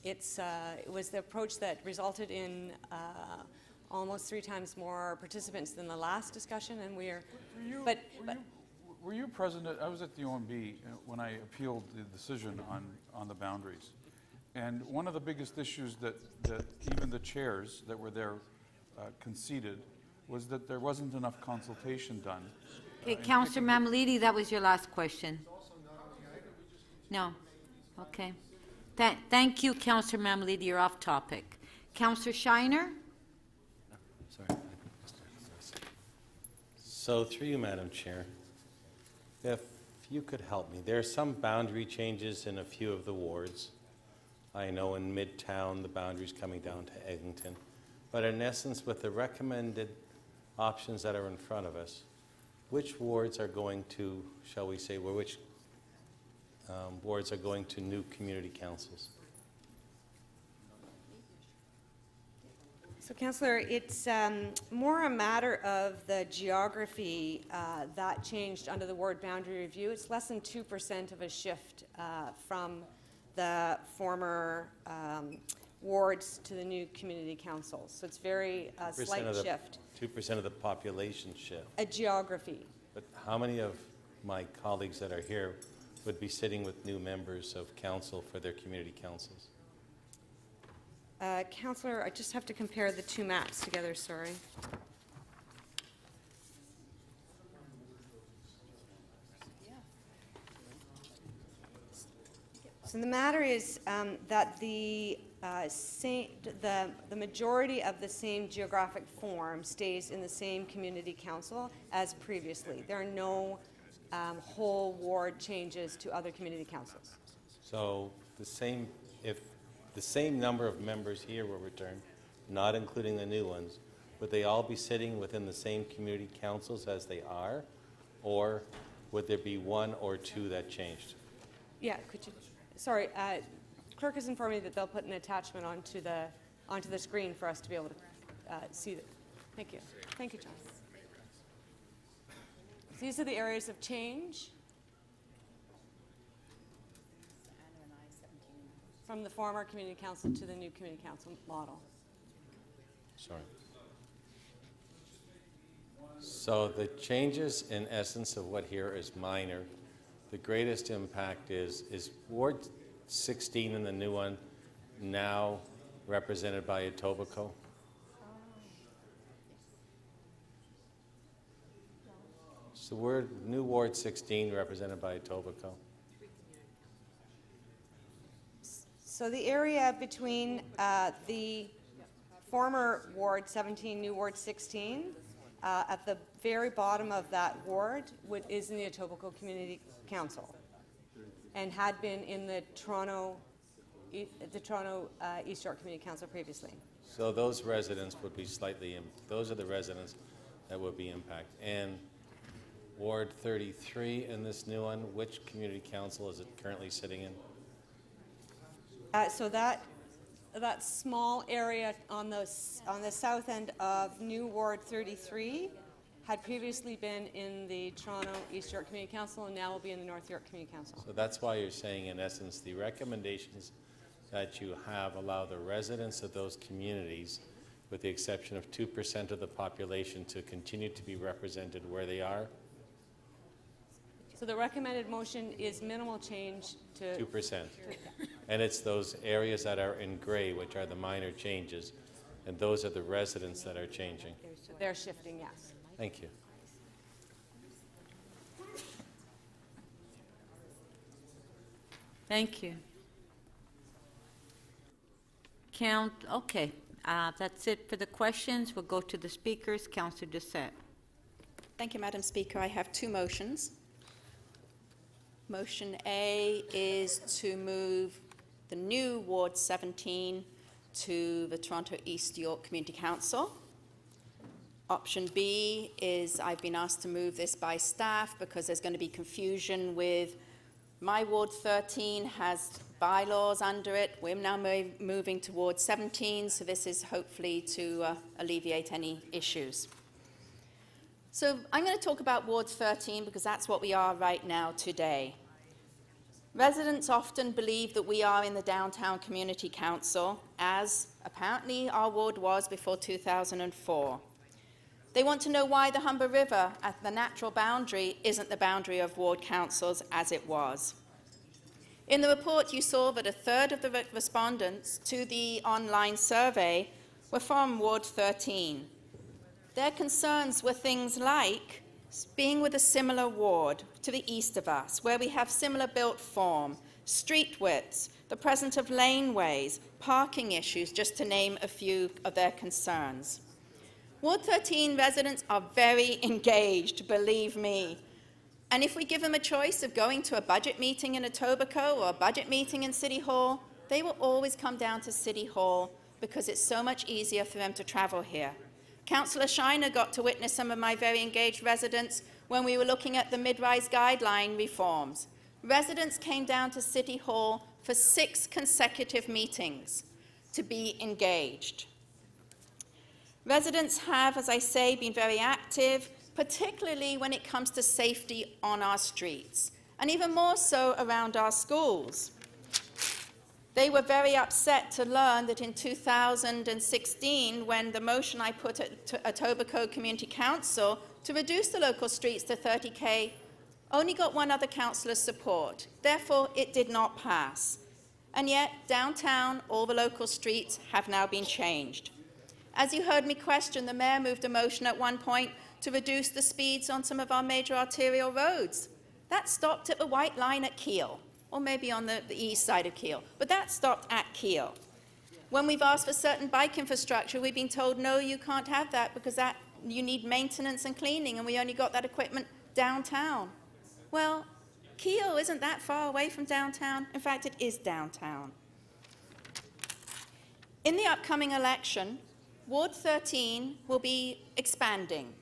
It was the approach that resulted in almost 3 times more participants than the last discussion, and Were you present? I was at the OMB when I appealed the decision on the boundaries. And one of the biggest issues that even the chairs that were there conceded was that there wasn't enough consultation done. Okay, Councillor Mammoliti, that was your last question. No. Okay. Thank you, Councillor Mammoliti. You're off topic. Councillor Shiner? Sorry. So through you, Madam Chair, if you could help me, there are some boundary changes in a few of the wards. I know in Midtown the boundary's coming down to Eglinton, but in essence with the recommended options that are in front of us, which wards are going to, shall we say, which wards are going to new community councils? So, Councillor, it's more a matter of the geography that changed under the ward boundary review. It's less than 2% of a shift from the former wards to the new community councils. So it's very slight shift. 2% of the population shift. A geography. But how many of my colleagues that are here would be sitting with new members of council for their community councils? Councillor, I just have to compare the 2 maps together, sorry. So the matter is that the majority of the same geographic form stays in the same community council as previously. There are no whole ward changes to other community councils. So if the same number of members here were returned, not including the new ones, would they all be sitting within the same community councils as they are, or would there be 1 or 2 that changed? Yeah, could you? Sorry, clerk has informed me that they'll put an attachment onto the screen for us to be able to see that. Thank you. Thank you, John. So these are the areas of change from the former community council to the new community council model. Sorry. So the changes in essence of what here is minor. The greatest impact is Ward 16 and the new one now represented by Etobicoke? So new Ward 16 represented by Etobicoke. So the area between the former Ward 17, new Ward 16, at the very bottom of that ward is in the Etobicoke Community Council and had been in the Toronto East York Community Council previously. So those residents would be those are the residents that would be impacted. And Ward 33 in this new one, which community council is it currently sitting in? So that small area on the south end of New Ward 33 had previously been in the Toronto East York Community Council and now will be in the North York Community Council. So that's why you're saying, in essence, the recommendations that you have allow the residents of those communities, with the exception of 2% of the population, to continue to be represented where they are? So the recommended motion is minimal change to 2%. And it's those areas that are in gray, which are the minor changes, and those are the residents that are changing. They're shifting, yes. Thank you. Thank you. Okay, that's it for the questions. We'll go to the speakers. Councillor Doucette. Thank you, Madam Speaker. I have two motions. Motion A is to move the new Ward 17 to the Toronto East York Community Council. Option B is I've been asked to move this by staff because there's going to be confusion with my Ward 13 has bylaws under it. We're now moving to Ward 17, so this is hopefully to alleviate any issues. So I'm going to talk about Ward 13 because that's what we are right now today. Residents often believe that we are in the Downtown Community Council, as apparently our ward was before 2004. They want to know why the Humber River at the natural boundary isn't the boundary of ward councils as it was. In the report, you saw that a third of the respondents to the online survey were from Ward 13. Their concerns were things like being with a similar ward to the east of us, where we have similar built form, street widths, the presence of laneways, parking issues, just to name a few of their concerns. Ward 13 residents are very engaged, believe me. And if we give them a choice of going to a budget meeting in Etobicoke or a budget meeting in City Hall, they will always come down to City Hall because it's so much easier for them to travel here. Councillor Shiner got to witness some of my very engaged residents when we were looking at the mid-rise guideline reforms. Residents came down to City Hall for 6 consecutive meetings to be engaged. Residents have, as I say, been very active, particularly when it comes to safety on our streets, and even more so around our schools. They were very upset to learn that in 2016, when the motion I put at Etobicoke Community Council to reduce the local streets to 30K only got one other councillor's support. Therefore, it did not pass. And yet, downtown, all the local streets have now been changed. As you heard me question, the Mayor moved a motion at one point to reduce the speeds on some of our major arterial roads. That stopped at the White Line at Keele, or maybe on the east side of Keele, but that stopped at Keele. When we've asked for certain bike infrastructure, we've been told, no, you can't have that because you need maintenance and cleaning, and we only got that equipment downtown. Well, Keele isn't that far away from downtown. In fact, it is downtown. In the upcoming election, Ward 13 will be expanding.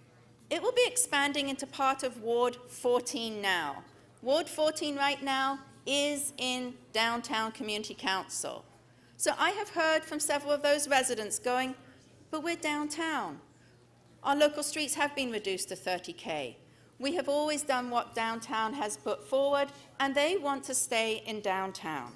It will be expanding into part of Ward 14 now. Ward 14 right now is in Downtown Community Council. So I have heard from several of those residents going, but we're downtown. Our local streets have been reduced to 30K. We have always done what downtown has put forward, and they want to stay in downtown.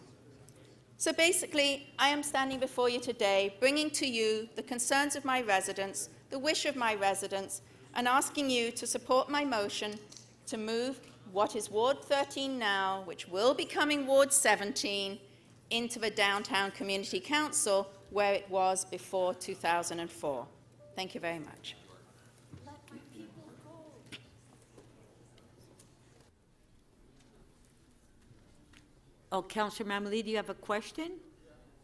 So basically, I am standing before you today, bringing to you the concerns of my residents, the wish of my residents, and asking you to support my motion to move what is Ward 13 now, which will be becoming Ward 17, into the Downtown Community Council, where it was before 2004. Thank you very much. Oh, Councillor Mamali, do you have a question?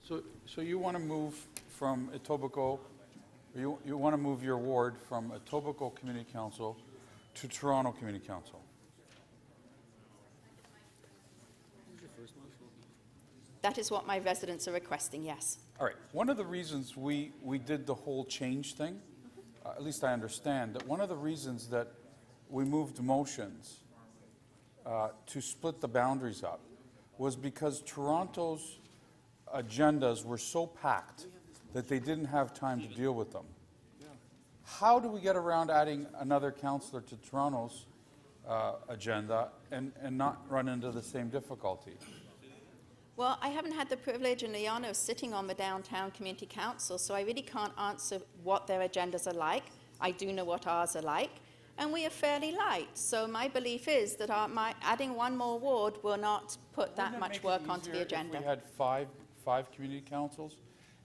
So you want to move from Etobicoke You want to move your ward from Etobicoke Community Council to Toronto Community Council. That is what my residents are requesting, yes. All right. One of the reasons we did the whole change thing, at least I understand, that one of the reasons that we moved motions to split the boundaries up was because Toronto's agendas were so packed that they didn't have time to deal with them. How do we get around adding another councillor to Toronto's agenda and not run into the same difficulty? Well, I haven't had the privilege and the honour of sitting on the Downtown Community Council, so I really can't answer what their agendas are like. I do know what ours are like, and we are fairly light. So my belief is that adding one more ward will not put that much work onto the agenda. If we had five community councils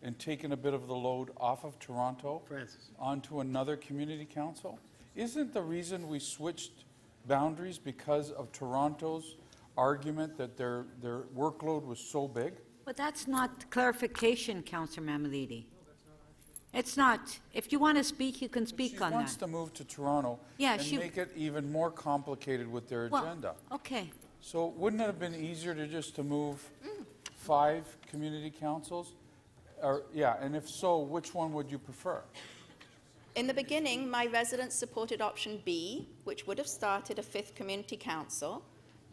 and taken a bit of the load off of Toronto onto another community council? Isn't the reason we switched boundaries because of Toronto's argument that their workload was so big? But that's not clarification, Councillor Mammoliti. It's not. If you want to speak, you can speak on that. She wants to move to Toronto and make it even more complicated with their agenda. Okay. So wouldn't it have been easier to move 5 community councils? And if so, which one would you prefer? In the beginning, my residents supported option B, which would have started a 5th community council,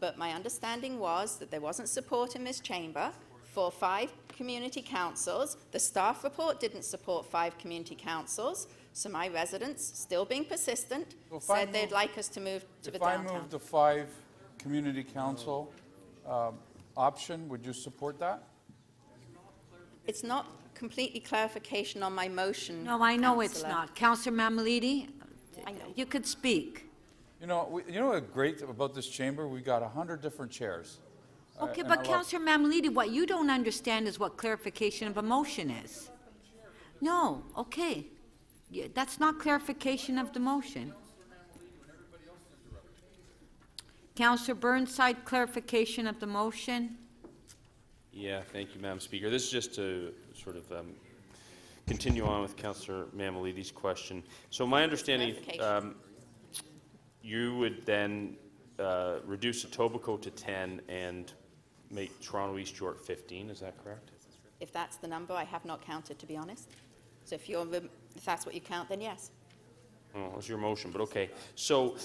but my understanding was that there wasn't support in this chamber for 5 community councils. The staff report didn't support 5 community councils, so my residents, still being persistent, said they'd like us to move to the downtown. If I moved the 5 community council option, would you support that? It's not completely clarification on my motion. No, I know it's not. Councillor Mammoliti, you could speak. You know what's great about this chamber? We got 100 different chairs. Okay, but Councillor Mammoliti, what you don't understand is what clarification of a motion is. No, okay. That's not clarification of the motion. Councillor Burnside, clarification of the motion. Yeah, thank you, Madam Speaker. This is just to sort of continue on with Councillor Mammoliti's question. So my understanding, you would then reduce Etobicoke to 10 and make Toronto East York 15, is that correct? If that's the number, I have not counted, to be honest. So if that's what you count, then yes. Oh, it was your motion, but okay. So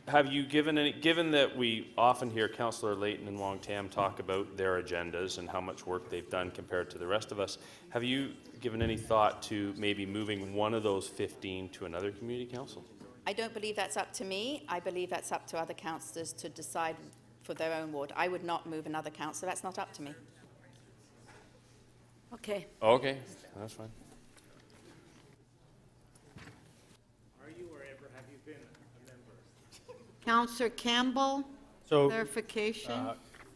have you given that we often hear Councillor Layton and Wong Tam talk about their agendas and how much work they've done compared to the rest of us, have you given any thought to maybe moving one of those 15 to another community council? I don't believe that's up to me. I believe that's up to other councillors to decide for their own ward. I would not move another councillor. That's not up to me. Okay. Okay, that's fine. Are you or ever have you been a member? Councillor Campbell, clarification.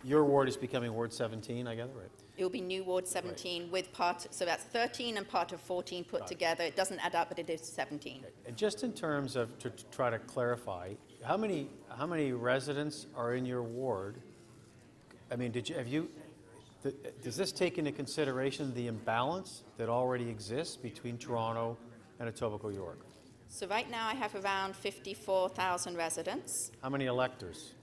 Your ward is becoming Ward 17, I gather, right? It will be new Ward 17 with so that's 13 and part of 14 put together. It doesn't add up, but it is 17. Okay. And just in terms of, to try to clarify, how many residents are in your ward? I mean, does this take into consideration the imbalance that already exists between Toronto and Etobicoke York? So right now I have around 54,000 residents. How many electors?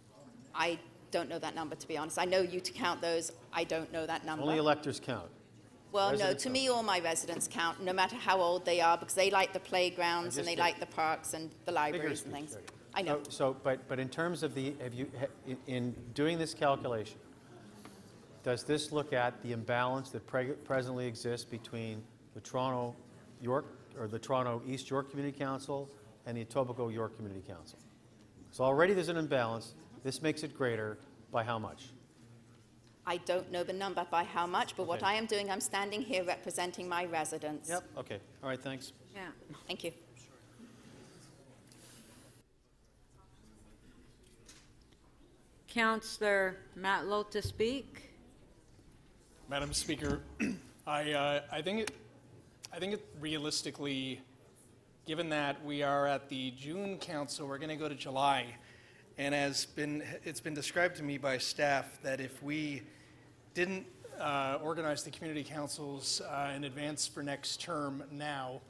I don't know that number, to be honest. I know you to count those. I don't know that number. Only electors count? Well, no, to me all my residents count, no matter how old they are, because they like the playgrounds and they like the parks and the libraries and things. I know. But in terms of in doing this calculation, does this look at the imbalance that presently exists between the Toronto York, or the Toronto East York Community Council and the Etobicoke York Community Council? So already there's an imbalance. This makes it greater by how much? I don't know the number by how much, but what I am doing, I'm standing here representing my residents. Yep, okay. All right, thanks. Yeah. Thank you. Councillor Matlow to speak. Madam Speaker, I think it realistically, given that we are at the June council, we're going to go to July. And it's been described to me by staff that if we didn't organize the community councils in advance for next term now,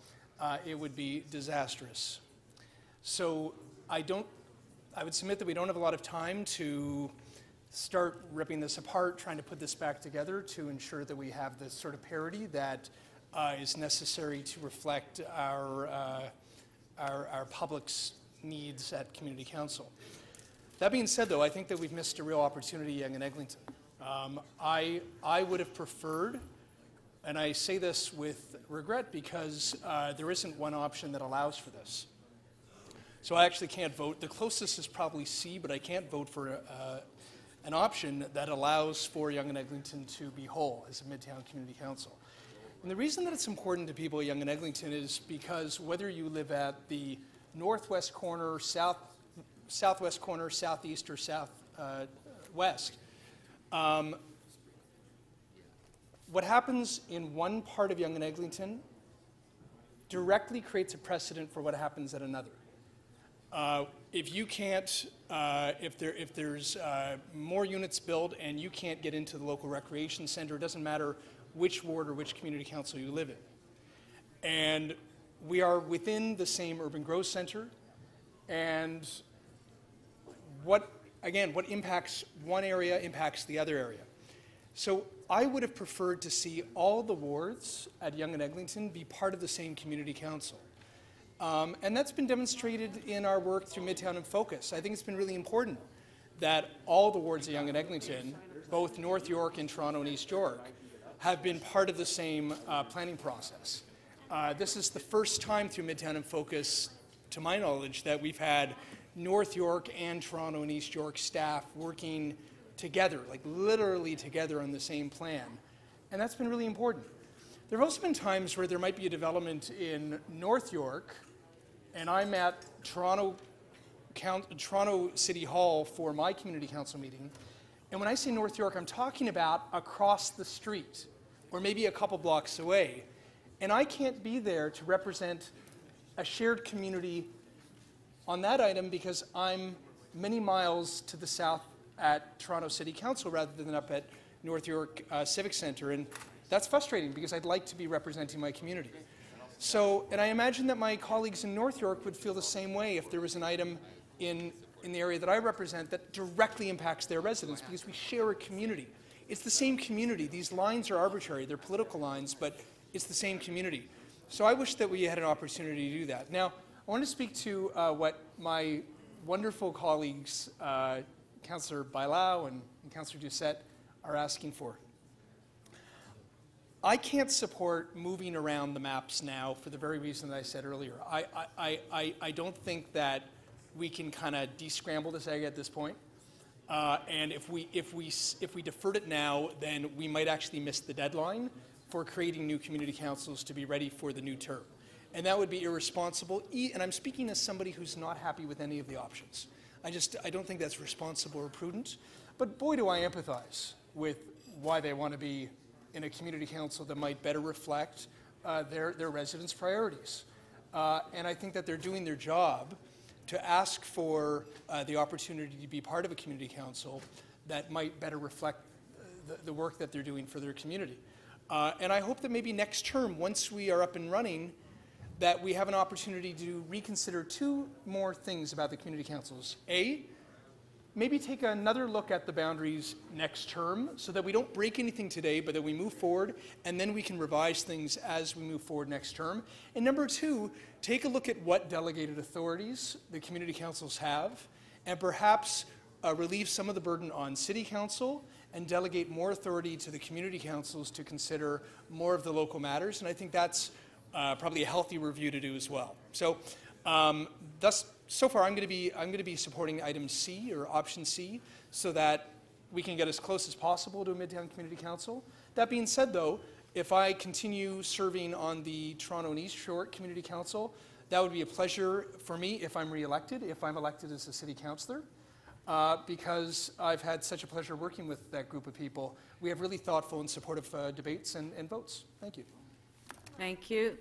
it would be disastrous. So I would submit that we don't have a lot of time to start ripping this apart, trying to put this back together to ensure that we have the sort of parity that is necessary to reflect our public's needs at community council. That being said, though, I think that we've missed a real opportunity, Yonge and Eglinton. I would have preferred, and I say this with regret because there isn't one option that allows for this. So I actually can't vote. The closest is probably C, but I can't vote for an option that allows for Yonge and Eglinton to be whole as a Midtown Community Council. And the reason that it's important to people at Yonge and Eglinton is because whether you live at the northwest corner, southwest corner, southeast, or southwest, what happens in one part of Yonge and Eglinton directly creates a precedent for what happens at another. If you can't, if there's more units built and you can't get into the local recreation center, it doesn't matter which ward or which community council you live in. And we are within the same urban growth center, and what impacts one area impacts the other area. So I would have preferred to see all the wards at Yonge and Eglinton be part of the same community council. And that's been demonstrated in our work through Midtown in Focus. I think it's been really important that all the wards of Yonge and Eglinton, both North York and Toronto and East York, have been part of the same planning process. This is the first time through Midtown in Focus, to my knowledge, that we've had North York and Toronto and East York staff working together, like literally together on the same plan. And that's been really important. There have also been times where there might be a development in North York, and I'm at Toronto City Hall for my community council meeting. And when I say North York, I'm talking about across the street, or maybe a couple blocks away. And I can't be there to represent a shared community on that item because I'm many miles to the south at Toronto City Council rather than up at North York Civic Centre. And that's frustrating because I'd like to be representing my community. So, and I imagine that my colleagues in North York would feel the same way if there was an item in the area that I represent that directly impacts their residents because we share a community. It's the same community. These lines are arbitrary. They're political lines, but it's the same community. So I wish that we had an opportunity to do that. Now, I want to speak to what my wonderful colleagues, Councillor Bailão and Councillor Doucette, are asking for. I can't support moving around the maps now for the very reason that I said earlier. I don't think that we can kind of descramble this egg at this point. And if we deferred it now, then we might actually miss the deadline for creating new community councils to be ready for the new term. And that would be irresponsible. And I'm speaking as somebody who's not happy with any of the options. I don't think that's responsible or prudent. But boy, do I empathize with why they want to be in a community council that might better reflect their residents' priorities. And I think that they're doing their job to ask for the opportunity to be part of a community council that might better reflect the work that they're doing for their community. And I hope that maybe next term, once we are up and running, that we have an opportunity to reconsider two more things about the community councils. A, maybe take another look at the boundaries next term so that we don't break anything today, but that we move forward and then we can revise things as we move forward next term. And number two, take a look at what delegated authorities the community councils have and perhaps relieve some of the burden on city council and delegate more authority to the community councils to consider more of the local matters. And I think that's probably a healthy review to do as well. So so far, I'm going to be supporting item C or option C so that we can get as close as possible to a Midtown Community Council. That being said, though, if I continue serving on the Toronto and East York Community Council, that would be a pleasure for me if I'm re-elected, if I'm elected as a city councillor, because I've had such a pleasure working with that group of people. We have really thoughtful and supportive debates and votes. Thank you. Thank you.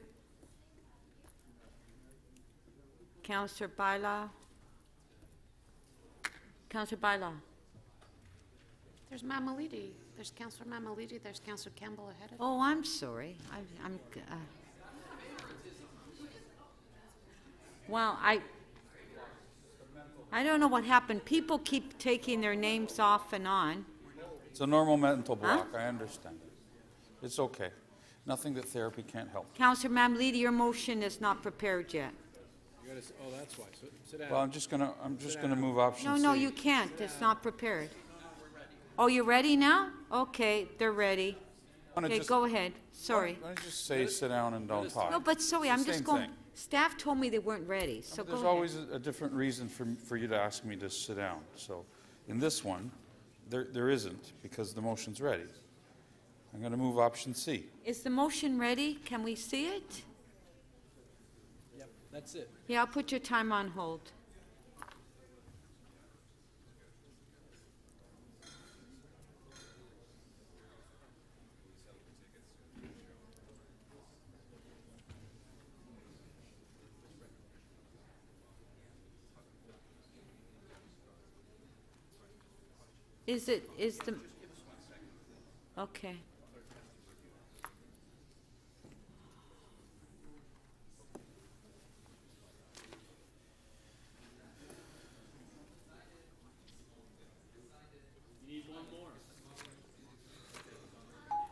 Councillor Bailão. Councillor Bailão. There's Mamalidi. There's Councillor Mamalidi. There's Councillor Campbell ahead of Oh, I'm sorry. Well, I don't know what happened. People keep taking their names off and on. It's a normal mental block. I understand it. It's okay. Nothing that therapy can't help. Councillor Mamalidi, your motion is not prepared yet. Oh, that's why. So, sit down. Well, I'm just gonna move option C. No, you can't. It's not prepared. Oh, you're ready now? Okay, they're ready. Okay, go ahead. Sorry. Let me just say sit down and don't talk. No, but sorry, It's I'm the just same going, thing. staff told me they weren't ready, so go There's ahead. always a different reason for you to ask me to sit down. So in this one, there isn't, because the motion's ready. I'm going to move option C. Is the motion ready? Can we see it? Yep, that's it. Yeah, I'll put your time on hold. Is the, okay.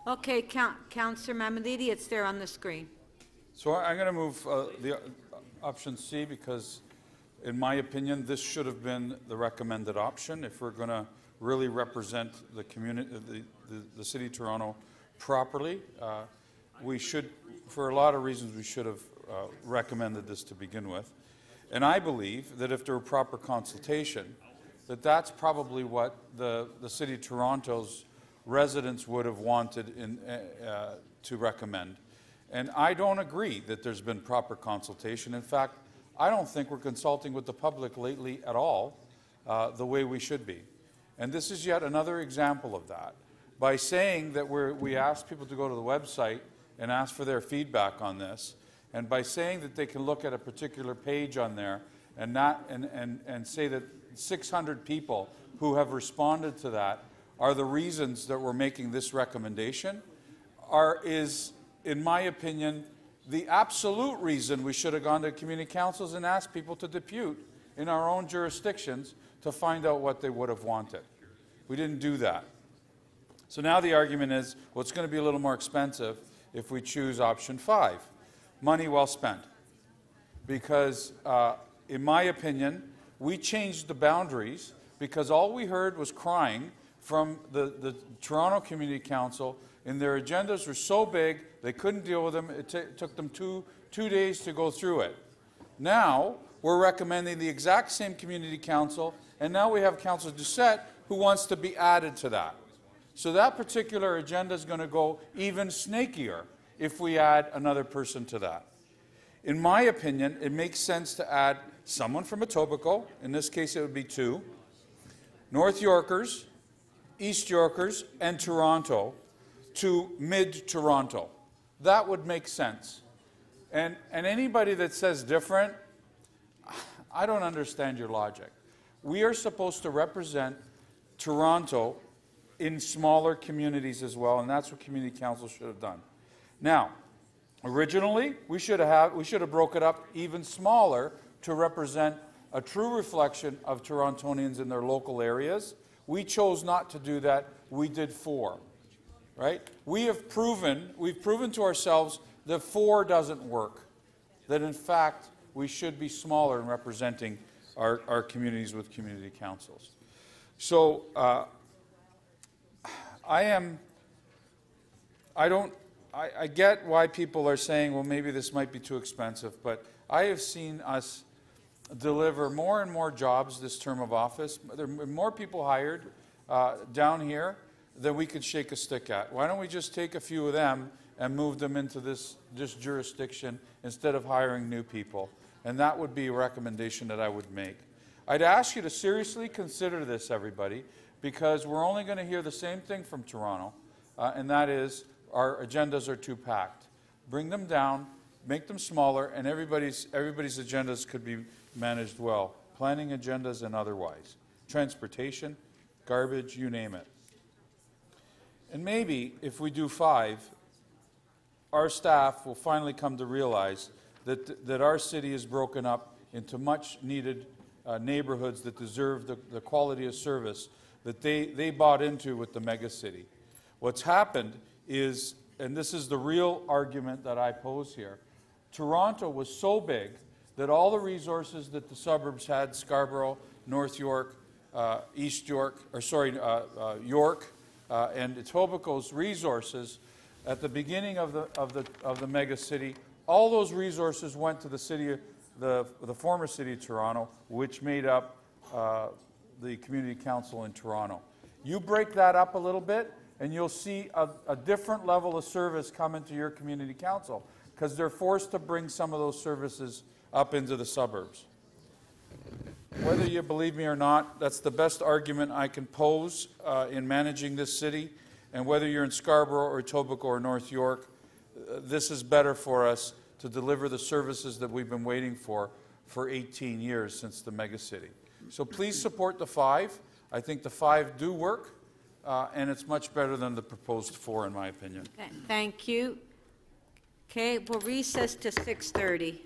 Okay, Councillor Mamalidi, it's there on the screen. So I'm going to move the option C because, in my opinion, this should have been the recommended option if we're going to really represent the community, the City of Toronto properly. We should, for a lot of reasons, we should have recommended this to begin with. And I believe that if there were proper consultation, that's probably what the City of Toronto's residents would have wanted to recommend. And I don't agree that there's been proper consultation. In fact, I don't think we're consulting with the public lately at all the way we should be. And this is yet another example of that. By saying that we ask people to go to the website and ask for their feedback on this, and by saying that they can look at a particular page on there and say that 600 people who have responded to that are the reasons that we're making this recommendation, is, in my opinion, the absolute reason we should have gone to community councils and asked people to depute in our own jurisdictions to find out what they would have wanted. We didn't do that. So now the argument is, well, it's going to be a little more expensive if we choose option 5. Money well spent. Because, in my opinion, we changed the boundaries because all we heard was crying from the Toronto Community Council, and their agendas were so big they couldn't deal with them. It took them two days to go through it. Now we're recommending the exact same community council, and now we have Councillor Doucette who wants to be added to that. So that particular agenda is going to go even snakier if we add another person to that. In my opinion, it makes sense to add someone from Etobicoke, in this case it would be 2, North Yorkers, East Yorkers, and Toronto to mid-Toronto. That would make sense. And anybody that says different, I don't understand your logic. We are supposed to represent Toronto in smaller communities as well, and that's what Community Council should have done. Now, originally, we should have broke it up even smaller to represent a true reflection of Torontonians in their local areas. We chose not to do that. We did 4, right? We've proven to ourselves that 4 doesn't work, that in fact we should be smaller in representing our communities with community councils. So I get why people are saying, well, maybe this might be too expensive, but I have seen us deliver more and more jobs this term of office. There are more people hired down here than we could shake a stick at. Why don't we just take a few of them and move them into this jurisdiction instead of hiring new people? And that would be a recommendation that I would make. I'd ask you to seriously consider this, everybody, because we're only going to hear the same thing from Toronto, and that is our agendas are too packed. Bring them down, make them smaller, and everybody's agendas could be managed well. Planning agendas and otherwise. Transportation, garbage, you name it. And maybe if we do 5, our staff will finally come to realize that our city is broken up into much needed neighborhoods that deserve the quality of service that they bought into with the mega city. What's happened is, and this is the real argument that I pose here, Toronto was so big that all the resources that the suburbs had, Scarborough, North York, East York, or sorry, York, and Etobicoke's resources at the beginning of the mega city, all those resources went to the city, the former city of Toronto, which made up the community council in Toronto. You break that up a little bit, and you'll see a different level of service come into your community council, because they're forced to bring some of those services up into the suburbs. Whether you believe me or not, that's the best argument I can pose in managing this city. And whether you're in Scarborough or Etobicoke or North York, this is better for us to deliver the services that we've been waiting for 18 years since the mega city. So please support the 5. I think the 5 do work, and it's much better than the proposed 4, in my opinion. Thank you. Okay, we'll recess to 6:30.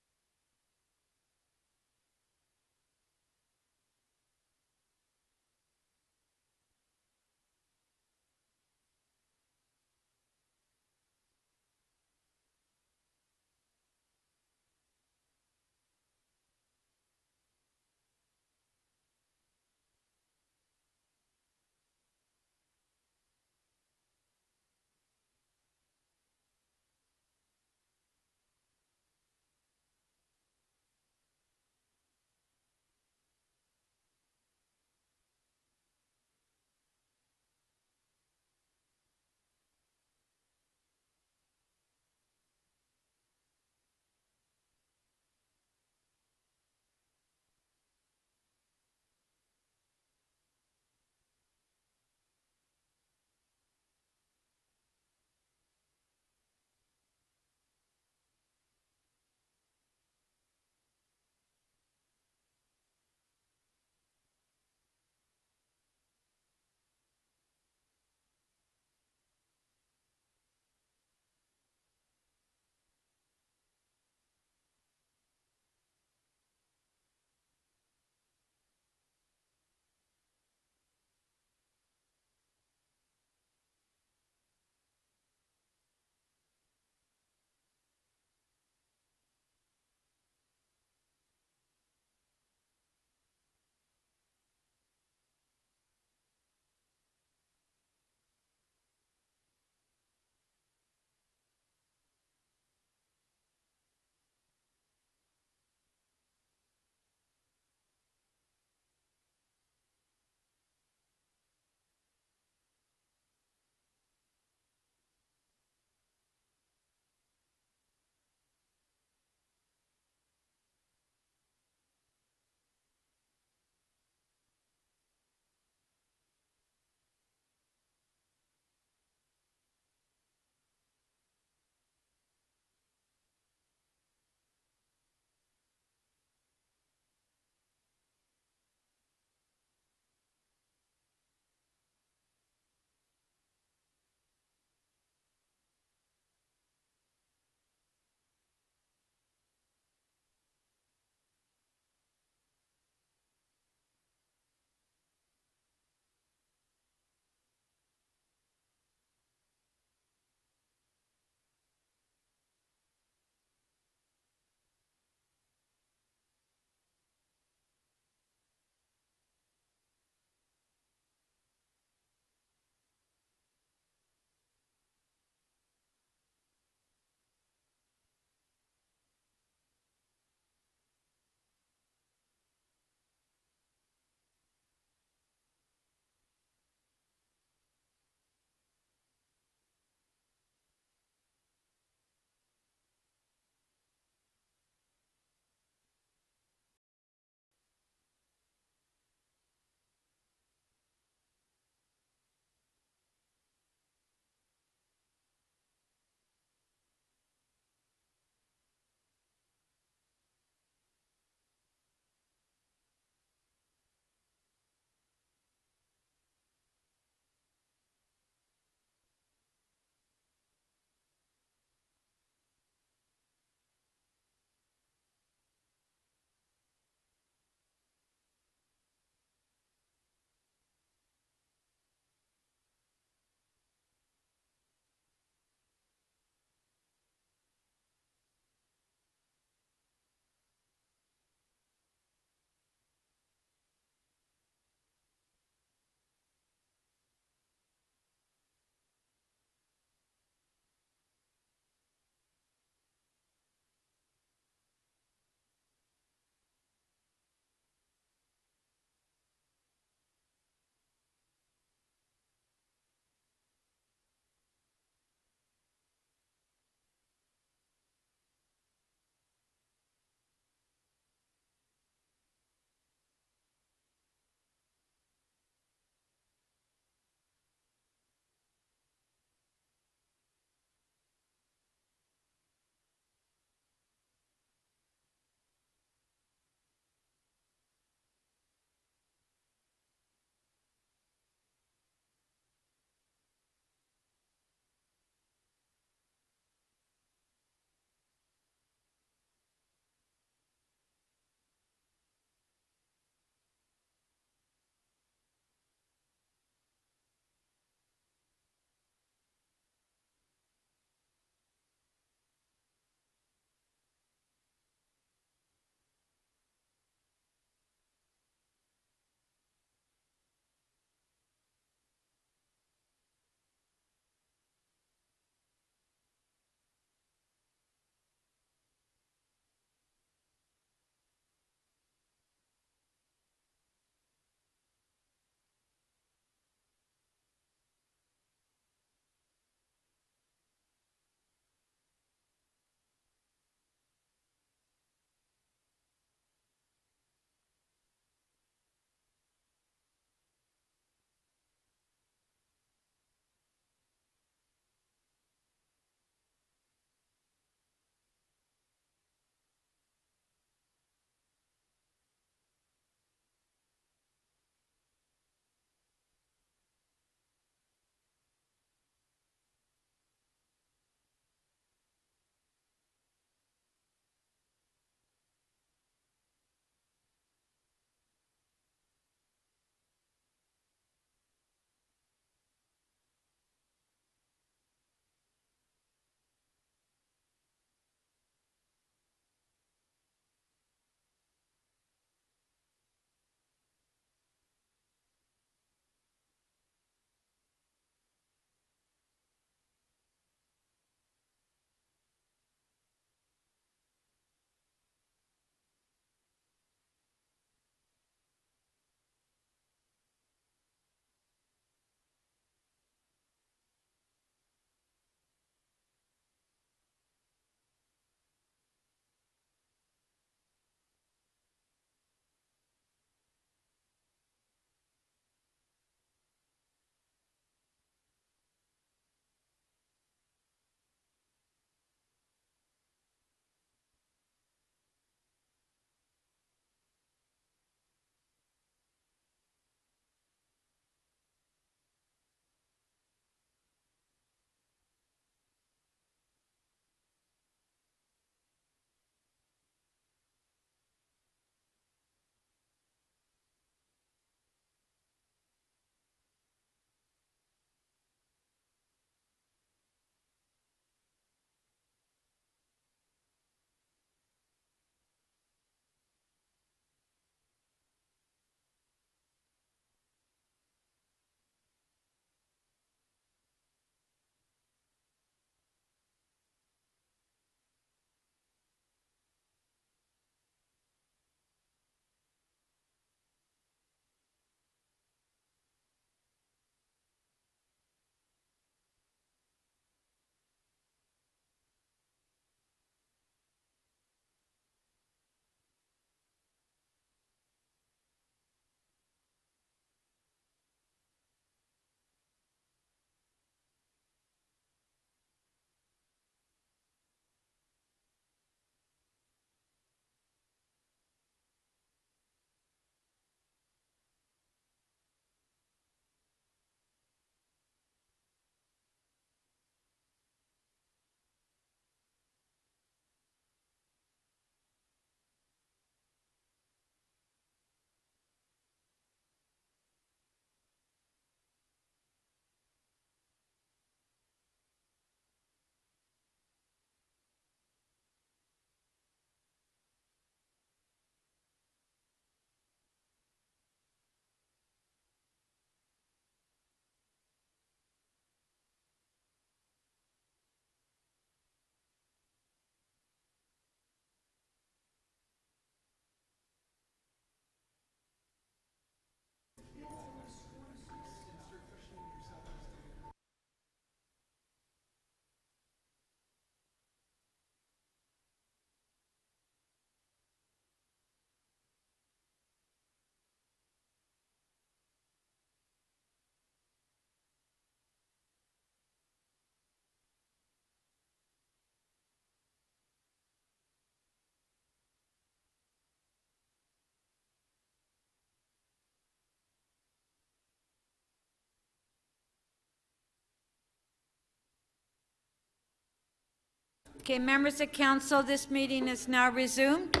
Okay, members of council, this meeting is now resumed.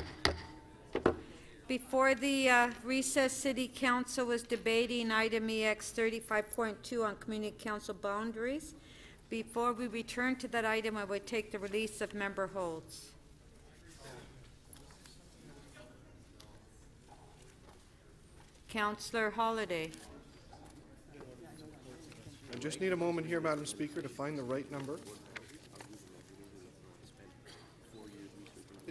Before the recess, City Council was debating item EX 35.2 on community council boundaries. Before we return to that item, I would take the release of member holds. Councillor Holliday. I just need a moment here, Madam Speaker, to find the right number.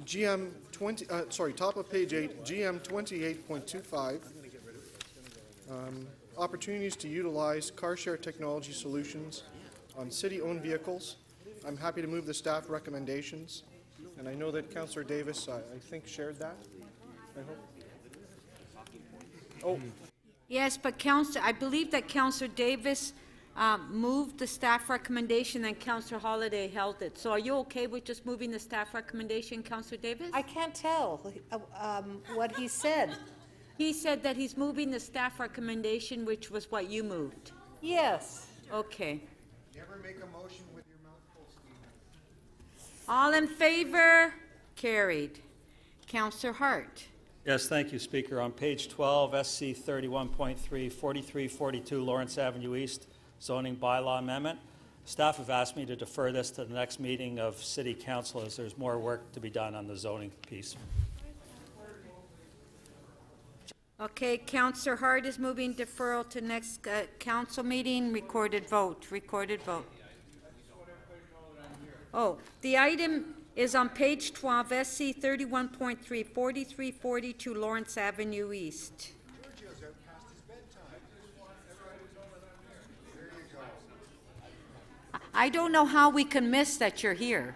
GM 20, top of page 8, GM 28.25. Opportunities to utilize car share technology solutions on city-owned vehicles. I'm happy to move the staff recommendations, and I know that Councillor Davis, I think, shared that. I hope. Oh. Yes, but I believe that Councillor Davis moved the staff recommendation and Councillor Holliday held it. So are you okay with just moving the staff recommendation, Councillor Davis? I can't tell what he said. He said that he's moving the staff recommendation, which was what you moved. Yes. Okay. Never make a motion with your mouth full, Stephen. All in favor? Carried. Councillor Hart. Yes, thank you, Speaker. On page 12, SC 31.3, 4342 Lawrence Avenue East, zoning bylaw amendment. Staff have asked me to defer this to the next meeting of City Council as there's more work to be done on the zoning piece. Okay, Councillor Hart is moving deferral to next council meeting. Recorded vote. Recorded vote. Oh, the item is on page 12, SC 31.3, 4342 Lawrence Avenue East. I don't know how we can miss that you're here.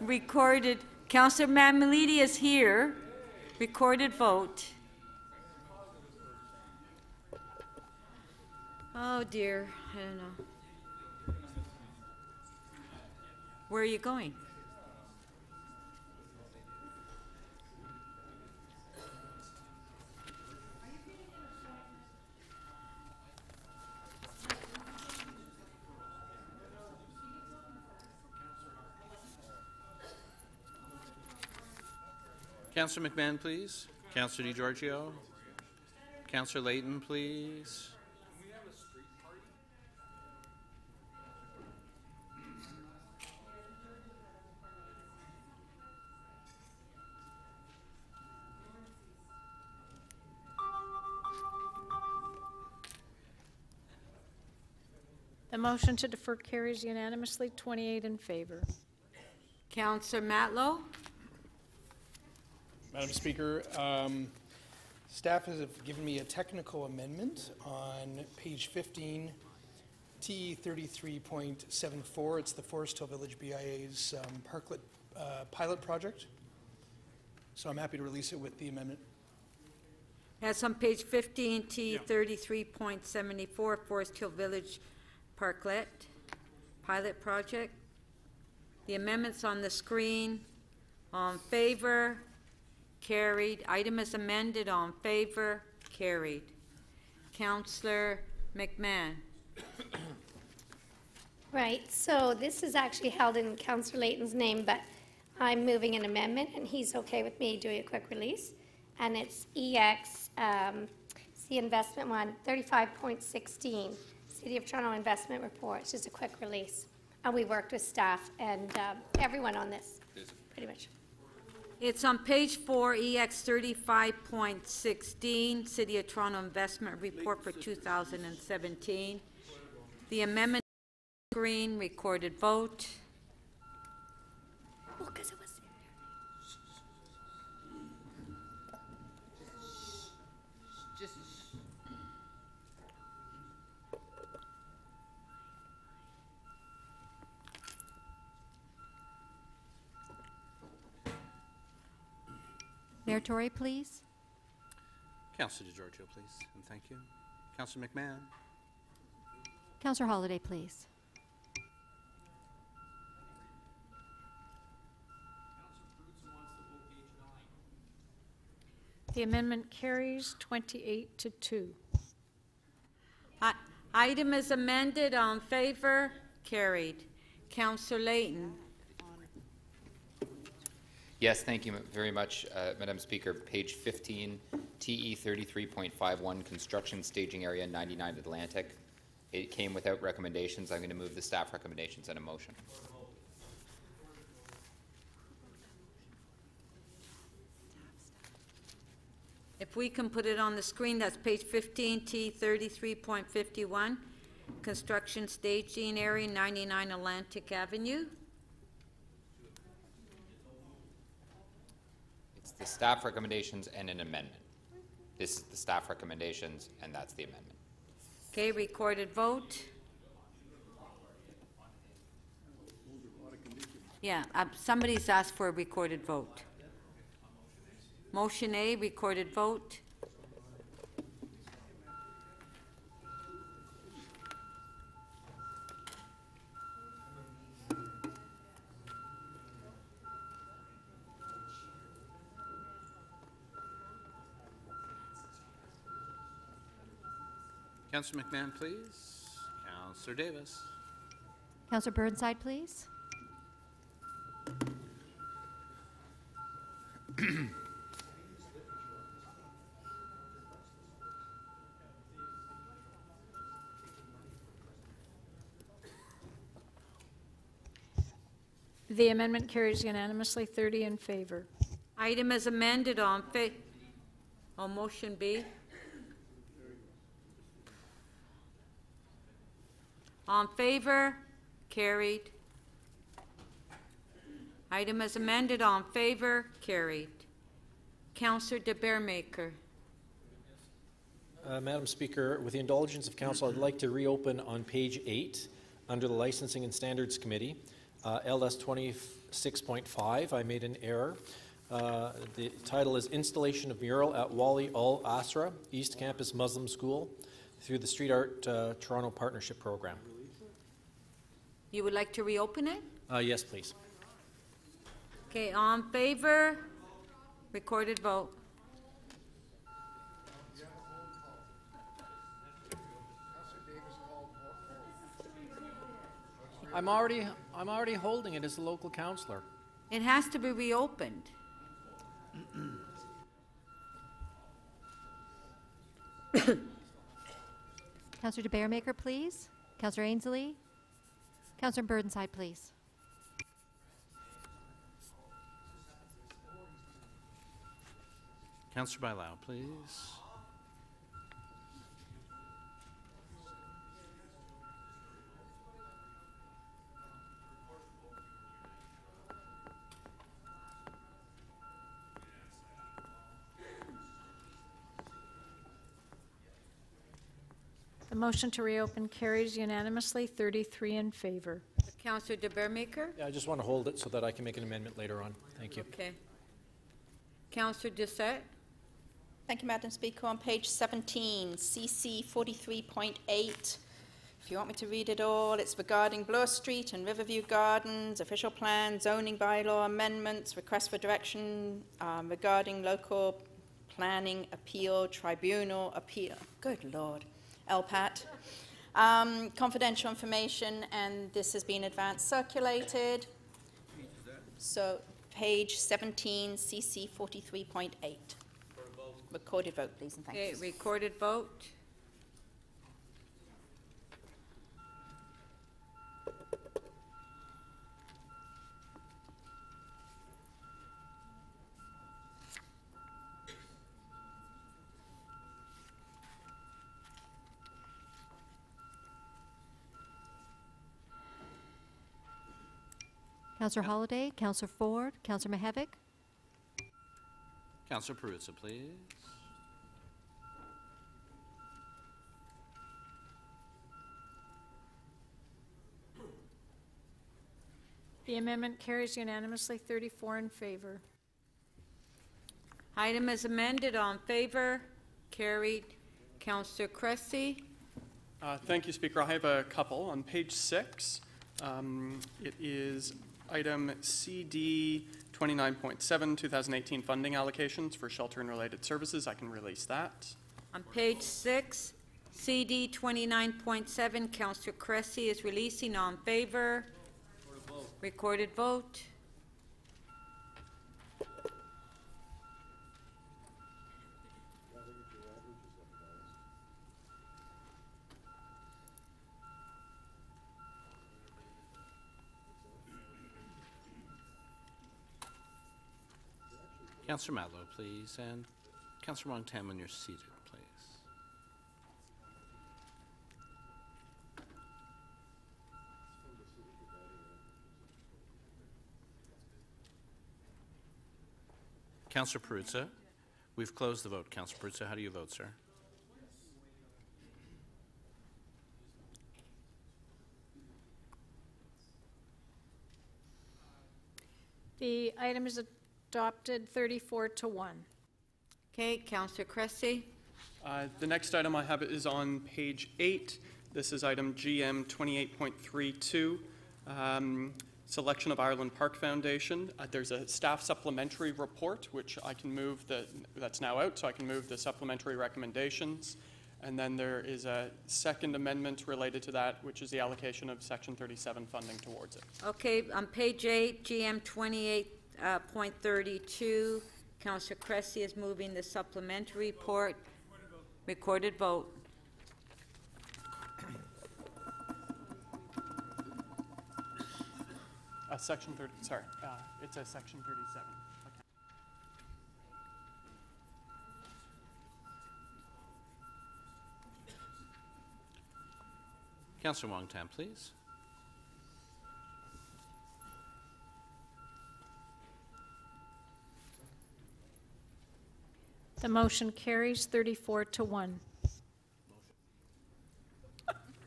Recorded. Councillor Mammoliti is here. Recorded vote. Oh dear, I don't know. Where are you going? Councillor McMahon, please. Councillor DiGiorgio. Councillor Layton, please. The motion to defer carries unanimously, 28 in favor. Councillor Matlow. Madam Speaker, staff has given me a technical amendment on page 15, TE 33.74. It's the Forest Hill Village BIA's Parklet pilot project. So I'm happy to release it with the amendment. That's on page 15, T 33.74, Forest Hill Village Parklet pilot project. The amendment's on the screen. On favor? Carried. Item is amended. On favor? Carried. Councillor McMahon. Right, so this is actually held in Councillor Layton's name, but I'm moving an amendment, and he's okay with me doing a quick release. And it's EX, C Investment 1, 35.16, City of Toronto Investment Report. It's just a quick release. And we worked with staff and everyone on this, pretty much. It's on page 4, EX 35.16, City of Toronto Investment Report for 2017. The amendment screen, recorded vote. Oh, because it was Just Mayor Tory, please. Councillor DiGiorgio, please, and thank you. Councillor McMahon. Councillor Holliday, please. The amendment carries 28 to 2. Item is amended. On favor? Carried. Councillor Layton. Yes, thank you very much, Madam Speaker. Page 15, TE 33.51, Construction Staging Area 99 Atlantic. It came without recommendations. I'm going to move the staff recommendations and a motion. If we can put it on the screen, that's page 15, T 33.51, Construction Staging Area 99 Atlantic Avenue. It's the staff recommendations and an amendment. This is the staff recommendations, and that's the amendment. Okay, recorded vote. Yeah, somebody's asked for a recorded vote. Motion A, recorded vote. Councillor McMahon, please. Councillor Davis. Councillor Burnside, please. The amendment carries unanimously, 30 in favor. Item as amended on motion B. On favor, carried. Item as amended on favor, carried. Councillor De Beermaker. Madam Speaker, with the indulgence of council, I'd like to reopen on page 8 under the Licensing and Standards Committee. LS 26.5, I made an error. The title is Installation of Mural at Wali Al Asra, East Campus Muslim School, through the Street Art Toronto Partnership Program. You would like to reopen it? Yes, please. Okay, on favor, recorded vote. I'm already holding it as a local councillor. It has to be reopened. Councillor De Beermaker, please. Councillor Ainsley. Councillor Burnside, please. Councillor Bailão, please. The motion to reopen carries unanimously, 33 in favor. Councillor De Beermaker? Yeah, I just want to hold it so that I can make an amendment later on. Thank you. Okay. Councillor Doucette? Thank you, Madam Speaker. On page 17, CC 43.8. If you want me to read it all, it's regarding Bloor Street and Riverview Gardens, official plan, zoning bylaw amendments, request for direction regarding local planning appeal, tribunal appeal. Good Lord. LPAT. Confidential information, and this has been advance circulated. So page 17, CC 43.8. Recorded vote, please, and thank you. Okay, recorded vote. Councillor Holiday, Councillor Ford, Councillor Mihevc. Councillor Perruzza, please. The amendment carries unanimously, 34 in favor. Item is amended. On favor, carried. Councillor Cressy. Thank you, Speaker. I have a couple. On page 6, it is item CD 29.7, 2018 funding allocations for shelter and related services. I can release that. On page 6, CD 29.7, Councillor Cressy is releasing. All in favor? Recorded vote. Councillor Matlow, please, and Councillor Wong-Tam when you're seated, please. Councillor Perruzza, we've closed the vote. Councillor Perruzza, how do you vote, sir? The item is adopted 34 to 1. Okay, Councillor Cressy. The next item I have is on page 8. This is item GM 28.32, selection of Ireland Park Foundation. There's a staff supplementary report, which I can move, that's now out, so I can move the supplementary recommendations. And then there is a second amendment related to that, which is the allocation of Section 37 funding towards it. Okay, on page 8, GM 28.32, Councillor Cressy is moving the supplementary report. Recorded vote. Section 30, sorry, it's a Section 37. Okay. Councillor Wong-Tam, please. The motion carries 34 to 1.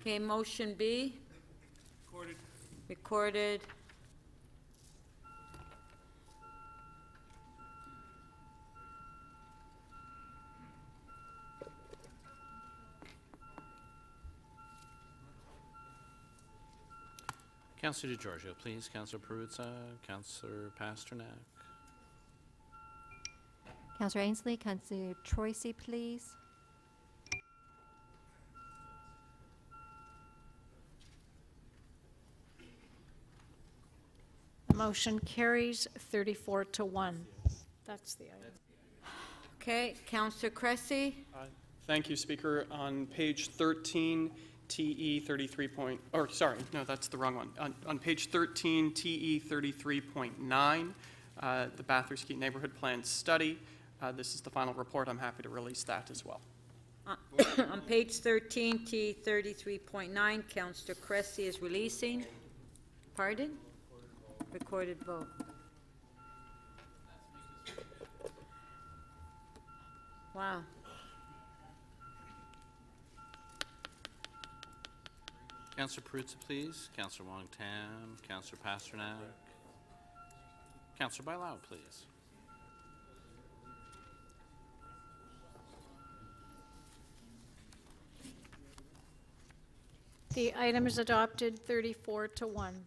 Okay, motion B. Recorded. Councillor DeGiorgio, please. Councillor Perruzza, Councillor Pasternak. Councillor Ainsley, Councillor Troisi, please. The motion carries 34 to 1. That's the item. Okay, Councillor Cressy. Thank you, Speaker. On page 13, TE 33 point, or sorry, no, that's the wrong one. On page 13, TE 33.9, the Bathurst Neighborhood Plan Study. This is the final report. I'm happy to release that as well. On page 13, T 33.9, Councillor Cressy is releasing. Pardon? Recorded vote. Wow. Councillor Perruzza, please. Councillor Wong-Tam, Councillor Pasternak. Councillor Bailao, please. The item is adopted 34 to 1.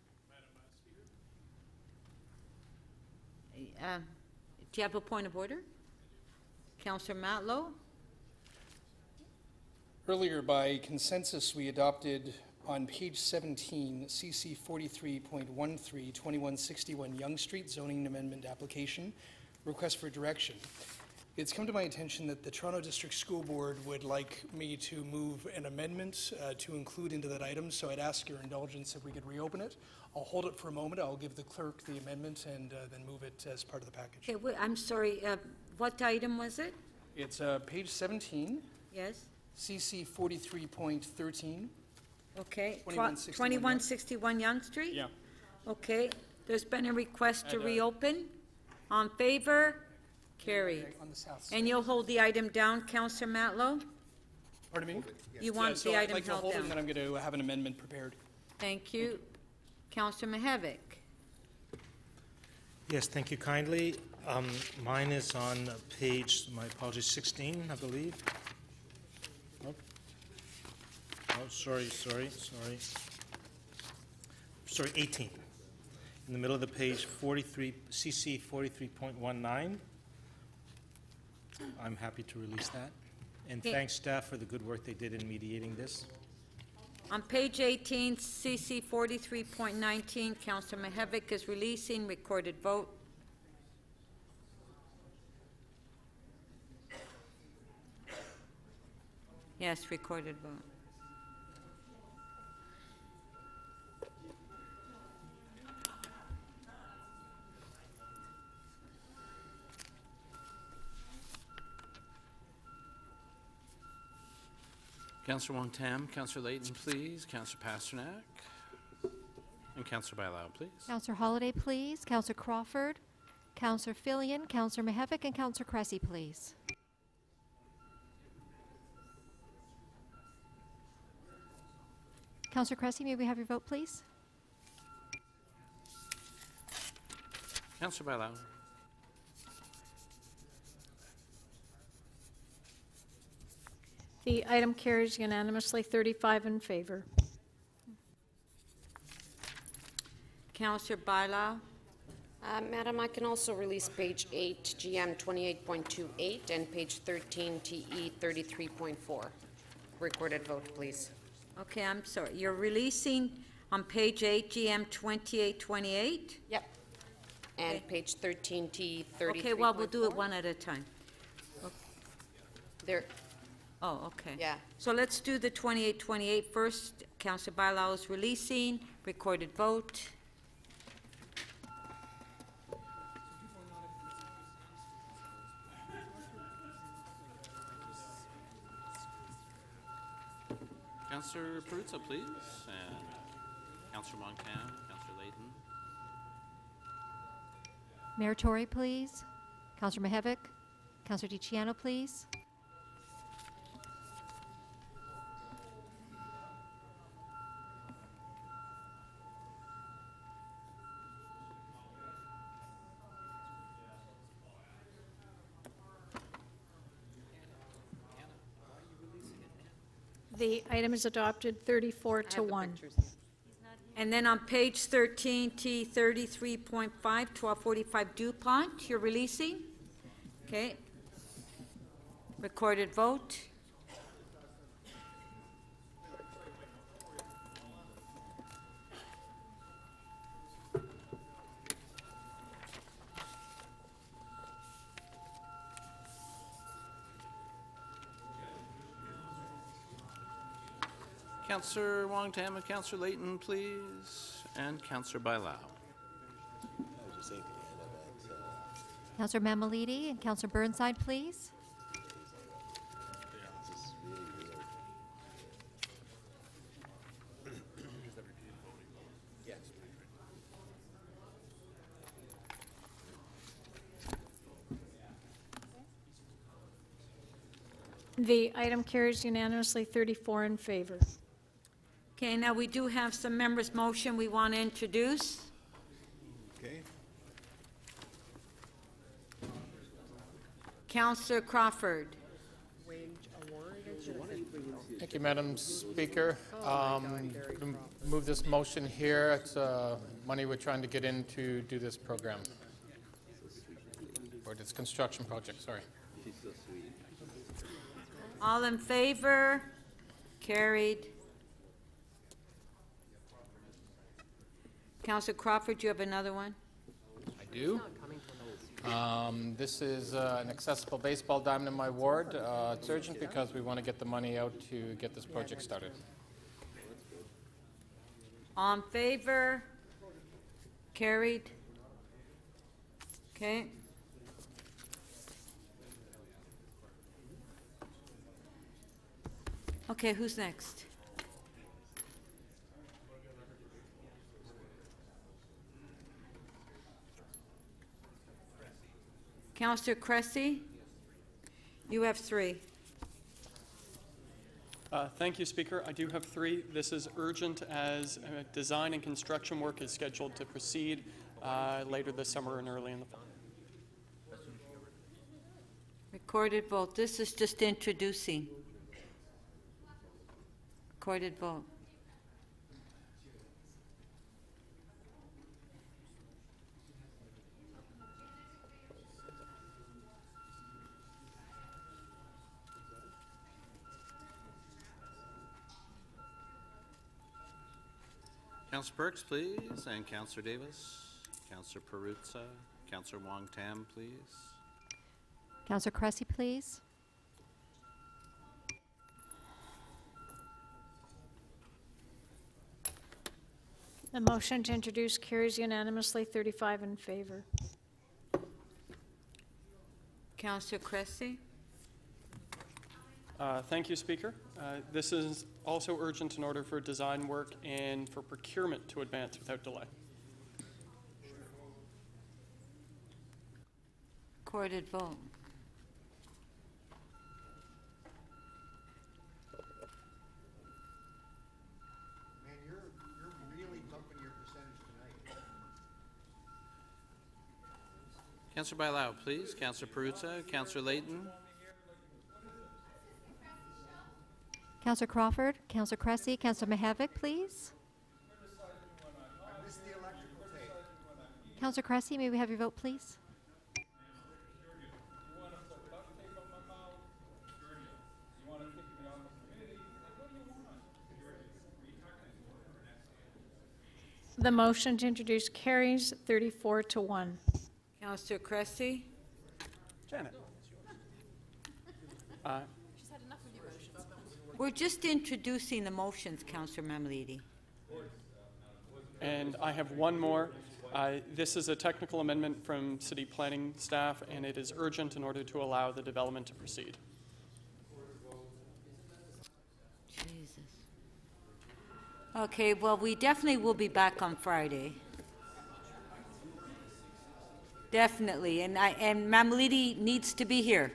Do you have a point of order? Councillor Matlow? Earlier, by consensus, we adopted on page 17, CC 43.13, 2161 Yonge Street zoning amendment application, request for direction. It's come to my attention that the Toronto District School Board would like me to move an amendment to include into that item, so I'd ask your indulgence if we could reopen it. I'll hold it for a moment. I'll give the clerk the amendment and then move it as part of the package. Okay, I'm sorry, what item was it? It's page 17. Yes. CC 43.13. Okay. 2161 Yonge Street? Yeah. Okay, there's been a request to reopen. On favor? Carried. On the south side. And you'll hold the item down, Councillor Matlow? Pardon me? You want so the I'd item like to held hold it, down? and then I'm going to have an amendment prepared. Thank you. Councillor Mihevc. Yes, thank you kindly. Mine is on page, my apologies, 16, I believe. Oh, sorry, 18. In the middle of the page, 43, CC 43.19. I'm happy to release that. and Okay. thank staff for the good work they did in mediating this. On page 18, CC 43.19, Councillor Mihevik is releasing. Recorded vote. Yes, recorded vote. Councillor Wong-Tam, Councillor Layton, please. Councillor Pasternak. And Councillor Bailao, please. Councillor Holliday, please. Councillor Crawford, Councillor Fillion, Councillor Mihevik, and Councillor Cressy, please. Councillor Cressy, may we have your vote, please? Councillor Bailao. The item carries unanimously, 35 in favor. Councillor Bailao. Madam, I can also release page 8, GM 28.28, and page 13, TE 33.4. Recorded vote, please. Okay, I'm sorry. You're releasing on page 8, GM 2828? Yep. And page 13, TE 33.4. Okay, well, we'll do it one at a time. There. Oh, okay. Yeah. So let's do the 2828 first. Councillor Bailao is releasing. Recorded vote. Councillor Perruzza, please. And Councillor Wong-Tam, Councillor Layton. Mayor Tory, please. Councillor Mihevik. Councillor DiCiano, please. The item is adopted, 34 to 1. And then on page 13, T 33.5, 1245 DuPont, you're releasing? Okay. Recorded vote. Councillor Wong-Tam and Councillor Layton, please. And Councillor Bailao. Councillor Mamalidi and Councillor Burnside, please. The item carries unanimously, 34 in favor. Okay, now we do have some members' motion we want to introduce. Okay. Councillor Crawford. Thank you, Madam Speaker. Move this motion here. It's money we're trying to get in to do this program, or this construction project, sorry. All in favor? Carried. Councillor Crawford, you have another one? I do. This is an accessible baseball diamond in my ward. It's urgent because we want to get the money out to get this project started. All in favor? Carried. Okay. Okay, who's next? Councillor Cressy, you have 3. Thank you, Speaker. I do have 3. This is urgent as design and construction work is scheduled to proceed later this summer and early in the fall. Recorded vote. This is just introducing. Recorded vote. Councillor Perks, please, and Councillor Davis. Councillor Perruzza. Councillor Wong Tam, please. Councillor Cressy, please. The motion to introduce carries unanimously, 35 in favor. Councillor Cressy? Thank you, Speaker. This is also urgent in order for design work and for procurement to advance without delay. Recorded vote. Man, you're really dumping your percentage tonight. Councillor Bailao, please. Councillor Perruzza. Councillor Layton. Councillor Crawford, Councillor Cressy, Councillor Mihevc, please. I missed the electrical tape. Councillor Cressy, may we have your vote, please? The motion to introduce carries 34 to 1. Councillor Cressy? Janet. We're just introducing the motions, Councillor Mamalidi. And I have one more. This is a technical amendment from city planning staff, and it is urgent in order to allow the development to proceed. Jesus. Okay, well, we definitely will be back on Friday. Definitely, and Mamalidi needs to be here.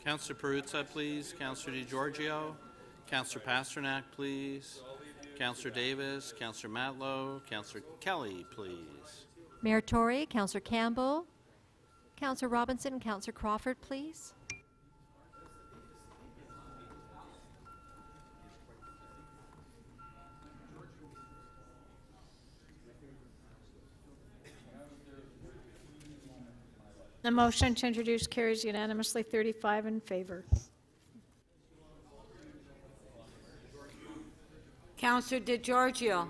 Councillor Perruzza, please. Councillor DiGiorgio. Councillor Pasternak, please. Councillor Davis. Councillor Matlow. Councillor Kelly, please. Mayor Tory, Councillor Campbell, Councillor Robinson, and Councillor Crawford, please. The motion to introduce carries unanimously, 35 in favor. Councillor DiGiorgio.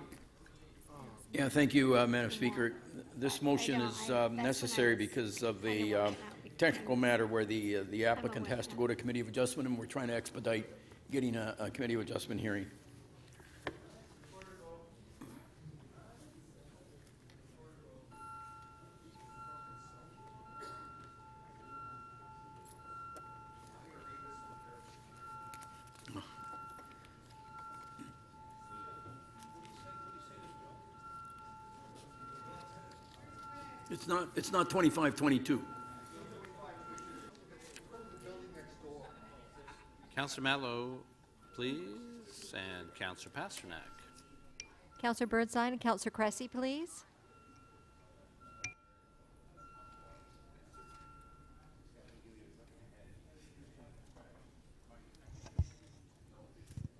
Yeah, thank you, Madam Speaker. This motion is necessary because of a technical matter where the applicant has to go to Committee of Adjustment, and we're trying to expedite getting a Committee of Adjustment hearing. It's not 2522. Councillor Matlow, please, and Councillor Pasternak. Councillor Burnside and Councillor Cressy, please.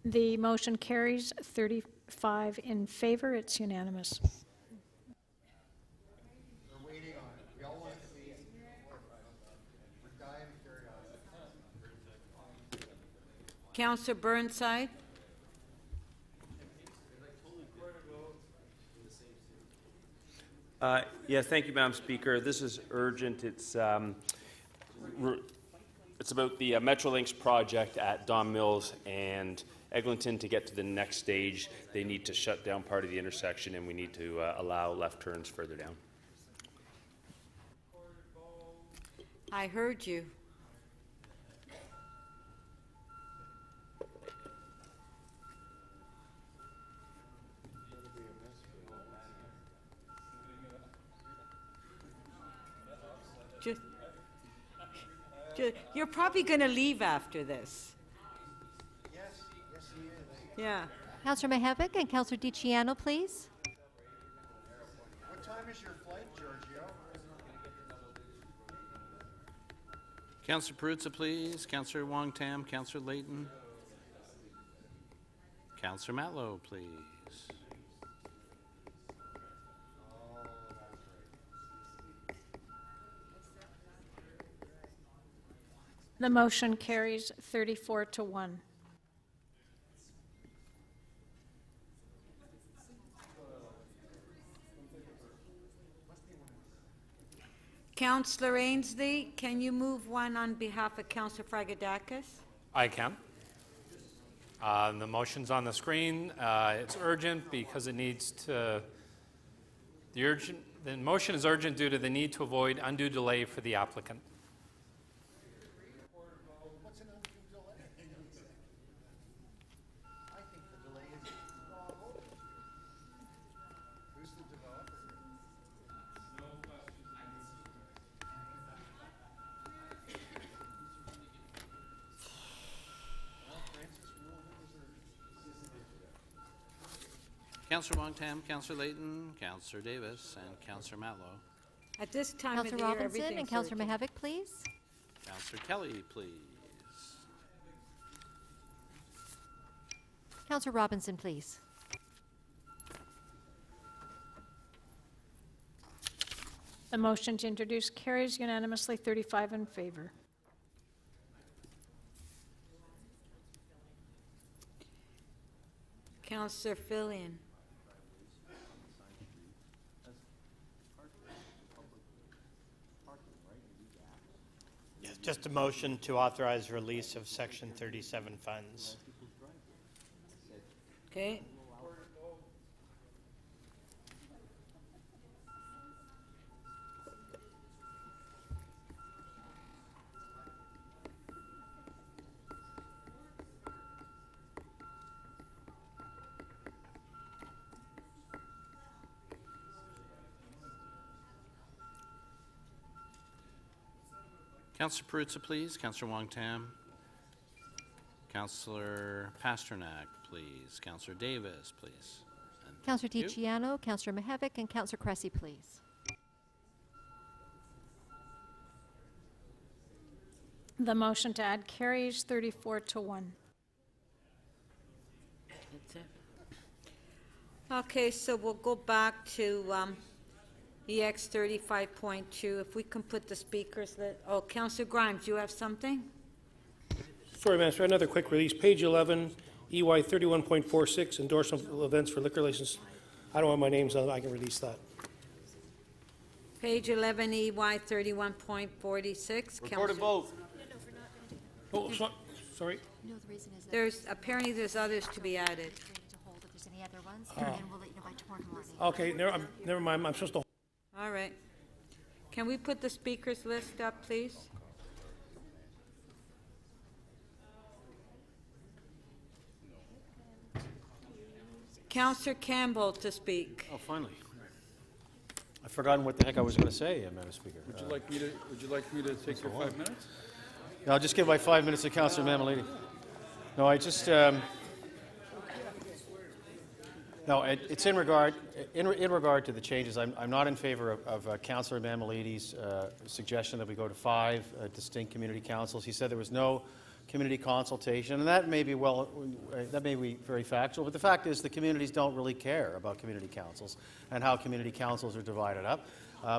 The motion carries 35 in favor. It's unanimous. Councillor Burnside? Yeah, thank you, Madam Speaker. This is urgent. It's about the Metrolinx project at Don Mills and Eglinton. To get to the next stage, they need to shut down part of the intersection, and we need to allow left turns further down. I heard you. You're probably going to leave after this. Yes, he is. Yeah. Councillor Mihevc and Councillor DiCiano, please. What time is your flight, Giorgio? Councillor Perruzza, please. Councillor Wong Tam. Councillor Layton. Councillor Matlow, please. The motion carries 34 to 1. Councillor Ainsley, can you move one on behalf of Councillor Fragedakis? I can. The motion's on the screen. It's urgent because it needs to, the motion is urgent due to the need to avoid undue delay for the applicant. Councillor Wong-Tam, Councillor Layton, Councillor Davis, and Councillor Matlow. At this time of the Councillor year, Robinson everything's and Councillor urgent. Mahavik, please. Councillor Kelly, please. Councillor Robinson, please. The motion to introduce carries unanimously, 35 in favor. Councillor Fillion. Yes, just a motion to authorize release of Section 37 funds. Okay. Councillor Perruzza, please. Councillor Wong-Tam. Councillor Pasternak, please. Councillor Davis, please. And Councillor thank you. DiCiano, Councillor Mahavik, and Councillor Cressy, please. The motion to add carries 34 to 1. That's it. Okay, so we'll go back to EX 35.2. If we can put the speakers, oh, Councillor Grimes, you have something? Sorry, Master, another quick release. Page 11, EY 31.46, endorsement of events for liquor license. I don't have my names on it. I can release that. Page 11, EY 31.46. Recorded vote. Oh, sorry. No, the reason is that Apparently there's others to be added. ready to hold if there's any other ones, and we'll let you know by tomorrow morning. Okay, never mind. I'm supposed to. All right. Can we put the speakers list up, please? Councillor Campbell to speak. Oh, finally. I've forgotten what the heck I was going to say, Madam Speaker. Would you like me to take your 5 minutes? Yeah, I'll just give my 5 minutes to Councillor Mammoliti. No, I just no, it's in regard to the changes. I'm not in favor of Councillor Mammoliti's suggestion that we go to 5 distinct community councils. He said there was no community consultation, and that may be very factual. But the fact is, the communities don't really care about community councils and how community councils are divided up.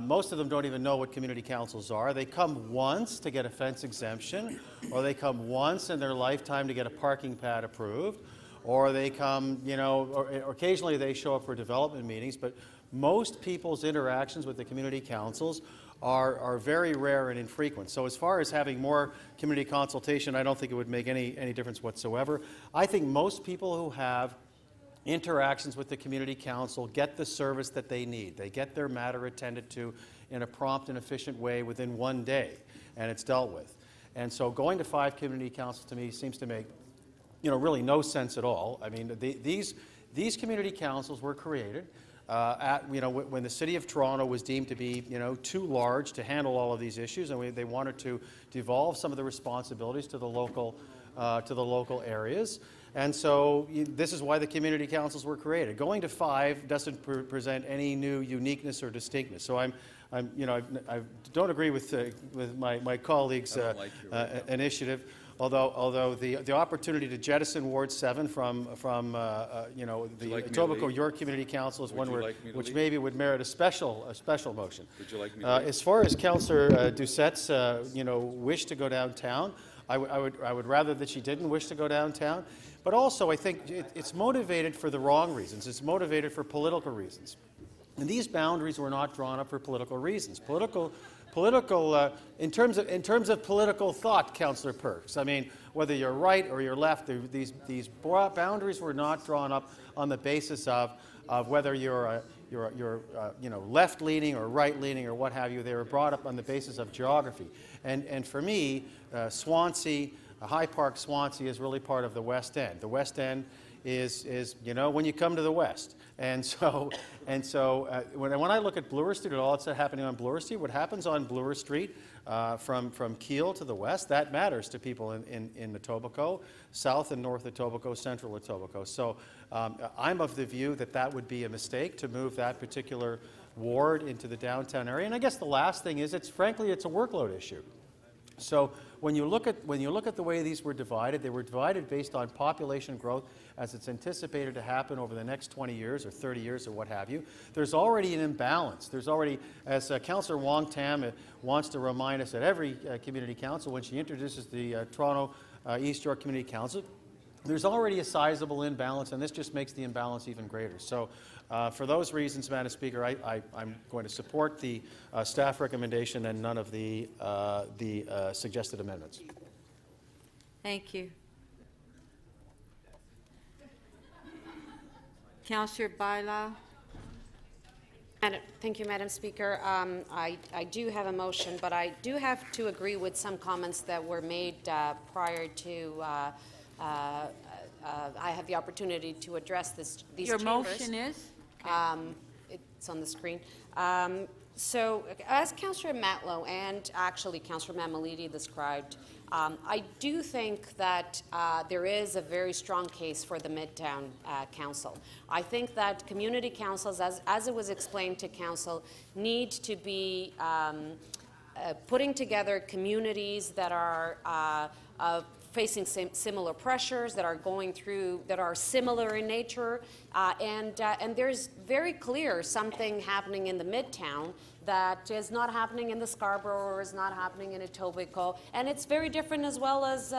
Most of them don't even know what community councils are. They come once to get a fence exemption, or they come once in their lifetime to get a parking pad approved, or they come, or occasionally they show up for development meetings, but most people's interactions with the community councils are very rare and infrequent. So as far as having more community consultation, I don't think it would make any difference whatsoever. I think most people who have interactions with the community council get the service that they need. They get their matter attended to in a prompt and efficient way within 1 day, and it's dealt with. And so going to 5 community councils to me seems to make really no sense at all. I mean, these community councils were created when the City of Toronto was deemed to be, too large to handle all of these issues, and they wanted to devolve some of the responsibilities to the local areas. And so this is why the community councils were created. Going to 5 doesn't present any new uniqueness or distinctness. So I don't agree with my colleague's initiative. Although the opportunity to jettison Ward 7 from the Etobicoke York Community Council is one which maybe would merit a special motion. Would you like me to as far as Councillor Doucette's wish to go downtown, I would rather that she didn't wish to go downtown. But also, I think it's motivated for the wrong reasons. It's motivated for political reasons. And these boundaries were not drawn up for political reasons. Political in terms of political thought, Councillor Perks. I mean, whether you're right or you're left, these boundaries were not drawn up on the basis of whether you're left-leaning or right-leaning or what have you. They were brought up on the basis of geography. And for me, Swansea, High Park Swansea is really part of the West End. The West End is when you come to the West. And so when I look at Bloor Street and all that's happening on Bloor Street, what happens on Bloor Street from Keele to the west, that matters to people in Etobicoke, south and north Etobicoke, central Etobicoke. So I'm of the view that would be a mistake to move that particular ward into the downtown area. And I guess the last thing is, frankly, it's a workload issue. So when you look at the way these were divided, they were divided based on population growth as it's anticipated to happen over the next 20 years or 30 years or what have you. There's already an imbalance. There's already, as Councillor Wong Tam wants to remind us at every community council when she introduces the Toronto East York Community Council, there's already a sizable imbalance, and this just makes the imbalance even greater. So for those reasons, Madam Speaker, I'm going to support the staff recommendation and none of the suggested amendments. Thank you. Councillor Bailão. Thank you, Madam Speaker. I do have a motion, but I do have to agree with some comments that were made prior to I have the opportunity to address these Your chambers. motion is? It's on the screen. So, as Councillor Matlow and actually Councillor Mammoliti described, I do think that there is a very strong case for the Midtown Council. I think that community councils, as it was explained to Council, need to be putting together communities that are facing similar pressures, that are similar in nature, and there's very clear something happening in the Midtown that is not happening in the Scarborough or is not happening in Etobicoke, and it's very different as well as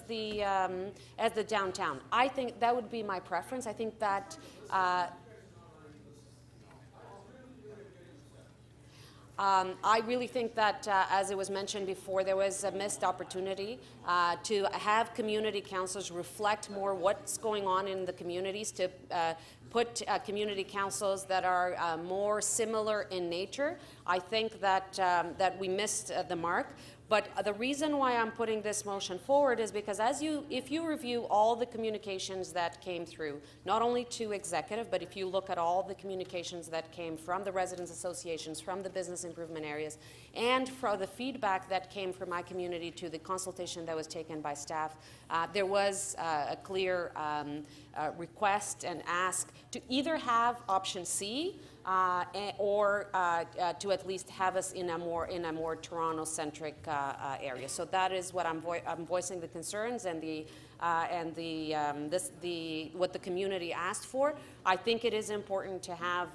the downtown. I think that would be my preference. I think that. I really think that, as it was mentioned before, there was a missed opportunity to have community councils reflect more what's going on in the communities, to put community councils that are more similar in nature. I think that we missed the mark. But the reason why I'm putting this motion forward is because if you review all the communications that came through, not only to executive, but if you look at all the communications that came from the residents associations, from the business improvement areas, and from the feedback that came from my community to the consultation that was taken by staff, there was a clear request and ask to either have option C, or to at least have us in a more Toronto-centric area. So that is what I'm voicing the concerns and what the community asked for. I think it is important to have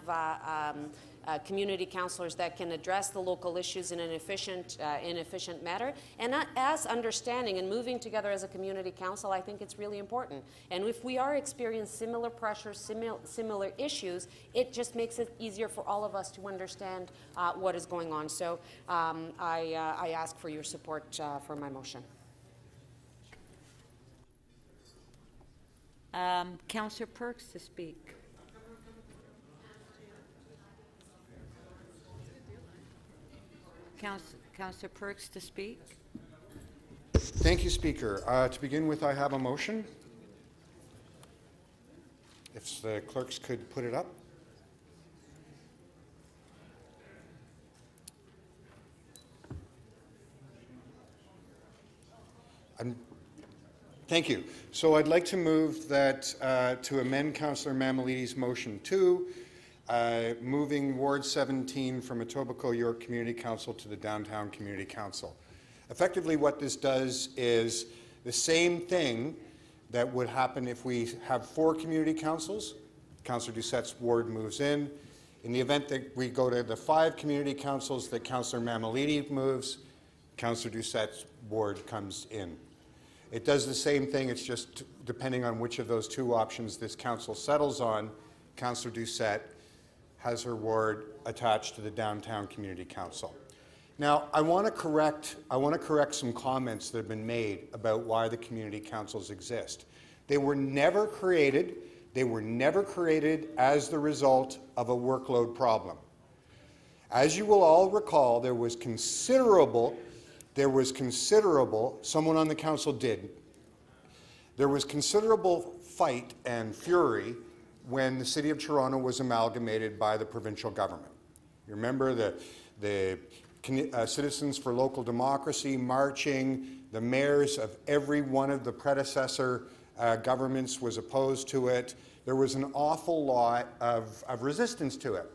community councillors that can address the local issues in an efficient manner. And as understanding and moving together as a community council, I think it's really important. And if we are experiencing similar pressures, similar issues, it just makes it easier for all of us to understand what is going on. So I ask for your support for my motion. Councillor Perks to speak. Councillor Perks to speak. Thank you, Speaker. To begin with, I have a motion. If the clerks could put it up. Thank you. So I'd like to move that to amend Councillor Mammoliti's motion 2, moving Ward 17 from Etobicoke York Community Council to the Downtown Community Council. Effectively, what this does is the same thing that would happen if we have 4 community councils. Councillor Doucette's ward moves in. In the event that we go to the 5 community councils that Councillor Mammoliti moves, Councillor Doucette's ward comes in. It does the same thing, it's just depending on which of those 2 options this council settles on, Councillor Doucette has her ward attached to the Downtown Community Council. Now, I want to correct some comments that have been made about why the community councils exist. They were never created as the result of a workload problem. As you will all recall, there was considerable, someone on the council did, there was considerable fight and fury when the City of Toronto was amalgamated by the provincial government. You remember the Citizens for Local Democracy marching, the mayors of every one of the predecessor governments was opposed to it. There was an awful lot of resistance to it.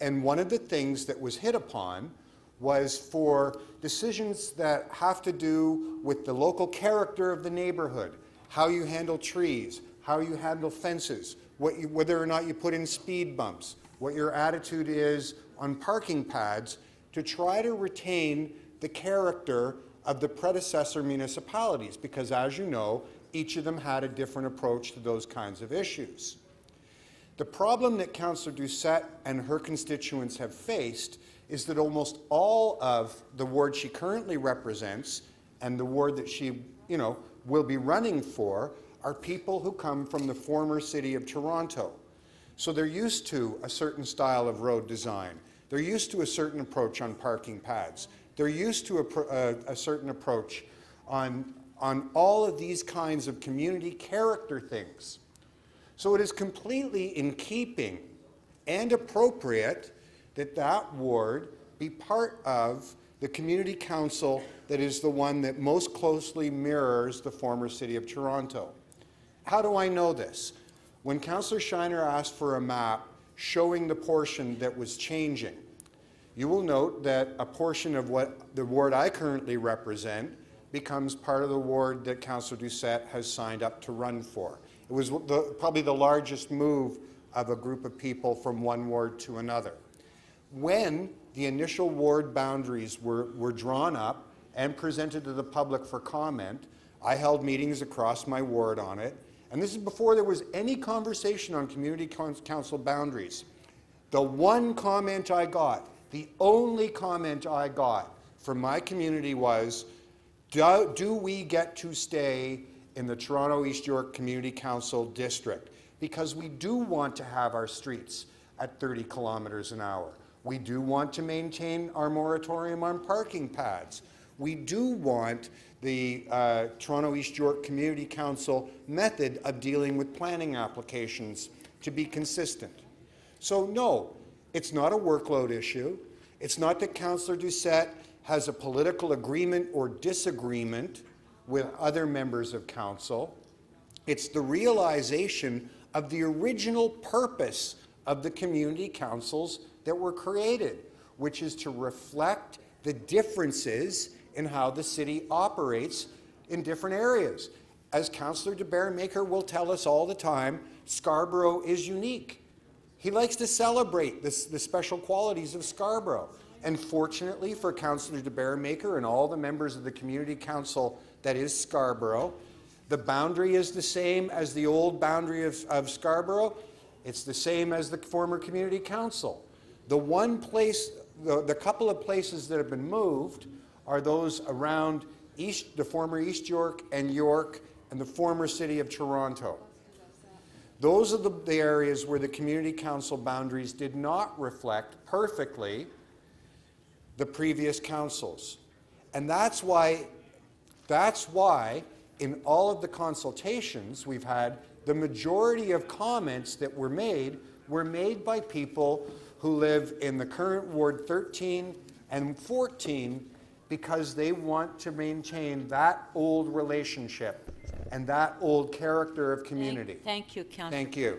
And one of the things that was hit upon was for decisions that have to do with the local character of the neighborhood, how you handle trees, how you handle fences, whether or not you put in speed bumps, what your attitude is on parking pads, to try to retain the character of the predecessor municipalities, because as you know, each of them had a different approach to those kinds of issues. The problem that Councillor Doucette and her constituents have faced is that almost all of the ward she currently represents and the ward that she, will be running for are people who come from the former City of Toronto. So they're used to a certain style of road design. They're used to a certain approach on parking pads. They're used to a certain approach on all of these kinds of community character things. So it is completely in keeping and appropriate that that ward be part of the community council that is the one that most closely mirrors the former City of Toronto. How do I know this? When Councillor Shiner asked for a map showing the portion that was changing, you will note that a portion of what the ward I currently represent becomes part of the ward that Councillor Doucette has signed up to run for. It was probably the largest move of a group of people from one ward to another. When the initial ward boundaries were drawn up and presented to the public for comment, I held meetings across my ward on it, and this is before there was any conversation on community council boundaries. The one comment I got, the only comment I got from my community was, do we get to stay in the Toronto East York Community Council District? Because we do want to have our streets at 30 kilometers an hour. We do want to maintain our moratorium on parking pads. We do want the Toronto East York Community Council method of dealing with planning applications to be consistent. So no, it's not a workload issue. It's not that Councillor Doucette has a political agreement or disagreement with other members of council. It's the realization of the original purpose of the community councils that were created, which is to reflect the differences in how the city operates in different areas. As Councillor de Barenmaker will tell us all the time, Scarborough is unique. He likes to celebrate the special qualities of Scarborough. And fortunately for Councillor de Barenmaker and all the members of the community council that is Scarborough, the boundary is the same as the old boundary of Scarborough. It's the same as the former community council. The one place, the couple of places that have been moved are those around the former East York and the former City of Toronto. Those are the areas where the community council boundaries did not reflect perfectly the previous councils. And that's why in all of the consultations we've had, the majority of comments that were made by people who live in the current Ward 13 and 14 because they want to maintain that old relationship and that old character of community. Thank you, Councillor. Thank you.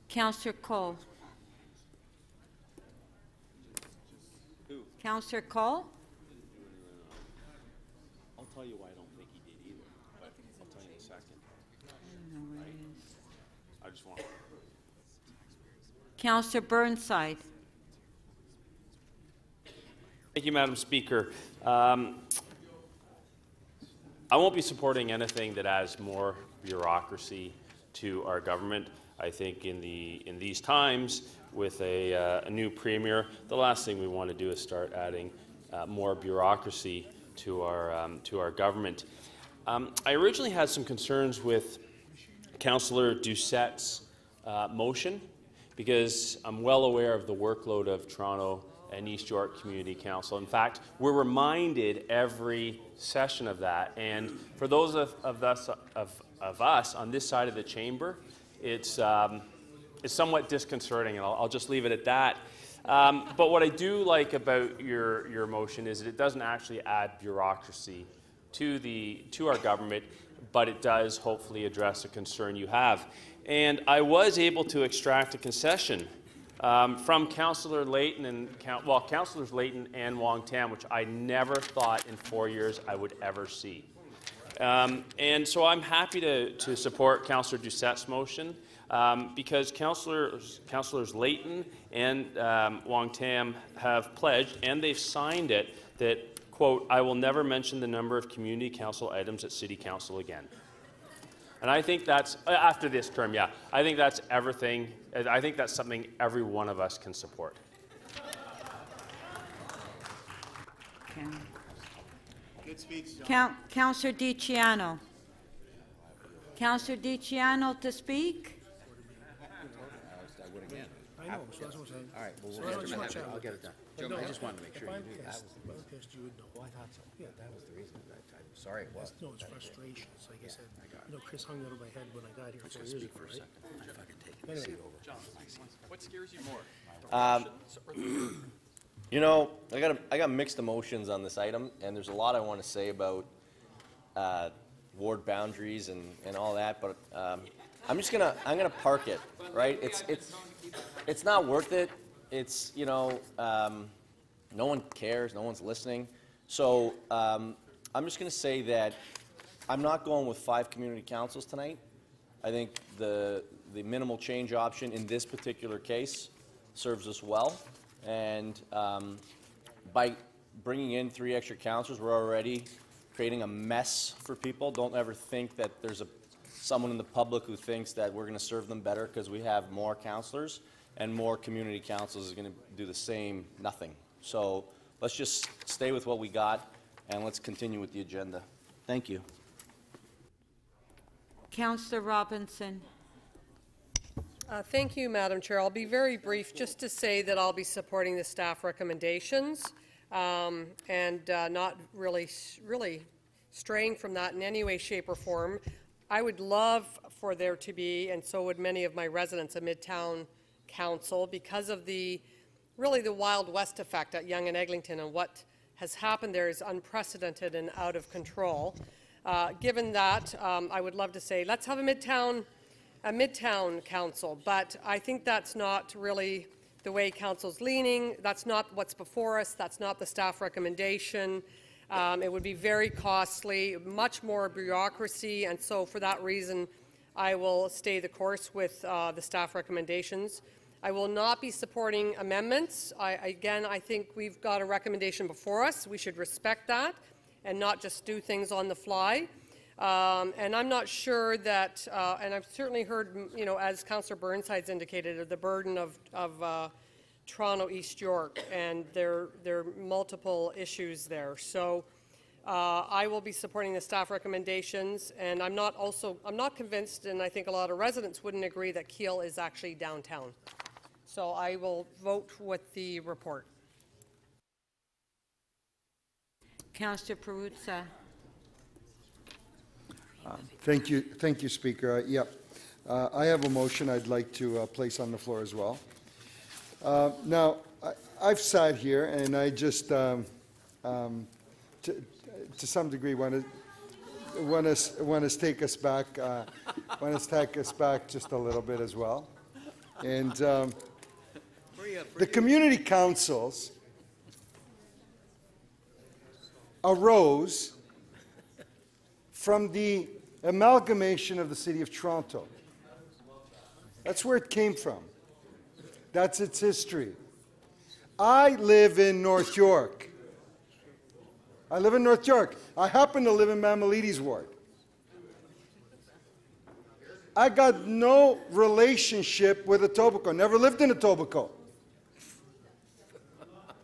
Councillor Cole. Councillor Cole? I'll tell you why I don't think he did either, but I'll tell you in a second. I just want. Councillor Burnside. Thank you, Madam Speaker. I won't be supporting anything that adds more bureaucracy to our government. I think in these times with a new premier, the last thing we want to do is start adding more bureaucracy to our government. I originally had some concerns with Councillor Doucette's motion, because I'm well aware of the workload of Toronto and East York Community Council. In fact, we're reminded every session of that. And for those of us on this side of the chamber, it's somewhat disconcerting, and I'll just leave it at that. But what I do like about your motion is that it doesn't actually add bureaucracy to our government, but it does hopefully address a concern you have. And I was able to extract a concession from Councillor Layton and Councillors Layton and Wong Tam, which I never thought in 4 years I would ever see. And so I'm happy to support Councillor Doucette's motion because Councillors Layton and Wong Tam have pledged, and they've signed it, that, quote, "I will never mention the number of community council items at City Council again." And I think that's, after this term, yeah, I think that's everything. I think that's something every one of us can support. Good speech, John. Councillor DiCiano. Councillor DiCiano to speak? I would again. I know, so that's what I'm saying. All right, well, So we'll that's get what to I'm that. I'll get it done. saying. Joe, I just wanted to make sure If you I'm knew that pissed, was if I'm pissed, you would know. Well, I thought so. Yeah. That was the reason. I'm sorry it was. No, it's frustration. It's like I said, Chris hung out of my head when I got here I'm 4 just years gonna speak ago, for a right? second. If I could take Anyway. the seat over. John, what scares you more? You know, I got mixed emotions on this item, and there's a lot I want to say about ward boundaries and all that, but I'm gonna park it, right? It's not worth it. It's, you know, no one cares, no one's listening. So I'm just gonna say that I'm not going with 5 community councils tonight. I think the minimal change option in this particular case serves us well, and by bringing in 3 extra councillors, we're already creating a mess for people. Don't ever think that there's someone in the public who thinks that we're going to serve them better because we have more councillors, and more community councils is going to do the same nothing. So let's just stay with what we got, and let's continue with the agenda. Thank you. Councillor Robinson. Thank you, Madam Chair. I'll be very brief, just to say that I'll be supporting the staff recommendations and not really straying from that in any way, shape, or form. I would love for there to be, and so would many of my residents, a Midtown Council, because of the Wild West effect at Yonge and Eglinton, and what has happened there is unprecedented and out of control. Given that, I would love to say, let's have a Midtown Council, but I think that's not really the way Council's leaning. That's not what's before us. That's not the staff recommendation. It would be very costly, much more bureaucracy, and so for that reason, I will stay the course with the staff recommendations. I will not be supporting amendments. Again, I think we've got a recommendation before us. We should respect that and not just do things on the fly. And I'm not sure that, and I've certainly heard, you know, as Councillor Burnside's indicated, the burden of Toronto East York, and there are multiple issues there. So I will be supporting the staff recommendations, and I'm not convinced, and I think a lot of residents wouldn't agree, that Keele is actually downtown. So I will vote with the report. Councillor Perruzza. Thank you, Speaker. I have a motion I'd like to place on the floor as well. Now, I've sat here and I just, to some degree, want to take us back, just a little bit as well. And the community councils arose from the amalgamation of the City of Toronto. That's where it came from. That's its history. I live in North York. I happen to live in Mamalides Ward. I got no relationship with Etobicoke. Never lived in Etobicoke.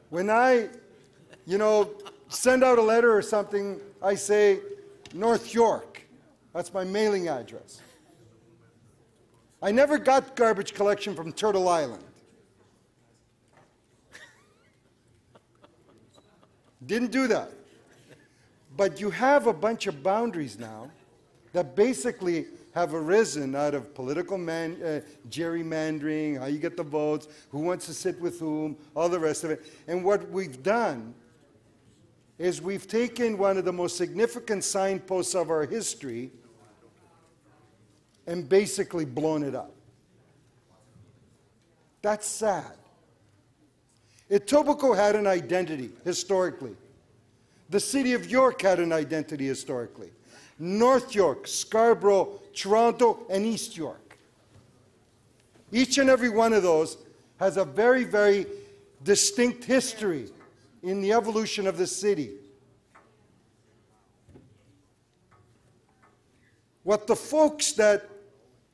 When I, send out a letter or something, I say North York. That's my mailing address. I never got garbage collection from Turtle Island. Didn't do that. But you have a bunch of boundaries now that basically have arisen out of political gerrymandering, how you get the votes, who wants to sit with whom, all the rest of it. And what we've done is we've taken one of the most significant signposts of our history and basically blown it up. That's sad. Etobicoke had an identity historically. The city of York had an identity historically. North York, Scarborough, Toronto, and East York. Each and every one of those has a very, very distinct history in the evolution of the city. What the folks that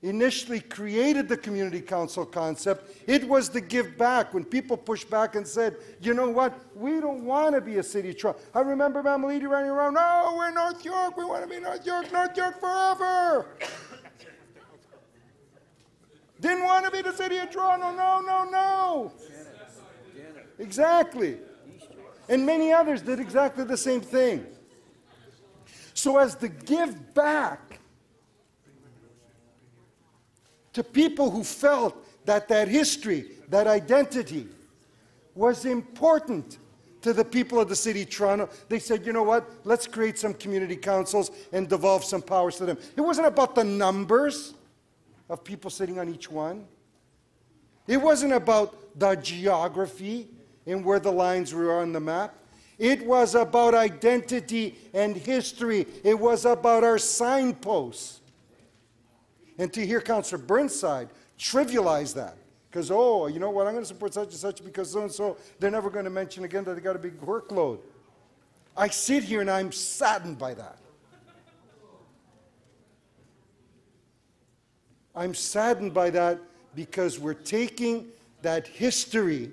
initially created the community council concept, it was the give back. When people pushed back and said, you know what, we don't want to be a city of Toronto. I remember Mamalidi running around, no, we're North York, we want to be North York forever. Didn't want to be the city of Toronto, no. Exactly. And many others did exactly the same thing. So as the give back to people who felt that that history, that identity, was important to the people of the city of Toronto, they said, you know what, let's create some community councils and devolve some powers to them. It wasn't about the numbers of people sitting on each one. It wasn't about the geography and where the lines were on the map. It was about identity and history. It was about our signposts. And to hear Councillor Burnside trivialize that, because, oh, you know what, I'm going to support such and such because so-and-so, they're never going to mention again that they got a big workload. I sit here and I'm saddened by that. I'm saddened by that because we're taking that history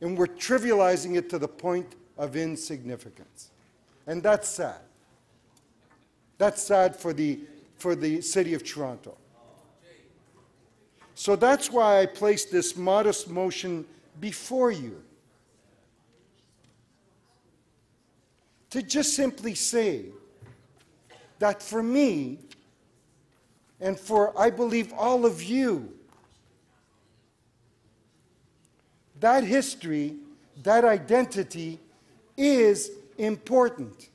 and we're trivializing it to the point of insignificance. And that's sad. That's sad for the city of Toronto. So that's why I placed this modest motion before you. To just simply say that for me, and for, I believe, all of you, that history, that identity is important.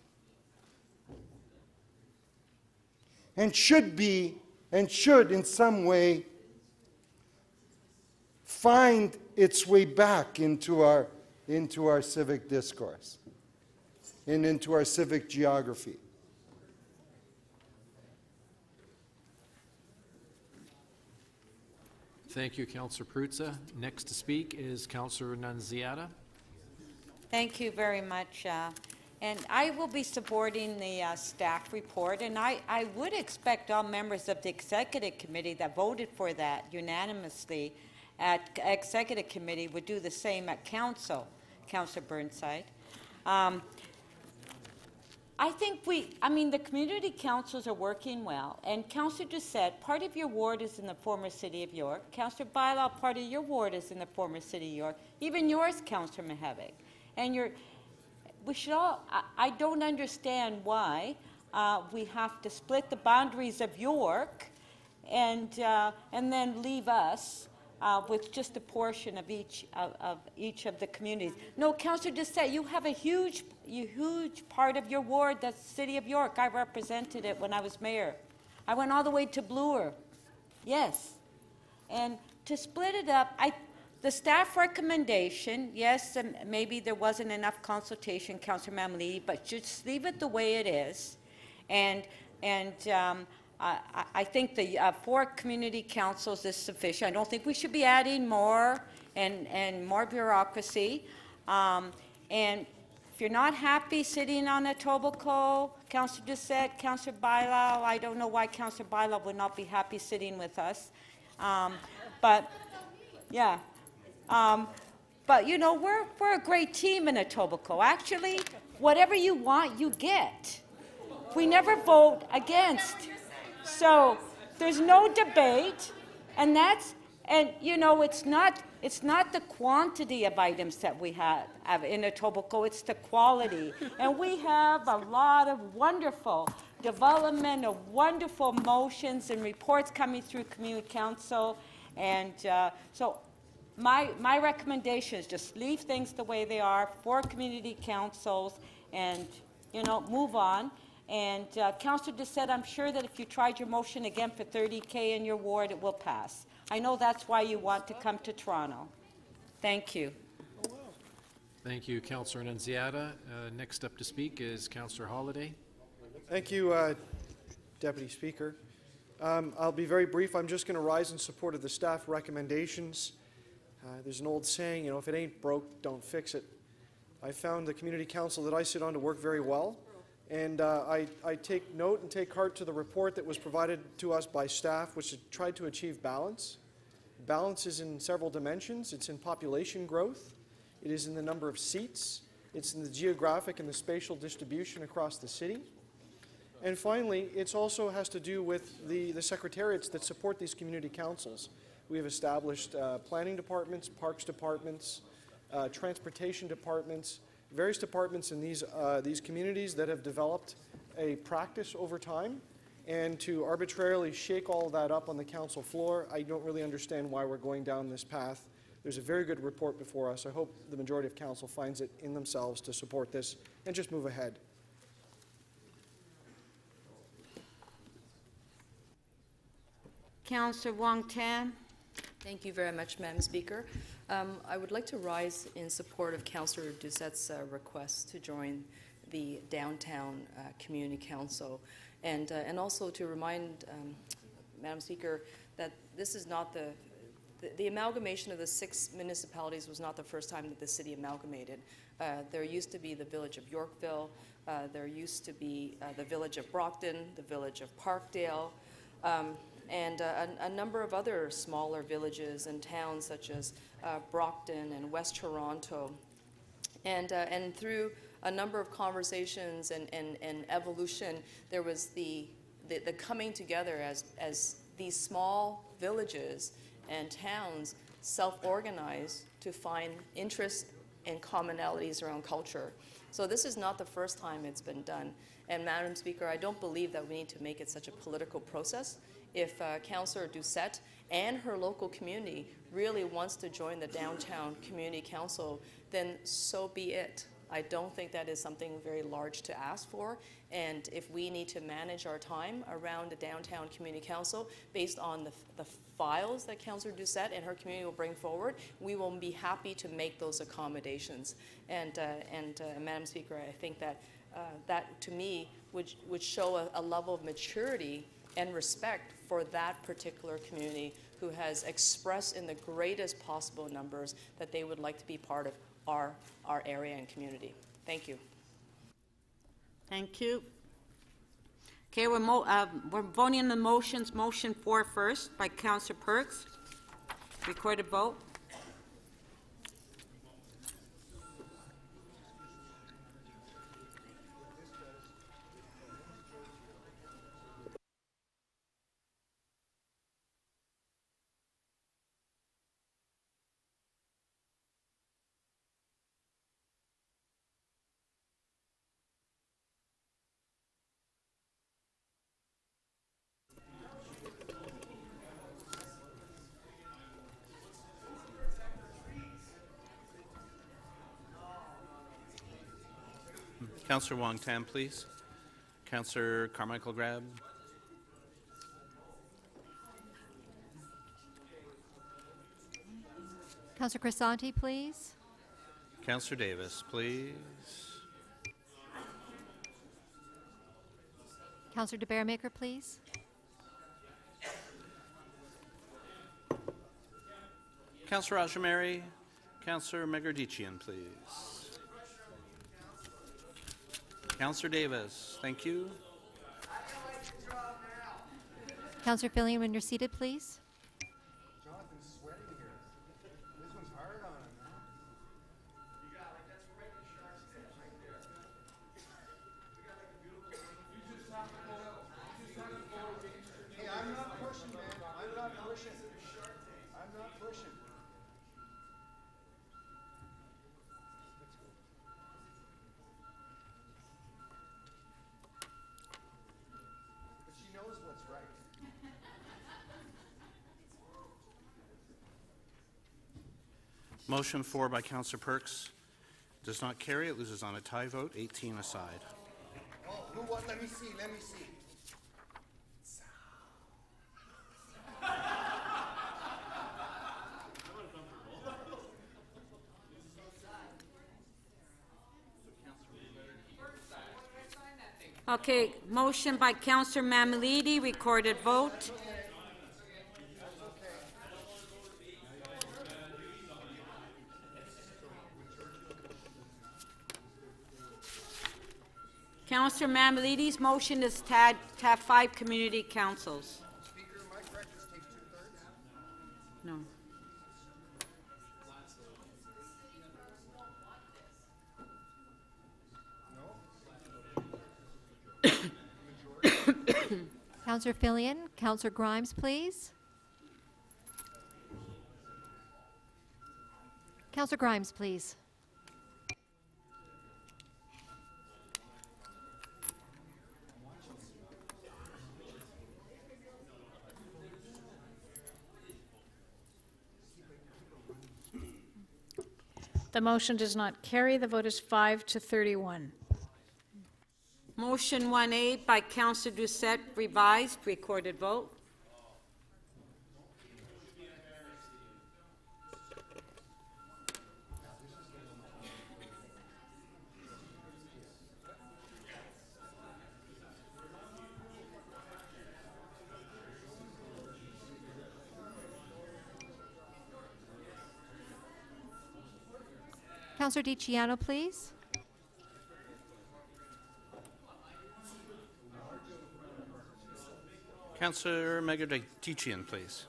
And should be, and should in some way find its way back into our civic discourse and into our civic geography. Thank you, Councillor Perruzza. Next to speak is Councillor Nunziata. Thank you very much. And I will be supporting the staff report, and I would expect all members of the Executive Committee that voted for that unanimously at Executive Committee would do the same at Council, Councillor Burnside. I think the community councils are working well, and Councillor Doucette, part of your ward is in the former city of York. Councillor Bailão, part of your ward is in the former city of York. Even yours, Councillor Mihevc. And we should all, I don't understand why we have to split the boundaries of York and then leave us with just a portion of each of the communities. No, Councillor Doucette, you have a huge part of your ward that's the city of York. I represented it when I was mayor. I went all the way to Bloor. Yes. And to split it up, the staff recommendation, yes, maybe there wasn't enough consultation, Councillor Mamalidi, but just leave it the way it is. And I think the 4 community councils is sufficient. I don't think we should be adding more and more bureaucracy. And if you're not happy sitting on Etobicoke, Councillor Doucette, Councillor Bailao, I don't know why Councillor Bailao would not be happy sitting with us. But, yeah. But, you know, we're a great team in Etobicoke. Actually, whatever you want, you get. We never vote against. So there's no debate, and you know, it's not the quantity of items that we have in Etobicoke, it's the quality. And we have a lot of wonderful development, of wonderful motions and reports coming through Community Council. And so my recommendation is just leave things the way they are for community councils and, you know, move on. And Councillor Doucette, I'm sure that if you tried your motion again for 30K in your ward, it will pass. I know that's why you want to come to Toronto. Thank you. Thank you, Councillor Nunziata. Next up to speak is Councillor Holyday. Thank you, Deputy Speaker. I'll be very brief. I'm just going to rise in support of the staff recommendations. There's an old saying, you know, if it ain't broke, don't fix it. I found the community council that I sit on to work very well. And I take note and take heart to the report that was provided to us by staff, which tried to achieve balance. Balance is in several dimensions. It's in population growth. It is in the number of seats. It's in the geographic and the spatial distribution across the city. And finally, it also has to do with the secretariats that support these community councils. We have established planning departments, parks departments, transportation departments, various departments in these communities that have developed a practice over time, and to arbitrarily shake all of that up on the council floor, I don't really understand why we're going down this path. There's a very good report before us. I hope the majority of council finds it in themselves to support this and just move ahead. Councillor Wong Tam. Thank you very much, Madam Speaker. I would like to rise in support of Councillor Doucette's request to join the Downtown Community Council, and also to remind Madam Speaker that this is not the amalgamation of the 6 municipalities was not the first time that the city amalgamated. There used to be the village of Yorkville, there used to be the village of Brockton, the village of Parkdale, and a number of other smaller villages and towns such as Brockton and West Toronto. And through a number of conversations and evolution, there was the coming together as these small villages and towns self-organize to find interests and commonalities around culture. So this is not the first time it's been done. And Madam Speaker, I don't believe that we need to make it such a political process. If Councillor Doucette and her local community really wants to join the Downtown Community Council, then so be it. I don't think that is something very large to ask for, and if we need to manage our time around the Downtown Community Council based on the files that Councillor Doucette and her community will bring forward, we will be happy to make those accommodations. And Madam Speaker, I think that that to me would show a level of maturity and respect for that particular community who has expressed in the greatest possible numbers that they would like to be part of our area and community. Thank you. Thank you. Okay, we're voting on the motions. Motion 4 first by Councillor Perks. Recorded vote. Councillor Wong Tam, please. Councillor Carmichael Grab. Councillor Crisanti, please. Councillor Davis, please. Councillor de Bearmaker, please. Councillor Rajamari. Councillor Megardichian, please. Councillor Davis, thank you. Councillor Fillion, when you're seated, please. Jonathan's sweating here. This one's hard on him, man. You got like that's right in Shark's Den, right there. We got like a beautiful. You just have to go. You just have to go. Hey, I'm not pushing, man. I'm not pushing. I'm not pushing. But she knows what's right. Motion 4 by Councillor Perks does not carry. It loses on a tie vote, 18 aside. Oh, who what? Let me see. Let me see. Okay, motion by Councillor Mammoliti, recorded vote. Councillor Mammoliti's motion is to have 5 community councils. Speaker, my corrections take 2/3? No. Councillor Fillion, Councillor Grimes, please. Councillor Grimes, please. The motion does not carry. The vote is 5 to 31. Motion 1A by Councillor Doucette, revised, recorded vote. Councillor DiCiano, please. Councillor Megaditichian, please.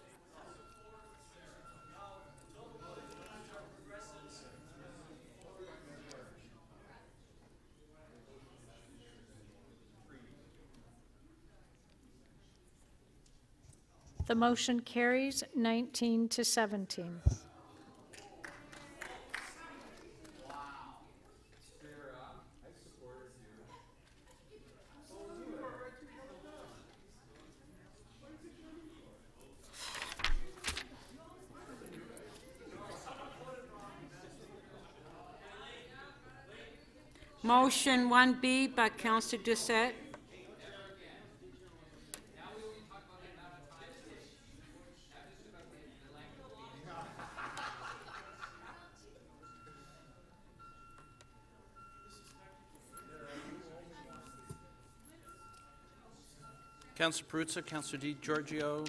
The motion carries 19 to 17. Motion 1B by Councillor Doucette. Councillor Perruzza, Councillor Di Giorgio,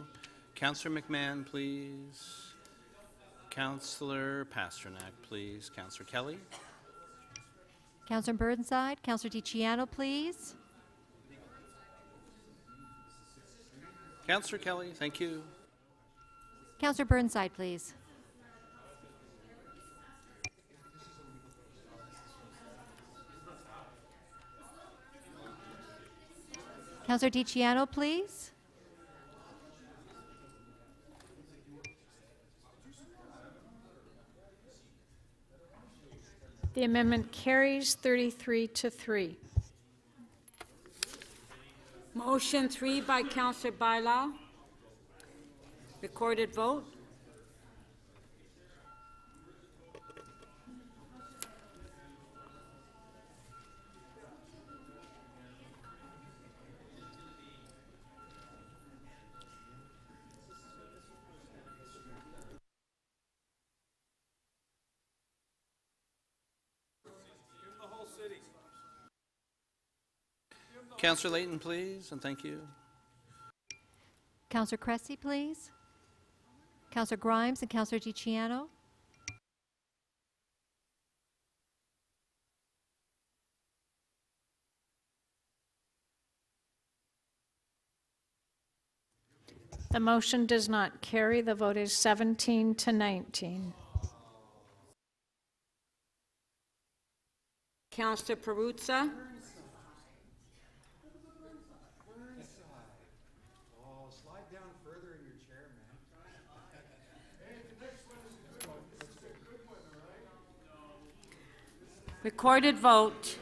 Councillor McMahon, please. Councillor Pasternak, please. Councillor Kelly. Councillor Burnside, Councillor DiCiano, please. Councillor Kelly, thank you. Councillor Burnside, please. Councillor DiCiano, please. The amendment carries 33 to 3. Motion 3 by Councillor Bailao. Recorded vote. Councillor Layton, please, and thank you. Councillor Cressy, please. Councillor Grimes and Councillor DiCiano. The motion does not carry. The vote is 17 to 19. Councillor Perruzza. Recorded vote.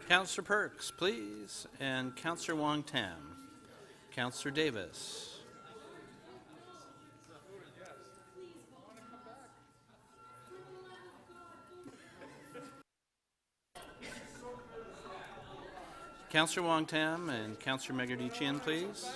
Councillor Perks, please, and Councillor Wong Tam. Councillor Davis. Councillor Wong Tam and Councillor Megardichian, please.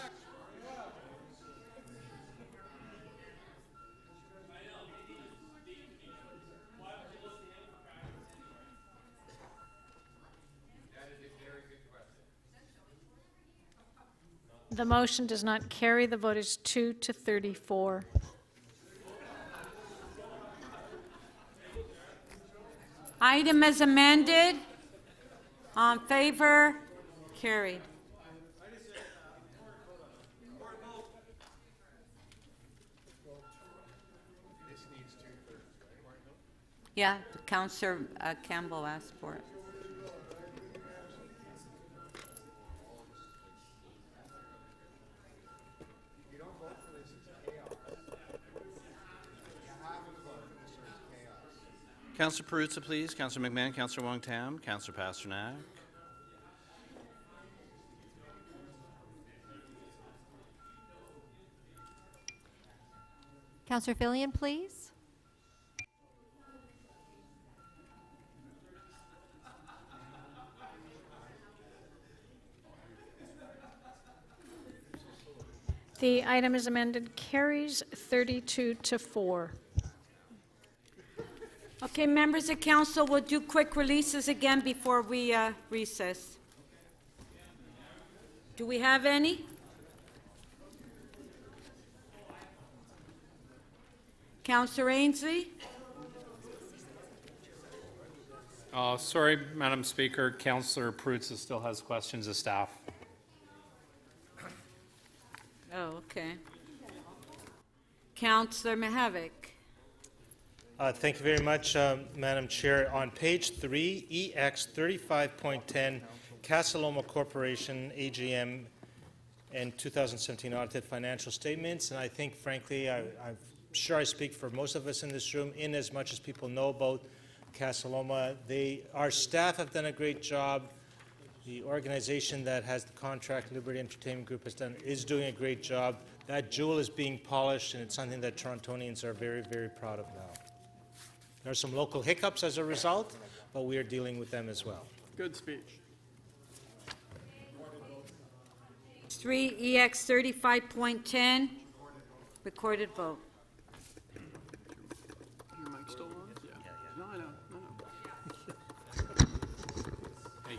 The motion does not carry. The vote is 2 to 34. Item as amended. On favor? Carried. Yeah, Councillor Campbell asked for it. Councillor Perruzza, please. Councillor McMahon, Councillor Wong Tam, Councillor Pasternak. Councillor Fillion, please. The item is amended, carries 32 to 4. Okay, members of council, we'll do quick releases again before we recess. Do we have any? Councillor Ainsley? Sorry, Madam Speaker, Councillor Perruzza still has questions of staff. Oh, okay. Councillor Mihevc? Thank you very much, Madam Chair. On page 3, EX 35.10, Casa Loma Corporation, AGM, and 2017 audited financial statements. And I think, frankly, I'm sure I speak for most of us in this room, in as much as people know about Casa Loma. Our staff have done a great job. The organization that has the contract, Liberty Entertainment Group, is doing a great job. That jewel is being polished, and it's something that Torontonians are very, very proud of now. There are some local hiccups as a result, but we are dealing with them as well. Good speech. 3 EX 35.10, recorded vote. Your mic still on? Yeah. No, I know. Hey.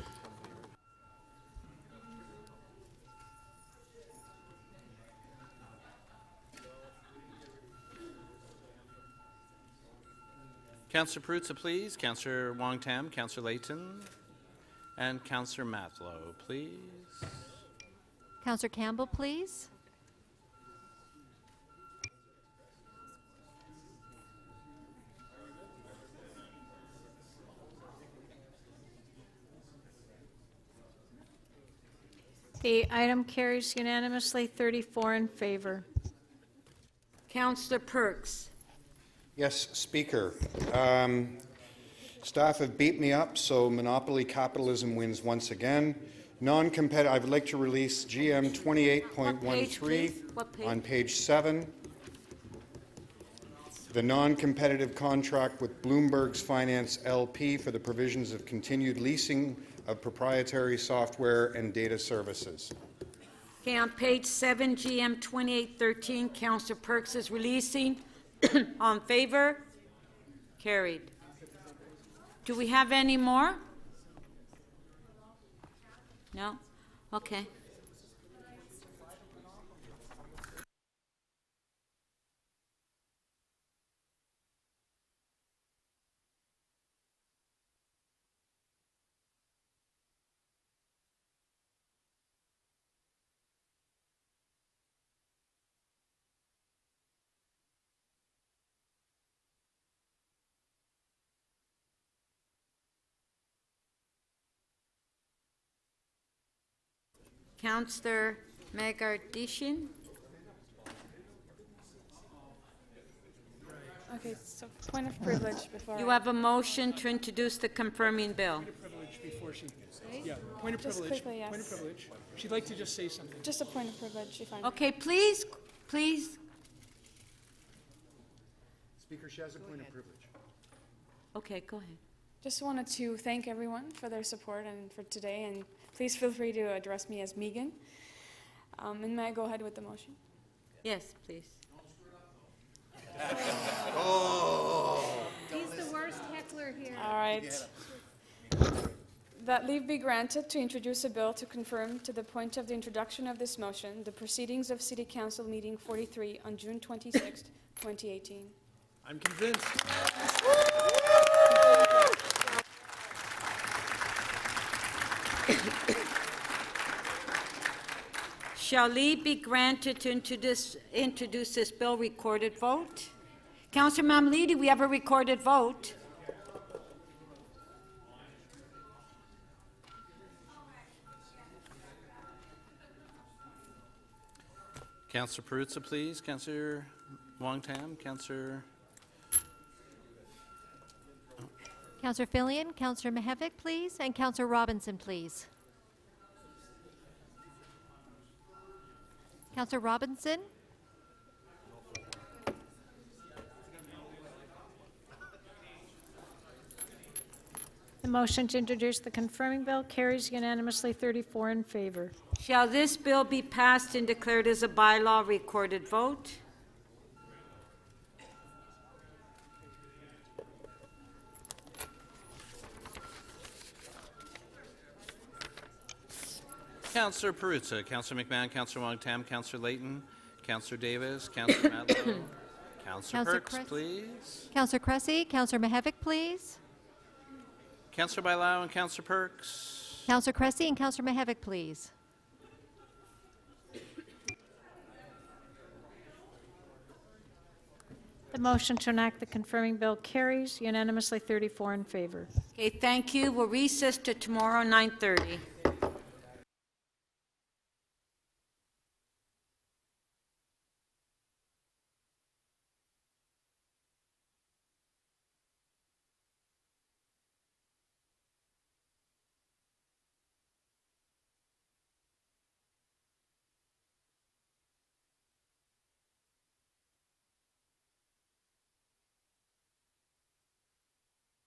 Councillor Perruzza, please. Councillor Wong Tam, Councillor Layton, and Councillor Matlow, please. Councillor Campbell, please. The item carries unanimously, 34 in favor. Councillor Perks? Yes, Speaker. Staff have beat me up, so monopoly capitalism wins once again. Non-competitive, I would like to release GM 28.13 on page 7. The non-competitive contract with Bloomberg's Finance LP for the provisions of continued leasing of proprietary software and data services. Okay, on page 7, GM 2813, Councillor Perks is releasing. On favor? Carried. Do we have any more? No? Okay. Councillor Megardishin? Okay, so point of privilege before. You have a motion to introduce the confirming bill. Point of privilege before she, yeah, point of Just privilege. quickly, yes. Point of privilege. She'd like to just say something. Just a point of privilege, if I may. Okay, please, please. Speaker, she has a point of privilege. Okay, go ahead. Just wanted to thank everyone for their support and for today, and please feel free to address me as Megan. And may I go ahead with the motion? Yes, please. He's the worst heckler here. All right. That leave be granted to introduce a bill to confirm, to the point of the introduction of this motion, the proceedings of City Council Meeting 43 on June 26, 2018. I'm convinced. Shall leave be granted to introduce this bill, recorded vote? Councillor Mammoliti, we have a recorded vote. Councillor Perruzza, please. Councillor Wong-Tam, Councillor... Councillor Fillion, Councillor Mihevc, please, and Councillor Robinson, please. Councillor Robinson? The motion to introduce the confirming bill carries unanimously, 34 in favor. Shall this bill be passed and declared as a bylaw, recorded vote? Councillor Perruzza, Councillor McMahon, Councillor Wong-Tam, Councillor Layton, Councillor Davis, Councillor Matlow, Councillor Perks, please. Councillor Cressy, Councillor Mihevc, please. Councillor Bailao and Councillor Perks. Councillor Cressy and Councillor Mihevc, please. The motion to enact the confirming bill carries unanimously, 34 in favor. Okay, thank you. We'll recess to tomorrow, 9:30.